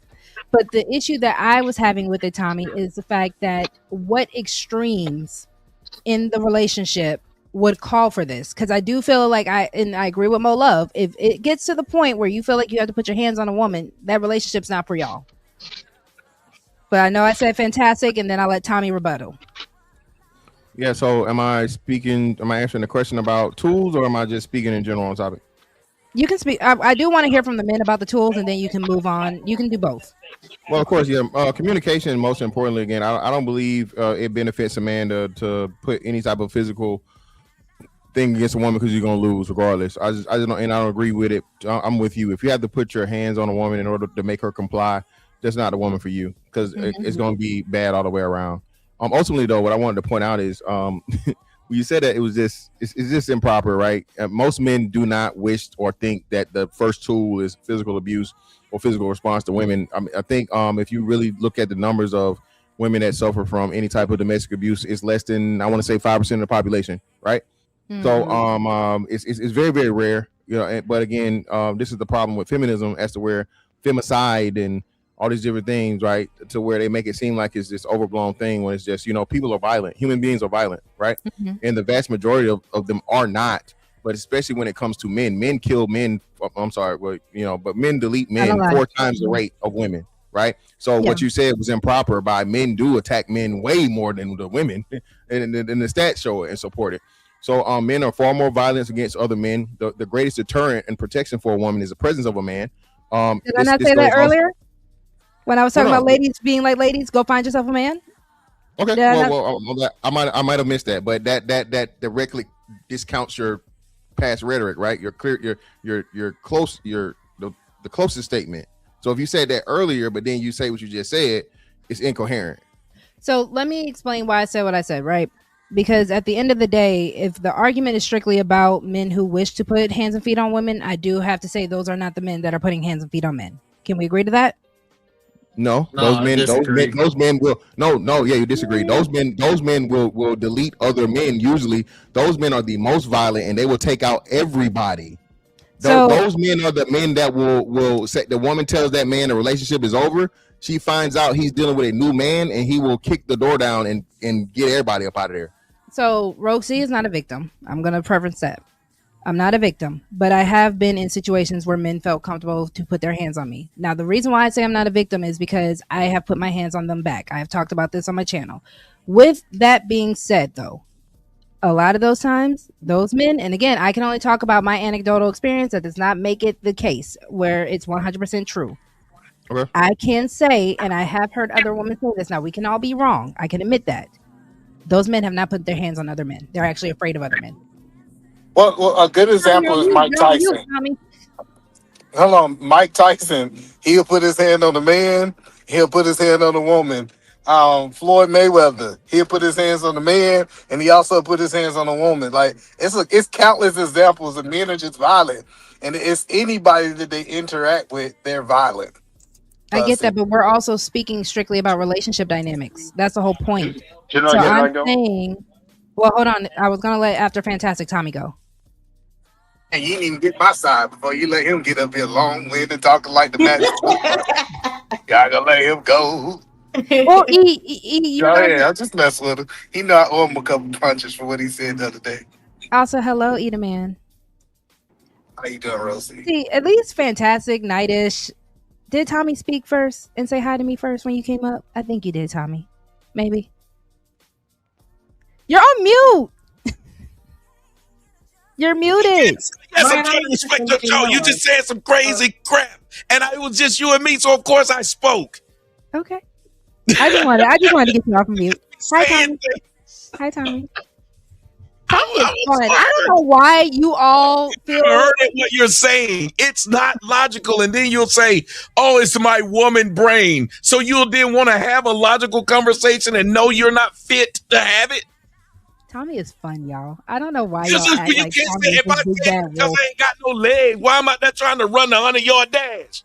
But the issue that I was having with it, Tommy, is the fact that what extremes in the relationship would call for this. Because I do feel like I agree with Mo Love. If it gets to the point where you feel like you have to put your hands on a woman, that relationship's not for y'all. But I know I said fantastic, and then I'll let Tommy rebuttal. Yeah, so am I answering the question about tools, or am I just speaking in general on topic? You can speak. I do want to hear from the men about the tools, and then you can move on. You can do both. Well, of course, yeah. Communication, most importantly, again, I don't believe it benefits a man to put any type of physical thing against a woman because you're gonna lose regardless. I just don't, and I don't agree with it. I'm with you. If you have to put your hands on a woman in order to make her comply, that's not the woman for you because it's gonna be bad all the way around. Ultimately, though, what I wanted to point out is when you said that it's just improper, right? Most men do not wish or think that the first tool is physical abuse or physical response to women. I think if you really look at the numbers of women that suffer from any type of domestic abuse, it's less than, I want to say, 5% of the population, right? So it's very, very rare, but again, this is the problem with feminism as to where femicide and all these different things, right, to where they make it seem like it's this overblown thing when it's just, people are violent. Human beings are violent, right? And the vast majority of them are not, but especially when it comes to men. Men kill men. I'm sorry, but men delete men 4 times the rate of women, right? So what you said was improper. By men do attack men way more than the women, and the stats show it and support it. So men are far more violent against other men. The greatest deterrent and protection for a woman is the presence of a man. Did I not say that earlier? When I was talking about ladies being like ladies, go find yourself a man. Okay, I might have missed that, but that directly discounts your past rhetoric, right? You're clear. You're close. The closest statement. So if you said that earlier, but then you say what you just said, it's incoherent. So let me explain why I said what I said, right? Because at the end of the day, if the argument is strictly about men who wish to put hands and feet on women, I do have to say those are not the men that are putting hands and feet on men. Can we agree to that? No, No, those I men disagree. will yeah, you disagree. Those men will delete other men. Usually, those men are the most violent, and they will take out everybody. So Those men are the men that will say the woman tells that man the relationship is over. She finds out he's dealing with a new man, and he will kick the door down and get everybody up out of there. So Roxy is not a victim. I'm gonna preference that. I'm not a victim, but I have been in situations where men felt comfortable to put their hands on me. Now, the reason why I say I'm not a victim is because I have put my hands on them back. I have talked about this on my channel. With that being said, though, a lot of those times, those men, and again, I can only talk about my anecdotal experience. That does not make it the case where it's 100% true. Okay. I can say, and I have heard other women say this. Now, we can all be wrong. I can admit that. Those men have not put their hands on other men. They're actually afraid of other men. Well, a good example is Mike Tyson. Hold on, Mike Tyson. He'll put his hand on a man. He'll put his hand on a woman. Floyd Mayweather. He'll put his hands on a man, and he also put his hands on a woman. Like it's countless examples of men are just violent, and it's anybody that they interact with, they're violent. I get that, but we're also speaking strictly about relationship dynamics. That's the whole point. Can So I I'm go? saying, well, hold on. I was gonna let after Fantastic Tommy go. And you didn't even get my side before you let him get up here long-winded talking like the magic. Y'all gonna let him go. Well, you Go know, ahead. I just mess with him. He know I owe him a couple punches for what he said the other day. also hello, Eat a Man. How you doing, Rosie? See, at least Fantastic Nightish. Did Tommy speak first and say hi to me first when you came up? I think you did, Tommy. Maybe. You're on mute. You're muted. Yes, I'm trying to respect your show. You just said some crazy crap, and it was just you and me, so of course I spoke. Okay. I just wanted to get you off of mute. Hi, Tommy. Hi, Tommy. Tommy is fun. I don't know why you all feel. I heard it, what you're saying. It's not logical, and then you'll say, "Oh, it's my woman brain." So you'll then want to have a logical conversation and know you're not fit to have it. Tommy is fun, y'all. I don't know why Just y'all as act you like can't Tommy say is if I this big can't bad because wolf. I ain't got no legs, why am I not trying to run the 100-yard dash?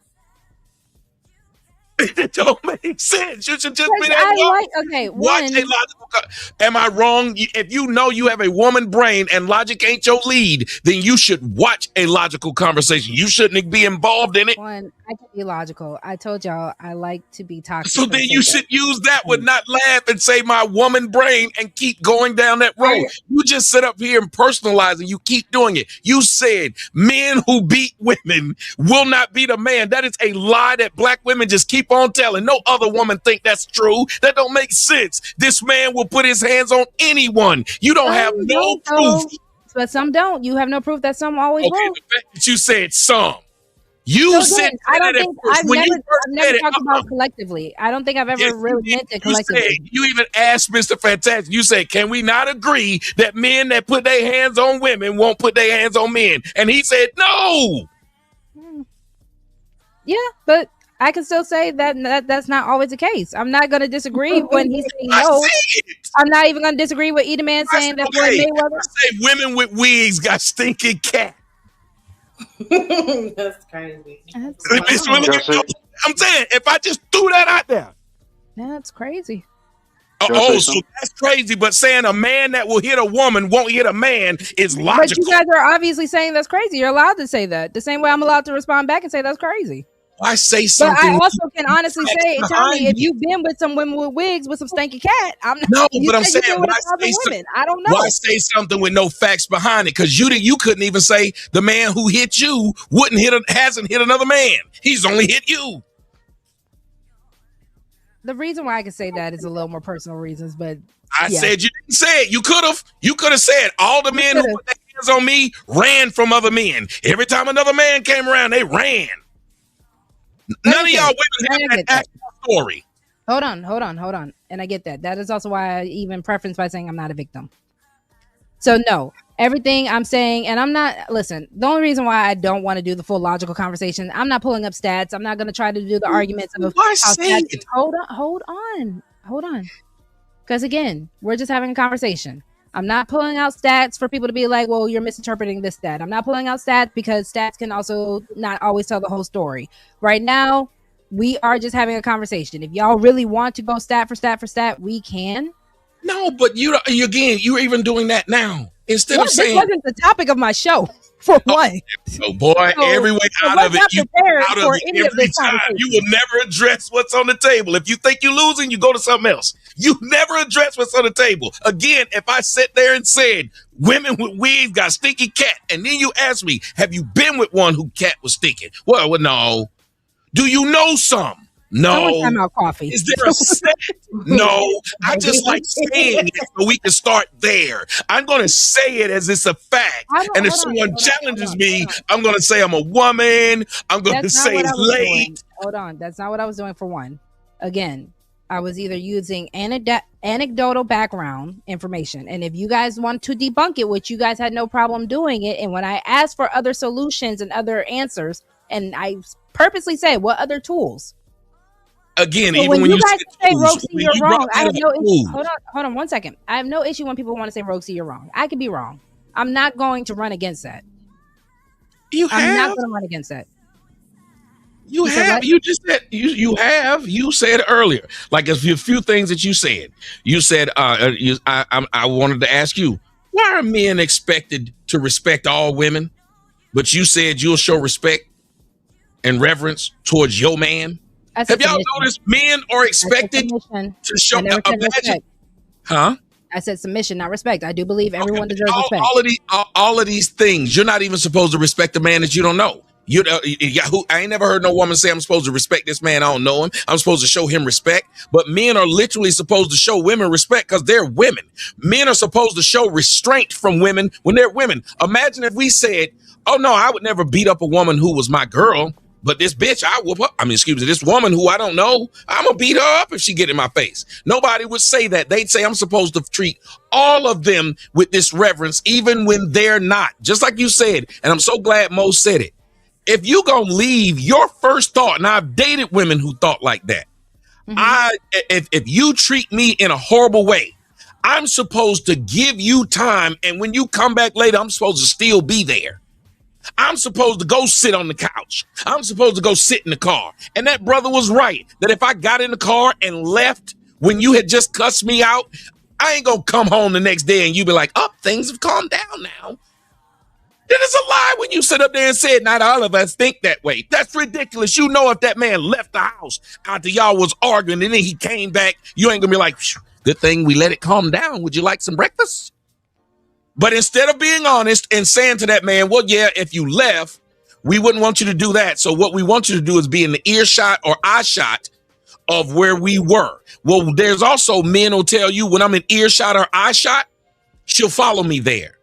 It don't make sense. You should just be that watch a logical. Am I wrong? If you know you have a woman brain and logic ain't your lead, then you should watch a logical conversation. You shouldn't be involved in it. One, I can be logical. I told y'all I like to be toxic. So then you should use that with not laugh and say my woman brain and keep going down that road. You just sit up here and personalize and you keep doing it. You said men who beat women will not beat a man. That is a lie that black women just keep on telling. No other woman think that's true. That don't make sense. This man will put his hands on anyone. You don't have no proof. But some don't. You have no proof that some always will. The fact that you said some. You said I don't think I've when never talked about collectively. I don't think I've ever really meant it collectively. You even asked Mr. Fantastic. You said, "Can we not agree that men that put their hands on women won't put their hands on men?" And he said, "No." Yeah, but I can still say that's not always the case. I'm not going to disagree when he's saying no. I'm not even going to disagree with Eat a Man saying that Floyd Mayweather. I say women with wigs got stinking cat. That's crazy. I'm saying, if I just threw that out there. That's crazy. So that's crazy. But saying a man that will hit a woman won't hit a man is logical. But you guys are obviously saying that's crazy. You're allowed to say that. The same way I'm allowed to respond back and say that's crazy. I say something. But I also can honestly say, Tommy, if you've been with some women with wigs with some stanky cat, I'm not. No, you but I'm said saying, you been with women. I don't know. Why say something with no facts behind it? Because you couldn't even say the man who hit you hasn't hit another man. He's only hit you. The reason why I can say that is a little more personal reasons, but I said you didn't say it. You could have. You could have said all the men who put their hands on me ran from other men. Every time another man came around, they ran. None of y'all women have that actual story. Hold on. And I get that. That is also why I even preference by saying I'm not a victim. So no, everything I'm saying, and I'm not, listen, the only reason why I don't want to do the full logical conversation, I'm not pulling up stats. I'm not going to try to do the arguments of how stats. Hold on. Because again, we're just having a conversation. I'm not pulling out stats for people to be like, well, you're misinterpreting this stat. I'm not pulling out stats because stats can also not always tell the whole story. Right now, We are just having a conversation. If y'all really want to go stat for stat, we can. No, but you're even doing that now. Instead of saying, this wasn't the topic of my show, for one. Oh boy, every way out of it, every time. You will never address what's on the table. If you think you're losing, you go to something else. You never address what's on the table. Again, if I sit there and said women with wigs got stinky cat, and then you ask me, have you been with one who cat was stinking? Well, no. Do you know some? No. Time out coffee. Is there a set? No. I just like saying it so we can start there. I'm going to say it as it's a fact. And if someone challenges me, I'm going to say I'm a woman. I'm going to say late. Hold on. That's not what I was doing for one. Again, I was either using anecdotal background information. And if you guys want to debunk it, which you guys had no problem doing it. And when I asked for other solutions and other answers, and I purposely said, what other tools? Again, so even when you guys say Roxy, you're wrong. I have no issue. Hold on 1 second. I have no issue when people want to say Roxy, you're wrong. I could be wrong. I'm not going to run against that. I'm not going to run against that. You have. You just said you have. You said earlier, like a few things that you said. You said, I wanted to ask you, why are men expected to respect all women, but you said you'll show respect and reverence towards your man? Have y'all noticed men are expected to show? Imagine, huh? I said submission, not respect. I do believe everyone deserves respect. All of these things, you're not even supposed to respect a man that you don't know. I ain't never heard no woman say I'm supposed to respect this man. I don't know him. I'm supposed to show him respect. But men are literally supposed to show women respect because they're women. Men are supposed to show restraint from women when they're women. Imagine if we said, "Oh no, I would never beat up a woman who was my girl." But this bitch, this woman who I don't know, I'm gonna beat her up if she get in my face. Nobody would say that. They'd say I'm supposed to treat all of them with this reverence, even when they're not. Just like you said, and I'm so glad Mo said it. If you gonna leave, your first thought, and I've dated women who thought like that. If you treat me in a horrible way, I'm supposed to give you time, and when you come back later, I'm supposed to still be there. I'm supposed to go sit on the couch. I'm supposed to go sit in the car. And that brother was right, that if I got in the car and left when you had just cussed me out, I ain't gonna come home the next day and you be like, oh, things have calmed down now. That is a lie when you sit up there and said, not all of us think that way. That's ridiculous. You know, if that man left the house after y'all was arguing and then he came back, you ain't gonna be like, good thing we let it calm down. Would you like some breakfast? But instead of being honest and saying to that man, well, yeah, if you left, we wouldn't want you to do that. So what we want you to do is be in the earshot or eye shot of where we were. Well, there's also men who'll tell you when I'm in earshot or eye shot, she'll follow me there.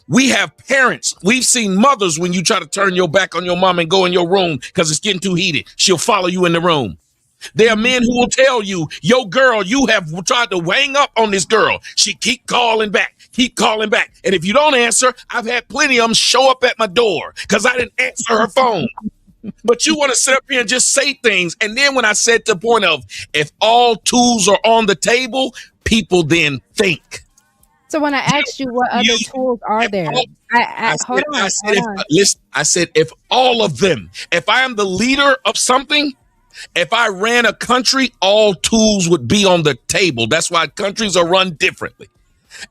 We have parents. We've seen mothers when you try to turn your back on your mom and go in your room because it's getting too heated. She'll follow you in the room. There are men who will tell you, yo, girl, you have tried to wang up on this girl. She keep calling back. And if you don't answer, I've had plenty of them show up at my door because I didn't answer her phone. But you want to sit up here and just say things. And then when I said to the point of, if all tools are on the table, people then think. So when I asked you what other tools are there, I said, if all of them, if I am the leader of something, if I ran a country, all tools would be on the table. That's why countries are run differently.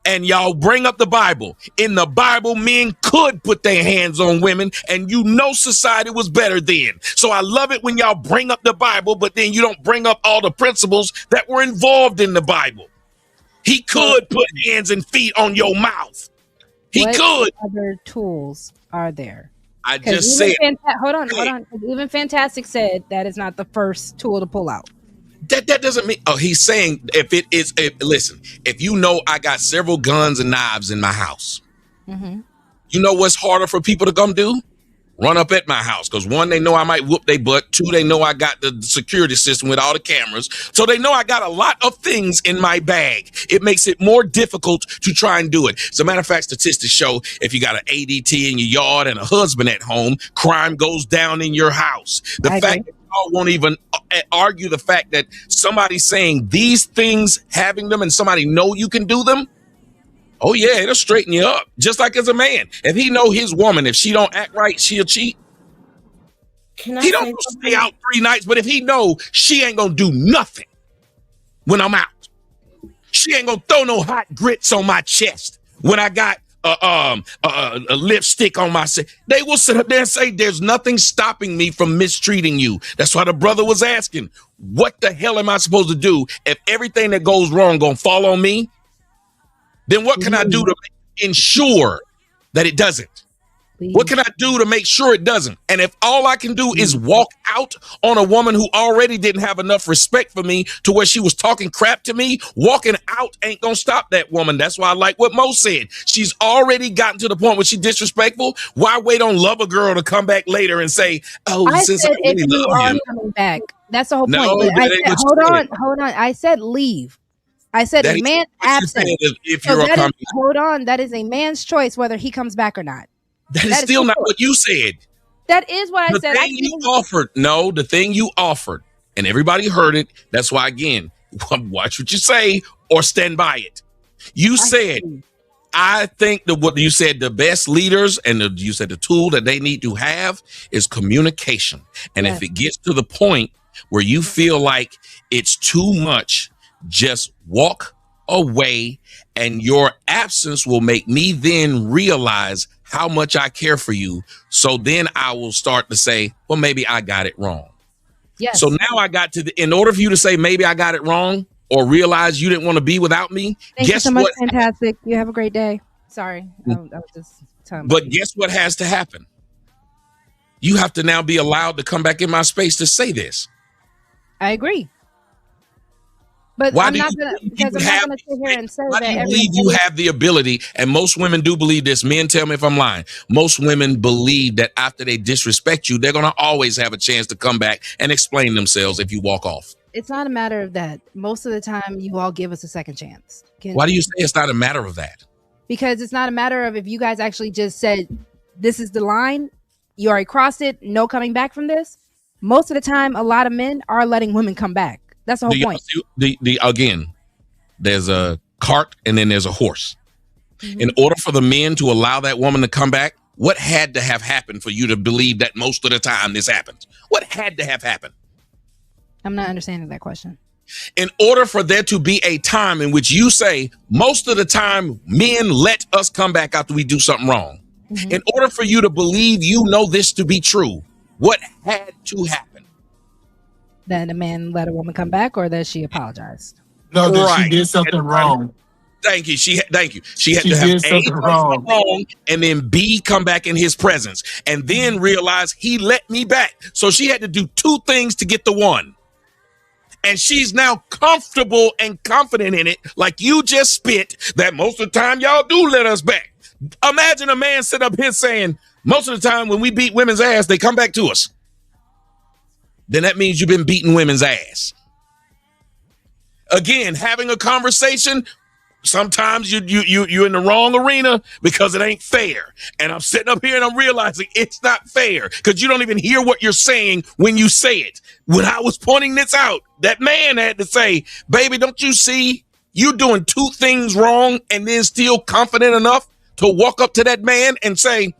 And y'all bring up the Bible. In the Bible, men could put their hands on women, and you know society was better then. So I love it when y'all bring up the Bible, but then you don't bring up all the principles that were involved in the Bible. He could put hands and feet on your mouth. What other tools are there? I just said. Hold on. Even Fantastic said that is not the first tool to pull out. That doesn't mean. Oh, he's saying listen, if you know I got several guns and knives in my house, you know what's harder for people to come do? Run up at my house. Because one, they know I might whoop their butt. Two, they know I got the security system with all the cameras. So they know I got a lot of things in my bag. It makes it more difficult to try and do it. As a matter of fact, statistics show if you got an ADT in your yard and a husband at home, crime goes down in your house. The fact that y'all won't even argue the fact that somebody's saying these things, having them, and somebody know you can do them. Oh yeah, it'll straighten you up. Just like as a man, if he know his woman, if she don't act right, she'll cheat. Can I He don't say stay out 3 nights, but if he know she ain't gonna do nothing when I'm out, she ain't gonna throw no hot grits on my chest when I got a lipstick on my set. They will sit up there and say, there's nothing stopping me from mistreating you. That's why the brother was asking, what the hell am I supposed to do if everything that goes wrong gonna fall on me? Then what can I do to ensure that it doesn't? What can I do to make sure it doesn't? And if all I can do is walk out on a woman who already didn't have enough respect for me to where she was talking crap to me, walking out ain't gonna stop that woman. That's why I like what Mo said. She's already gotten to the point where she's disrespectful. Why wait on Lover Girl to come back later and say, oh, I since said I really if you love are you. coming back. That's the whole No, point. But that I ain't said, what hold you on, said. hold on. I said leave. I said That a is man what you absent. said if So you're that is, coming. hold on. That is a man's choice whether he comes back or not. That is still not what you said. That is what I The said. thing you offered, no, the thing you offered, and everybody heard it. That's why, again, watch what you say or stand by it. You said, I think that what you said, the best leaders and you said the tool that they need to have is communication. And if it gets to the point where you feel like it's too much, just walk away, and your absence will make me then realize how much I care for you. So then I will start to say, well, maybe I got it wrong. Yes. So now I got to in order for you to say maybe I got it wrong or realize you didn't want to be without me. Thank you Guess so much. what? Fantastic. You have a great day. Sorry. I was just telling But guess what has to happen? You have to now be allowed to come back in my space to say this. I agree. But Why I'm do not you gonna believe because you I'm not have gonna sit here and say Why that do you believe you have the ability? And most women do believe this. Men, tell me if I'm lying. Most women believe that after they disrespect you, they're going to always have a chance to come back and explain themselves if you walk off. it's not a matter of that. Most of the time you all give us a second chance. Why do you say it's not a matter of that? Because it's not a matter of if you guys actually just said this is the line, you already crossed it, no coming back from this. Most of the time, a lot of men are letting women come back. That's the whole point. Again, there's a cart and then there's a horse. In order for the men to allow that woman to come back, what had to have happened for you to believe that most of the time this happens? What had to have happened? I'm not understanding that question. In order for there to be a time in which you say, most of the time, men let us come back after we do something wrong. In order for you to believe you know this to be true, what had to happen? That a man let a woman come back or that she apologized? No, that she did something wrong. Thank you. She had She to have did something wrong. wrong, and then B, come back in his presence, and then realize he let me back. So she had to do two things to get the one. And she's now comfortable and confident in it, like you just spit, that most of the time y'all do let us back. Imagine a man sit up here saying, most of the time when we beat women's ass, they come back to us. Then that means you've been beating women's ass. Again, having a conversation, sometimes you're in the wrong arena because it ain't fair. And I'm sitting up here and I'm realizing it's not fair because you don't even hear what you're saying when you say it. When I was pointing this out, that man had to say, baby, don't you see you doing two things wrong and then still confident enough to walk up to that man and say,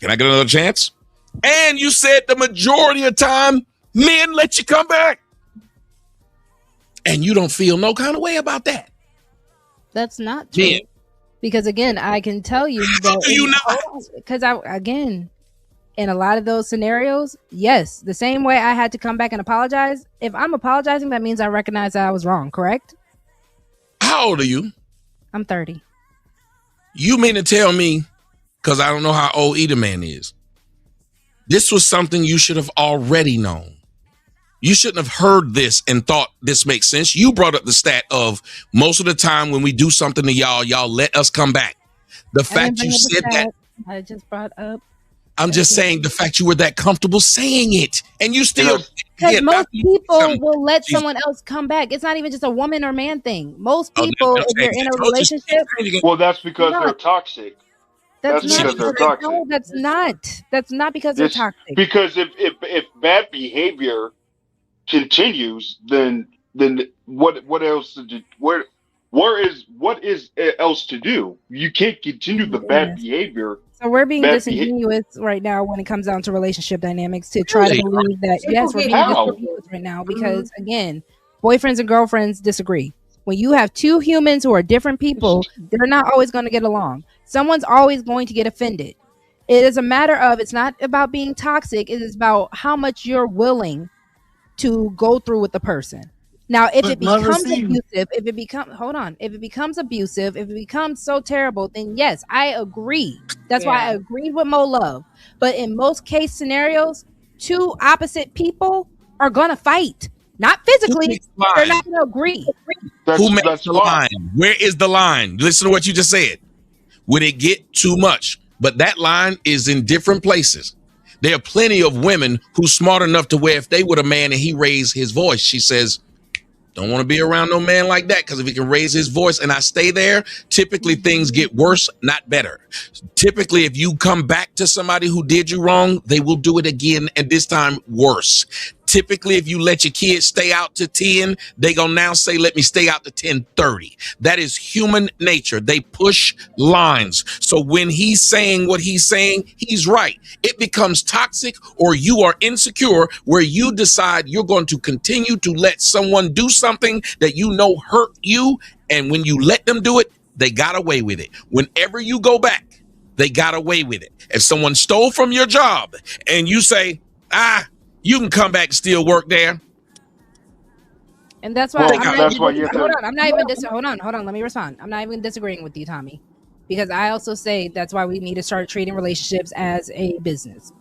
can I get another chance? And you said the majority of time, men let you come back. And you don't feel no kind of way about that. That's not true. Yeah. Because again, I can tell you that because again, in a lot of those scenarios, yes, the same way I had to come back and apologize. If I'm apologizing, that means I recognize that I was wrong, correct? How old are you? I'm 30. You mean to tell me, because I don't know how old either man is, this was something you should have already known. You shouldn't have heard this and thought this makes sense. You brought up the stat of most of the time when we do something to y'all let us come back. The fact you said that, I just brought up. I'm just saying the fact you were that comfortable saying it and you still. Because most people will let someone else come back. It's not even just a woman or man thing. Most people, if you're in a relationship. Well, that's because they're toxic. That's because they're toxic. No, that's not. That's not because they're toxic. Because if bad behavior continues, then what else did you, what is else to do? You can't continue the bad behavior So we're being bad disingenuous right now when it comes down to relationship dynamics to try to believe that, yes, we're being disingenuous right now because, again, boyfriends and girlfriends disagree. When you have two humans who are different people, they're not always going to get along. Someone's always going to get offended. It is a matter of, it's not about being toxic. It is about how much you're willing to go through with the person. Now, if it becomes abusive, if it becomes abusive, if it becomes so terrible, then yes, I agree. That's why I agreed with Mo Love. But in most case scenarios, two opposite people are gonna fight. Not physically, they're not gonna agree. Who makes the line? Where is the line? Listen to what you just said. Would it get too much? But that line is in different places. There are plenty of women who's smart enough to where if they were a man and he raised his voice, she says, don't want to be around no man like that, because if he can raise his voice and I stay there, typically things get worse, not better. Typically, if you come back to somebody who did you wrong, they will do it again, and this time worse. Typically, if you let your kids stay out to 10, they gonna now say, let me stay out to 10:30. That is human nature. They push lines. So when he's saying what he's saying, he's right. It becomes toxic, or you are insecure, where you decide you're going to continue to let someone do something that you know hurt you. And when you let them do it, they got away with it. Whenever you go back, they got away with it. If someone stole from your job and you say, you can come back and still work there. And that's why hold on. Let me respond. I'm not even disagreeing with you, Tommy, because I also say that's why we need to start treating relationships as a business.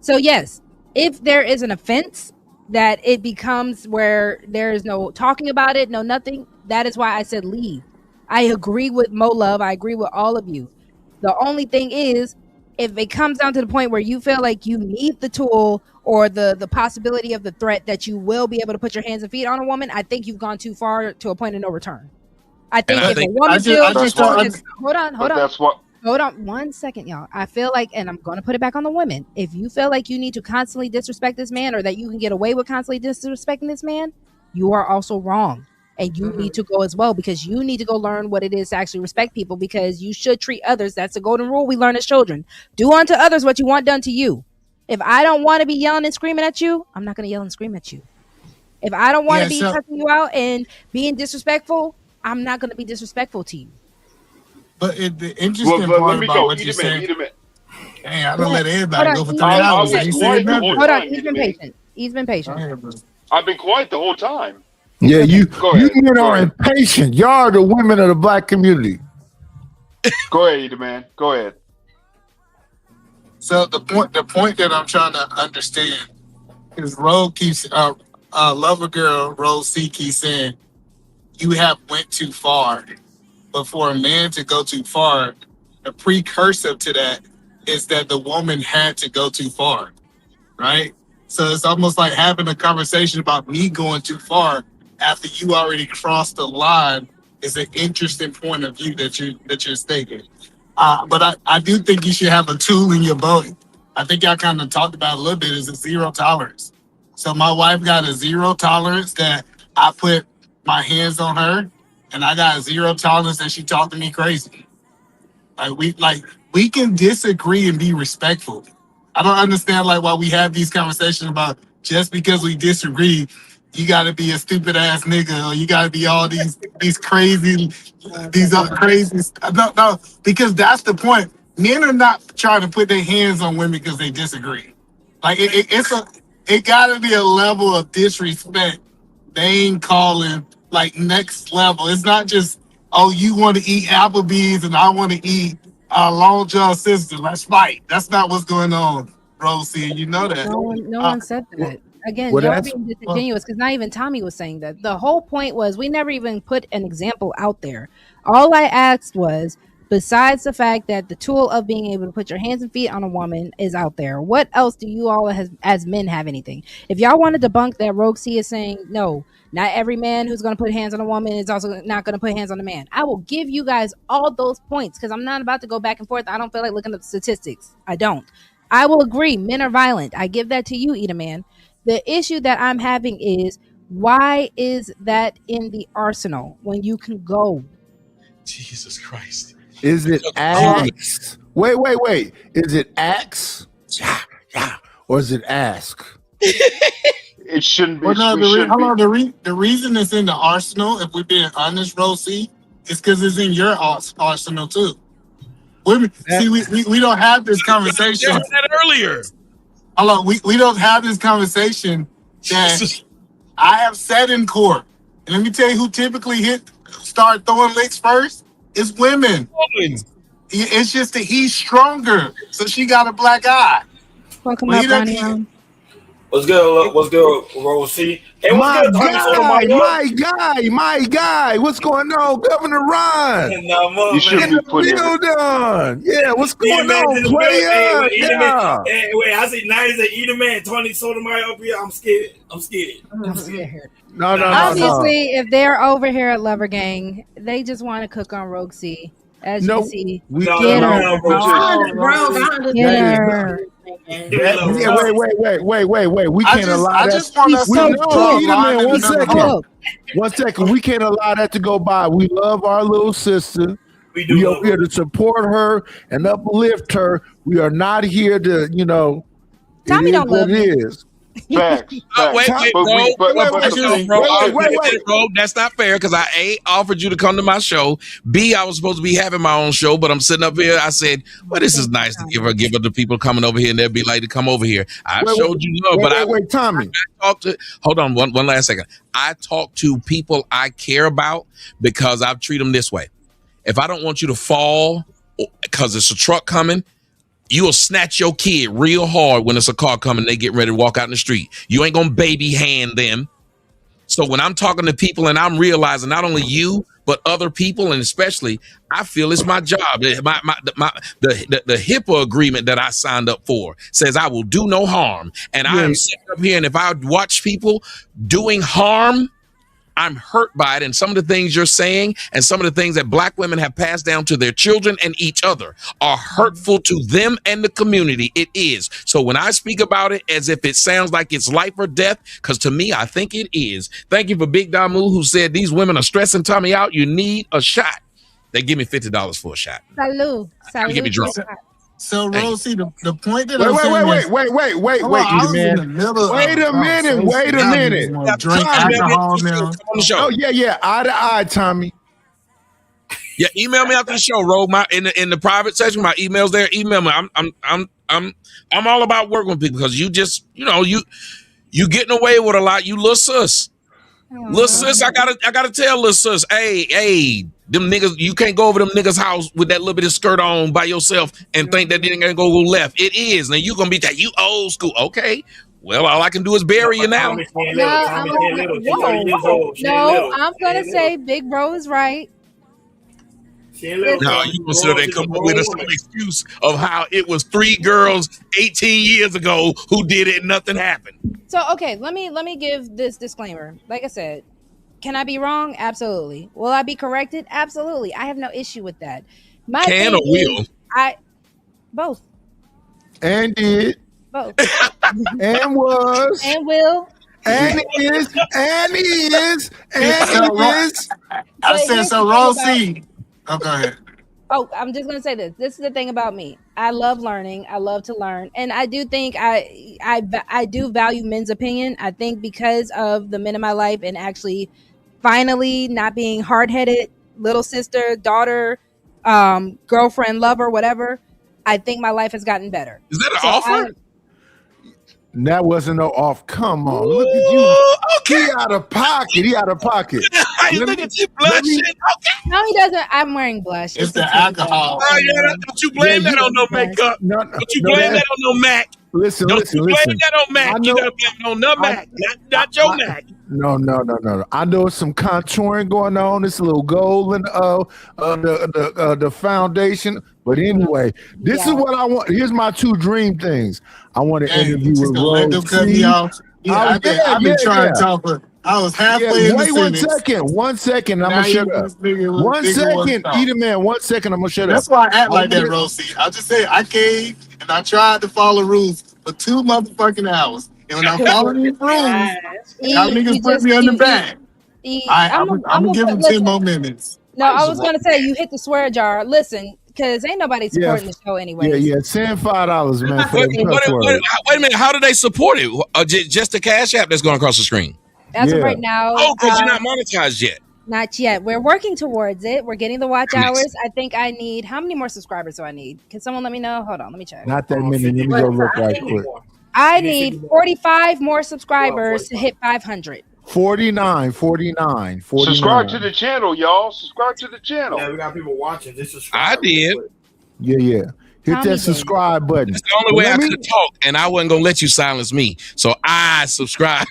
So yes, if there is an offense that it becomes where there is no talking about it, no nothing, that is why I said leave. I agree with Mo Love. I agree with all of you. The only thing is, if it comes down to the point where you feel like you need the tool or the possibility of the threat that you will be able to put your hands and feet on a woman, I think you've gone too far to a point of no return. I think if a woman feels hold on 1 second, y'all. I feel like, and I'm going to put it back on the women, if you feel like you need to constantly disrespect this man or that you can get away with constantly disrespecting this man, you are also wrong. And you need to go as well, because you need to go learn what it is to actually respect people, because you should treat others. That's the golden rule we learn as children. Do unto others what you want done to you. If I don't want to be yelling and screaming at you, I'm not going to yell and scream at you. If I don't want to be cussing you out and being disrespectful, I'm not going to be disrespectful to you. But the interesting part about what you're saying, hey, I don't let everybody go for 3 hours. Hold on, he's been patient. I've been quiet the whole time. Yeah, you men are impatient. Y'all are the women of the black community. Go ahead, Eda man. Go ahead. So the point that I'm trying to understand is Roll keeps Lover Girl Roll C keeps saying you have went too far. But for a man to go too far, the precursor to that is that the woman had to go too far, right? So it's almost like having a conversation about me going too far after you already crossed the line is an interesting point of view that you're stating. But I do think you should have a tool in your boat. I think y'all kind of talked about a little bit, is a zero tolerance. So my wife got a zero tolerance that I put my hands on her, and I got a zero tolerance that she talked to me crazy. We can disagree and be respectful. I don't understand why we have these conversations about just because we disagree, you got to be a stupid ass nigga, or you got to be all these crazy. No, because that's the point. Men are not trying to put their hands on women because they disagree. It got to be a level of disrespect. Name calling, next level. It's not just, oh, you want to eat Applebee's and I want to eat Long John Sister. Let's fight. That's not what's going on, Rosie. You know that. No one said that. Again, y'all being disingenuous, because not even Tommy was saying that. The whole point was we never even put an example out there. All I asked was, besides the fact that the tool of being able to put your hands and feet on a woman is out there, what else do you all as men have anything? If y'all want to debunk that, Rogue C is saying, no, not every man who's going to put hands on a woman is also not going to put hands on a man. I will give you guys all those points, because I'm not about to go back and forth. I don't feel like looking up statistics. I don't. I will agree. Men are violent. I give that to you, Eda Man. The issue that I'm having is, why is that in the arsenal when you can go? Jesus Christ. Is it axe? Wait. Is it axe? Yeah. Or is it ask? It shouldn't be. Well, no, the reason it's in the arsenal, if we're being honest, Rosie, is because it's in your arsenal too. Women, see, we don't have this conversation. You heard that earlier. Hold on, we don't have this conversation that I have said in court. And let me tell you who typically start throwing licks first. It's women. It's just that he's stronger, so she got a black eye. Welcome up, Ronnie. What's good, Rosie? Hey, what's good, my guy. What's going on, Governor Ron? You should be putting done. Yeah, what's going on, player? Wait, I see 90s and Eater Man, Tony Sotomayor up here. I'm scared. No. Obviously, if they're over here at Lover Gang, they just want to cook on Rogue C. As you can see, Wait. Get We can't allow that. One second. We can't allow that to go by. We love our little sister. We are here to support her and uplift her. We are not here to, Tommy don't love it. Facts. Wait, bro. That's not fair because I A, offered you to come to my show. B, I was supposed to be having my own show, but I'm sitting up here. I said, well, this is nice to give her the people coming over here and they'll be like to come over here. I showed you love, Tommy. Hold on one last second. I talk to people I care about because I treat them this way. If I don't want you to fall because it's a truck coming, you will snatch your kid real hard when it's a car coming. They get ready to walk out in the street. You ain't gonna baby hand them. So when I'm talking to people and I'm realizing not only you but other people, and especially I feel it's my job. The HIPAA agreement that I signed up for says I will do no harm, and I am sitting up here. And if I watch people doing harm, I'm hurt by it. And some of the things you're saying and some of the things that Black women have passed down to their children and each other are hurtful to them and the community. It is. So when I speak about it as if it sounds like it's life or death, because to me, I think it is. Thank you for Big Damu, who said these women are stressing Tommy out. You need a shot. They give me $50 for a shot. Salud. Get me drunk. So, Rosie, the point that Wait a minute. Drink alcohol now. Oh, yeah. Eye to eye, Tommy. Yeah, email me after the show, Ro. In the private section, my email's there. Email me. I'm all about working with people because you just, you getting away with a lot. You little sus. Little sis, I gotta tell little sis, hey, them niggas, you can't go over them niggas' house with that little bit of skirt on by yourself and think that it ain't gonna go left. It is. Now you gonna be that you old school. Okay. Well, all I can do is bury you now. No, I'm gonna say Big Bro is right. No, you gonna sit there and come up with some excuse of how it was 3 girls 18 years ago who did it and nothing happened. So okay, let me give this disclaimer. Like I said, can I be wrong? Absolutely. Will I be corrected? Absolutely. I have no issue with that. My can or will? Both. And did. Both. And was. And will. And is. And is. And is. I said so, Rosie. Oh, go ahead. Oh, I'm just gonna say this. This is the thing about me. I love learning. I love to learn, and I do think I do value men's opinion. I think because of the men in my life and actually finally not being hard-headed, little sister, daughter, girlfriend, lover, whatever. I think my life has gotten better. Is that an offer? That wasn't no off. Come on, look at you. Okay. He out of pocket. Look at you blushing. Okay. No, he doesn't. I'm wearing blush. It's the alcohol. Oh, yeah, don't you blame that on no makeup. Don't you blame that on no Mac. Listen. Blame that on Mac. You gotta blame it on the Mac, not your Mac. No. I know some contouring going on. It's a little gold in the foundation. But anyway, this is what I want. Here's my 2 dream things. I want to interview with Rose. I've been trying to talk, but I was halfway in the sentence. One second. I'm gonna shut up. 1 second, Eater Man. 1 second. I'm gonna shut up. That's why I act like that, Rosie. I'll just say I came and I tried to follow rules for 2 motherfucking hours. And when I'm following these rules, y'all niggas put me on the back. I'm gonna give them 10 more minutes. No, I was gonna say you hit the swear jar. Listen, because ain't nobody supporting the show anyway. Yeah. Send $5, man. For Wait a minute. How do they support it? Just the Cash App that's going across the screen. As of right now. Oh, because you're not monetized yet. Not yet. We're working towards it. We're getting the watch hours. I think I need. How many more subscribers do I need? Can someone let me know? Hold on. Let me check. Not that many. Let me go look right quick. I need 45 more subscribers to hit 500. 49. Subscribe to the channel, y'all. Subscribe to the channel. Yeah, we got people watching. Just subscribe. I did. Yeah. Hit that subscribe button. That's the only way I could talk, and I wasn't gonna let you silence me. So I subscribe.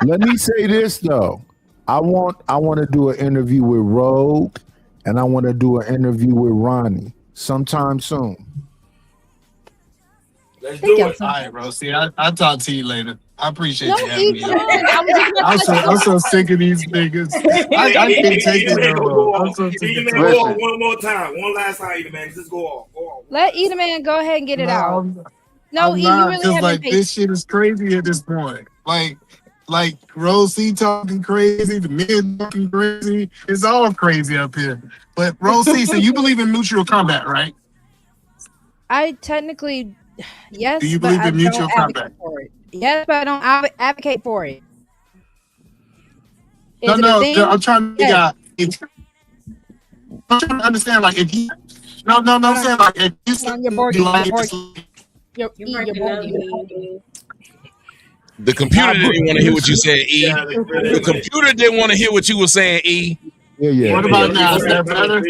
Let me say this though. I want to do an interview with Rogue, and I want to do an interview with Ronnie sometime soon. Let's do it. All right, bro. See, I'll talk to you later. I appreciate you having me. I'm so sick of these niggas. I can't take it no more. I'm so sick of Eat go off one more time. One last time, Eat Man. Just go off. Go off. Let Eat Man go ahead and get it out. No, E, you really haven't like this shit is crazy at this point. Like Rose C talking crazy, the men talking crazy. It's all crazy up here. But Rose C, so you believe in mutual combat, right? I technically, yes. Do you believe in mutual combat? Yes, but I don't advocate for it. No, I'm trying to figure out. I'm trying to understand, like, if you. No, I'm saying, like, if you The computer didn't want to hear what you said, E. The computer didn't want to hear what you were saying, E. Yeah. What about now? Is that better?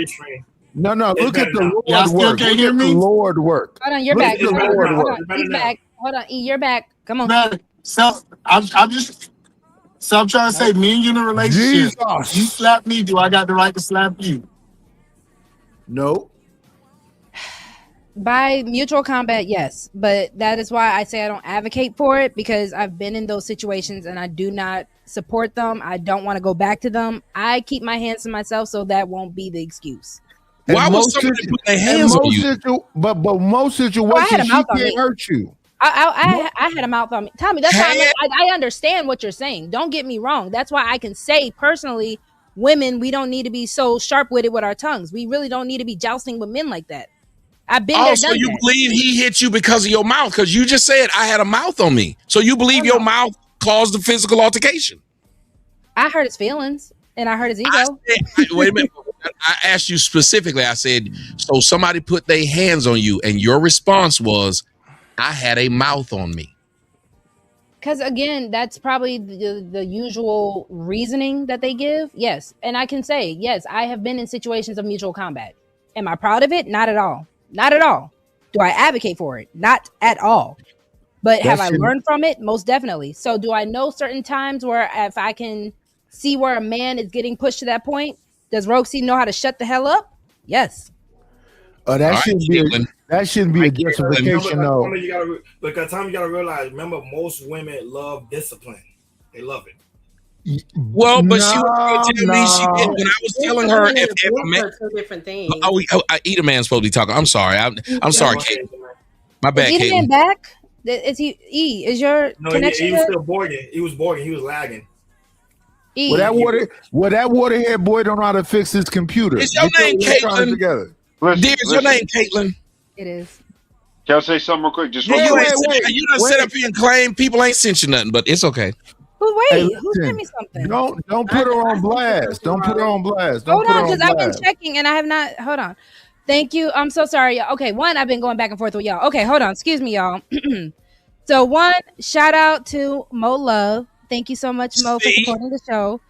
No. Look at the Lord y'all still work. Can't hear me? Lord work. Hold on, you're back. Hold on, he's back. Hold on, E, you're back. Come on. So I'm trying to say, me and you in a relationship. Jesus. You slap me, do I got the right to slap you? No. By mutual combat, yes. But that is why I say I don't advocate for it, because I've been in those situations and I do not support them. I don't want to go back to them. I keep my hands to myself, so that won't be the excuse. Why would somebody put their hands on you? But most situations, she can't hurt you. I had a mouth on me. Tommy, that's why I understand what you're saying. Don't get me wrong. That's why I can say personally, women, we don't need to be so sharp-witted with our tongues. We really don't need to be jousting with men like that. I've been there, done you that. believe he hit you because of your mouth? Because you just said I had a mouth on me. So you believe your mouth caused the physical altercation? I hurt his feelings and I hurt his ego. Wait a minute. I asked you specifically. I said, so somebody put their hands on you and your response was, I had a mouth on me. Because again, that's probably the usual reasoning that they give. Yes. And I can say, yes, I have been in situations of mutual combat. Am I proud of it? Not at all. Not at all. Do I advocate for it? Not at all. But have I learned from it? Most definitely. So do I know certain times where if I can see where a man is getting pushed to that point, does Roxy know how to shut the hell up? Yes. That shouldn't be a justification, though. Because Tommy, you gotta realize, remember, most women love discipline. They love it. Well, but she was telling me she did when I was telling her if a man. Two different things. Eat a man's supposed to be talking. I'm sorry. I'm sorry, Kate. My bad, Kate. Is Eat a Man back? Is he? E, is your connection? He was still boarding. He was boarding. He was lagging. Well, that waterhead boy don't know how to fix his computer. Is your name Caitlin? Dear, is your name Caitlin? It is. Can I say something real quick? Just you done sit up here and claim people ain't sent you nothing, but it's okay. Who sent me something? Don't put her on blast. Don't put her on blast. Hold on, because I've been checking and I have not. Hold on. Thank you. I'm so sorry. Okay, one, I've been going back and forth with y'all. Okay, hold on. Excuse me, y'all. So one, shout out to Mo Love. Thank you so much, Mo, for supporting the show.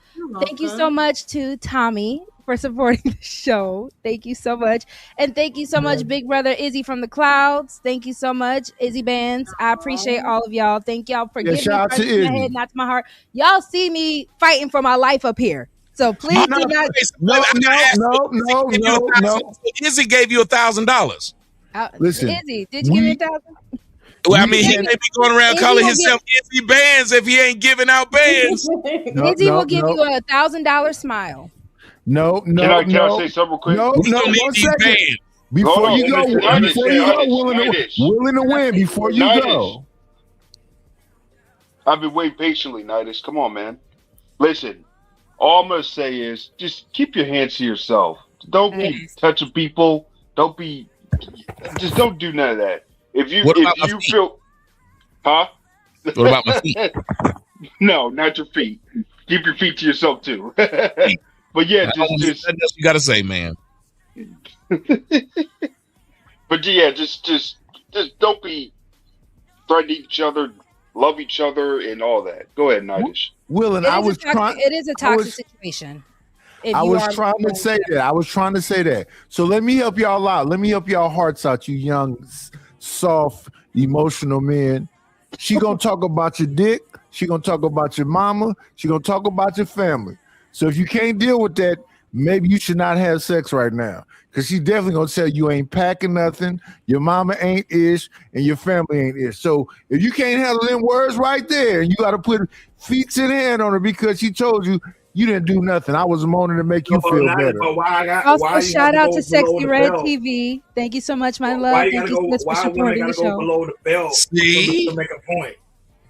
Thank you so much to Tommy for supporting the show. Thank you so much. And thank you so much, Big Brother Izzy from the Clouds. Thank you so much, Izzy Bands. I appreciate all of y'all. Thank y'all for giving me shout out to my head, not to my heart. Y'all see me fighting for my life up here. So please do not. No. Izzy gave you $1,000. Listen, Izzy, did you give me $1,000? Well, I mean, he may be going around calling himself Izzy Bands if he ain't giving out bands. Izzy will give you a $1,000 smile. No. Can I say something quick? No. 1 second. Before you go, willing to win. Before you go. I've been waiting patiently, Nidus. Come on, man. Listen, All I'm gonna say is just keep your hands to yourself. Don't be touching people. Don't do none of that. If you feel, huh? What about my feet? No, not your feet. Keep your feet to yourself too. But yeah, just you gotta say, man. But yeah, just don't be threatening each other, love each other, and all that. Go ahead, Nidish. Will, and it is a toxic situation. I was trying to say that. So let me help y'all out. Let me help y'all hearts out, you young, soft, emotional men. She gonna talk about your dick. She gonna talk about your mama. She gonna talk about your family. So if you can't deal with that, maybe you should not have sex right now. Because she definitely gonna tell you ain't packing nothing, your mama ain't ish, and your family ain't ish. So if you can't handle them words right there, and you gotta put feet in hand on her because she told you you didn't do nothing. I was moaning to make you feel better. Also, shout out to Sexy Red TV. Thank you so much, my love. Thank you so much for supporting the show. Go below the belt to make a point.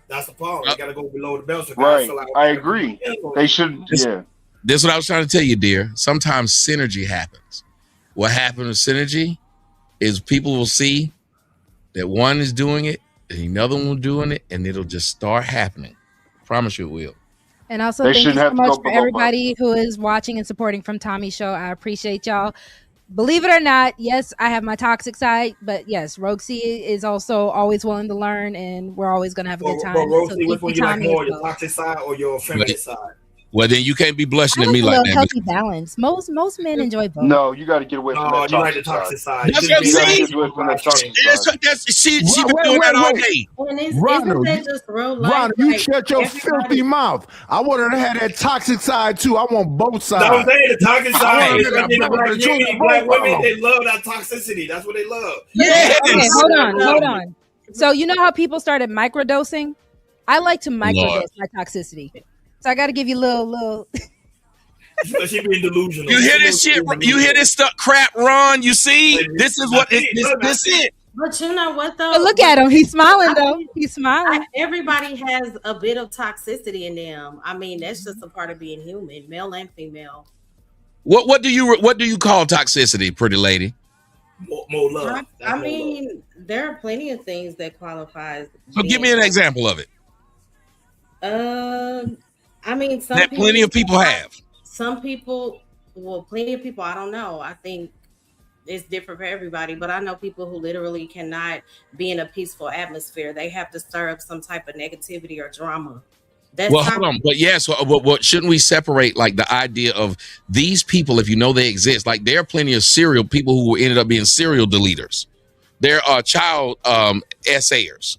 That's the problem. You gotta go below the belt. So right. I agree. They should. Yeah. This is what I was trying to tell you, dear. Sometimes synergy happens. What happens with synergy is people will see that one is doing it and another one doing it, and it'll just start happening. Promise you it will. And also, thank you so much for everybody who is watching and supporting from Tommy's show. I appreciate y'all. Believe it or not, yes, I have my toxic side, but yes, Rogue C is also always willing to learn, and we're always going to have a good time. But Rogue C, which one you like more, your toxic side or your feminine side? Well, then you can't be blushing at me like that. Healthy balance. Most men enjoy both. No, you got to get away from that. You like the toxic side. That's what I'm saying. She been doing that all day. Isn't that just real life? Ronald, you shut your filthy mouth. I want her to have that toxic side too. I want both sides. That's what I'm saying. The toxic side is like the black community. Black women, they love that toxicity. That's what they love. Yeah. Okay, hold on. So you know how people started microdosing? I like to microdose my toxicity. So I got to give you a little. She being delusional. You hear this shit? You hear this stuff? Crap, Ron. You see, this is what this it. But you know what though? But look at him. He's smiling though. He's smiling. Everybody has a bit of toxicity in them. I mean, that's just a part of being human, male and female. What do you call toxicity, pretty lady? More love. I mean, there are plenty of things that qualifies. So give me an example of it. I mean, that plenty of people have. Some people, plenty of people, I don't know. I think it's different for everybody, but I know people who literally cannot be in a peaceful atmosphere. They have to stir up some type of negativity or drama. Hold on. But yes, what shouldn't we separate like the idea of these people, if you know they exist? Like there are plenty of serial people who ended up being serial deleters. There are child essayers.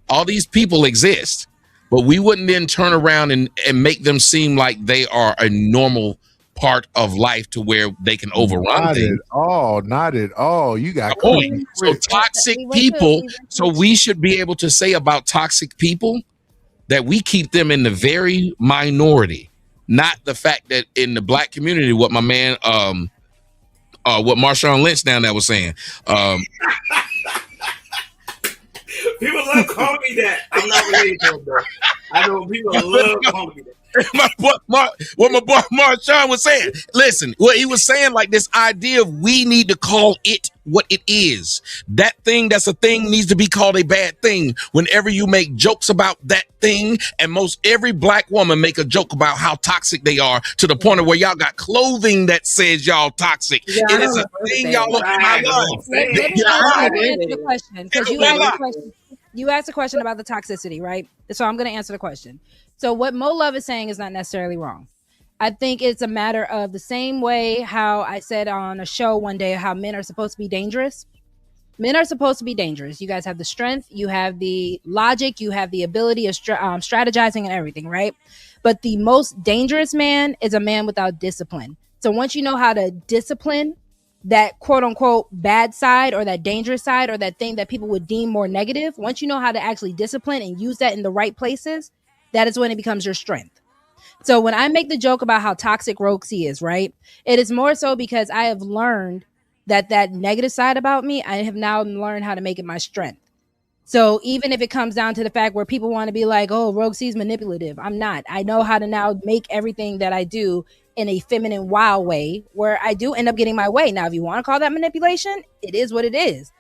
All these people exist. But we wouldn't then turn around and make them seem like they are a normal part of life to where they can overrun things. Not at all. You got so toxic people. So we should be able to say about toxic people that we keep them in the very minority, not the fact that in the black community, what my man, what Marshawn Lynch down there was saying. People love calling me that. I'm not related to him, though. I know people love calling me that. what my boy Marshawn was saying. Listen, what he was saying, like this idea of we need to call it what it is. That thing that's a thing needs to be called a bad thing. Whenever you make jokes about that thing, and most every black woman make a joke about how toxic they are to the point of where y'all got clothing that says y'all toxic. Yeah, it is a thing y'all look in my life. Let me answer the question because you asked a question about the toxicity, right? So I'm going to answer the question. So what Mo Love is saying is not necessarily wrong. I think it's a matter of the same way how I said on a show one day how men are supposed to be dangerous. Men are supposed to be dangerous. You guys have the strength, you have the logic, you have the ability of strategizing and everything, right? But the most dangerous man is a man without discipline. So once you know how to discipline that quote unquote bad side or that dangerous side or that thing that people would deem more negative, once you know how to actually discipline and use that in the right places, that is when it becomes your strength. So when I make the joke about how toxic Roxy is, right, it is more so because I have learned that negative side about me, I have now learned how to make it my strength. So even if it comes down to the fact where people want to be like, oh, Rogue C's manipulative, I'm not. I know how to now make everything that I do in a feminine, wild way where I do end up getting my way. Now, if you want to call that manipulation, it is what it is.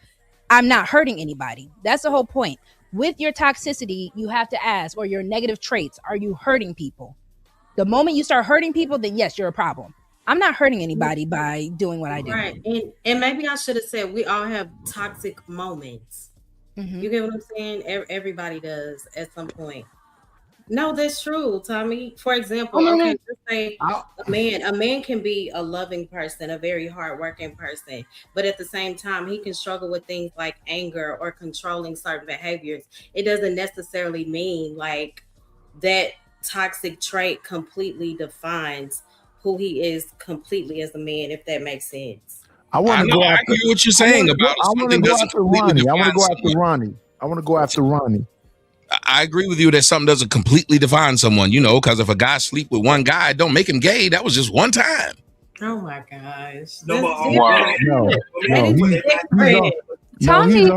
I'm not hurting anybody. That's the whole point. With your toxicity, you have to ask, or your negative traits, are you hurting people? The moment you start hurting people, then yes, you're a problem. I'm not hurting anybody by doing what I do. Right. And maybe I should have said we all have toxic moments. Mm-hmm. You get what I'm saying? Everybody does at some point. No, that's true, Tommy. For example, okay, let's say a man can be a loving person, a very hardworking person, but at the same time, he can struggle with things like anger or controlling certain behaviors. It doesn't necessarily mean like that toxic trait completely defines who he is completely as a man, if that makes sense. I hear what you're saying about it. I want to go after Ronnie. I want to go after Ronnie. I want to go after Ronnie. I agree with you that something doesn't completely define someone, because if a guy sleep with one guy, don't make him gay. That was just one time. Oh my gosh. Tommy's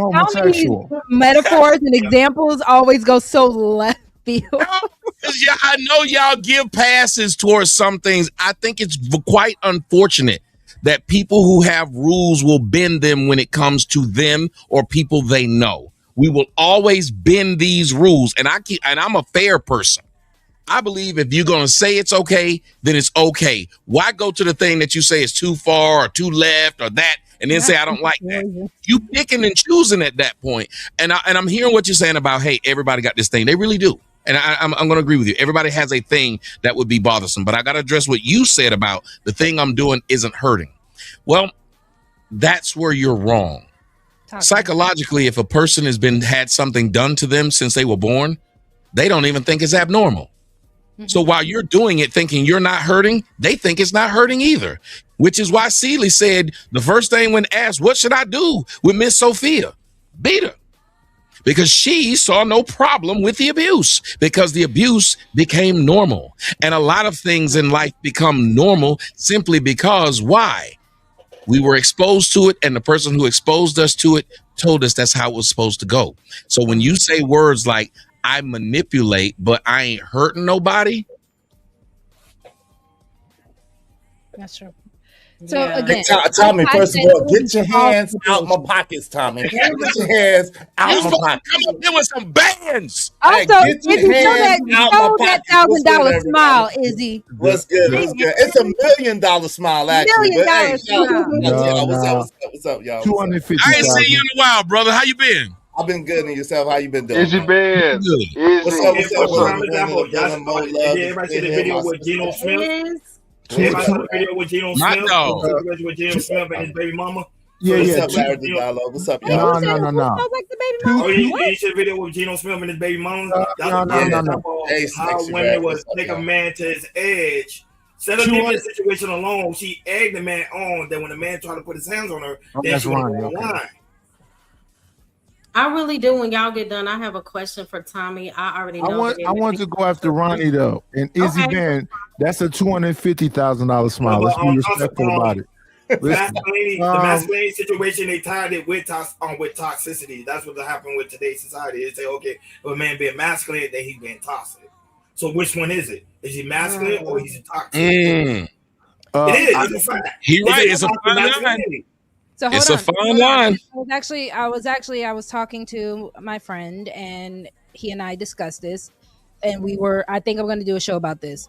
metaphors and examples always go so left field. Yeah, I know y'all give passes towards some things. I think it's quite unfortunate that people who have rules will bend them when it comes to them or people they know. We will always bend these rules, and I'm a fair person. I believe if you're going to say it's okay, then it's okay. Why go to the thing that you say is too far or too left or that, and then say I don't like that? You picking and choosing at that point. And I'm hearing what you're saying about, hey, everybody got this thing. They really do. And I'm going to agree with you. Everybody has a thing that would be bothersome. But I got to address what you said about the thing I'm doing isn't hurting. Well, that's where you're wrong. Psychologically, if a person has had something done to them since they were born, they don't even think it's abnormal. So while you're doing it thinking you're not hurting, they think it's not hurting either, which is why Celie said the first thing when asked, what should I do with Miss Sophia? Beat her. Because she saw no problem with the abuse, because the abuse became normal. And a lot of things in life become normal simply because why? We were exposed to it, and the person who exposed us to it told us that's how it was supposed to go. So when you say words like, I manipulate, but I ain't hurting nobody. That's true. So again, Tommy, first of all, get your hands out my pockets, Tommy. Get your hands out my pockets. Come up there with some bands. Also, Izzy, show that $1,000 smile, Izzy. What's good? What's good? It's $1 million smile, actually. $1 million smile. What's up, y'all? 250. I ain't seen you in a while, brother. How you been? I've been good. And yourself? How you been doing? Izzy bad. What's up? Did everybody see the video with Geno Smith? Everybody saw the video with Geno Smith? With Geno Smith and his baby mama? What's up, Larry the Dialogue? What's up, y'all? No. Like the baby mama. Oh, you see the video with Geno Smith and his baby mama? No. How women would take a man to his edge. Instead of leaving the situation alone, she egged the man on that when the man tried to put his hands on her, then she went online. I really do. When y'all get done, I have a question for Tommy. I already know. I want to go after Ronnie though, and Izzy Ben. That's a $250,000 smile. Let's be respectful about it. The masculine situation, they tied it with toxicity. That's what happened with today's society. They say, okay, if a man being masculine, then he's being toxic. So which one is it? Is he masculine or is he toxic? It is. It's a fact. He's right. It's a fine line. So hold it's on. a fine line. I was talking to my friend, and he and I discussed this, and I think I'm going to do a show about this.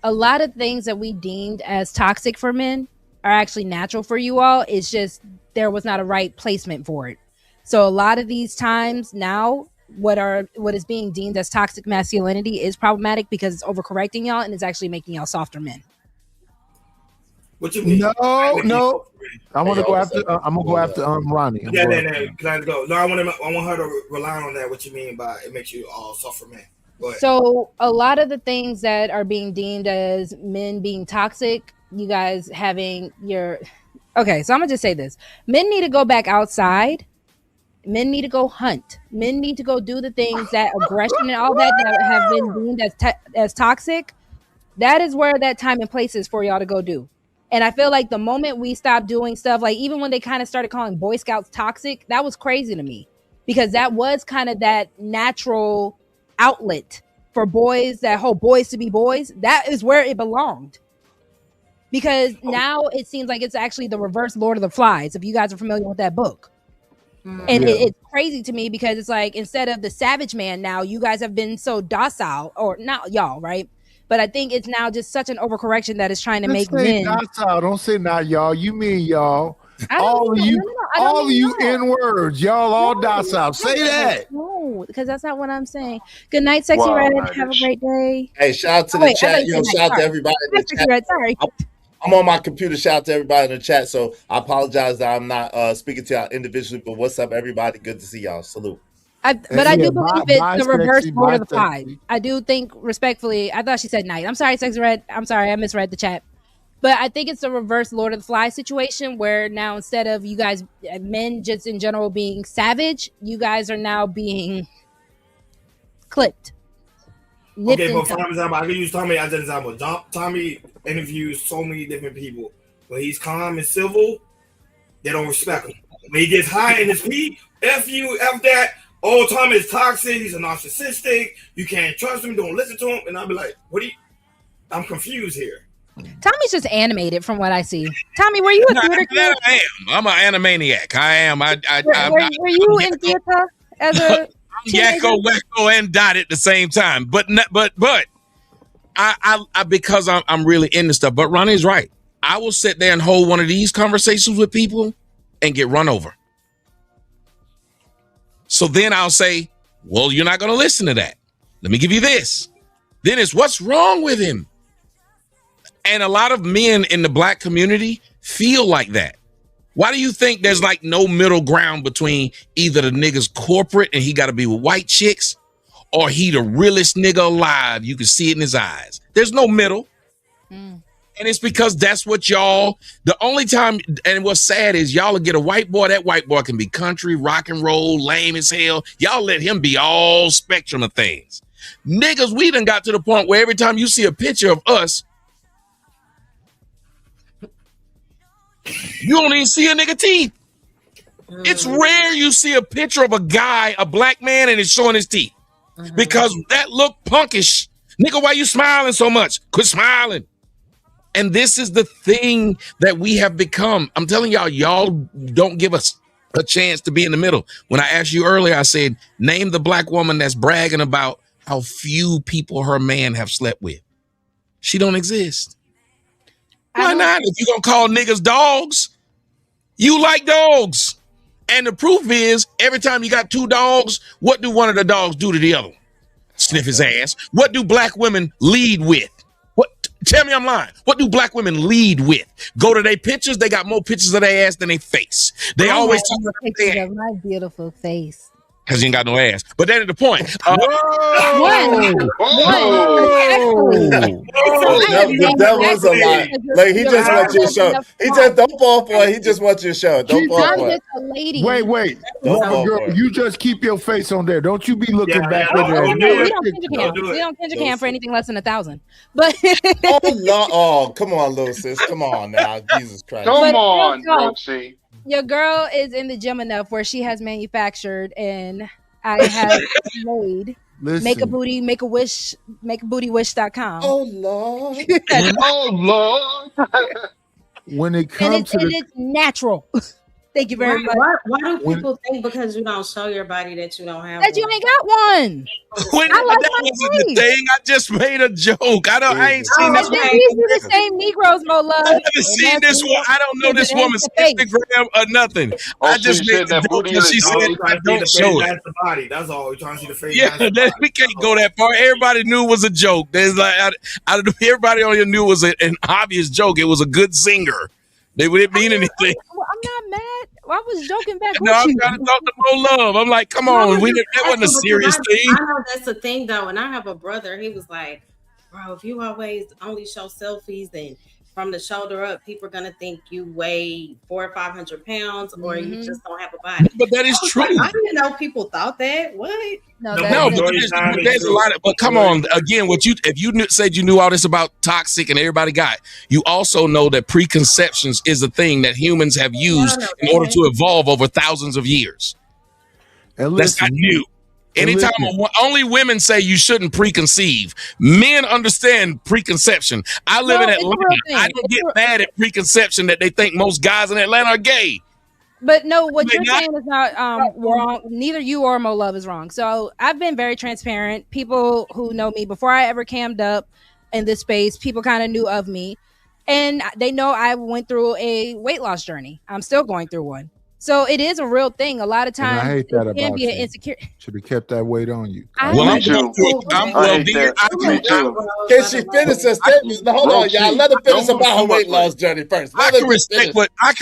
A lot of things that we deemed as toxic for men are actually natural for you all. It's just there was not a right placement for it. So a lot of these times now, what is being deemed as toxic masculinity is problematic because it's overcorrecting y'all and it's actually making y'all softer men. What you mean? No. I'm gonna go after Ronnie. Can I go? No, I want her to rely on that. What you mean by it makes you all softer men? So a lot of the things that are being deemed as men being toxic, you guys having your okay. So I'm gonna just say this: men need to go back outside. Men need to go hunt. Men need to go do the things that aggression and all that have been deemed as toxic. That is where that time and place is for y'all to go do. And I feel like the moment we stop doing stuff, like even when they kind of started calling Boy Scouts toxic, that was crazy to me. because that was kind of that natural outlet for boys, that whole boys to be boys. That is where it belonged. Because now it seems like it's actually the reverse Lord of the Flies, if you guys are familiar with that book. And it's crazy to me because it's like, instead of the savage man, now you guys have been so docile, or not y'all, right? But I think it's now just such an overcorrection that is trying to make men docile. Don't say not y'all. You mean y'all. All of you N words. Y'all all docile. Say that. No, because that's not what I'm saying. Good night, Sexy Red. Have a great day. Hey, shout out to the chat. Shout out to everybody in the chat. Red, sorry. I'm on my computer. Shout out to everybody in the chat. So I apologize that I'm not speaking to y'all individually. But what's up, everybody? Good to see y'all. Salute. But I do believe it's the reverse Lord of the Flies. I do think, respectfully, I thought she said night. I'm sorry, Sexy Red. I'm sorry, I misread the chat. But I think it's a reverse Lord of the Flies situation where now, instead of you guys, men just in general, being savage, you guys are now being clipped. Okay, but for example, I can use Tommy as an example. Tommy interviews so many different people. When he's calm and civil, they don't respect him. When he gets high in his pee, F you, F that, oh, Tommy is toxic, he's a narcissistic, you can't trust him, don't listen to him. And I'll be like, I'm confused here. Tommy's just animated from what I see. Tommy, were you a theater kid? I am. I'm an animaniac. I am. Were you in theater as a Yakko, wacko, and dot at the same time? But I because I'm really into stuff. But Ronnie's right. I will sit there and hold one of these conversations with people and get run over. So then I'll say, well, you're not going to listen to that. Let me give you this. Then it's, what's wrong with him? And a lot of men in the black community feel like that. Why do you think there's like no middle ground between either the nigga's corporate and he got to be with white chicks, or he the realest nigga alive? You can see it in his eyes. There's no middle. And it's because that's what y'all, the only time, and what's sad is y'all will get a white boy. That white boy can be country, rock and roll, lame as hell. Y'all let him be all spectrum of things. Niggas, we done got to the point where every time you see a picture of us, you don't even see a nigga teeth. It's rare you see a picture of a guy, a black man, and it's showing his teeth. Because that look punkish. Nigga, why you smiling so much? Quit smiling. And this is the thing that we have become. I'm telling y'all don't give us a chance to be in the middle. When I asked you earlier, I said, name the black woman that's bragging about how few people her man have slept with. She don't exist. Why not? If you're going to call niggas dogs, you like dogs. And the proof is, every time you got two dogs, what do one of the dogs do to the other one? Sniff his ass. What do black women lead with? What? Tell me I'm lying. What do black women lead with? Go to their pictures. They got more pictures of their ass than their face. They always talk about pictures of my beautiful face. Because you ain't got no ass. But that is the point. The devil's a lie. Like, he just wants your show. He just don't fall for it. He just wants your show. Don't fall for it. Wait. Girl, you just keep your face on there. Don't you be looking back in there. We don't Kendrick Cam for anything less than 1,000. But come on, little sis. Come on now. Jesus Christ. Come on, Roxy. Your girl is in the gym enough where she has manufactured and I have made make a wish, makeabootywish.com. Oh Lord. Oh Lord. When it comes to it's natural. Thank you very much. Why do people think because you don't show your body that you don't have that you ain't got one? That wasn't the thing. I just made a joke. I ain't seen this one. These are the same Negroes, Mo Love. I haven't seen this one. I don't know this woman's Instagram or nothing. I just made the joke and she said I don't show it. That's the body. That's all. We're trying to see the face. Yeah, we can't go that far. Everybody knew it was a joke. There's like everybody on here knew it was an obvious joke. It was a good singer. They wouldn't mean anything. I'm not mad. I was joking back. No, I'm trying to talk to Mo Love. I'm like, come on, that wasn't a serious thing. I know that's the thing though. And I have a brother. He was like, bro, if you always only show selfies, then from the shoulder up, people are gonna think you weigh 400 or 500 pounds, or you just don't have a body. But that is true. Like, I didn't know people thought that. What? But there's a lot of. But come on, again, if you said you knew all this about toxic and everybody got, you also know that preconceptions is a thing that humans have used in order to evolve over thousands of years. And That's not new. Anytime only women say you shouldn't preconceive. Men understand preconception. I live in Atlanta. I don't get mad at preconception that they think most guys in Atlanta are gay. But no, what you're saying is not wrong. Neither you or Mo Love is wrong. So I've been very transparent. People who know me before I ever cammed up in this space, people kind of knew of me. And they know I went through a weight loss journey. I'm still going through one. So it is a real thing. A lot of times, I hate that it can about be you. an insecurity. Should have kept that weight on you. Can she finish her statement? Hold on, y'all. Let her finish about her weight loss journey first. I can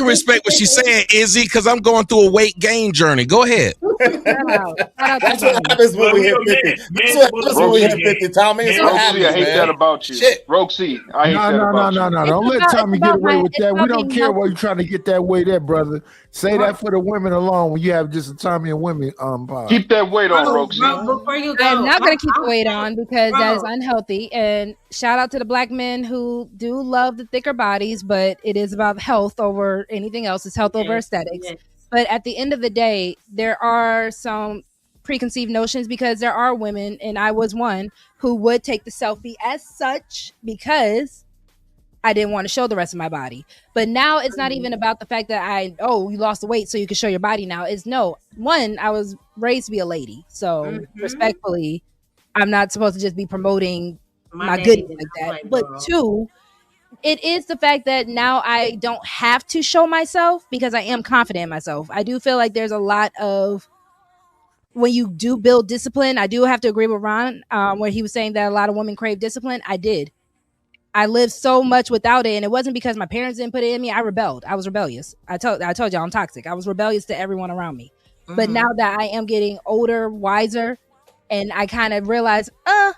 respect what she's saying, Izzy, because I'm going through a weight gain journey. Go ahead. That's what happens when we hit 50. That's what happens when we hit 50, Tommy. It's what happens, I hate that about you. Shit. Roxy, I hate that about you. No. Don't let Tommy get away with that. We don't care where you're trying to get that weight at, brother. Say that for the women alone when you have just a Tommy and women pod. Keep that weight on, Roxy. Before you go, I'm not going to keep the weight on because that is unhealthy. And shout out to the black men who do love the thicker bodies, but it is about health over anything else. It's health over aesthetics. Yes. But at the end of the day, there are some preconceived notions because there are women, and I was one, who would take the selfie as such because I didn't want to show the rest of my body. But now it's not even about the fact that you lost the weight so you can show your body now. It's I was raised to be a lady. So respectfully, I'm not supposed to just be promoting my goodness like that. But two, it is the fact that now I don't have to show myself because I am confident in myself. I do feel like there's a lot of, when you do build discipline, I do have to agree with Ron where he was saying that a lot of women crave discipline. I did. I lived so much without it, and it wasn't because my parents didn't put it in me. I rebelled. I was rebellious. I told y'all I'm toxic. I was rebellious to everyone around me. But now that I am getting older, wiser, and I kind of realized,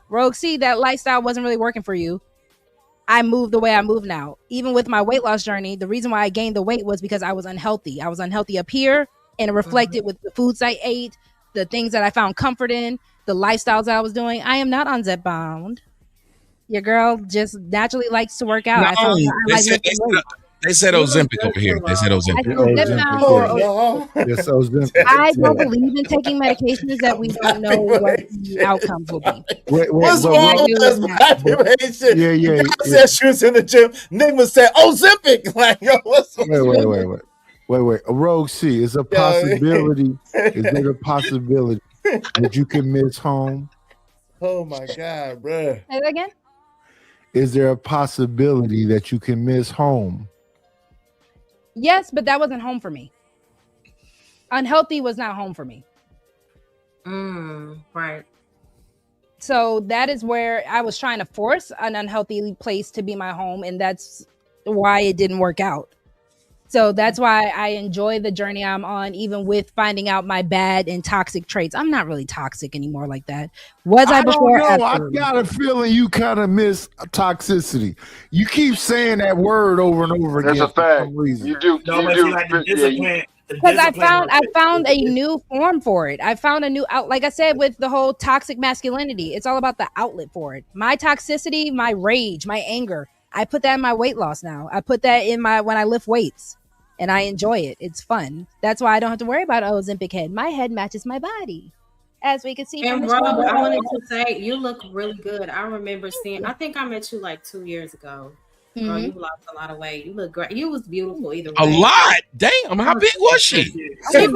Roxy, that lifestyle wasn't really working for you. I moved the way I move now. Even with my weight loss journey, the reason why I gained the weight was because I was unhealthy. I was unhealthy up here, and it reflected with the foods I ate, the things that I found comfort in, the lifestyles that I was doing. I am not on Zep bound. Your girl just naturally likes to work out. They said Ozempic over here. They said Ozempic. Yes, Ozempic. I don't believe in taking medications that we don't know what the outcomes will be. What's wrong with this population? Yeah. God said she was in the gym. Nigga said Ozempic. Like, yo, what's Wait. A Rogue C is a possibility. Is there a possibility that you can miss home? Oh my God, bro. Say that again. Is there a possibility that you can miss home? Yes, but that wasn't home for me. Unhealthy was not home for me. Right. So that is where I was trying to force an unhealthy place to be my home, and that's why it didn't work out. So that's why I enjoy the journey I'm on, even with finding out my bad and toxic traits. I'm not really toxic anymore like that. Was I before? Don't know. I got a feeling you kind of miss toxicity. You keep saying that word over and over again. That's a fact. You do. Because I found a new form for it. I found a new out. Like I said, with the whole toxic masculinity, it's all about the outlet for it. My toxicity, my rage, my anger. I put that in my weight loss now. I put that in when I lift weights. And I enjoy it. It's fun. That's why I don't have to worry about Ozempic head. My head matches my body, as we can see. And Rob, I wanted to say, you look really good. I remember seeing. I think I met you like 2 years ago. Girl, you lost a lot of weight. You look great. You was beautiful either way. A lot. Damn. How big was she? Damn.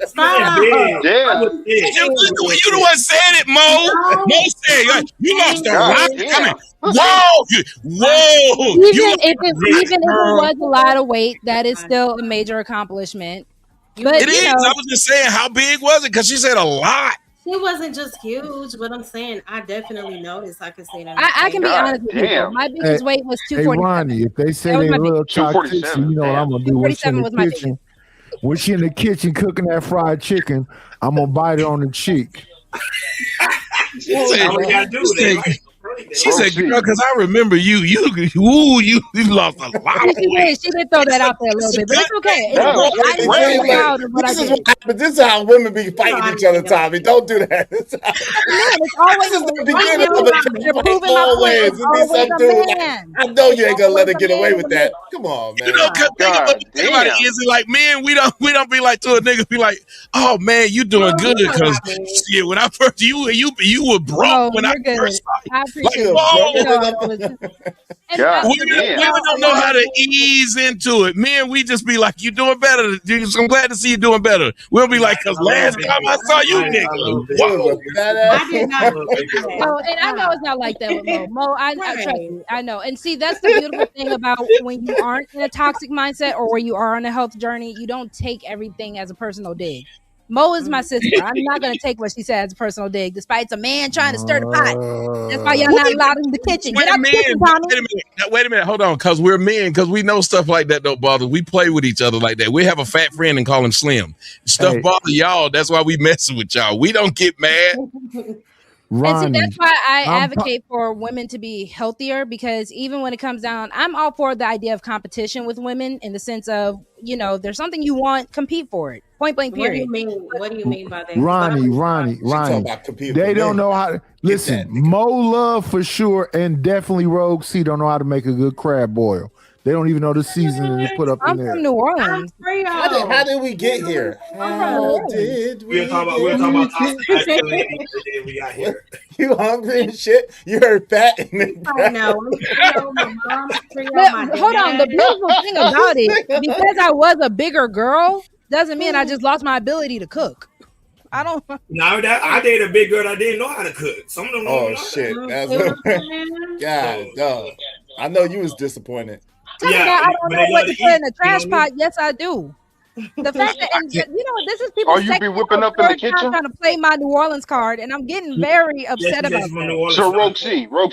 Stop. You the one said it, Mo. Mo said you lost a lot. I mean, whoa. Even if it was a lot of weight, that is still a major accomplishment. But it is. I was just saying, how big was it? Because she said a lot. She wasn't just huge, but I'm saying I definitely noticed. I could see that. I can be honest with you. My biggest weight was 247. Hey, Ronnie, if they say they a little toxic, you know what I'm gonna do? When she in the kitchen, when she in the kitchen cooking that fried chicken, I'm gonna bite her on the cheek. She said, "Girl, because I remember you. You lost a lot of weight." She did throw that out there a little bit, but it's okay. It's No, cool. I'm very proud of what I this is did. what happens. This is how women be fighting each other, Tommy. Don't do that. It's always This is the right beginning now, of a you're proving my point. always. It's It be always some a dude like, man. I know you ain't gonna let her Always a get away man with in the that. mix. Come on, man. You know, cause think about it, Izzy. Like, man, we don't be like to a nigga, be like, "Oh man, you doing good," because shit, when I first you were broke No, when I you're good. first I appreciate like, it. whoa. Women don't know how to ease into it. Men, we just be like, "You doing better." I'm glad to see you doing better. We'll be like, "Cause last time I saw you, nigga, whoa." I did not. No, and I know it's not like that with Mo. Mo, I trust me. I know. And see, that's the beautiful thing about when you aren't in a toxic mindset or where you are on a health journey, you don't take everything as a personal dig. Mo is my sister. I'm not going to take what she said as a personal dig, despite it's a man trying to stir the pot. That's why y'all not allowed in the kitchen. Get out the kitchen, Tommy. Wait a minute, hold on, because we're men, because we know stuff like that don't bother. We play with each other like that. We have a fat friend and call him Slim. Stuff bother y'all. That's why we messing with y'all. We don't get mad. And see, that's why I advocate for women to be healthier, because even when it comes down, I'm all for the idea of competition with women in the sense of, you know, there's something you want, compete for it. Point blank, period. What do you mean by that? Ronnie. They don't know how to listen. Mo Love for sure, and definitely Rogue C don't know how to make a good crab boil. They don't even know the seasoning they put up in there. I'm from New Orleans. How did we get here? How did we? We're talking about toxic masculinity and we got here. You hungry and shit? You heard fat? I know. Hold on. The beautiful thing about it, because I was a bigger girl, doesn't mean I just lost my ability to cook. I don't. Now that I dated a big girl that didn't know how to cook. Some of them. Oh shit! God, dog. I know you was disappointed. I don't know what to put in the trash pot. Yes, I do. The fact that, and you know, this is people. Are you be whipping up in the kitchen? Trying to play my New Orleans card, and I'm getting very upset about that. So Rogue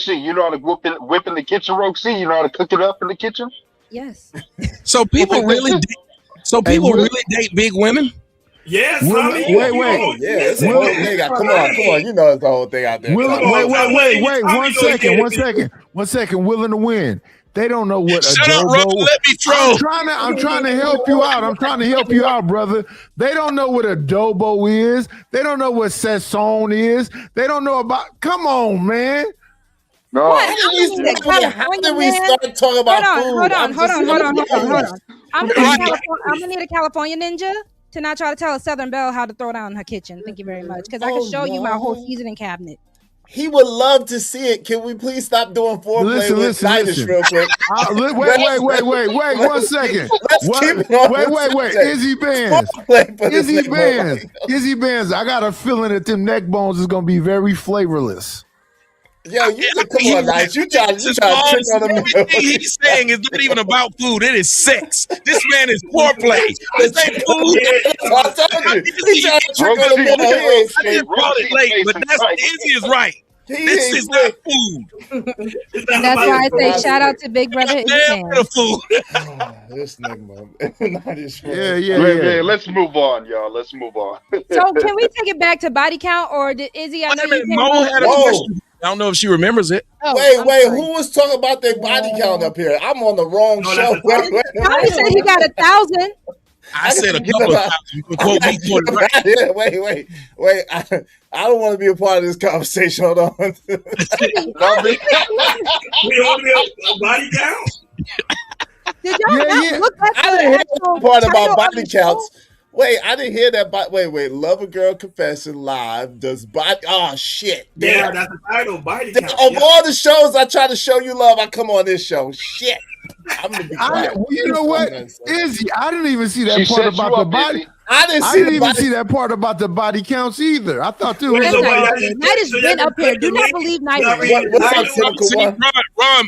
C, you know how to whip in the kitchen, Rogue C? You know how to cook it up in the kitchen? Yes. So people really date big women? Yes. Wait. Yeah, it's a whole thing. Come on. You know it's the whole thing out there. Wait. 1 second. Willing to win. They don't know what Shut up, Rob. Let me troll. I'm trying to help you out. I'm trying to help you out, brother. They don't know what adobo is. They don't know what sazon is. They don't know about. Come on, man. No. How did we start talking about food? Hold on. I'm gonna need a California ninja to not try to tell a Southern Belle how to throw down her kitchen. Thank you very much, because I can show you my whole seasoning cabinet. He would love to see it. Can we please stop doing foreplay with Titus real quick? Wait. 1 second. Wait. Izzy Bands. I got a feeling that them neck bones is gonna be very flavorless. Yo, come on, Nice. You try to trick on him. Everything he's saying is not even about food. It is sex. This man is foreplay. This ain't food. I told you. He tried to trick on him. I just brought it late, but Izzy is right. This is not food. That's why I say shout out to Big Brother. Food. This nigga, Yeah. Let's move on, y'all. Let's move on. So can we take it back to body count, or did Izzy? I know you Mo had a question. I don't know if she remembers it. Wait. Who was talking about their body count up here? I'm on the wrong show. Tommy said he got 1,000. I said a couple of times. You can quote me. Wait. I don't want to be a part of this conversation. Hold on. We don't be a body count. Did y'all look at I didn't hear the part about body counts. Wait, I didn't hear that. Wait. Love a Girl Confession Live does body. Oh shit. Yeah, that's the title. Body count. Of all the shows I try to show you love, I come on this show. Shit. I'm gonna be quiet. You know what, Izzy? I didn't even see that part about the body. I didn't see that part about the body counts either. I thought too. Night has been up here. Do not believe Night. Ron,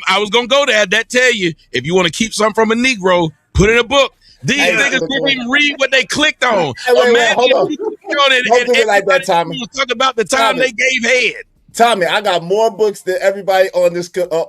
I was gonna go there. That tell you if you want to keep something from a Negro, put in a book. These niggas didn't even read what they clicked on. Wait, hold on. Don't do it like that, Tommy. Talk about the time they gave head. Tommy, I got more books than everybody on this panel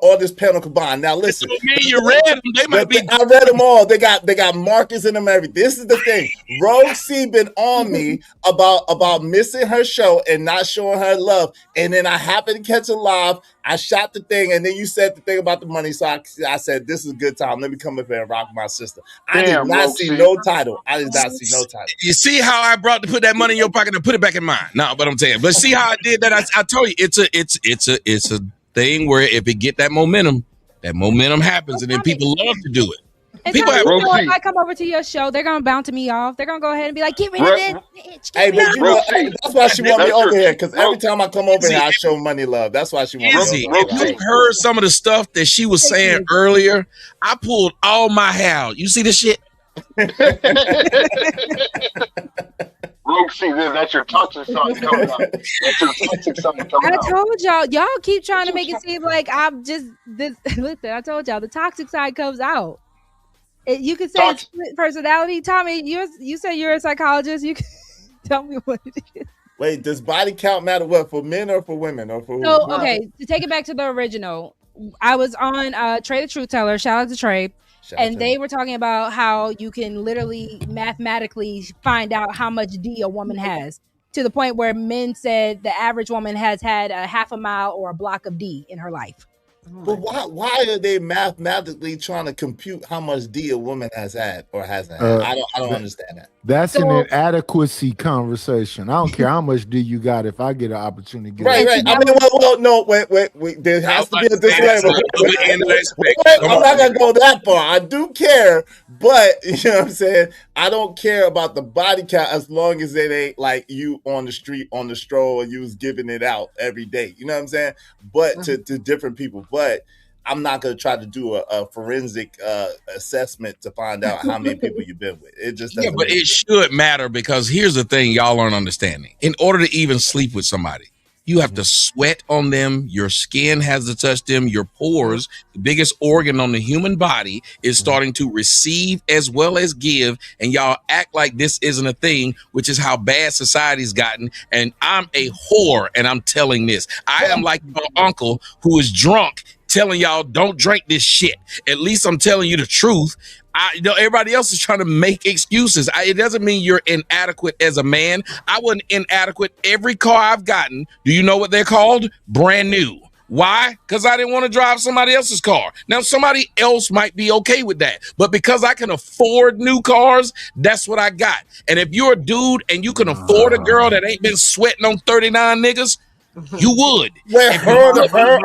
combined. Now listen, you read them. They might be. I read them all. They got markers in them. Everything. This is the thing. Rogue C been on me about missing her show and not showing her love, and then I happened to catch a live, I shot the thing, and then you said the thing about the money. So I said, this is a good time. Let me come up here and rock my sister. I did not see no title. I did not see no title. You see how I brought to put that money in your pocket and put it back in mine? No, but I'm saying, but see how I did that? I told you it's a thing where if it get that momentum happens, and then people love to do it. And People have if I come over to your show, they're gonna bounce me off. They're gonna go ahead and be like, "Get rid of this bitch." Hey, but you know, that's why she want me over here, because every time I come over here, I show money love. That's why she wants me over here. If you heard some of the stuff that she was saying earlier, I pulled all my hair out. You see this shit? Roxy, that's your toxic side coming out. That's your toxic side coming out. I told y'all keep trying to make it seem like I'm just this. Listen, I told y'all the toxic side comes out. You could say it's split personality. Tommy, you say you're a psychologist. You can tell me what it is. Wait, does body count matter what, for men or for women or for who? So, okay, to take it back to the original, I was on Trey the Truth Teller. Shout out to Trey. And they were talking about how you can literally mathematically find out how much D a woman has, to the point where men said the average woman has had a half a mile or a block of D in her life. But why are they mathematically trying to compute how much D a woman has had or hasn't had? I don't understand that. That's an inadequacy conversation. I don't care how much D you got if I get an opportunity to get Right. I mean, no, wait. There has to be a disclaimer. I'm not gonna go that far. I do care, but you know what I'm saying? I don't care about the body count as long as it ain't like you on the street, on the stroll, and you was giving it out every day. You know what I'm saying? But to different people. But I'm not going to try to do a forensic assessment to find out how many people you've been with. It just doesn't. Yeah, but it should matter, because here's the thing y'all aren't understanding. In order to even sleep with somebody, you have to sweat on them. Your skin has to touch them. Your pores, the biggest organ on the human body, is starting to receive as well as give. And y'all act like this isn't a thing, which is how bad society's gotten. And I'm a whore, and I'm telling this. I am like your uncle who is drunk telling y'all don't drink this shit. At least I'm telling you the truth. Everybody else is trying to make excuses. It doesn't mean you're inadequate as a man. I wasn't inadequate. Every car I've gotten, do you know what they're called? Brand new. Why? Because I didn't want to drive somebody else's car. Now, somebody else might be okay with that, but because I can afford new cars, that's what I got. And if you're a dude and you can afford a girl that ain't been sweating on 39 niggas, you would. Wait, hold up for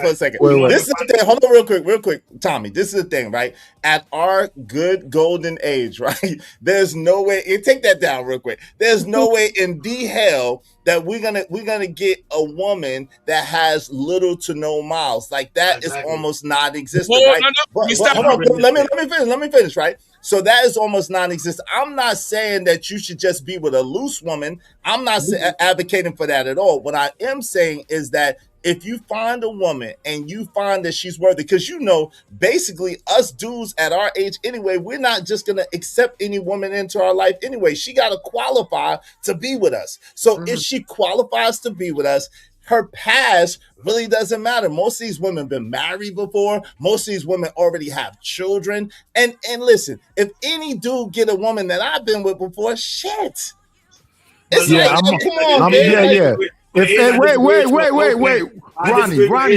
a second. This is the thing. Hold on real quick, Tommy. This is the thing, right? At our good golden age, right? There's no way. Take that down real quick. There's no way in the hell that we're gonna get a woman that has little to no miles. Like that is almost non-existent, right? Let me finish, right? So that is almost non-existent. I'm not saying that you should just be with a loose woman. I'm not advocating for that at all. What I am saying is that if you find a woman and you find that she's worthy, because basically us dudes at our age anyway, we're not just going to accept any woman into our life anyway. She got to qualify to be with us. So if she qualifies to be with us, her past really doesn't matter. Most of these women have been married before. Most of these women already have children. And listen, if any dude get a woman that I've been with before, shit. It's come on, man. Wait,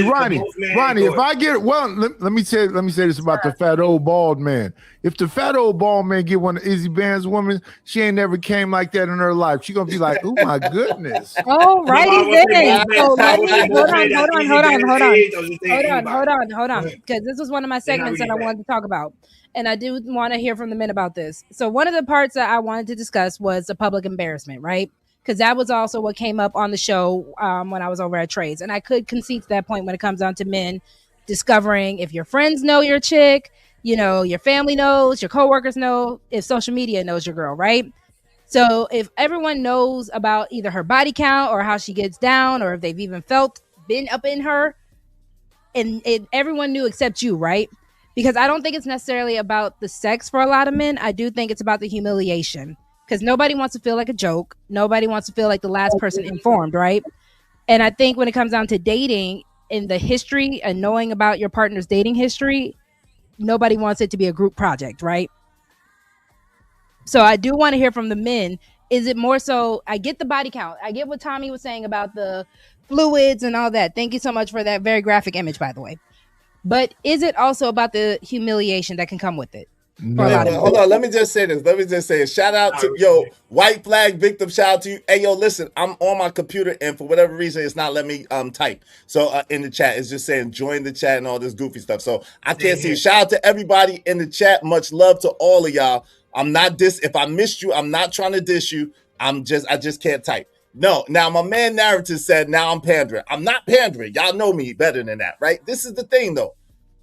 Ronnie. If I get let me say this about the fat old bald man. If the fat old bald man get one of Izzy Band's women, she ain't never came like that in her life. She gonna be like, oh my goodness. Oh, righty then. So hold on, because this was one of my segments that I wanted to talk about. And I do want to hear from the men about this. So one of the parts that I wanted to discuss was the public embarrassment, right? Because that was also what came up on the show when I was over at Trey's. And I could concede to that point when it comes down to men discovering if your friends know your chick, your family knows, your coworkers know, if social media knows your girl, right? So if everyone knows about either her body count or how she gets down, or if they've even been up in her, and everyone knew except you, right? Because I don't think it's necessarily about the sex for a lot of men. I do think it's about the humiliation. Because nobody wants to feel like a joke. Nobody wants to feel like the last person informed, right? And I think when it comes down to dating, in the history and knowing about your partner's dating history, nobody wants it to be a group project, right? So I do want to hear from the men. is it more so, I get the body count. I get what Tommy was saying about the fluids and all that. Thank you so much for that very graphic image, by the way. But is it also about the humiliation that can come with it? No. Hold on, let me just say this. Shout out to white flag victim. Shout out to you. Hey, yo, listen, I'm on my computer and for whatever reason it's not letting me type. So in the chat, it's just saying join the chat and all this goofy stuff. So I can't see. Shout out to everybody in the chat. Much love to all of y'all. I'm not if I missed you, I'm not trying to diss you. I just can't type. No, now my man Narrative said now I'm pandering. I'm not pandering. Y'all know me better than that, right? This is the thing though.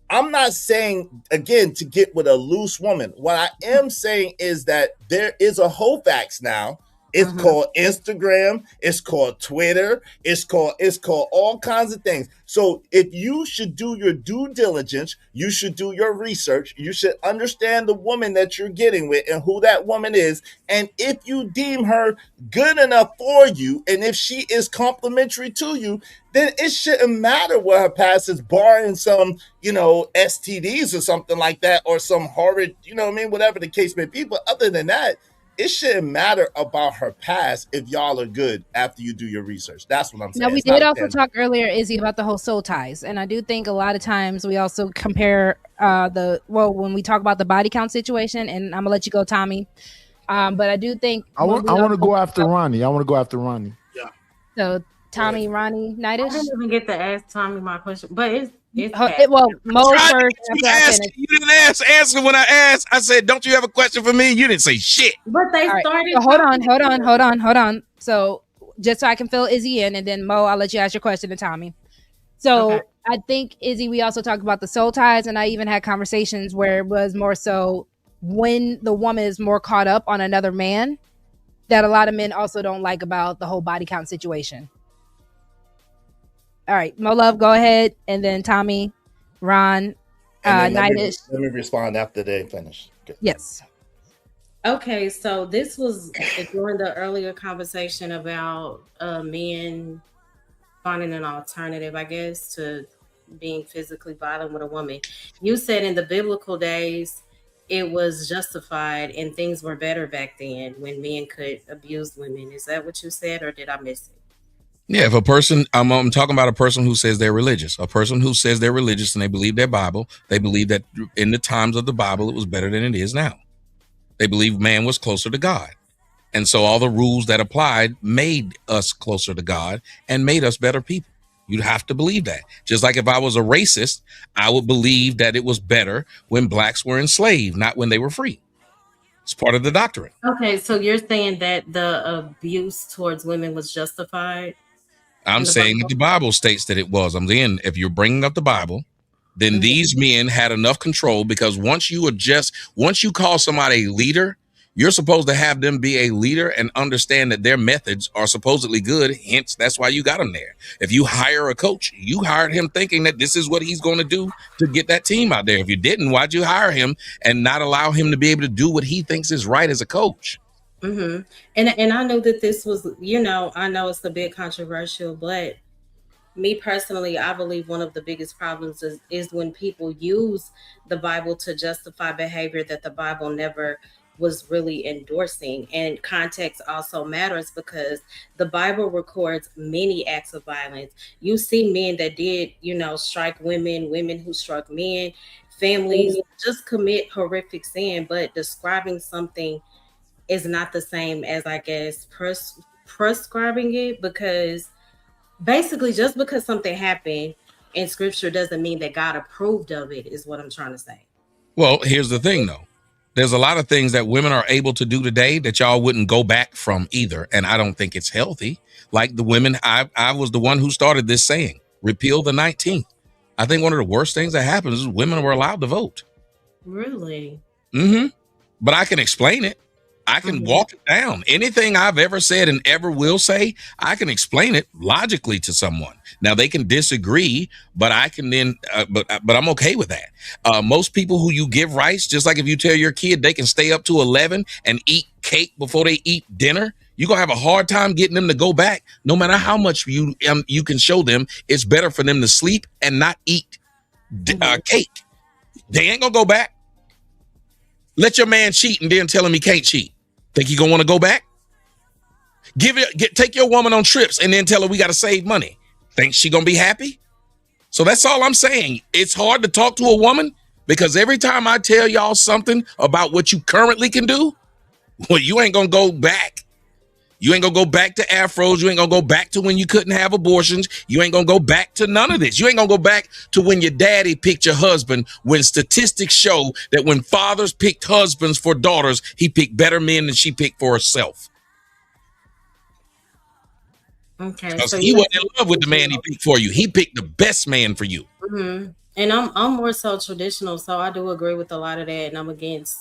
I'm not saying, again, to get with a loose woman. What I am saying is that there is a whole facts now. It's called Instagram. It's called Twitter. It's called all kinds of things. So if you should do your due diligence, you should do your research. You should understand the woman that you're getting with and who that woman is. And if you deem her good enough for you, and if she is complimentary to you, then it shouldn't matter what her past is, barring some, STDs or something like that, or some horrid, whatever the case may be. But other than that, it shouldn't matter about her past if y'all are good after you do your research. That's what I'm saying. Now, we did also talk earlier, Izzy, about the whole soul ties. And I do think a lot of times we also compare when we talk about the body count situation, and I'm going to let you go, Tommy. But I do think... I want to go after Ronnie. Yeah. So, Tommy, Ronnie, Nightish? I didn't even get to ask Tommy my question, but it's Mo first. You didn't answer when I asked. I said, "Don't you have a question for me?" You didn't say shit. But they started. So hold on. So just so I can fill Izzy in, and then Mo, I'll let you ask your question to Tommy. So okay. I think, Izzy, we also talked about the soul ties, and I even had conversations where it was more so when the woman is more caught up on another man, that a lot of men also don't like about the whole body count situation. All right, Mo Love, go ahead, and then Tommy, Ron, Nightish. Let me respond after they finish. Okay. Yes. Okay, so this was during the earlier conversation about men finding an alternative, I guess, to being physically violent with a woman. You said in the biblical days, it was justified and things were better back then when men could abuse women. Is that what you said, or did I miss it? Yeah, if a person, I'm talking about a person who says they're religious, a person who says they're religious and they believe their Bible, they believe that in the times of the Bible, it was better than it is now. They believe man was closer to God. And so all the rules that applied made us closer to God and made us better people. You'd have to believe that. Just like if I was a racist, I would believe that it was better when blacks were enslaved, not when they were free. It's part of the doctrine. Okay, so you're saying that the abuse towards women was justified? I'm saying that the Bible states that it was. I'm saying if you're bringing up the Bible, then these men had enough control, because once you call somebody a leader, you're supposed to have them be a leader and understand that their methods are supposedly good. Hence, that's why you got them there. If you hire a coach, you hired him thinking that this is what he's going to do to get that team out there. If you didn't, why'd you hire him and not allow him to be able to do what he thinks is right as a coach? Mm-hmm. And I know that this was, I know it's a bit controversial, but me personally, I believe one of the biggest problems is when people use the Bible to justify behavior that the Bible never was really endorsing. And context also matters, because the Bible records many acts of violence. You see men that did, strike women who struck men, families just commit horrific sin, but describing something is not the same as, I guess, prescribing it, because basically just because something happened in scripture doesn't mean that God approved of it, is what I'm trying to say. Well, here's the thing, though. There's a lot of things that women are able to do today that y'all wouldn't go back from either. And I don't think it's healthy. Like the women, I was the one who started this saying, repeal the 19th. I think one of the worst things that happens is women were allowed to vote. Really? Mm-hmm. But I can explain it. I can walk it down. Anything I've ever said and ever will say, I can explain it logically to someone. Now they can disagree, but I can then, but I'm okay with that. Most people who you give rights, just like if you tell your kid they can stay up to 11 and eat cake before they eat dinner, you're going to have a hard time getting them to go back. No matter how much you can show them, it's better for them to sleep and not eat cake. They ain't going to go back. Let your man cheat and then tell him he can't cheat. Think he gonna want to go back? Take your woman on trips and then tell her we got to save money. Think she gonna be happy? So that's all I'm saying. It's hard to talk to a woman because every time I tell y'all something about what you currently can do, well, you ain't gonna go back. You ain't gonna go back to afros. You ain't gonna go back to when you couldn't have abortions. You ain't gonna go back to none of this. You ain't gonna go back to when your daddy picked your husband, when statistics show that when fathers picked husbands for daughters, he picked better men than she picked for herself. Okay, so he wasn't in love with the man he picked for you. He picked the best man for you. Mm-hmm. And I'm more so traditional, so I do agree with a lot of that, and I'm against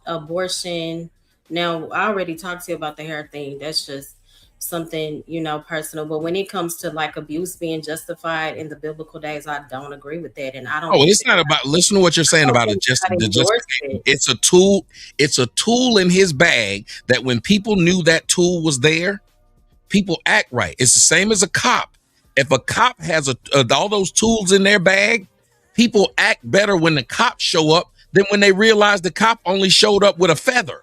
abortion. Now, I already talked to you about the hair thing. That's just something, personal. But when it comes to like abuse being justified in the biblical days, I don't agree with that. And I don't. Oh, it's not about. Listen to what you're saying about it. It's a tool. It's a tool in his bag that when people knew that tool was there, people act right. It's the same as a cop. If a cop has all those tools in their bag, people act better when the cops show up than when they realize the cop only showed up with a feather.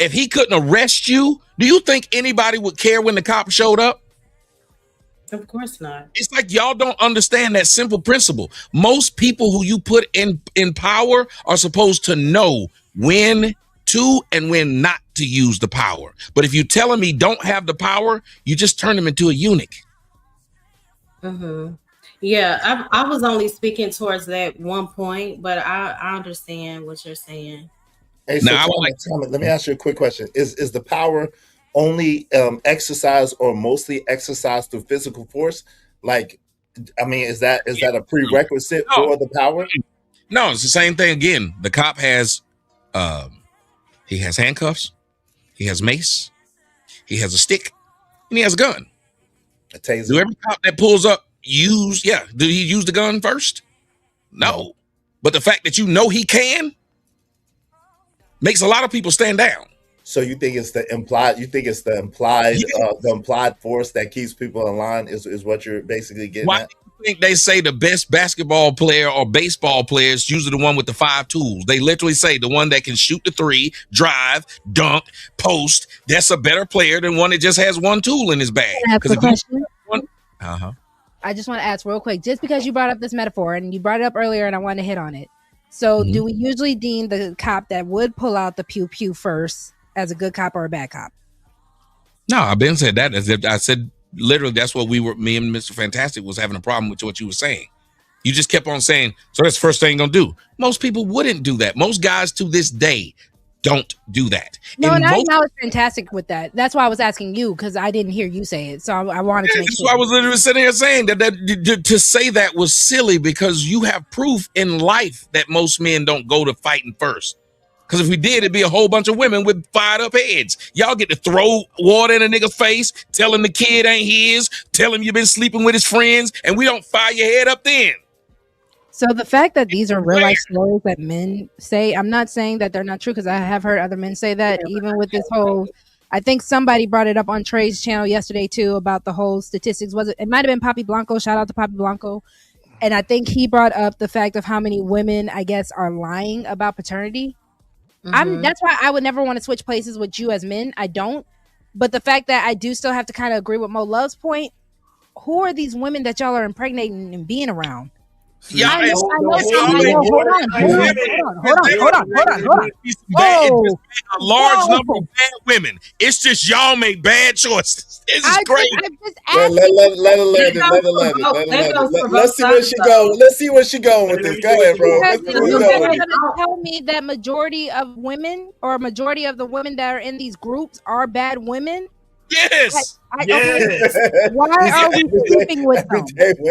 If he couldn't arrest you, do you think anybody would care when the cop showed up? Of course not. It's like y'all don't understand that simple principle. Most people who you put in power are supposed to know when to and when not to use the power. But if you tell him he don't have the power, you just turn him into a eunuch. Mm-hmm. Yeah, I was only speaking towards that one point, but I understand what you're saying. Hey, so Tommy, let me ask you a quick question. Is the power only exercised or mostly exercised through physical force? Like, I mean, is that a prerequisite for the power? No, it's the same thing again. The cop has he has handcuffs, he has mace, he has a stick, and he has a gun. A taser. Do every cop that pulls up do he use the gun first? No. But the fact that he can makes a lot of people stand down. So you think it's the implied force that keeps people in line is what you're basically getting Why at? do you think they say the best basketball player or baseball player is usually the one with the 5 tools? They literally say the one that can shoot the 3, drive, dunk, post. That's a better player than one that just has 1 tool in his bag. That's the question. I just want to ask real quick, just because you brought up this metaphor and you brought it up earlier and I wanted to hit on it. So do we usually deem the cop that would pull out the pew pew first as a good cop or a bad cop? No, I've been said that. As if I said literally that's what me and Mr. Fantastic was having a problem with what you were saying. You just kept on saying, so that's the first thing you're gonna do. Most people wouldn't do that. Most guys to this day don't do that. No, and I was fantastic with that. That's why I was asking you, because I didn't hear you say it. So I wanted to make sure. That's why I was literally sitting here saying that to say that was silly, because you have proof in life that most men don't go to fighting first. Because if we did, it'd be a whole bunch of women with fired up heads. Y'all get to throw water in a nigga's face, tell him the kid ain't his, tell him you've been sleeping with his friends, and we don't fire your head up then. So the fact that these are real life stories that men say, I'm not saying that they're not true, because I have heard other men say that, even with this whole, I think somebody brought it up on Trey's channel yesterday too, about the whole statistics. It might have been Papi Blanco, shout out to Papi Blanco. And I think he brought up the fact of how many women, I guess, are lying about paternity. That's why I would never want to switch places with you as men. I don't. But the fact that I do still have to kind of agree with Mo Love's point, who are these women that y'all are impregnating and being around? Yeah, hold on. A large number of bad women. It's just y'all make bad choices. This is crazy. Let it. Let's see where she goes. Let's see where she going with this. Go ahead, bro. You're going to tell me that majority of women, or majority of the women that are in these groups, are bad women? Yes. Yes. Why are we sleeping with them?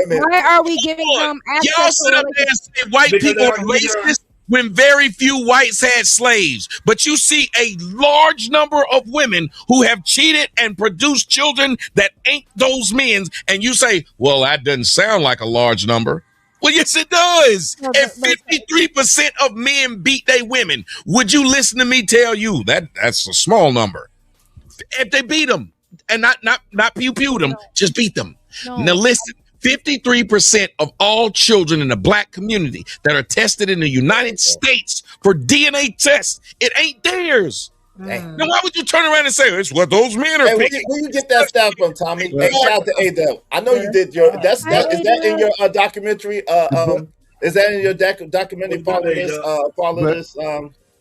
Why are we giving them access? Y'all sit up there and say white people are racist when very few whites had slaves. But you see a large number of women who have cheated and produced children that ain't those men's. And you say, well, that doesn't sound like a large number. Well, yes, it does. If 53% of men beat their women, would you listen to me tell you that's a small number? If they beat them and not pew them, just beat them. Now listen, 53% of all children in the black community that are tested in the United States for DNA tests, it ain't theirs. Now, why would you turn around and say it's what those men are picking? Where you get that stuff from, Tommy? Hey, shout out to A-Dub. I know you did your. Is that in your documentary? Is that in your documentary?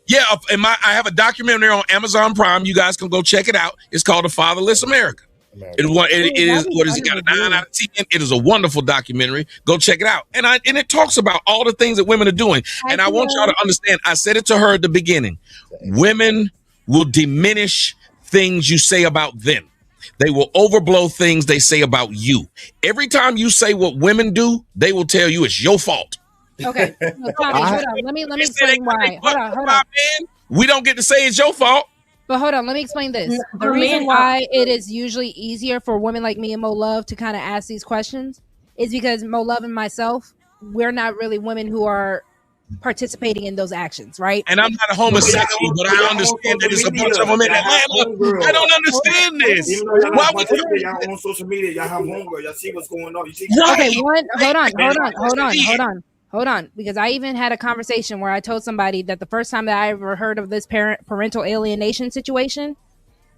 Yeah, I have a documentary on Amazon Prime. You guys can go check it out. It's called The Fatherless America. It is what is it got a 9 out of 10. It is a wonderful documentary. Go check it out. And it talks about all the things that women are doing. And I want y'all to understand, I said it to her at the beginning. Women will diminish things you say about them. They will overblow things they say about you. Every time you say what women do, they will tell you it's your fault. Okay. No, Tommy, hold on. Let me explain why. Hold on. We don't get to say it's your fault. But hold on, let me explain this. The reason why it is usually easier for women like me and Mo Love to kind of ask these questions is because Mo Love and myself, we're not really women who are participating in those actions, right? And I'm not a homosexual, but I understand that it's a bunch of them in Atlanta. I don't understand this. Why would y'all on social media? Y'all have homegirl. Y'all see what's going on. You see? Okay, hold on, because I even had a conversation where I told somebody that the first time that I ever heard of this parental alienation situation,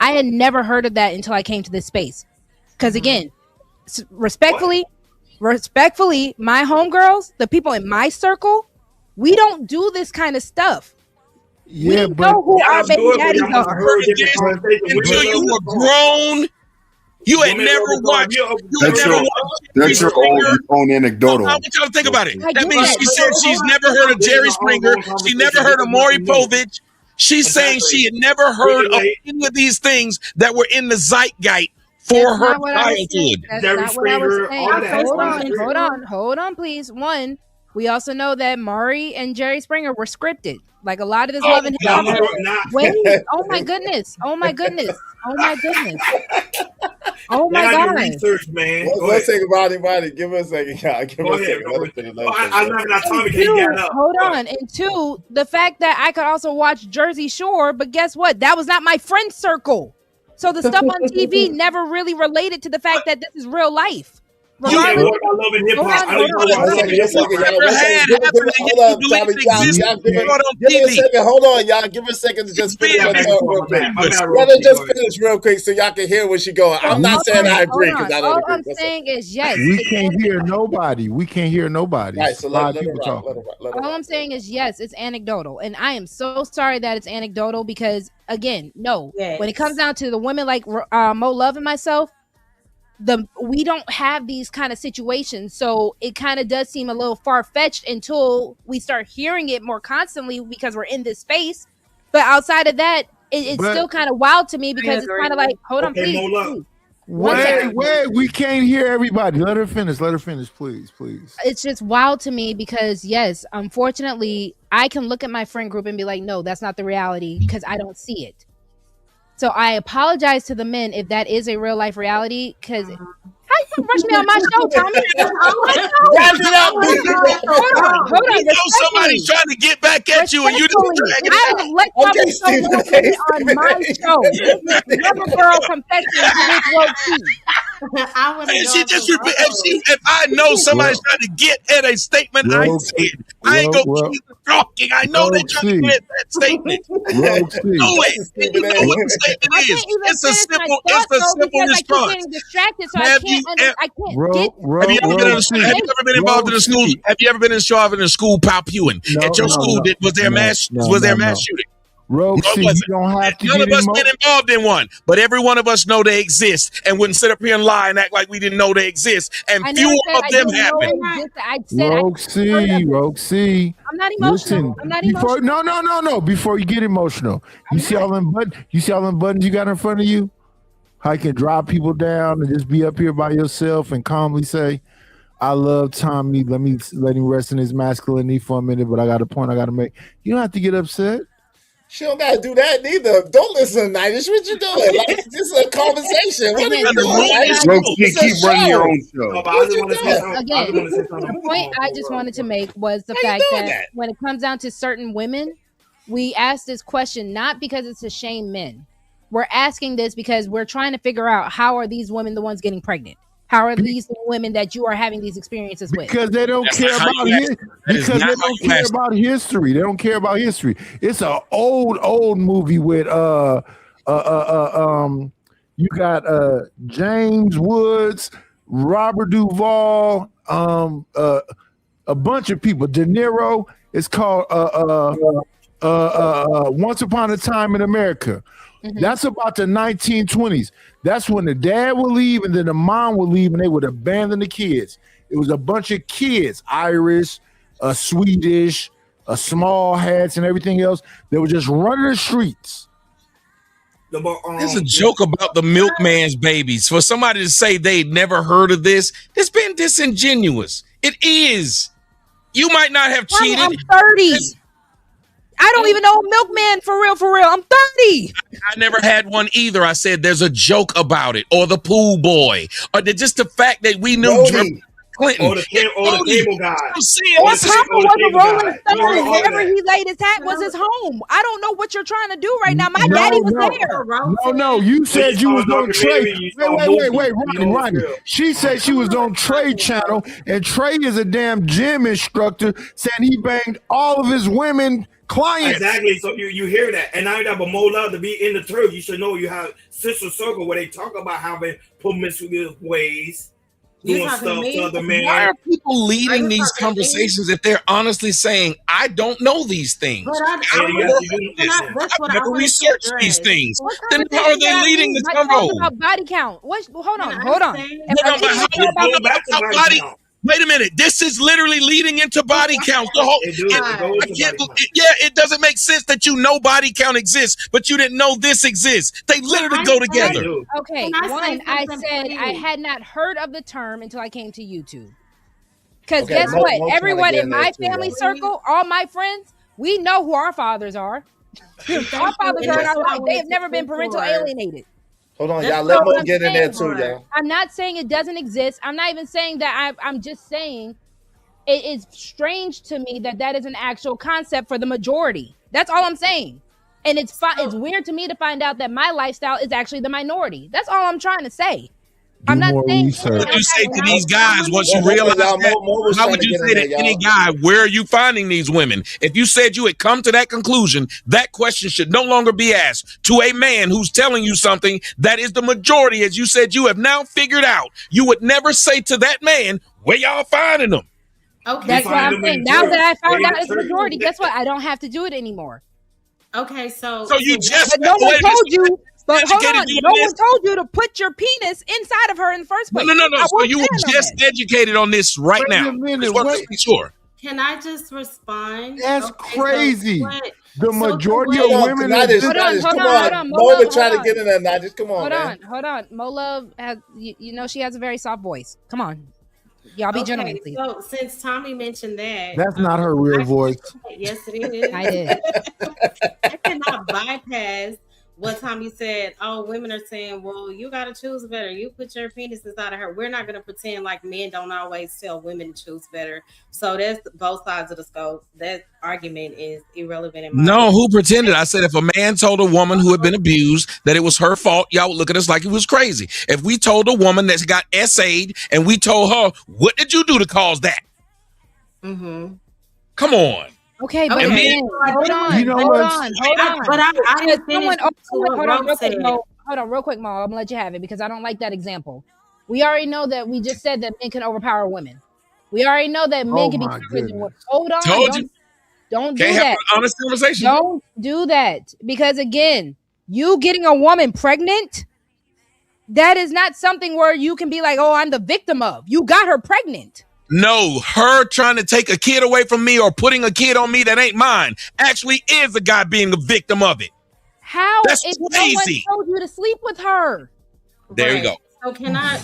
I had never heard of that until I came to this space. Because again, respectfully, my homegirls, the people in my circle, we don't do this kind of stuff. Yeah, we know who our baby daddies are. Until you were grown, you had never watched. That's your own anecdotal. I want y'all to think about it. That means she said she's never heard of Jerry Springer. She never heard of Maury Povich. She's saying she had never heard of any of these things that were in the zeitgeist for her childhood. That's not what I was saying. Hold on, please. One, we also know that Maury and Jerry Springer were scripted. Like a lot of this love and wait, oh my goodness. Oh my god. Research, man. One second, Rodney. Give us a second, y'all. Give us a second. Hold on. And two, the fact that I could also watch Jersey Shore, but guess what? That was not my friend circle. So the stuff on TV never really related to the fact that this is real life. Hold on. Give us a second to just finish real quick. Just finish real quick so y'all can hear where she going. I'm not saying I agree because I don't agree. All I'm saying is yes. We can't hear nobody. Right, so let all I'm saying is yes, it's anecdotal. And I am so sorry that it's anecdotal because, again, no. Yes. When it comes down to the women like Mo Love and myself, we don't have these kind of situations, so it kind of does seem a little far-fetched until we start hearing it more constantly because we're in this space. But outside of that, it's still kind of wild to me because it's kind of like, hold on, please. Wait, we can't hear everybody. Let her finish, please. It's just wild to me because, yes, unfortunately, I can look at my friend group and be like, no, that's not the reality because I don't see it. So I apologize to the men if that is a real life reality. Because how you gonna rush me on my show, Tommy? Hold on. You know somebody's trying to get back at you, and you just drag it out. I have let Tommy on my show. Rubber Girl Confessions with Rosie. If I know somebody's trying to get at a statement I said, I ain't gonna keep talking. I know they're trying to get at that statement. You know what the statement is. It's a simple response. Have you ever been involved in a school? Have you ever been involved in a school palpewing? At your school, was there mass shooting? Rogue, you don't have to. None of us been involved in one, but every one of us know they exist and wouldn't sit up here and lie and act like we didn't know they exist. And fewer of them happen. Rogue C. I'm not emotional. No. Before you get emotional, you see all them buttons you got in front of you? How you can drop people down and just be up here by yourself and calmly say, I love Tommy. Let him rest in his masculinity for a minute, but I got a point I got to make. You don't have to get upset. She don't gotta do that neither. Don't listen to Nightish. What you doing? Like, this is a conversation. What are you doing? Keep running your own show. Again, the point I just wanted to make was the fact that when it comes down to certain women, we ask this question not because it's to shame men. We're asking this because we're trying to figure out how are these women the ones getting pregnant? How are these women that you are having these experiences with? Because they don't care about it. Because they don't care about history. They don't care about history. It's an old movie with you got James Woods, Robert Duvall, a bunch of people. De Niro. It's called Once Upon a Time in America. That's about the 1920s. That's when the dad would leave and then the mom would leave and they would abandon the kids. It was a bunch of kids, Irish, Swedish, small hats and everything else. They were just running the streets. There's a joke about the milkman's babies. For somebody to say they'd never heard of this, it's been disingenuous. It is. You might not have cheated. I'm 30. I don't even know a milkman for real. I'm 30. I never had one either. I said there's a joke about it, or the pool boy, or just the fact that we knew Clinton. Or the cable guy. Or Papa was a Rolling Stone. Wherever he laid his hat was his home. I don't know what you're trying to do right now. My daddy was there. No. You said you was on Trey. Wait, Ronnie. She said she was on Trey channel, and Trey is a damn gym instructor, saying he banged all of his women clients. Exactly. So you hear that, and now you have a more love to be in the church. You should know you have sister circle where they talk about having promiscuous ways. Doing stuff to other men. Why are people leading these conversations if they're honestly saying, I don't know these things? I've never researched these things. Then how are they leading the convo? About body count. Hold on. Wait a minute. This is literally leading into body count. It doesn't make sense that you know body count exists, but you didn't know this exists. They literally go together. Okay, I said I had not heard of the term until I came to YouTube. Because guess what? Everyone in my family circle, all my friends, we know who our fathers are. Our fathers are in our life. They have never been parental alienated. Hold on, y'all. Let Mo get in there too, y'all. I'm not saying it doesn't exist. I'm not even saying that. I'm just saying it is strange to me that is an actual concept for the majority. That's all I'm saying. And it's weird to me to find out that my lifestyle is actually the minority. That's all I'm trying to say. I'm not saying what would you say to these guys once you realize that? How would you say to any guy, where are you finding these women? If you said you had come to that conclusion, that question should no longer be asked to a man who's telling you something that is the majority, as you said you have now figured out. You would never say to that man, where y'all finding them? Okay, that's what I'm saying. Now that I found out it's the majority, guess what? I don't have to do it anymore. Okay, so you just no one told you. But hold on, no one told you to put your penis inside of her in the first place. No. So you were just educated on this right now. Wait. Sure. Can I just respond? That's crazy. The majority of women. Hold on. Mo trying to get in there, Nigel. Come on, hold on. Mo Love has, she has a very soft voice. Come on. Y'all be gentlemen, please. So since Tommy mentioned that. That's not her real voice. Yes, it is. I did. I cannot bypass what Tommy said. Oh, women are saying, well, you got to choose better. You put your penis inside of her. We're not going to pretend like men don't always tell women to choose better. So that's both sides of the scope. That argument is irrelevant in my opinion. Who pretended? I said if a man told a woman who had been abused that it was her fault, y'all would look at us like it was crazy. If we told a woman that's got SA'd and we told her, what did you do to cause that? Mm-hmm. Come on. Okay, but hold on. But I didn't finish. Hold on, real quick, Mo. I'm gonna let you have it because I don't like that example. We already know that we just said that men can overpower women. We already know that men can be stronger than women. Hold on. Don't do that. Have an honest conversation. Don't do that because again, you getting a woman pregnant, that is not something where you can be like, oh, I'm the victim of. You got her pregnant. No, her trying to take a kid away from me or putting a kid on me that ain't mine actually is a guy being a victim of it. How? That's if crazy. No one told you to sleep with her. There you go. So can I?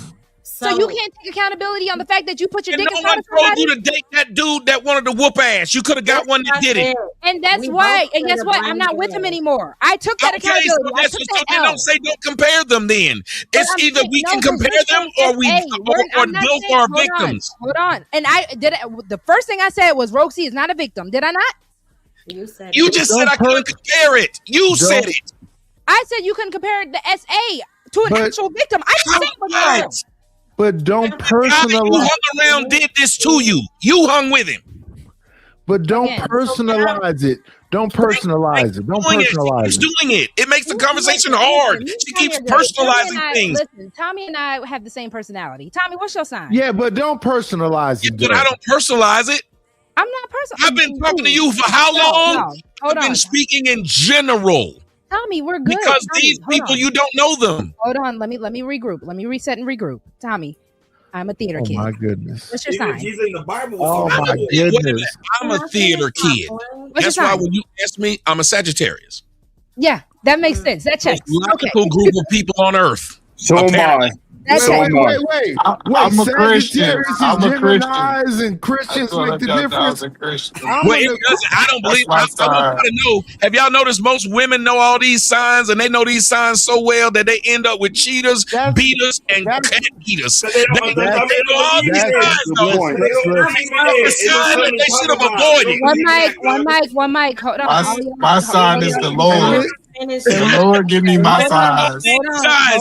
So you can't take accountability on the fact that you put your dick no inside one of somebody? told you to date that dude that wanted to whoop ass. You could have got one that did it. And that's why. And guess what? I'm not with him anymore. I took that accountability. So don't say don't compare them then. It's either we can compare them or both are victims. Hold on. And the first thing I said was Roxy is not a victim. Did I not? You said you just said I couldn't compare it. You said it. I said you couldn't compare the SA to an actual victim. I didn't say it was wrong. But don't personalize. You hung around, did this to you. You hung with him. But don't personalize it. Don't personalize it. Don't personalize She's it. doing it. It makes the conversation hard. She keeps personalizing things. Listen, Tommy and I have the same personality. Tommy, what's your sign? Yeah, but don't personalize it. But I don't personalize it. I'm not personal. I've been talking to you for how long? Hold I've been speaking in general. Tommy, we're good. Because Tommy, these people, you don't know them. Hold on. Let me regroup. Let me reset and regroup. Tommy, I'm a theater kid. Oh my goodness. What's your sign? He's in the Bible. Oh my goodness. I'm a theater kid. That's why when you ask me, I'm a Sagittarius. Yeah, that makes sense. That checks. Logical group of people on earth. So am I. Wait. I'm a Christian. I'm a Christian. And Christians make the difference. I don't believe. I want to know. Have y'all noticed most women know all these signs, and they know these signs so well that they end up with cheaters, beaters, and cat eaters. They know all these signs. The sign that they should have avoided. One mic. Hold on. My sign is the Lord. The Lord give me my signs. You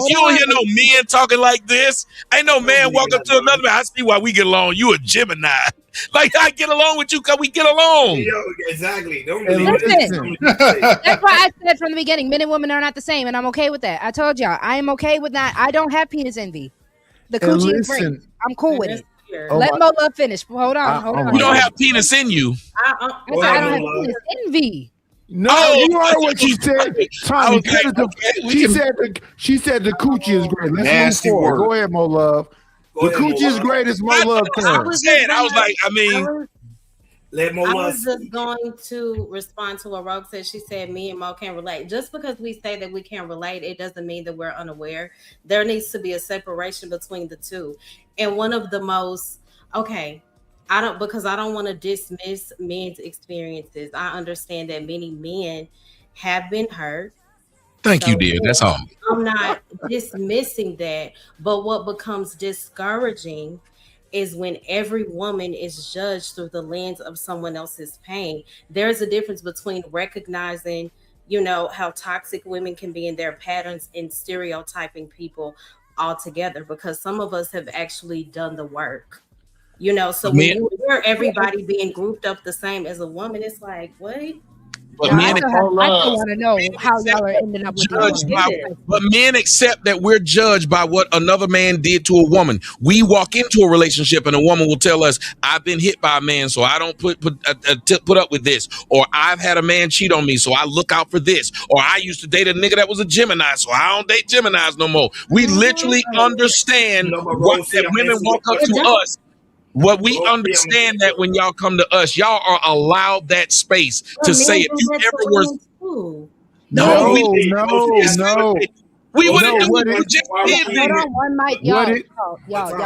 don't hear no men talking like this. Ain't no man walk up to another man. I see why we get along. You a Gemini. Like I get along with you because we get along. Yo, exactly. Don't Listen, that's why I said from the beginning, men and women are not the same, and I'm okay with that. I told y'all, I am okay with that. I don't have penis envy. The coochie is great. I'm cool with it. Let Mo Love finish. Hold on. You don't have penis in you. I don't have penis envy. No, you heard what she said. Tommy, she said the coochie is great. Let's move forward. Go ahead, Mo Love. The coochie is great. It's Mo Love turn. I was just going to respond to what Rogue said. She said me and Mo can't relate. Just because we say that we can't relate, it doesn't mean that we're unaware. There needs to be a separation between the two. And one of the most, I don't want to dismiss men's experiences. I understand that many men have been hurt. Thank you, dear. That's all. I'm not dismissing that, but what becomes discouraging is when every woman is judged through the lens of someone else's pain. There's a difference between recognizing, how toxic women can be in their patterns and stereotyping people altogether, because some of us have actually done the work. So when you hear everybody being grouped up the same as a woman, it's like, what? But I still want to know how y'all are ending up with but men accept that we're judged by what another man did to a woman. We walk into a relationship and a woman will tell us, I've been hit by a man, so I don't put up with this. Or I've had a man cheat on me, so I look out for this. Or I used to date a nigga that was a Gemini, so I don't date Geminis no more. We literally understand what that women walk up to us. What we understand that when y'all come to us, y'all are allowed that space to say if you ever were. No. We wouldn't do what you just did. Hold on, one mic, y'all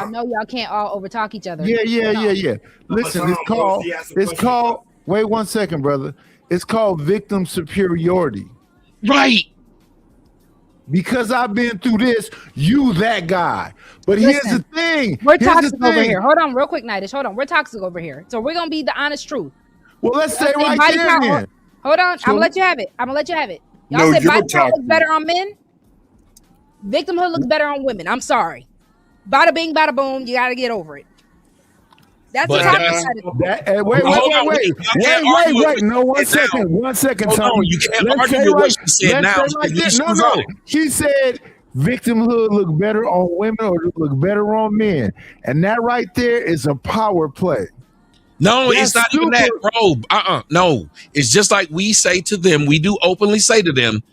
know y'all can't all over talk each other. Yeah. Listen, it's called. Wait 1 second, brother. It's called victim superiority. Right. Because I've been through this, you that guy. But here's the thing. We're toxic over here. Hold on real quick, Nidish. Hold on. We're toxic over here. So we're going to be the honest truth. Well, let's stay right there then. Hold on. I'm going to let you have it. Y'all said body count looks better on men. Victimhood looks better on women. I'm sorry. Bada bing, bada boom. You got to get over it. That's the topic side of it. Wait. No, 1 second. 1 second, Tommy. You can't argue with what she said now. No. She said victimhood look better on women or look better on men. And that right there is a power play. No, it's not even that, bro. No. It's just like we say to them, we do openly say to them,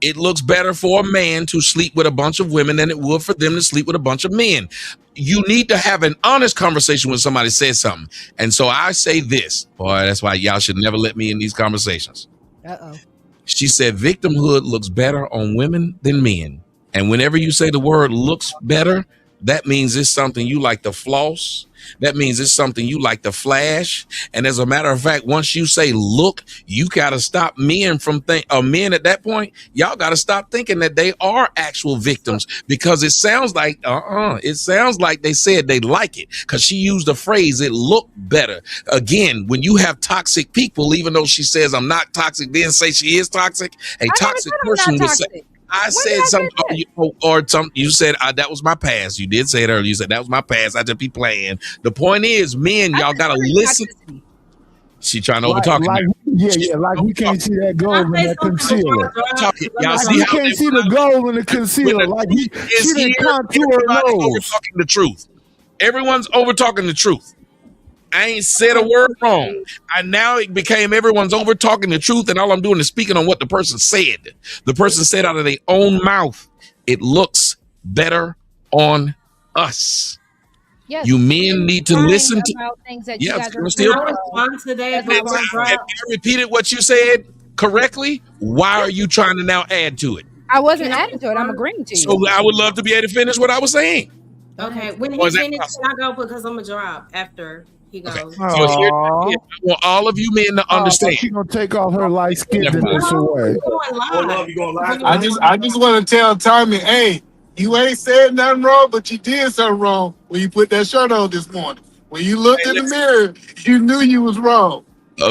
it looks better for a man to sleep with a bunch of women than it would for them to sleep with a bunch of men. You need to have an honest conversation when somebody says something. And so I say this, boy, that's why y'all should never let me in these conversations. She said, victimhood looks better on women than men. And whenever you say the word looks better, that means it's something you like to floss. That means it's something you like to flash. And as a matter of fact, once you say look, you got to stop men from men at that point. Y'all got to stop thinking that they are actual victims, because it sounds like it sounds like they said they like it, because she used the phrase it looked better. Again, when you have toxic people, even though she says I'm not toxic, then say she is toxic, a toxic person would say I said something, or something. You said that was my past. You did say it earlier. You said that was my past. I just be playing. The point is, men, y'all gotta listen. She trying to overtalk him. Like we can't see that gold in that concealer. Y'all Like see we how can't see the gold in the concealer. Like she didn't contour her nose. Over talking the truth. Everyone's over talking the truth. I ain't said a word wrong. Now it became everyone's over talking the truth, and all I'm doing is speaking on what the person said. The person said out of their own mouth, it looks better on us. Yes. You men need to listen to things that yeah, you guys are still I repeated what you said correctly. Why are you trying to now add to it? wasn't adding to it. I'm agreeing to you. So I would love to be able to finish what I was saying. Okay, when Or he is that finishes, can I go because I'm gonna drop after he goes. So here, I want all of you men to understand. She's gonna take all her light skinnedness away. I just want to tell Tommy, hey, you ain't said nothing wrong, but you did something wrong when you put that shirt on this morning. When you looked in the mirror, you knew you was wrong.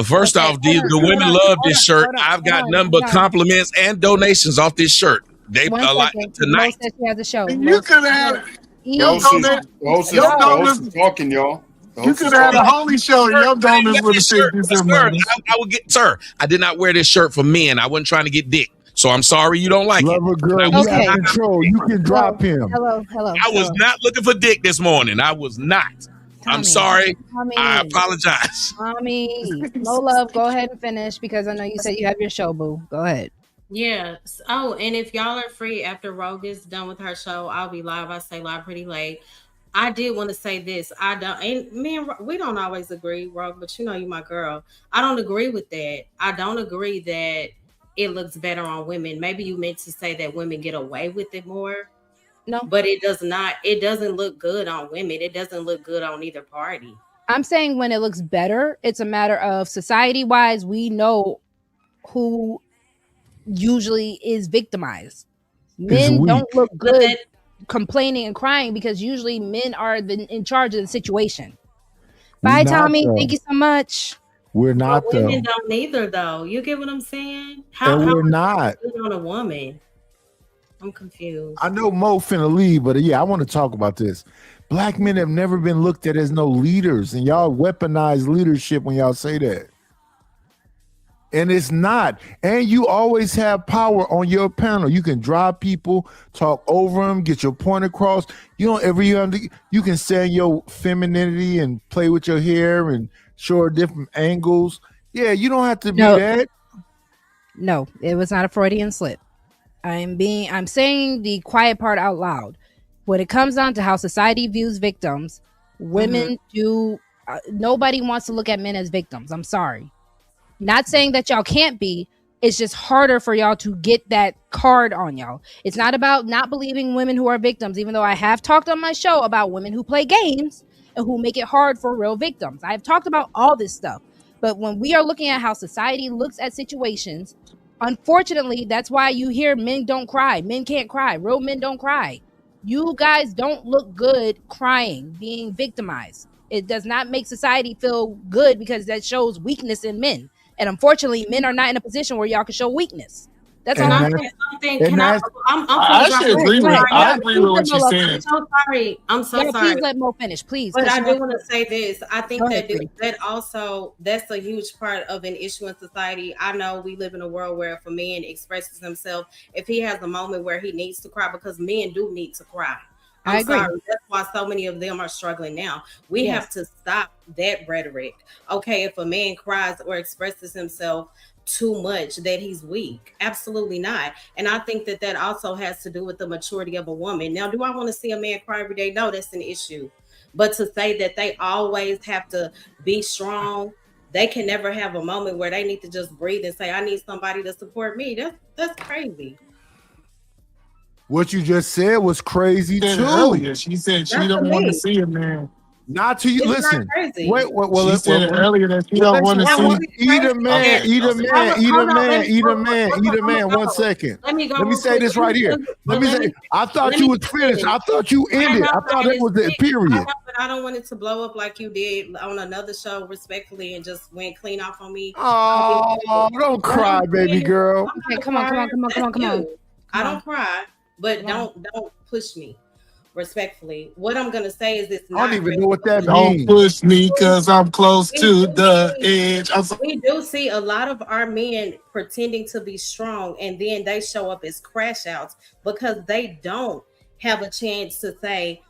First off, the women love this shirt. I've got none but compliments and donations off this shirt. They a lot tonight. She has a show. You could have. The host is talking, y'all. You could have had a holy show. Your donors would have said this. I would get, sir. I did not wear this shirt for men. I wasn't trying to get dick. So I'm sorry you don't like it. Lover girl, you have control. You can drop him. Hello. I was not looking for dick this morning. I was not. I'm sorry. I apologize. Mommy, no love. Go ahead and finish because I know you said you have your show, boo. Go ahead. Yeah. Oh, and if y'all are free after Rogue is done with her show, I'll be live. I stay live pretty late. I did want to say this. We don't always agree, Rogue, but you know you my girl. I don't agree with that. I don't agree that it looks better on women. Maybe you meant to say that women get away with it more. No. But it does not. It doesn't look good on women. It doesn't look good on either party. I'm saying when it looks better, it's a matter of society-wise, we know who usually is victimized. Men don't look good complaining and crying because usually men are in charge of the situation. Bye, Tommy. Thank you so much. We're not though. Women don't either, though. You get what I'm saying? We're not on a woman. I'm confused. I know Mo finna leave, but yeah, I want to talk about this. Black men have never been looked at as no leaders, and y'all weaponize leadership when y'all say that. And it's not. And you always have power on your panel. You can drive people, talk over them, get your point across. You don't ever you can say your femininity and play with your hair and show different angles. Yeah, you don't have to be that. No, it was not a Freudian slip. I'm saying the quiet part out loud. When it comes down to how society views victims, women do. Nobody wants to look at men as victims. I'm sorry. Not saying that y'all can't be. It's just harder for y'all to get that card on y'all. It's not about not believing women who are victims, even though I have talked on my show about women who play games and who make it hard for real victims. I've talked about all this stuff. But when we are looking at how society looks at situations, unfortunately, that's why you hear men don't cry. Men can't cry. Real men don't cry. You guys don't look good crying, being victimized. It does not make society feel good because that shows weakness in men. And unfortunately, men are not in a position where y'all can show weakness. That's all I'm saying. I agree with what you're saying. I'm so sorry. I'm so sorry. Please let Mo finish, please. But I do want to say this. I think that's a huge part of an issue in society. I know we live in a world where if a man expresses himself, if he has a moment where he needs to cry, because men do need to cry. I'm sorry. That's why so many of them are struggling now. We have to stop that rhetoric. Okay, if a man cries or expresses himself too much, that he's weak. Absolutely not. And I think that also has to do with the maturity of a woman. Now, do I want to see a man cry every day? No, that's an issue. But to say that they always have to be strong, they can never have a moment where they need to just breathe and say, I need somebody to support me. That's crazy. What you just said was crazy too. Earlier, she said she don't want to see a man. Not to you. Listen. Wait. She said earlier that she don't want to see. Eat a man. 1 second. Let me say this right here. Let me say. I thought you was finished. I thought you ended. I thought it was the period. I don't want it to blow up like you did on another show, respectfully, and just went clean off on me. Oh, don't cry, baby girl. Okay, come on. I don't cry, but don't push me. Respectfully, what I'm gonna say is it's not. I don't even know what that Don't means. push me because I'm close to the edge. We do see a lot of our men pretending to be strong, and then they show up as crash outs because they don't have a chance to say,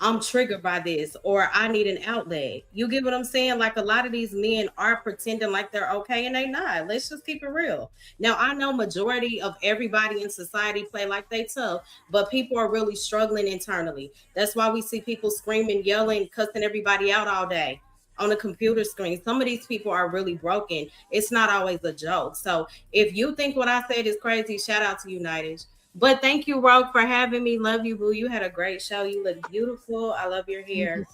I'm triggered by this, or I need an outlet. You get what I'm saying? Like a lot of these men are pretending like they're okay and they not. Let's just keep it real. Now, I know majority of everybody in society play like they tough, but people are really struggling internally. That's why we see people screaming, yelling, cussing everybody out all day on a computer screen. Some of these people are really broken. It's not always a joke. So if you think what I said is crazy, shout out to United. But thank you, Rogue, for having me. Love you, boo. You had a great show. You look beautiful. I love your hair.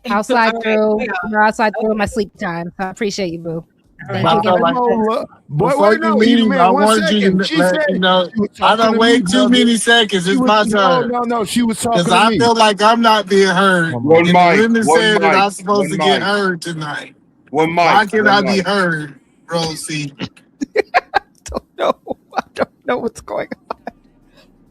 I'll slide through. I'll slide through my sleep time. So I appreciate you, boo. Thank you again. Before you leave, I wanted you to let you know. I don't wait too many seconds. It's my turn. No. She was talking because to I me. feel like I'm not being heard. One And mic, the women one said that mic, I'm supposed to one get mic. heard tonight. One mic. Why can't one I be mic. heard, Rosie? I don't know what's going on.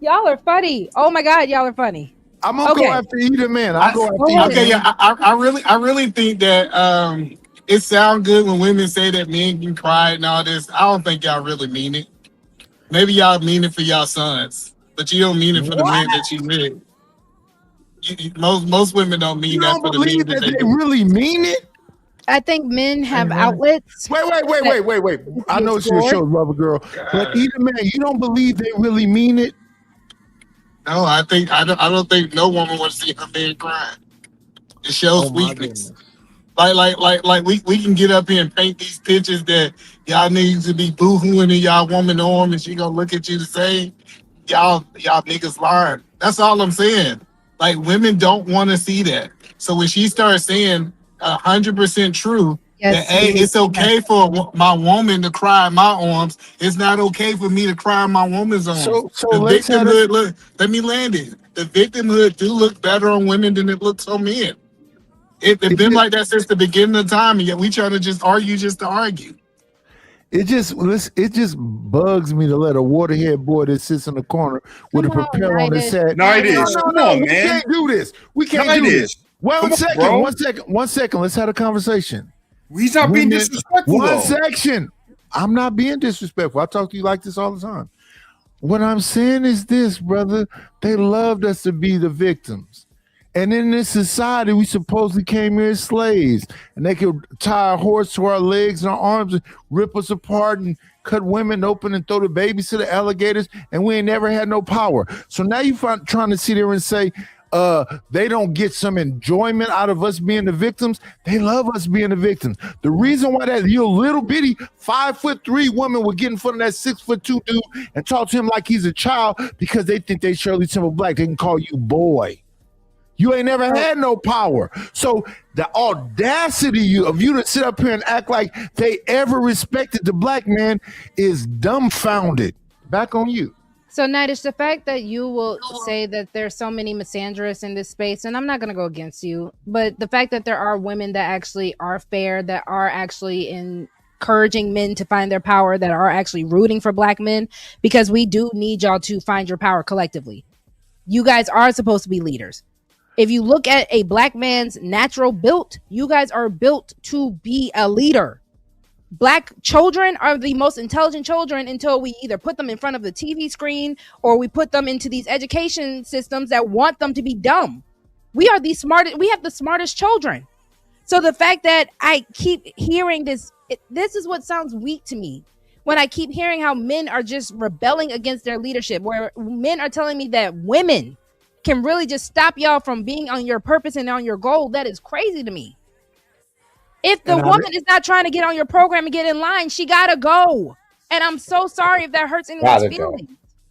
Y'all are funny. Oh my God, y'all are funny. I'm gonna go after either man. I'll go after either Okay, man. yeah, I really think that it sounds good when women say that men can cry and all this. I don't think y'all really mean it. Maybe y'all mean it for y'all sons, but you don't mean it for the men that you with. Most women don't mean You that don't for the men believe that that they they do. really mean it? I think men have outlets. Wait. I know it's your show, Lover Girl, but either man, you don't believe they really mean it? No, I don't think no woman wants to see her man crying. It shows weakness. Like we can get up here and paint these pictures that y'all need to be boohooing in y'all woman arm and she gonna look at you the same. Y'all niggas lying. That's all I'm saying. Like women don't want to see that. So when she starts saying 100% true, that hey, it's okay for my woman to cry in my arms. It's not okay for me to cry in my woman's arms. So the let's have victimhood, look, let me land it. The victimhood do look better on women than it looks on men. It's been like that since the beginning of time, and yet we trying to just argue just to argue. It just bugs me to let a waterhead boy that sits in the corner with a propeller on his head. Nidus, come on, we man. can't do this. We can't do this. One second. Let's have a conversation. He's not being disrespectful. One section. I'm not being disrespectful. I talk to you like this all the time. What I'm saying is this, brother. They loved us to be the victims. And in this society, we supposedly came here as slaves, and they could tie a horse to our legs and our arms and rip us apart and cut women open and throw the babies to the alligators, and we ain't never had no power. So now you trying to sit there and say they don't get some enjoyment out of us being the victims. They love us being the victims. The reason why that your little bitty 5'3" woman would get in front of that 6'2" dude and talk to him like he's a child because they think they Shirley Temple Black. They can call you boy. You ain't never had no power. So the audacity of you to sit up here and act like they ever respected the black man is dumbfounded. Back on you. So, Nitish, the fact that you will say that there's so many misandrists in this space, and I'm not going to go against you, but the fact that there are women that actually are fair, that are actually encouraging men to find their power, that are actually rooting for black men, because we do need y'all to find your power collectively. You guys are supposed to be leaders. If you look at a black man's natural built, you guys are built to be a leader. Black children are the most intelligent children until we either put them in front of the TV screen or we put them into these education systems that want them to be dumb. We are the smartest. We have the smartest children. So the fact that I keep hearing this is what sounds weak to me. When I keep hearing how men are just rebelling against their leadership, where men are telling me that women can really just stop y'all from being on your purpose and on your goal, that is crazy to me. If the woman is not trying to get on your program and get in line, she gotta go. And I'm so sorry if that hurts anyone's feelings.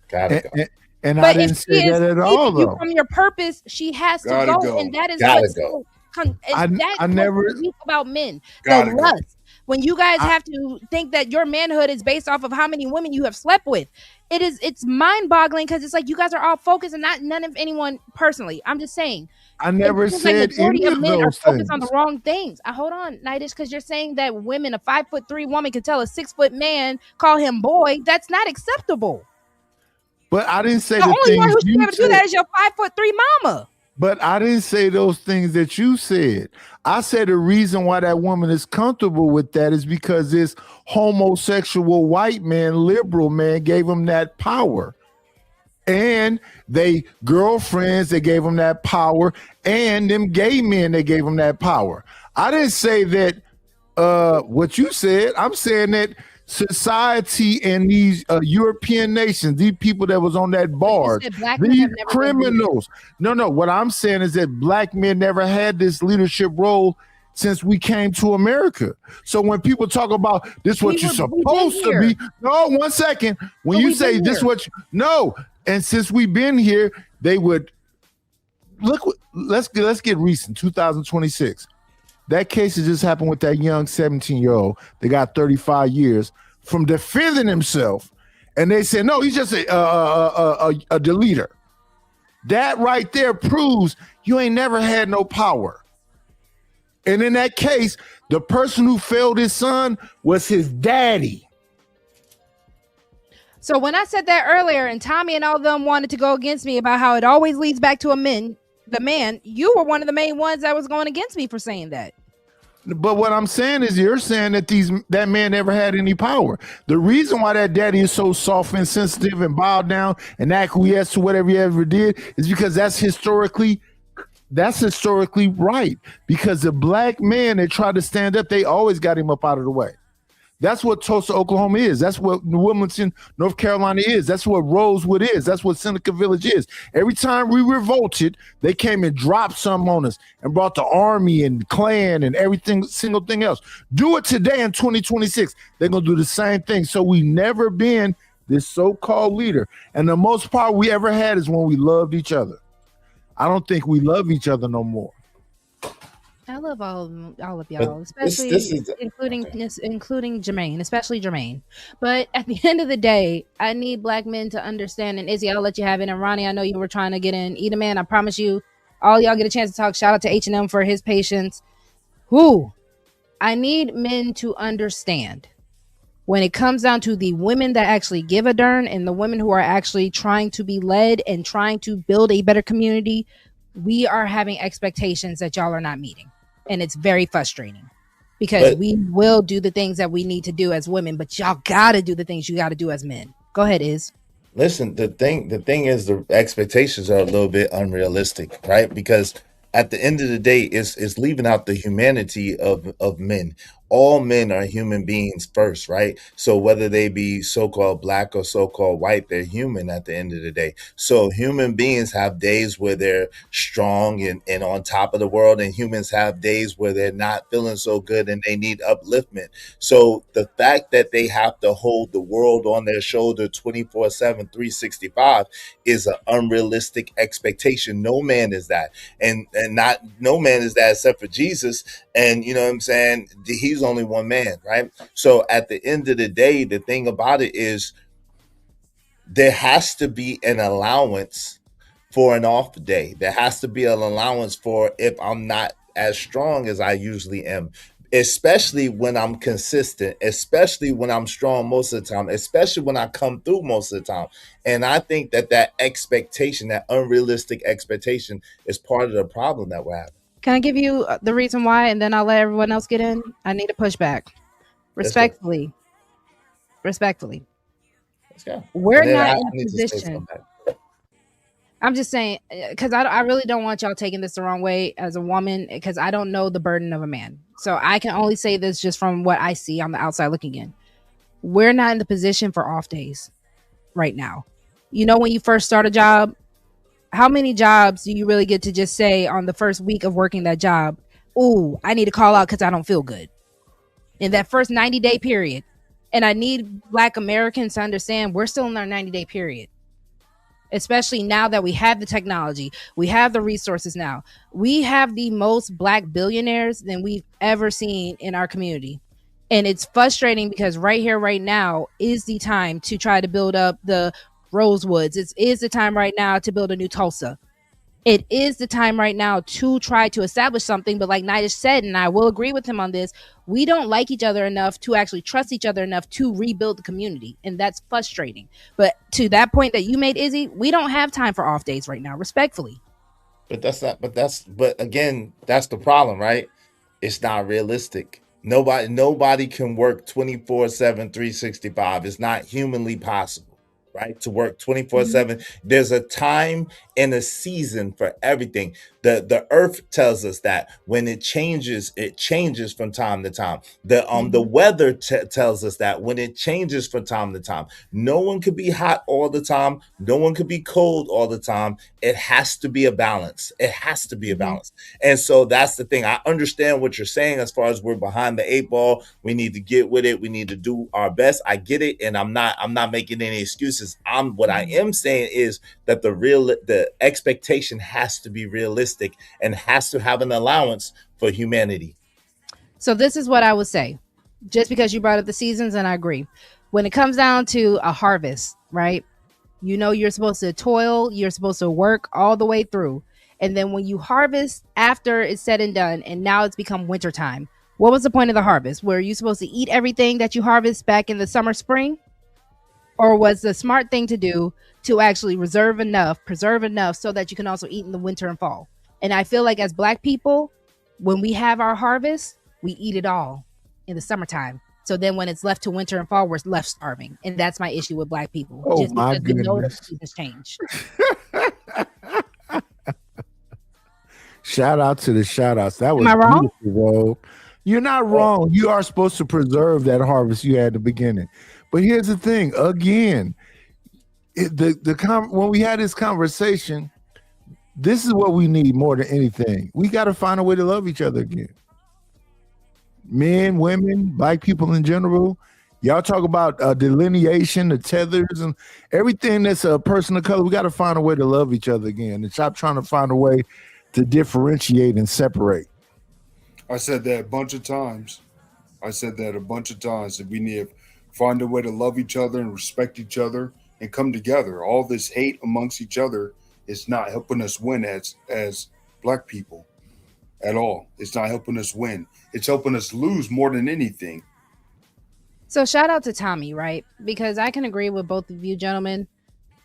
Gotta go. And but I didn't say that at all, though. From your purpose, she has to go, and that is Gotta what's go. I never weak about men. The lust. When you guys have to think that your manhood is based off of how many women you have slept with, it's mind-boggling because it's like you guys are all focused and none of anyone personally. I'm just saying. I never said any of men are those focused things. on the wrong things. Hold on, Nitish, because you're saying that women, a 5'3" woman, can tell a 6 foot man, call him boy. That's not acceptable. But I didn't say the the only one things who should be you able to do said. that is your 5'3" mama. But I didn't say those things that you said. I said the reason why that woman is comfortable with that is because this homosexual white man, liberal man, gave him that power. And they girlfriends, they gave him that power. And them gay men, they gave him that power. I didn't say that what you said. I'm saying that society and these European nations, these people that was on that barge, these criminals. No. What I'm saying is that black men never had this leadership role since we came to America. So when people talk about this, what you're supposed to be. No, 1 second. When you say this, no. And since we've been here, they would look. Let's get recent. 2026. That case has just happened with that young 17-year-old. They got 35 years from defending himself. And they said, no, he's just a deleter. That right there proves you ain't never had no power. And in that case, the person who failed his son was his daddy. So when I said that earlier and Tommy and all of them wanted to go against me about how it always leads back to the man, you were one of the main ones that was going against me for saying that. But what I'm saying is you're saying that that man never had any power. The reason why that daddy is so soft and sensitive and bowed down and acquiesced to whatever he ever did is because that's historically right. Because the black man that tried to stand up, they always got him up out of the way. That's what Tulsa, Oklahoma is. That's what Wilmington, North Carolina is. That's what Rosewood is. That's what Seneca Village is. Every time we revolted, they came and dropped some on us and brought the army and Klan and everything, single thing else. Do it today in 2026. They're going to do the same thing. So we never been this so-called leader. And the most power we ever had is when we loved each other. I don't think we love each other no more. I love all of y'all, especially including Jermaine, especially Jermaine. But at the end of the day, I need black men to understand. And Izzy, I'll let you have it. And Ronnie, I know you were trying to get in. Either man, I promise you, all y'all get a chance to talk. Shout out to H&M for his patience. I need men to understand when it comes down to the women that actually give a darn and the women who are actually trying to be led and trying to build a better community. We are having expectations that y'all are not meeting. And it's very frustrating because we will do the things that we need to do as women, but y'all got to do the things you got to do as men. Go ahead, Iz. Listen, the thing is the expectations are a little bit unrealistic, right? Because at the end of the day, it's leaving out the humanity of men. All men are human beings first, right? So whether they be so-called black or so-called white, they're human at the end of the day. So human beings have days where they're strong and on top of the world, and humans have days where they're not feeling so good and they need upliftment. So the fact that they have to hold the world on their shoulder 24/7, 365 is an unrealistic expectation. No man is that. And no man is that except for Jesus. And you know what I'm saying? He's only one man, right? So at the end of the day, the thing about it is there has to be an allowance for an off day. There has to be an allowance for if I'm not as strong as I usually am, especially when I'm consistent, especially when I'm strong most of the time, especially when I come through most of the time. And I think that expectation, that unrealistic expectation is part of the problem that we're having. Can I give you the reason why, and then I'll let everyone else get in? I need to push back. Respectfully. Let's go. We're not in a position. I'm just saying, because I really don't want y'all taking this the wrong way as a woman, because I don't know the burden of a man. So I can only say this just from what I see on the outside looking in. We're not in the position for off days right now. You know, when you first start a job, how many jobs do you really get to just say on the first week of working that job, ooh, I need to call out because I don't feel good in that first 90-day period? And I need Black Americans to understand we're still in our 90-day period, especially now that we have the technology, we have the resources now. We have the most Black billionaires than we've ever seen in our community. And it's frustrating because right here, right now is the time to try to build up the Rosewoods. It is the time right now to build a new Tulsa. it is the time right now to try to establish something. But like Nitish said, and I will agree with him on this, we don't like each other enough to actually trust each other enough to rebuild the community. And that's frustrating. But to that point that you made, Izzy, we don't have time for off days right now, respectfully. But again, that's the problem, right? It's not realistic. Nobody can work 24/7, 365. It's not humanly possible, right? To work 24/7. There's a time and a season for everything. The earth tells us that when it changes from time to time. The weather tells us that when it changes from time to time. No one could be hot all the time. No one could be cold all the time. It has to be a balance. It has to be a balance. And so that's the thing. I understand what you're saying as far as we're behind the 8 ball. We need to get with it. We need to do our best. I get it, and I'm not making any excuses. What I am saying is that the expectation has to be realistic and has to have an allowance for humanity. So this is what I would say, just because you brought up the seasons, and I agree. When it comes down to a harvest, right? You know, you're supposed to toil, you're supposed to work all the way through. And then when you harvest after it's said and done, and now it's become wintertime, what was the point of the harvest? Were you supposed to eat everything that you harvest back in the summer, spring? Or was the smart thing to do to actually preserve enough so that you can also eat in the winter and fall? And I feel like as Black people, when we have our harvest, we eat it all in the summertime. So then when it's left to winter and fall, we're left starving. And that's my issue with Black people. Oh, just my because we know goodness. the seasons change. Shout out to the shout outs. That was Am I wrong? beautiful, Rogue. You're not wrong. You are supposed to preserve that harvest you had at the beginning. But here's the thing. Again, when we had this conversation, this is what we need more than anything. We got to find a way to love each other again. Men, women, Black people in general. Y'all talk about delineation, the tethers, and everything that's a person of color. We got to find a way to love each other again and stop trying to find a way to differentiate and separate. I said that a bunch of times. That we need to find a way to love each other and respect each other and come together. All this hate amongst each other is not helping us win as Black people at all. It's not helping us win. It's helping us lose more than anything. So shout out to Tommy, right? Because I can agree with both of you gentlemen,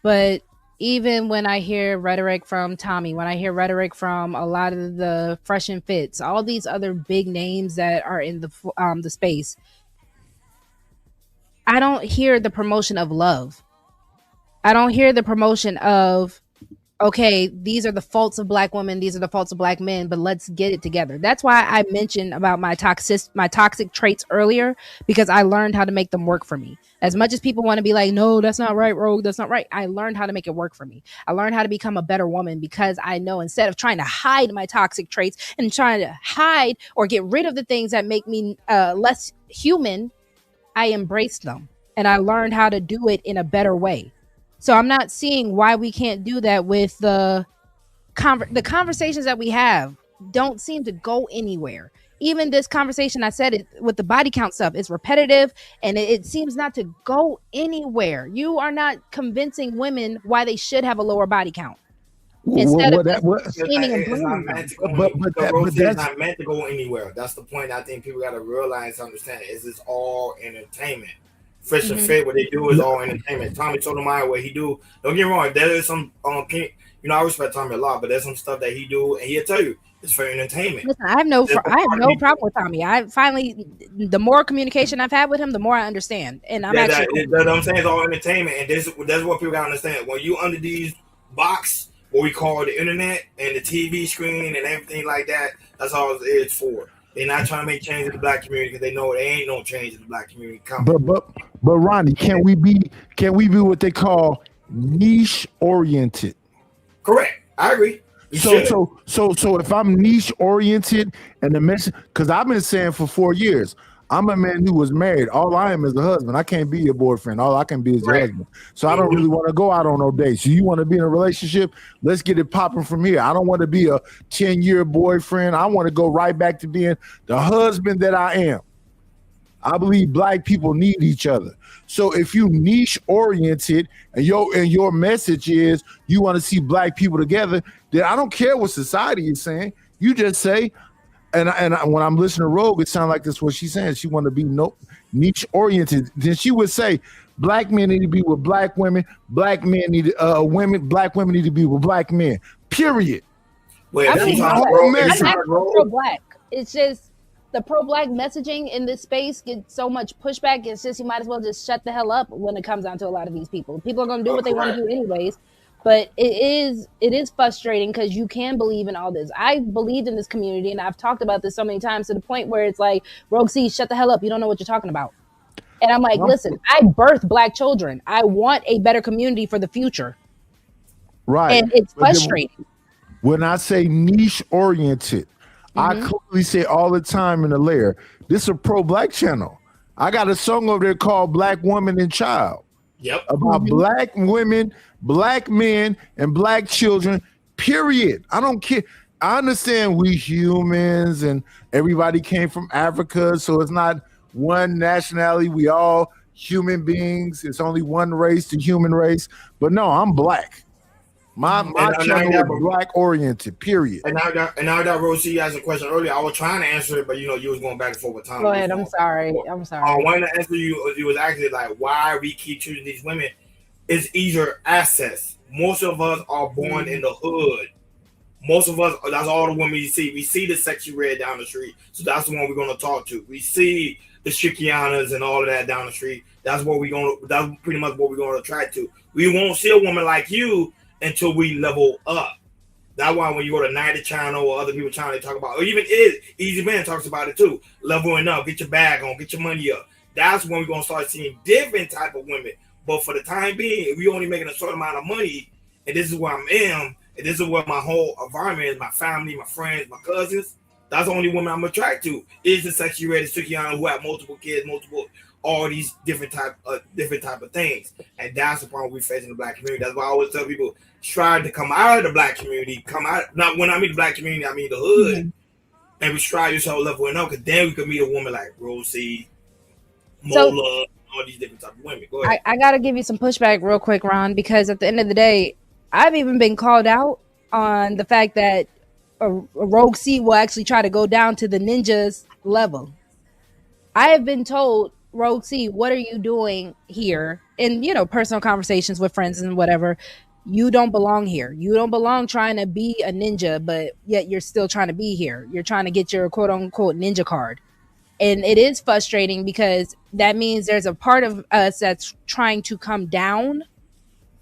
but even when I hear rhetoric from Tommy, when I hear rhetoric from a lot of the Fresh and Fits, all these other big names that are in the space, I don't hear the promotion of love. I don't hear the promotion of, okay, these are the faults of Black women, these are the faults of Black men, but let's get it together. That's why I mentioned about my toxic traits earlier, because I learned how to make them work for me. As much as people want to be like, no, that's not right, Rogue, that's not right. I learned how to make it work for me. I learned how to become a better woman because I know instead of trying to hide my toxic traits and trying to hide or get rid of the things that make me less human, I embraced them and I learned how to do it in a better way. So I'm not seeing why we can't do that with the conversations that we have. Don't seem to go anywhere. Even this conversation, I said it with the body count stuff, it's repetitive and it seems not to go anywhere. You are not convincing women why they should have a lower body count. Instead of screaming and blaming them. It's not meant to go anywhere. That's the point I think people got to realize, understand. Is it's all entertainment. Fresh and Fit, what they do is all entertainment. Tommy Sotomayor, what he do, don't get me wrong, there is some, I respect Tommy a lot, but there's some stuff that he do, and he'll tell you, it's for entertainment. Listen, I have no problem with Tommy. I finally, the more communication I've had with him, the more I understand. And I'm that's what I'm saying, it's all entertainment, and that's what people got to understand. When you under these box, what we call the internet, and the TV screen, and everything like that, that's all it's for. They're not trying to make change in the Black community because they know there ain't no change in the Black community coming. But Ronnie, can we be what they call niche oriented? Correct. I agree. So if I'm niche oriented and the message, because I've been saying for 4 years, I'm a man who was married. All I am is a husband. I can't be your boyfriend. All I can be is your husband. So I don't really want to go out on no dates. So you want to be in a relationship? Let's get it popping from here. I don't want to be a 10-year boyfriend. I want to go right back to being the husband that I am. I believe black people need each other. So if you niche oriented and your message is you want to see black people together, then I don't care what society is saying. You just say, and when I'm listening to Rogue, it sounds like that's what she's saying. She want to be niche oriented. Then she would say, black men need to be with black women. Black men need Black women need to be with black men. Period. Well, I mean, I'm message. pro-black. It's just the pro-black messaging in this space gets so much pushback. It's just you might as well just shut the hell up when it comes down to a lot of these people. People are going to do what they want to do anyways. But it is frustrating because you can believe in all this. I believed in this community, and I've talked about this so many times to the point where it's like, Rogue C, shut the hell up. You don't know what you're talking about. And I'm like, listen, I birthed black children. I want a better community for the future. Right. And it's frustrating. When I say niche oriented, I clearly say all the time in the layer, this is a pro-black channel. I got a song over there called Black Woman and Child. Yep. About black women, black men, and black children, period. I don't care. I understand we humans and everybody came from Africa, so it's not one nationality. We all human beings. It's only one race, the human race. But no, I'm black. My channel is black oriented, period. And now that Rosie asked a question earlier, I was trying to answer it, but you was going back and forth with Tom. Go ahead. I'm sorry. I wanted to answer you. It was actually like why we keep choosing these women. It's easier access. Most of us are born in the hood. Most of us, that's all the women you see. We see the sexy red down the street, so that's the one we're going to talk to. We see the Shikianas and all of that down the street. That's pretty much what we're going to attract to. We won't see a woman like you until we level up. That's why when you go to 90 channel or other people channel, they talk about, or even Easy Man talks about it too. Leveling up, get your bag on, get your money up. That's when we're gonna start seeing different type of women. But for the time being, if we only making a certain amount of money, and this is where I'm in, and this is where my whole environment is, my family, my friends, my cousins, that's the only women I'm attracted to. Is the sexy ready Sukiana who have multiple kids, all these different type of things. And that's the problem we face in the black community. That's why I always tell people, try to come out of the black community, not when I mean the black community, I mean the hood, and we strive yourself leveling up, because then we could meet a woman like Rosie, Mola, all these different type of women. Go ahead. I got to give you some pushback real quick, Ron, because at the end of the day, I've even been called out on the fact that a Rogue C will actually try to go down to the ninjas level. I have been told, Rogue C, what are you doing here? In, personal conversations with friends and whatever, you don't belong here. You don't belong trying to be a ninja, but yet you're still trying to be here. You're trying to get your quote unquote ninja card. And it is frustrating because that means there's a part of us that's trying to come down,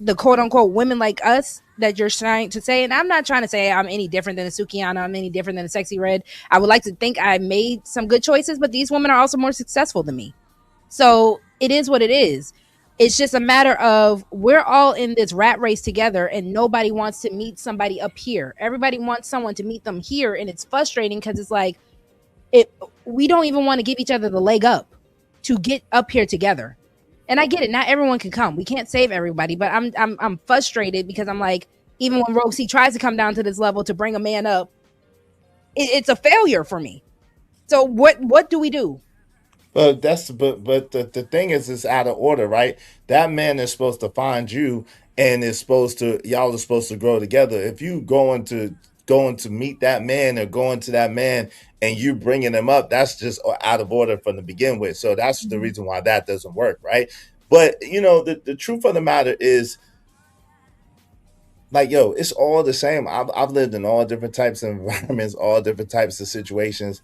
the quote unquote women like us that you're trying to say. And I'm not trying to say I'm any different than a Sukiana. I'm any different than a Sexy Red. I would like to think I made some good choices, but these women are also more successful than me. So it is what it is. It's just a matter of we're all in this rat race together and nobody wants to meet somebody up here. Everybody wants someone to meet them here. And it's frustrating because it's like, we don't even want to give each other the leg up to get up here together. And I get it. Not everyone can come. We can't save everybody, but I'm frustrated because I'm like, even when Rogue C tries to come down to this level to bring a man up, it's a failure for me. So what do we do? But the thing is, it's out of order, right? That man is supposed to find you, and y'all are supposed to grow together. If you going to meet that man or going to that man and you bringing him up, that's just out of order from the begin with. So that's the reason why that doesn't work, right? But the truth of the matter is, like, it's all the same. I've lived in all different types of environments, all different types of situations.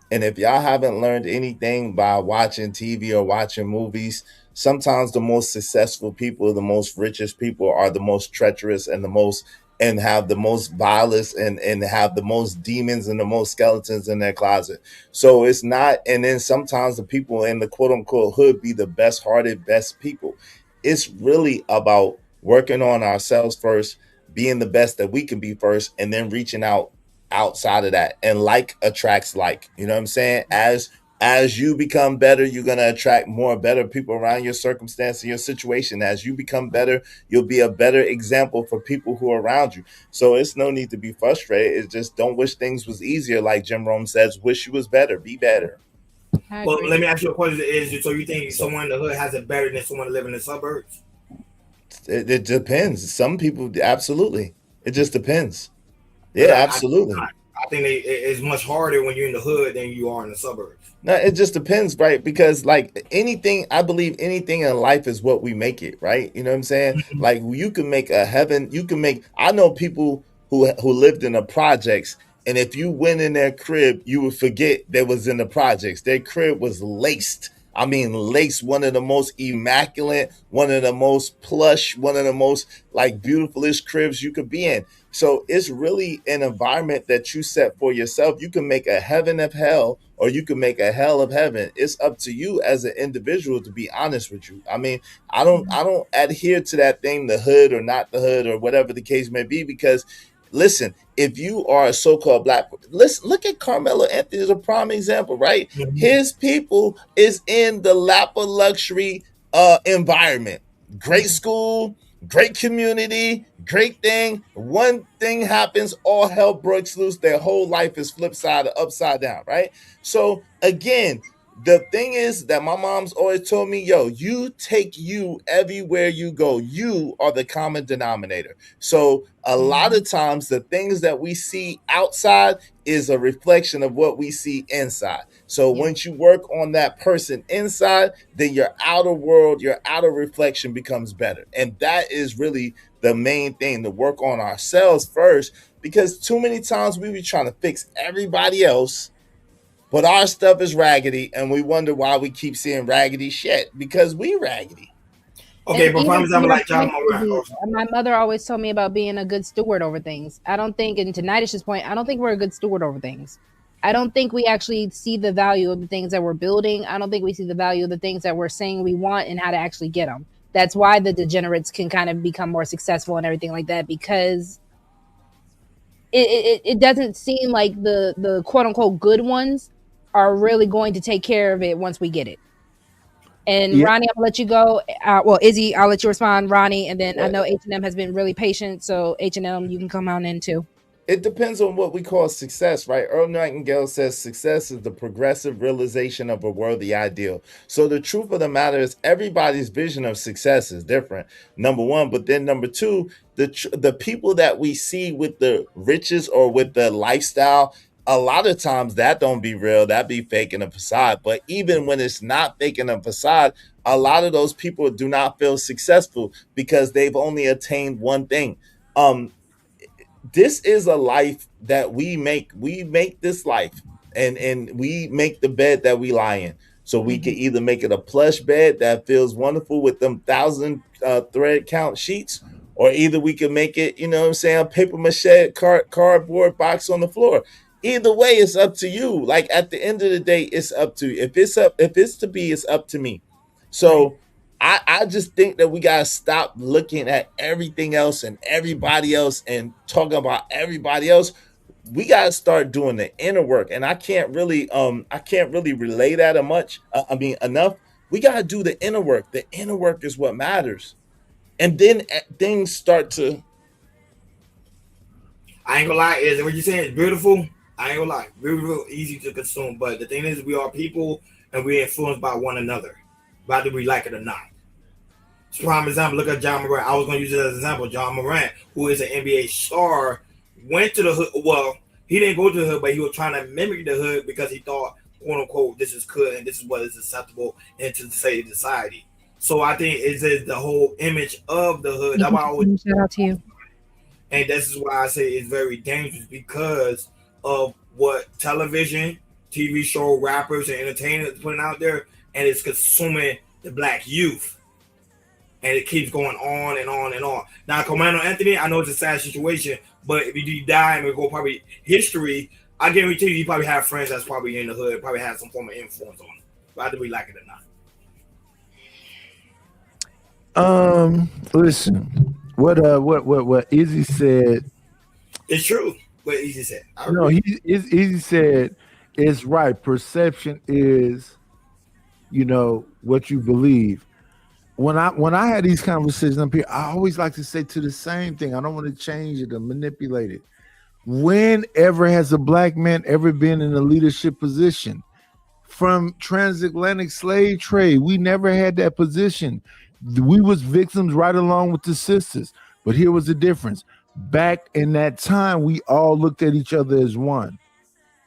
And if y'all haven't learned anything by watching TV or watching movies, sometimes the most successful people, the most richest people are the most treacherous and have the most violence and have the most demons and the most skeletons in their closet. So it's not, and then sometimes the people in the quote unquote hood be the best hearted, best people. It's really about working on ourselves first, being the best that we can be first, and then reaching out outside of that. And like attracts like, you know what I'm saying? As you become better, you're going to attract more better people around your circumstance and your situation. As you become better, you'll be a better example for people who are around you. So it's no need to be frustrated. It's just don't wish things was easier. Like Jim Rome says, wish you was better, be better. Well, let me ask you a question. So you think someone in the hood has it better than someone living in the suburbs? It depends. Some people, absolutely. It just depends. Yeah, absolutely. I think it's much harder when you're in the hood than you are in the suburbs. No, it just depends, right? Because like anything, I believe anything in life is what we make it, right? You know what I'm saying? Like you can make a heaven, I know people who lived in the projects, and if you went in their crib, you would forget they was in the projects. Their crib was laced. I mean, laced, one of the most immaculate, one of the most plush, one of the most like beautifulest cribs you could be in. So it's really an environment that you set for yourself. You can make a heaven of hell, or you can make a hell of heaven. It's up to you as an individual, to be honest with you. I mean, I don't adhere to that thing, the hood or not the hood or whatever the case may be, because listen, if you are a so-called black, listen, look at Carmelo Anthony as a prime example, right? His people is in the lap of luxury environment. Great school, great community, great thing. One thing happens, all hell breaks loose. Their whole life is flipped upside down, right? So again, the thing is that my mom's always told me, yo, you take you everywhere you go. You are the common denominator. So a lot of times the things that we see outside is a reflection of what we see inside. So once you work on that person inside, then your outer world, your outer reflection becomes better. And that is really the main thing, to work on ourselves first, because too many times we be trying to fix everybody else, but our stuff is raggedy, and we wonder why we keep seeing raggedy shit, because we raggedy. Okay, but for example, like John my mother always told me about being a good steward over things. I don't think, and to Nidish's point, I don't think we're a good steward over things. I don't think we actually see the value of the things that we're building. I don't think we see the value of the things that we're saying we want and how to actually get them. That's why the degenerates can kind of become more successful and everything like that, because it doesn't seem like the quote unquote good ones are really going to take care of it once we get it. And Ronnie, I'll let you go. Well, Izzy, I'll let you respond, Ronnie, and then I know H&M has been really patient, so H&M, you can come on in too. It depends on what we call success, right? Earl Nightingale says success is the progressive realization of a worthy ideal. So the truth of the matter is everybody's vision of success is different, number one. But then number two, the people that we see with the riches or with the lifestyle, a lot of times that don't be real, that be faking a facade. But even when it's not faking a facade, a lot of those people do not feel successful because they've only attained one thing. This is a life that we make. We make this life, and we make the bed that we lie in. So we can either make it a plush bed that feels wonderful with them 1,000 thread count sheets, or either we can make it, you know what I'm saying, a paper mache cardboard box on the floor. Either way, it's up to you. Like at the end of the day, it's up to you. If it's to be, it's up to me. So I just think that we gotta stop looking at everything else and everybody else and talking about everybody else. We gotta start doing the inner work, and I can't really relay that enough. We gotta do the inner work. The inner work is what matters, and then things start to. I ain't gonna lie, is what you're saying is beautiful. I ain't gonna lie, real easy to consume. But the thing is, we are people, and we're influenced by one another, whether we like it or not. Prime example, look at John Morant. I was going to use it as an example. John Morant, who is an NBA star, went to the hood. Well, he didn't go to the hood, but he was trying to mimic the hood because he thought, quote unquote, this is good and this is what is acceptable into society. So I think it's the whole image of the hood. That's why I always shout out to you. And this is why I say it's very dangerous, because of what television, TV show, rappers, and entertainers putting out there, and it's consuming the black youth. And it keeps going on and on and on. Now, Carmelo Anthony, I know it's a sad situation, but if you die and we go probably history, I guarantee you probably have friends that's probably in the hood, probably have some form of influence on him, whether we like it or not. Listen, what Izzy said. It's true. What Izzy said. No, Izzy said it's right. Perception is, what you believe. When I had these conversations up here, I always like to say to the same thing. I don't want to change it or manipulate it. Whenever has a black man ever been in a leadership position? from transatlantic slave trade. We never had that position. We was victims right along with the sisters. But here was the difference. Back in that time, we all looked at each other as one.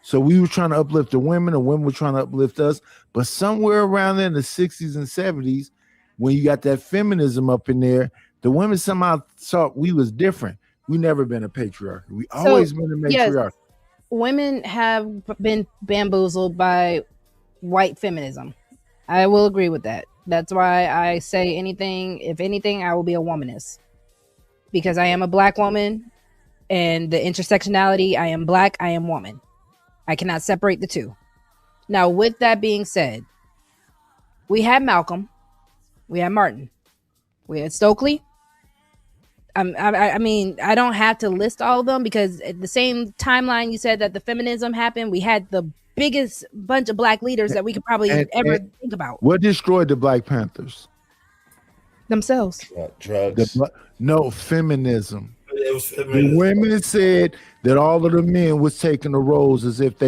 So we were trying to uplift the women were trying to uplift us. But somewhere around there in the 60s and 70s, when you got that feminism up in there, the women somehow thought we was different. We never been a patriarchy. We always been a matriarchy. Yes, women have been bamboozled by white feminism. I will agree with that. That's why I say if anything, I will be a womanist. Because I am a black woman and the intersectionality, I am black, I am woman. I cannot separate the two. Now, with that being said, we had Malcolm, we had Martin, we had Stokely. I mean, I don't have to list all of them because at the same timeline you said that the feminism happened, we had the biggest bunch of black leaders that we could probably ever think about. What destroyed the Black Panthers? Themselves. Drugs. No, feminism. The women said that all of the men was taking the roles as if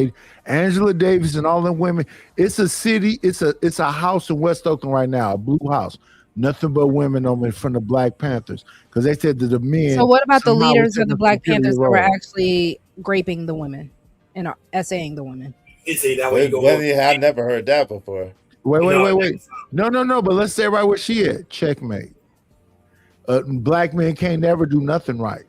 Angela Davis and all the women. It's a city. It's a house in West Oakland right now, a blue house. Nothing but women on in front of Black Panthers because they said that the men. So what about the leaders of the Black Panthers that were actually raping the women and essaying the women? I've never heard that before. Wait. No. But let's say right where she at. Checkmate. Black men can't never do nothing right.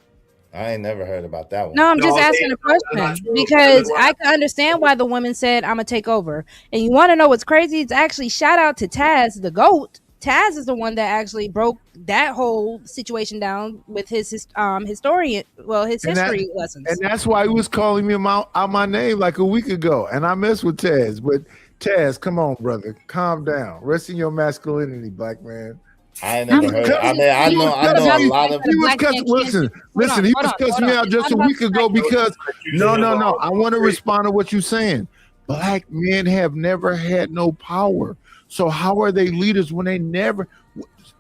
I ain't never heard about that one. No, I'm just asking a question because I can understand why the women said, I'm going to take over. And you want to know what's crazy? It's actually shout out to Taz, the GOAT. Taz is the one that actually broke that whole situation down with his history lessons. And that's why he was calling me out my name like a week ago. And I mess with Taz. But Taz, come on, brother. Calm down. Rest in your masculinity, black man. I ain't never heard. I know a lot of. He was cussing. Listen. He was cussing me out just a week ago because no. I want to respond to what you're saying. Black men have never had no power. So how are they leaders when they never?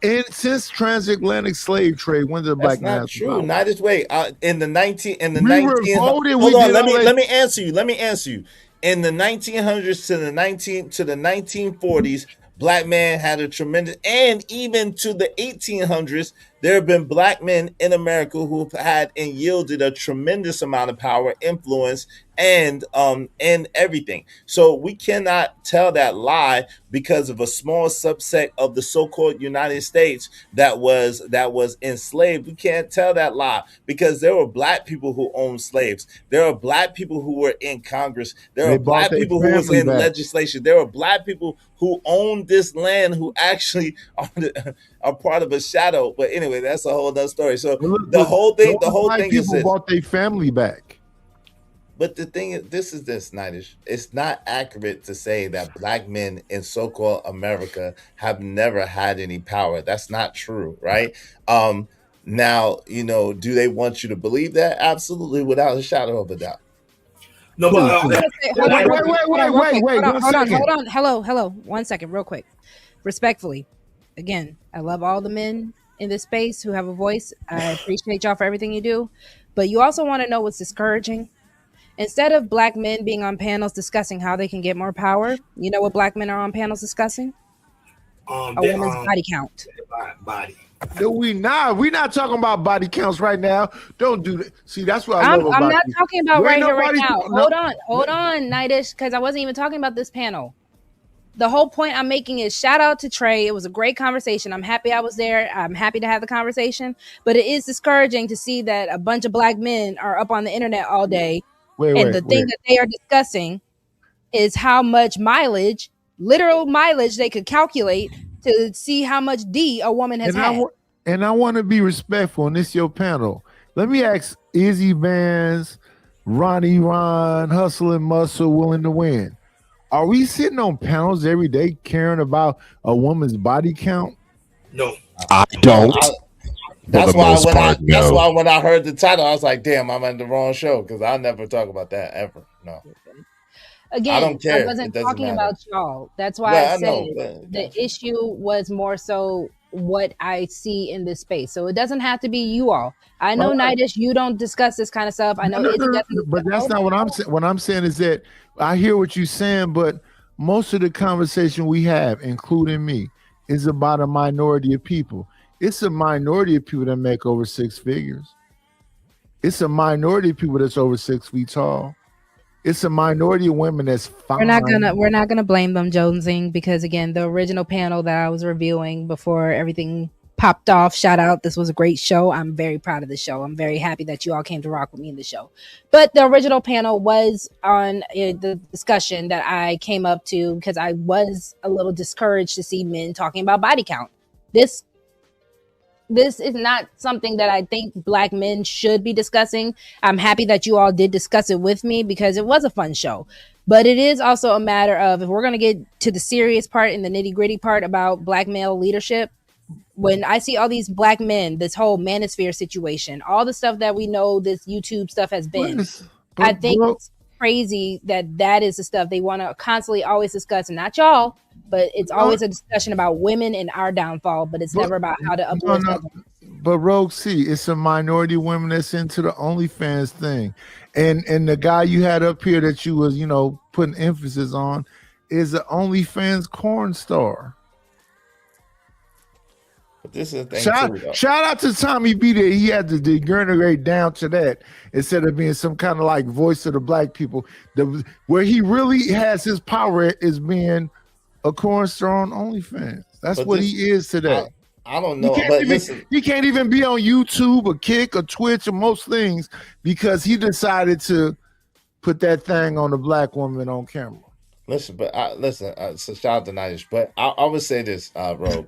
And since transatlantic slave trade, when did the black man? That's not true. Not this way. In the 19. Hold on. Let me answer you. In the 1900s to the 1940s. Black men had a tremendous, and even to the 1800s, there have been black men in America who have had and yielded a tremendous amount of power, influence, and everything. So we cannot tell that lie because of a small subset of the so-called United States that was enslaved. We can't tell that lie because there were black people who owned slaves. There are black people who were in Congress. There are black people who was in legislation. There are black people who own this land who actually are part of a shadow. But anyway, that's a whole other story. So the whole thing is this. Bought their family back. But the thing is, this Nidish. It's not accurate to say that black men in so-called America have never had any power. That's not true, right? Now, do they want you to believe that? Absolutely, without a shadow of a doubt. No, but wait. Hold on. Hello. 1 second, real quick. Respectfully, again, I love all the men in this space who have a voice. I appreciate y'all for everything you do. But you also want to know what's discouraging? Instead of black men being on panels discussing how they can get more power, you know what black men are on panels discussing? A woman's body count. Body. No, we're not talking about body counts right now. Don't do that. See, that's what I love about I'm not you. talking about right here, right now. Hold on, Nidish, because I wasn't even talking about this panel. The whole point I'm making is shout out to Trey. It was a great conversation. I'm happy I was there. I'm happy to have the conversation. But it is discouraging to see that a bunch of black men are up on the internet all day. The thing that they are discussing is how much mileage, literal mileage, they could calculate to see how much D a woman has had. I want to be respectful, and this is your panel. Let me ask Izzy Vance, Ronnie Ron, Hustle and Muscle, Willing to Win. Are we sitting on panels every day caring about a woman's body count? No. I don't. That's why when I heard the title, I was like, damn, I'm on the wrong show because I'll never talk about that ever. No. Again, I don't care. I wasn't talking about y'all. That's why I said the issue was more so what I see in this space. So it doesn't have to be you all. I know, Nidish, you don't discuss this kind of stuff. I know, but that's not what I'm saying. What I'm saying is that I hear what you're saying, but most of the conversation we have, including me, is about a minority of people. It's a minority of people that make over 6 figures. It's a minority of people that's over 6 feet tall. It's a minority of women that's fine. We're not gonna blame them, Jonesing, because again, the original panel that I was reviewing before everything popped off. Shout out, this was a great show. I'm very proud of the show. I'm very happy that you all came to rock with me in the show. But the original panel was on the discussion that I came up to because I was a little discouraged to see men talking about body count. This is not something that I think Black men should be discussing. I'm happy that you all did discuss it with me because it was a fun show. But it is also a matter of, if we're going to get to the serious part and the nitty gritty part about Black male leadership, when I see all these Black men, this whole manosphere situation, all the stuff that we know this YouTube stuff has been, I think it's crazy that is the stuff they want to constantly always discuss. And not y'all, but it's always a discussion about women and our downfall, but it's never about how to uplift others. But Rogue C, it's a minority of women that's into the OnlyFans thing. And the guy you had up here that you was, putting emphasis on is an OnlyFans corn star. But this is the thing shout out to Tommy B that he had to degenerate down to that instead of being some kind of like voice of the Black people. Where he really has his power is being a corn star on OnlyFans. That's what he is today. I don't know, listen, he can't even be on YouTube or Kick or Twitch or most things because he decided to put that thing on the Black woman on camera. Listen, but so shout out to Nice, but I would say this, Rogue.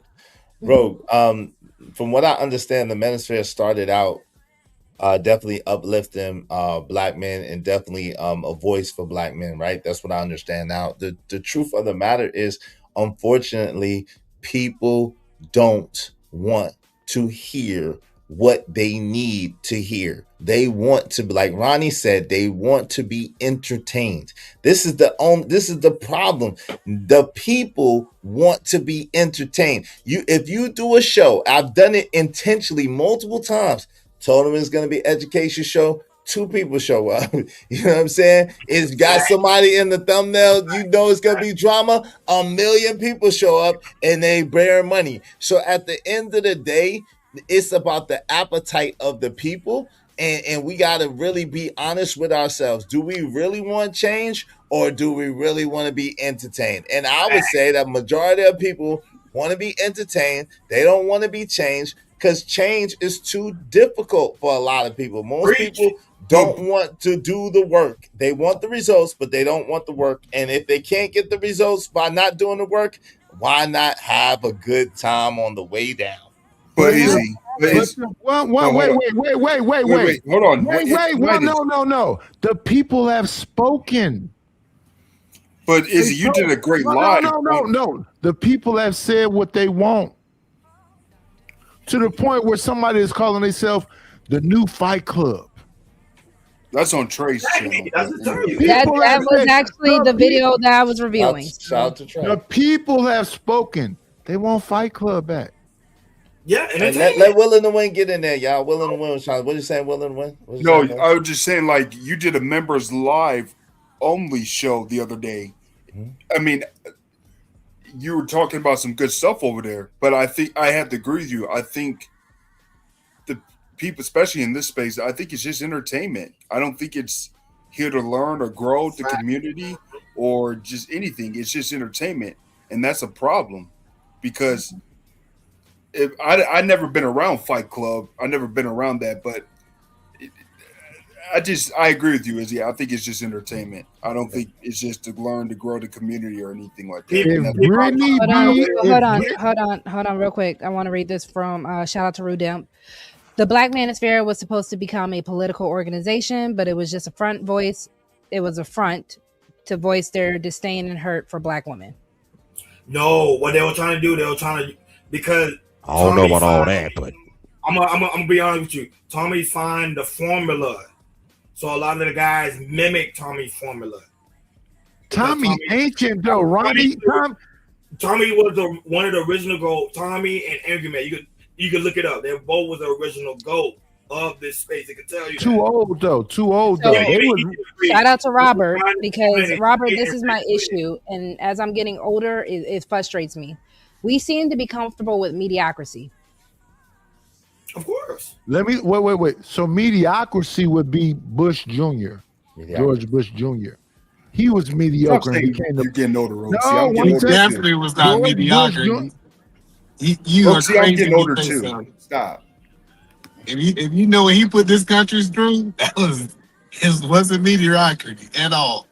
From what I understand, the manosphere started out definitely uplifting Black men and definitely a voice for Black men, right? That's what I understand. Now, the truth of the matter is, unfortunately, people don't want to hear what they need to hear. They want to be, like Ronnie said, they want to be entertained. This is the problem. The people want to be entertained. If you do a show, I've done it intentionally multiple times. Told them it's going to be an education show. 2 people show up. You know what I'm saying? It's got somebody in the thumbnail. You know it's going to be drama. 1 million people show up and they bear money. So at the end of the day, it's about the appetite of the people. And we got to really be honest with ourselves. Do we really want change or do we really want to be entertained? And I would say that majority of people want to be entertained. They don't want to be changed because change is too difficult for a lot of people. Most people don't want to do the work. They want the results, but they don't want the work. And if they can't get the results by not doing the work, why not have a good time on the way down? But Izzy, wait. Hold on. No. The people have spoken. But Izzy, you did a great live. No. The people have said what they want. To the point where somebody is calling themselves the new Fight Club. That's on Trey's channel. That was actually the video that I was reviewing. Shout out to Trey. The people have spoken. They want Fight Club back. Yeah, and let Will and the Win get in there, y'all. Will and the Win. What are you saying, Will and the Win? No, I was just saying, like, you did a members live only show the other day. Mm-hmm. I mean, you were talking about some good stuff over there, but I think I have to agree with you. I think the people, especially in this space, I think it's just entertainment. I don't think it's here to learn or grow the community or just anything. It's just entertainment, and that's a problem because I never been around Fight Club. I never been around that, but I agree with you, Izzy. I think it's just entertainment. I don't think it's just to learn to grow the community or anything like that. Hold on real quick. I want to read this from shout out to Rudemp. The Black Manosphere was supposed to become a political organization, but it was just a front voice. It was a front to voice their disdain and hurt for Black women. No, what they were trying to do, because I don't know about all that, but I'm gonna be honest with you. Tommy find the formula, so a lot of the guys mimic Tommy's formula. Tommy ancient though, Ronnie. Tommy was one of the original GOAT. Tommy and Angry Man. You could look it up. They both was the original GOAT. of this space. It can tell you Too old though. Too old though. They would. Shout out to Robert, because Robert, this is my issue, and as I'm getting older, it frustrates me. We seem to be comfortable with mediocrity. Of course. Let me wait. So mediocrity would be Bush Jr., George Bush Jr. He was mediocre. Stop saying Became you're getting older, Rosie. No, I'm He getting older definitely too. was not George mediocre. Bush You are Rosie, I'm crazy. getting to older say too. so. Stop. If you know what he put this country through, wasn't mediocrity at all.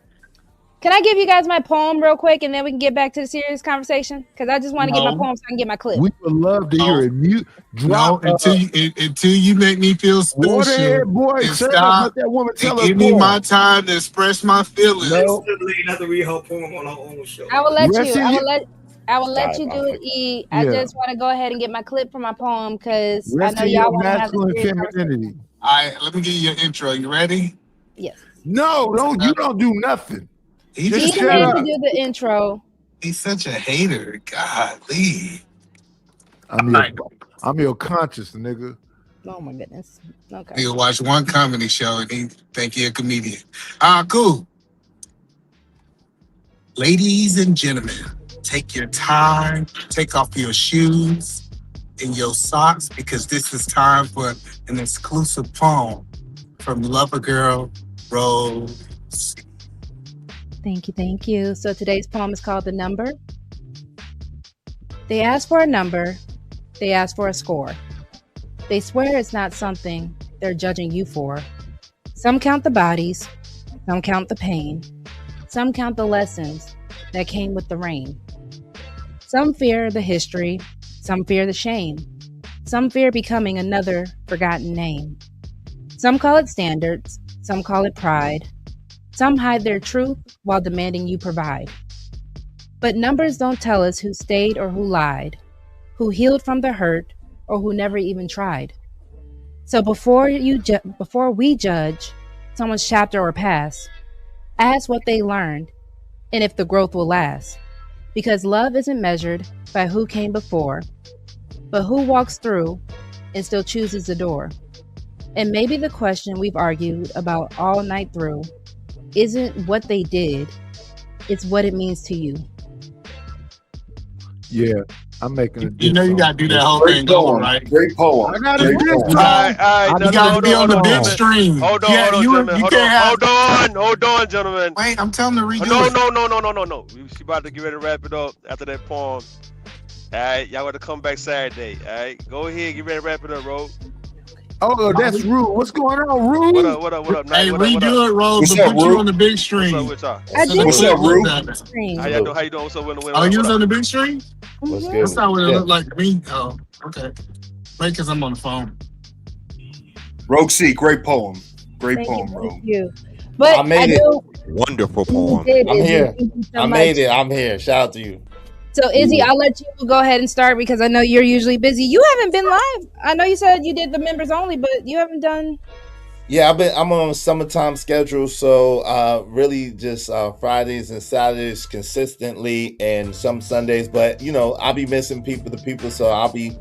Can I give you guys my poem real quick, and then we can get back to the serious conversation? Because I just want to get my No. poem so I can get my clip. We would love to hear it. Mute. No, Drop. until you make me feel special. Waterhead boy, and shut up. stop Let that woman tell and her give me my poem. time to express my feelings. No. Not to read her poem on her own show. I will let Rest you. of I will let Sorry you about do it, E. I Yeah. just want to go ahead and get my clip for my poem because I Rest know of y'all your want to have a masculine serious conversation. femininity. All right, let me give you your intro. You ready? Yes. No, you don't do nothing. He Just just He shut had up. to do the intro. He's such a hater. Golly. I'm your conscious nigga. Oh my goodness. Okay. Nigga watch one comedy show and he think he a comedian. Cool. Ladies and gentlemen, take your time, take off your shoes and your socks because this is time for an exclusive poem from Lover Girl Rose. Thank you. So today's poem is called The Number. They ask for a number. They ask for a score. They swear it's not something they're judging you for. Some count the bodies. Some count the pain. Some count the lessons that came with the rain. Some fear the history. Some fear the shame. Some fear becoming another forgotten name. Some call it standards. Some call it pride. Some hide their truth while demanding you provide. But numbers don't tell us who stayed or who lied, who healed from the hurt or who never even tried. So before we judge someone's chapter or past, ask what they learned and if the growth will last. Because love isn't measured by who came before, but who walks through and still chooses the door. And maybe the question we've argued about all night through isn't what they did, it's what it means to you. Yeah, I'm making a You know you gotta do that whole Great thing over, poem. right? Great poem. I got a Great diss poem. song. You gotta be on the big stream. Hold on, Yeah, hold on, you gentlemen. can't have. Hold on, gentlemen. Wait, I'm telling her to redo No, it. no. She about to get ready to wrap it up after that poem. All right, y'all got to come back Saturday. All right, go ahead, get ready to wrap it up, Ro. Oh, that's rude. What's going on, rude? What up? Hey, What up? redo it, Rose, What's but up, put you Rue? on the big stream. What's up with y'all? I did What's up, Rue? How y'all doing? How you doing? What's up with the Oh, you was on the big stream? What's Mhm. good? That's not what it Yeah. looked like to me. Oh, okay. Wait, because I'm on the phone. Roxy, great poem. Great poem, Thank bro. you. But I made I it. know Wonderful you poem. did, I'm Izzy. here. Thank you so I much. made it. I'm here. Shout out to you. So Izzy, I'll let you go ahead and start because I know you're usually busy. You haven't been live. I know you said you did the members only, but you haven't done. Yeah, I'm on a summertime schedule, so really just Fridays and Saturdays consistently, and some Sundays. But I'll be missing the people, so I'll be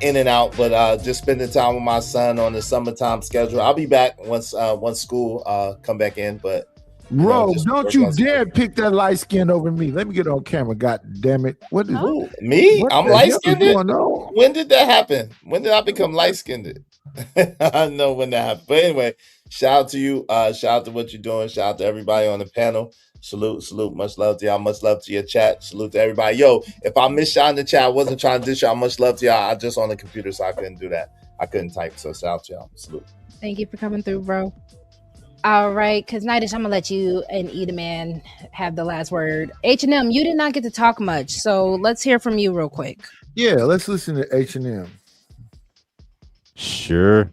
in and out. But just spending time with my son on the summertime schedule. I'll be back once school come back in. But Bro, just don't working you on dare pick that light skin over me. Let me get on camera. God damn it. What is me? What I'm the hell light is skinned. going on? When did that happen? When did I become light skinned? I know when that happened. But anyway, shout out to you. Shout out to what you're doing. Shout out to everybody on the panel. Salute. Much love to y'all. Much love to your chat. Salute to everybody. Yo, if I missed y'all in the chat, I wasn't trying to dish y'all. Much love to y'all. I just on the computer, so I couldn't do that. I couldn't type. So shout out to y'all. Salute. Thank you for coming through, bro. All right, because Nightish, I'm gonna let you and Eda Man have the last word. H&M, you did not get to talk much, so let's hear from you real quick. Yeah, let's listen to H&M. Sure.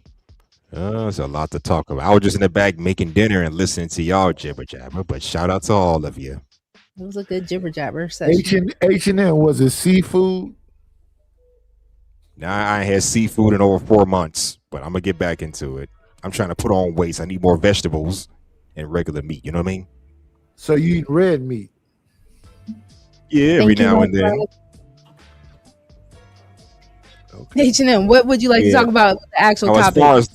There's a lot to talk about. I was just in the back making dinner and listening to y'all jibber jabber, but shout out to all of you. It was a good jibber jabber session. H&M, was it seafood? Now I ain't had seafood in over 4 months, but I'm gonna get back into it. I'm trying to put on weight. So I need more vegetables and regular meat. You know what I mean? So you eat red meat? Yeah, every now and then. H&M, what would you like to talk about with the actual topic?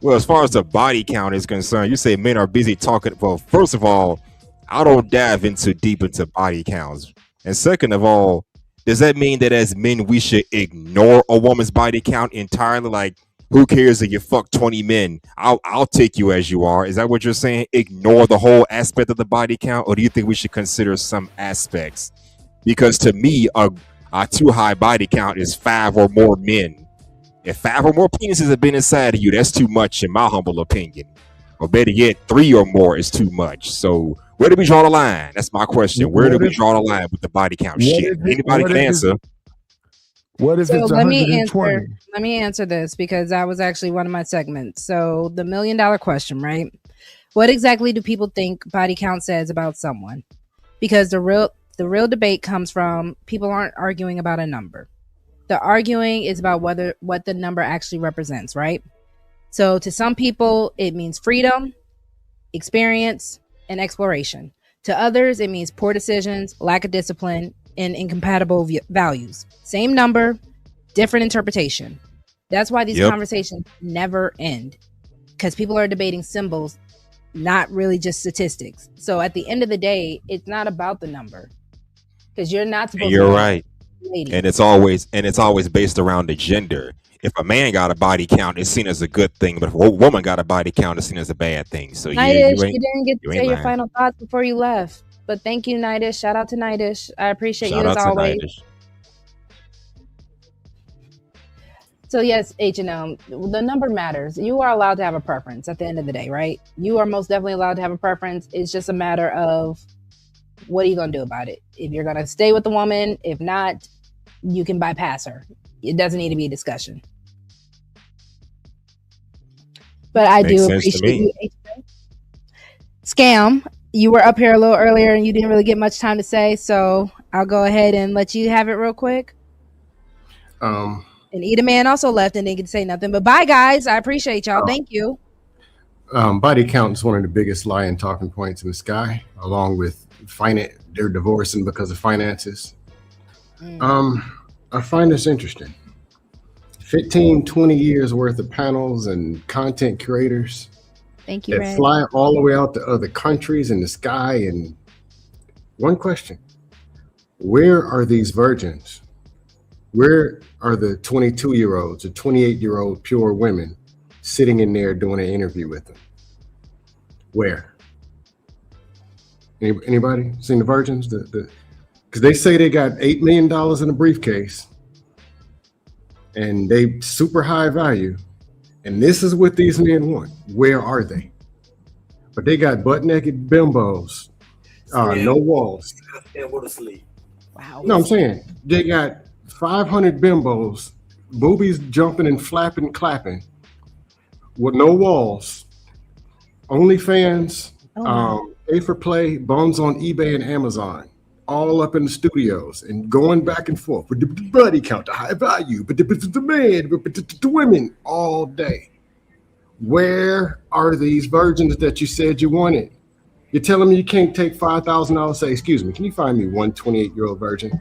Well, as far as the body count is concerned, you say men are busy talking. Well, first of all, I don't dive into deep into body counts. And second of all, does that mean that as men we should ignore a woman's body count entirely? Like, who cares if you fuck 20 men? I'll take you as you are. Is that what you're saying? Ignore the whole aspect of the body count, or do you think we should consider some aspects? Because to me, a too high body count is 5 or more men. If 5 or more penises have been inside of you, that's too much in my humble opinion. Or better yet, 3 or more is too much. So where do we draw the line? That's my question. Where do we draw the line with the body count shit? Anybody can answer. What if So it's let me 120? answer. Let me answer this because that was actually one of my segments. So the $1 million question, right? What exactly do people think body count says about someone? Because the real debate comes from people aren't arguing about a number. The arguing is about what the number actually represents, right? So to some people, it means freedom, experience, and exploration. To others, it means poor decisions, lack of discipline, and incompatible values. Same number, different interpretation. That's why these conversations never end, because people are debating symbols, not really just statistics. So at the end of the day, it's not about the number, because you're not supposed You're to right. lady. And it's always based around the gender. If a man got a body count, it's seen as a good thing, but if a woman got a body count, it's seen as a bad thing. So Nidish, you you didn't get to say your lying. final thoughts before you left. But thank you, Nidish. Shout out to Nidish. I appreciate Shout you as out to always. Nidish. So yes, H&M, the number matters. You are allowed to have a preference at the end of the day, right? You are most definitely allowed to have a preference. It's just a matter of what are you going to do about it? If you're going to stay with the woman, if not, you can bypass her. It doesn't need to be a discussion. But I Makes do sense to appreciate me. you, H&M. Scam, you were up here a little earlier and you didn't really get much time to say, so I'll go ahead and let you have it real quick. And Eda Man also left and didn't get to say nothing. But bye, guys. I appreciate y'all. Thank you. Body count is one of the biggest lying talking points in the sky, along with finance. They're divorcing because of finances. I find this interesting. 15, 20 years worth of panels and content creators Thank you, that Red. fly all the way out to other countries in the sky. And one question, where are these virgins? Where are the 22-year-olds or 28-year-old pure women sitting in there doing an interview with them? Where? Anybody seen the virgins? Because they say they got $8 million in a briefcase and they super high value. And this is what these men want. Where are they? But they got butt naked bimbos, no walls. And go to sleep. Wow. No, I'm saying they got 500 bimbos, boobies jumping and flapping, clapping, with no walls, OnlyFans, pay for play, bones on eBay and Amazon, all up in the studios and going back and forth with the body count, the high value, but the man, but the women all day. Where are these virgins that you said you wanted? You're telling me you can't take $5,000, say, excuse me, can you find me one 28-year-old virgin?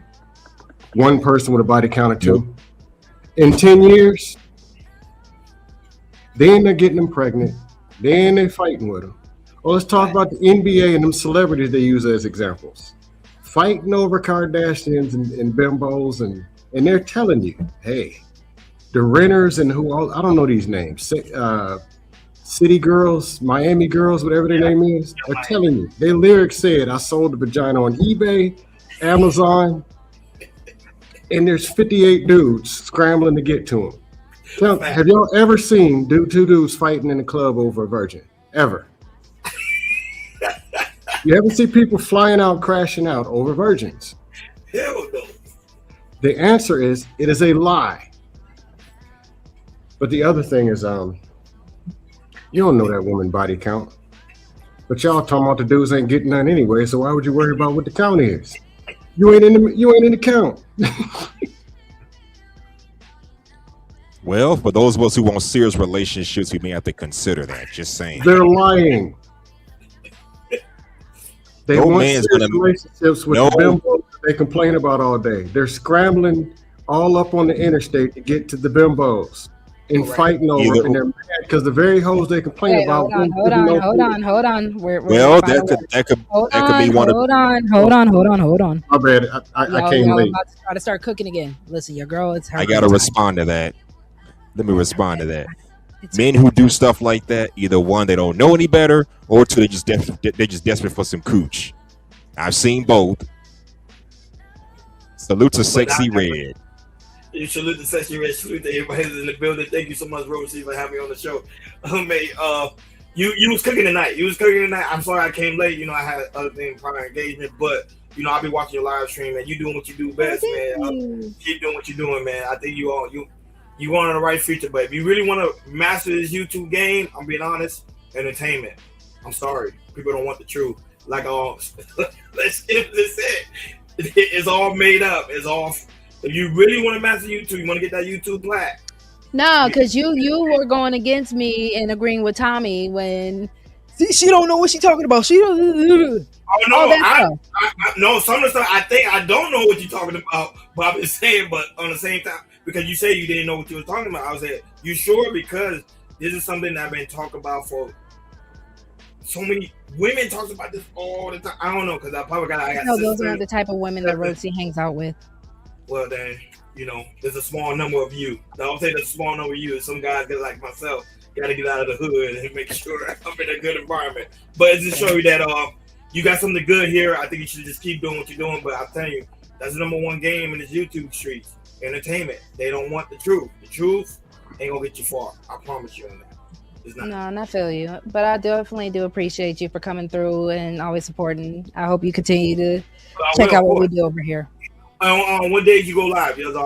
One person with a body count of 2? In 10 years? Then they're getting them pregnant. Then they're fighting with them. Well, let's talk about the NBA and them celebrities they use as examples. Fighting over Kardashians and bimbos, and they're telling you, hey, the renters and who all, I don't know these names, City Girls, Miami Girls, whatever their name is, are telling you. Their lyrics said, I sold the vagina on eBay, Amazon, and there's 58 dudes scrambling to get to them. Have y'all ever seen two dudes fighting in a club over a virgin? Ever? You ever see people flying out, crashing out over virgins? Hell no. The answer is, it is a lie. But the other thing is, you don't know that woman body count. But y'all talking about the dudes ain't getting none anyway, so why would you worry about what the count is? You ain't in the count. Well, for those of us who want serious relationships, we may have to consider that. Just saying. They're lying. They want serious relationships with the bimbos that they complain about all day. They're scrambling all up on the interstate to get to the bimbos. and fighting over, and they're mad because the very hoes they complain about. Hold on. We're Well, gonna find that could hold be one of. Hold on. My bad. I came y'all late. about to try to start cooking again. Listen, your girl is. I gotta respond to that. Let me respond to that. Men who do stuff like that, either one, they don't know any better, or two, they're just desperate for some cooch. I've seen both. Salute to Sexy Red. You salute to Sexy Red. Salute to everybody in the building. Thank you so much, Rosie, for having me on the show. Mate, you was cooking tonight. I'm sorry I came late. You know, I had other things, prior engagement, but you know, I'll be watching your live stream, and you doing what you do best, man. Keep doing what you're doing, man. I think you on the right future, but if you really want to master this YouTube game, I'm being honest, entertainment. I'm sorry, people don't want the truth. Like, let's it. It's all made up. It's all. If you really want to master YouTube, you want to get that YouTube plat. No, because you were going against me and agreeing with Tommy when she don't know what she's talking about. She don't. Oh no, no. Some of the stuff I think I don't know what you're talking about, but I've been saying. But on the same time, because you say you didn't know what you were talking about, I was saying, you sure? Because this is something that I've been talking about for so many women. Talks about this all the time. I don't know because I probably got. No, those are the type of women that Rosie hangs out with. Well, then, you know, there's a small number of you. I'm saying there's a small number of you. Some guys get like myself, got to get out of the hood and make sure I'm in a good environment. But it's just show you that you got something good here. I think you should just keep doing what you're doing. But I'm telling you, that's the number one game in this YouTube streets. Entertainment. They don't want the truth. The truth ain't gonna get you far. I promise you on that. No, and I feel you. But I definitely do appreciate you for coming through and always supporting. I hope you continue to check out what we do over here. What days you go live? Because I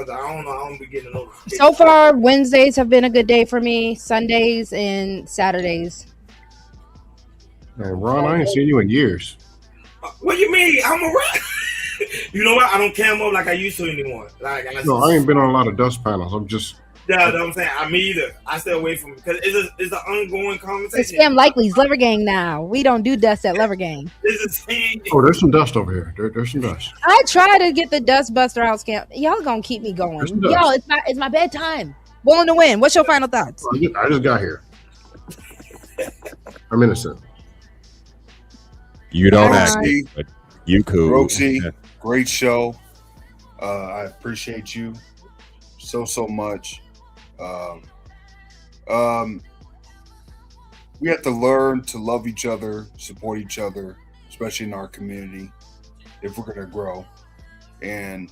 don't know. I don't be getting notifications. So far, Wednesdays have been a good day for me. Sundays and Saturdays. Man, Ron, I ain't seen you in years. What do you mean? I'm around. You know what? I don't cam up like I used to anymore. Like I ain't been on a lot of dust panels. I'm just. Yeah, you know what I'm saying? I'm either. I stay away from it because it's an ongoing conversation. It's Scam Likely's Lover Gang now. We don't do dust at Lover Gang. It's a thing. Oh, there's some dust over here. There's some dust. I try to get the dust buster out, Scam. Y'all gonna keep me going. Yo, it's my bedtime. Willing to win. What's your final thoughts? I just got here. I'm innocent. You don't act, but you cool. Roxy, great show. I appreciate you so much. We have to learn to love each other, support each other, especially in our community, if we're gonna grow. And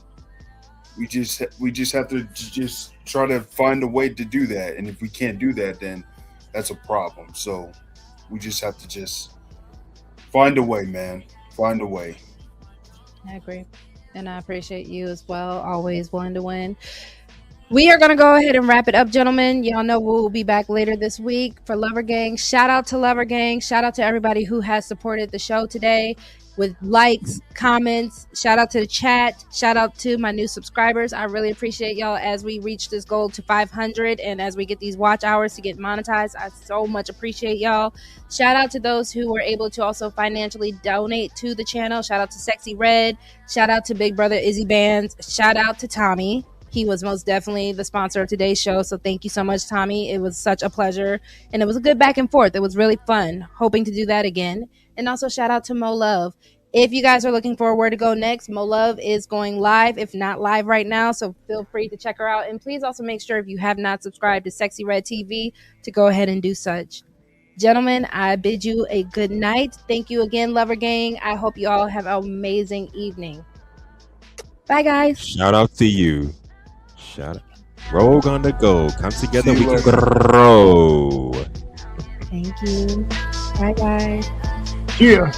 we just have to just try to find a way to do that. And if we can't do that, then that's a problem. So we just have to just find a way, man. Find a way. I agree. And I appreciate you as well. Always willing to win. We are going to go ahead and wrap it up, gentlemen. Y'all know we'll be back later this week for Lover Gang. Shout out to Lover Gang. Shout out to everybody who has supported the show today with likes, comments. Shout out to the chat. Shout out to my new subscribers. I really appreciate y'all as we reach this goal to 500 and as we get these watch hours to get monetized. I so much appreciate y'all. Shout out to those who were able to also financially donate to the channel. Shout out to Sexy Red. Shout out to Big Brother Izzy Bands. Shout out to Tommy. He was most definitely the sponsor of today's show. So thank you so much, Tommy. It was such a pleasure. And it was a good back and forth. It was really fun. Hoping to do that again. And also shout out to Mo Love. If you guys are looking for where to go next, Mo Love is going live, if not live right now. So feel free to check her out. And please also make sure if you have not subscribed to Sexy Red TV to go ahead and do such. Gentlemen, I bid you a good night. Thank you again, Lover Gang. I hope you all have an amazing evening. Bye, guys. Shout out to you. Shout out. Rogue on the go. Come together, we can grow. Thank you. Bye, guys. Yeah.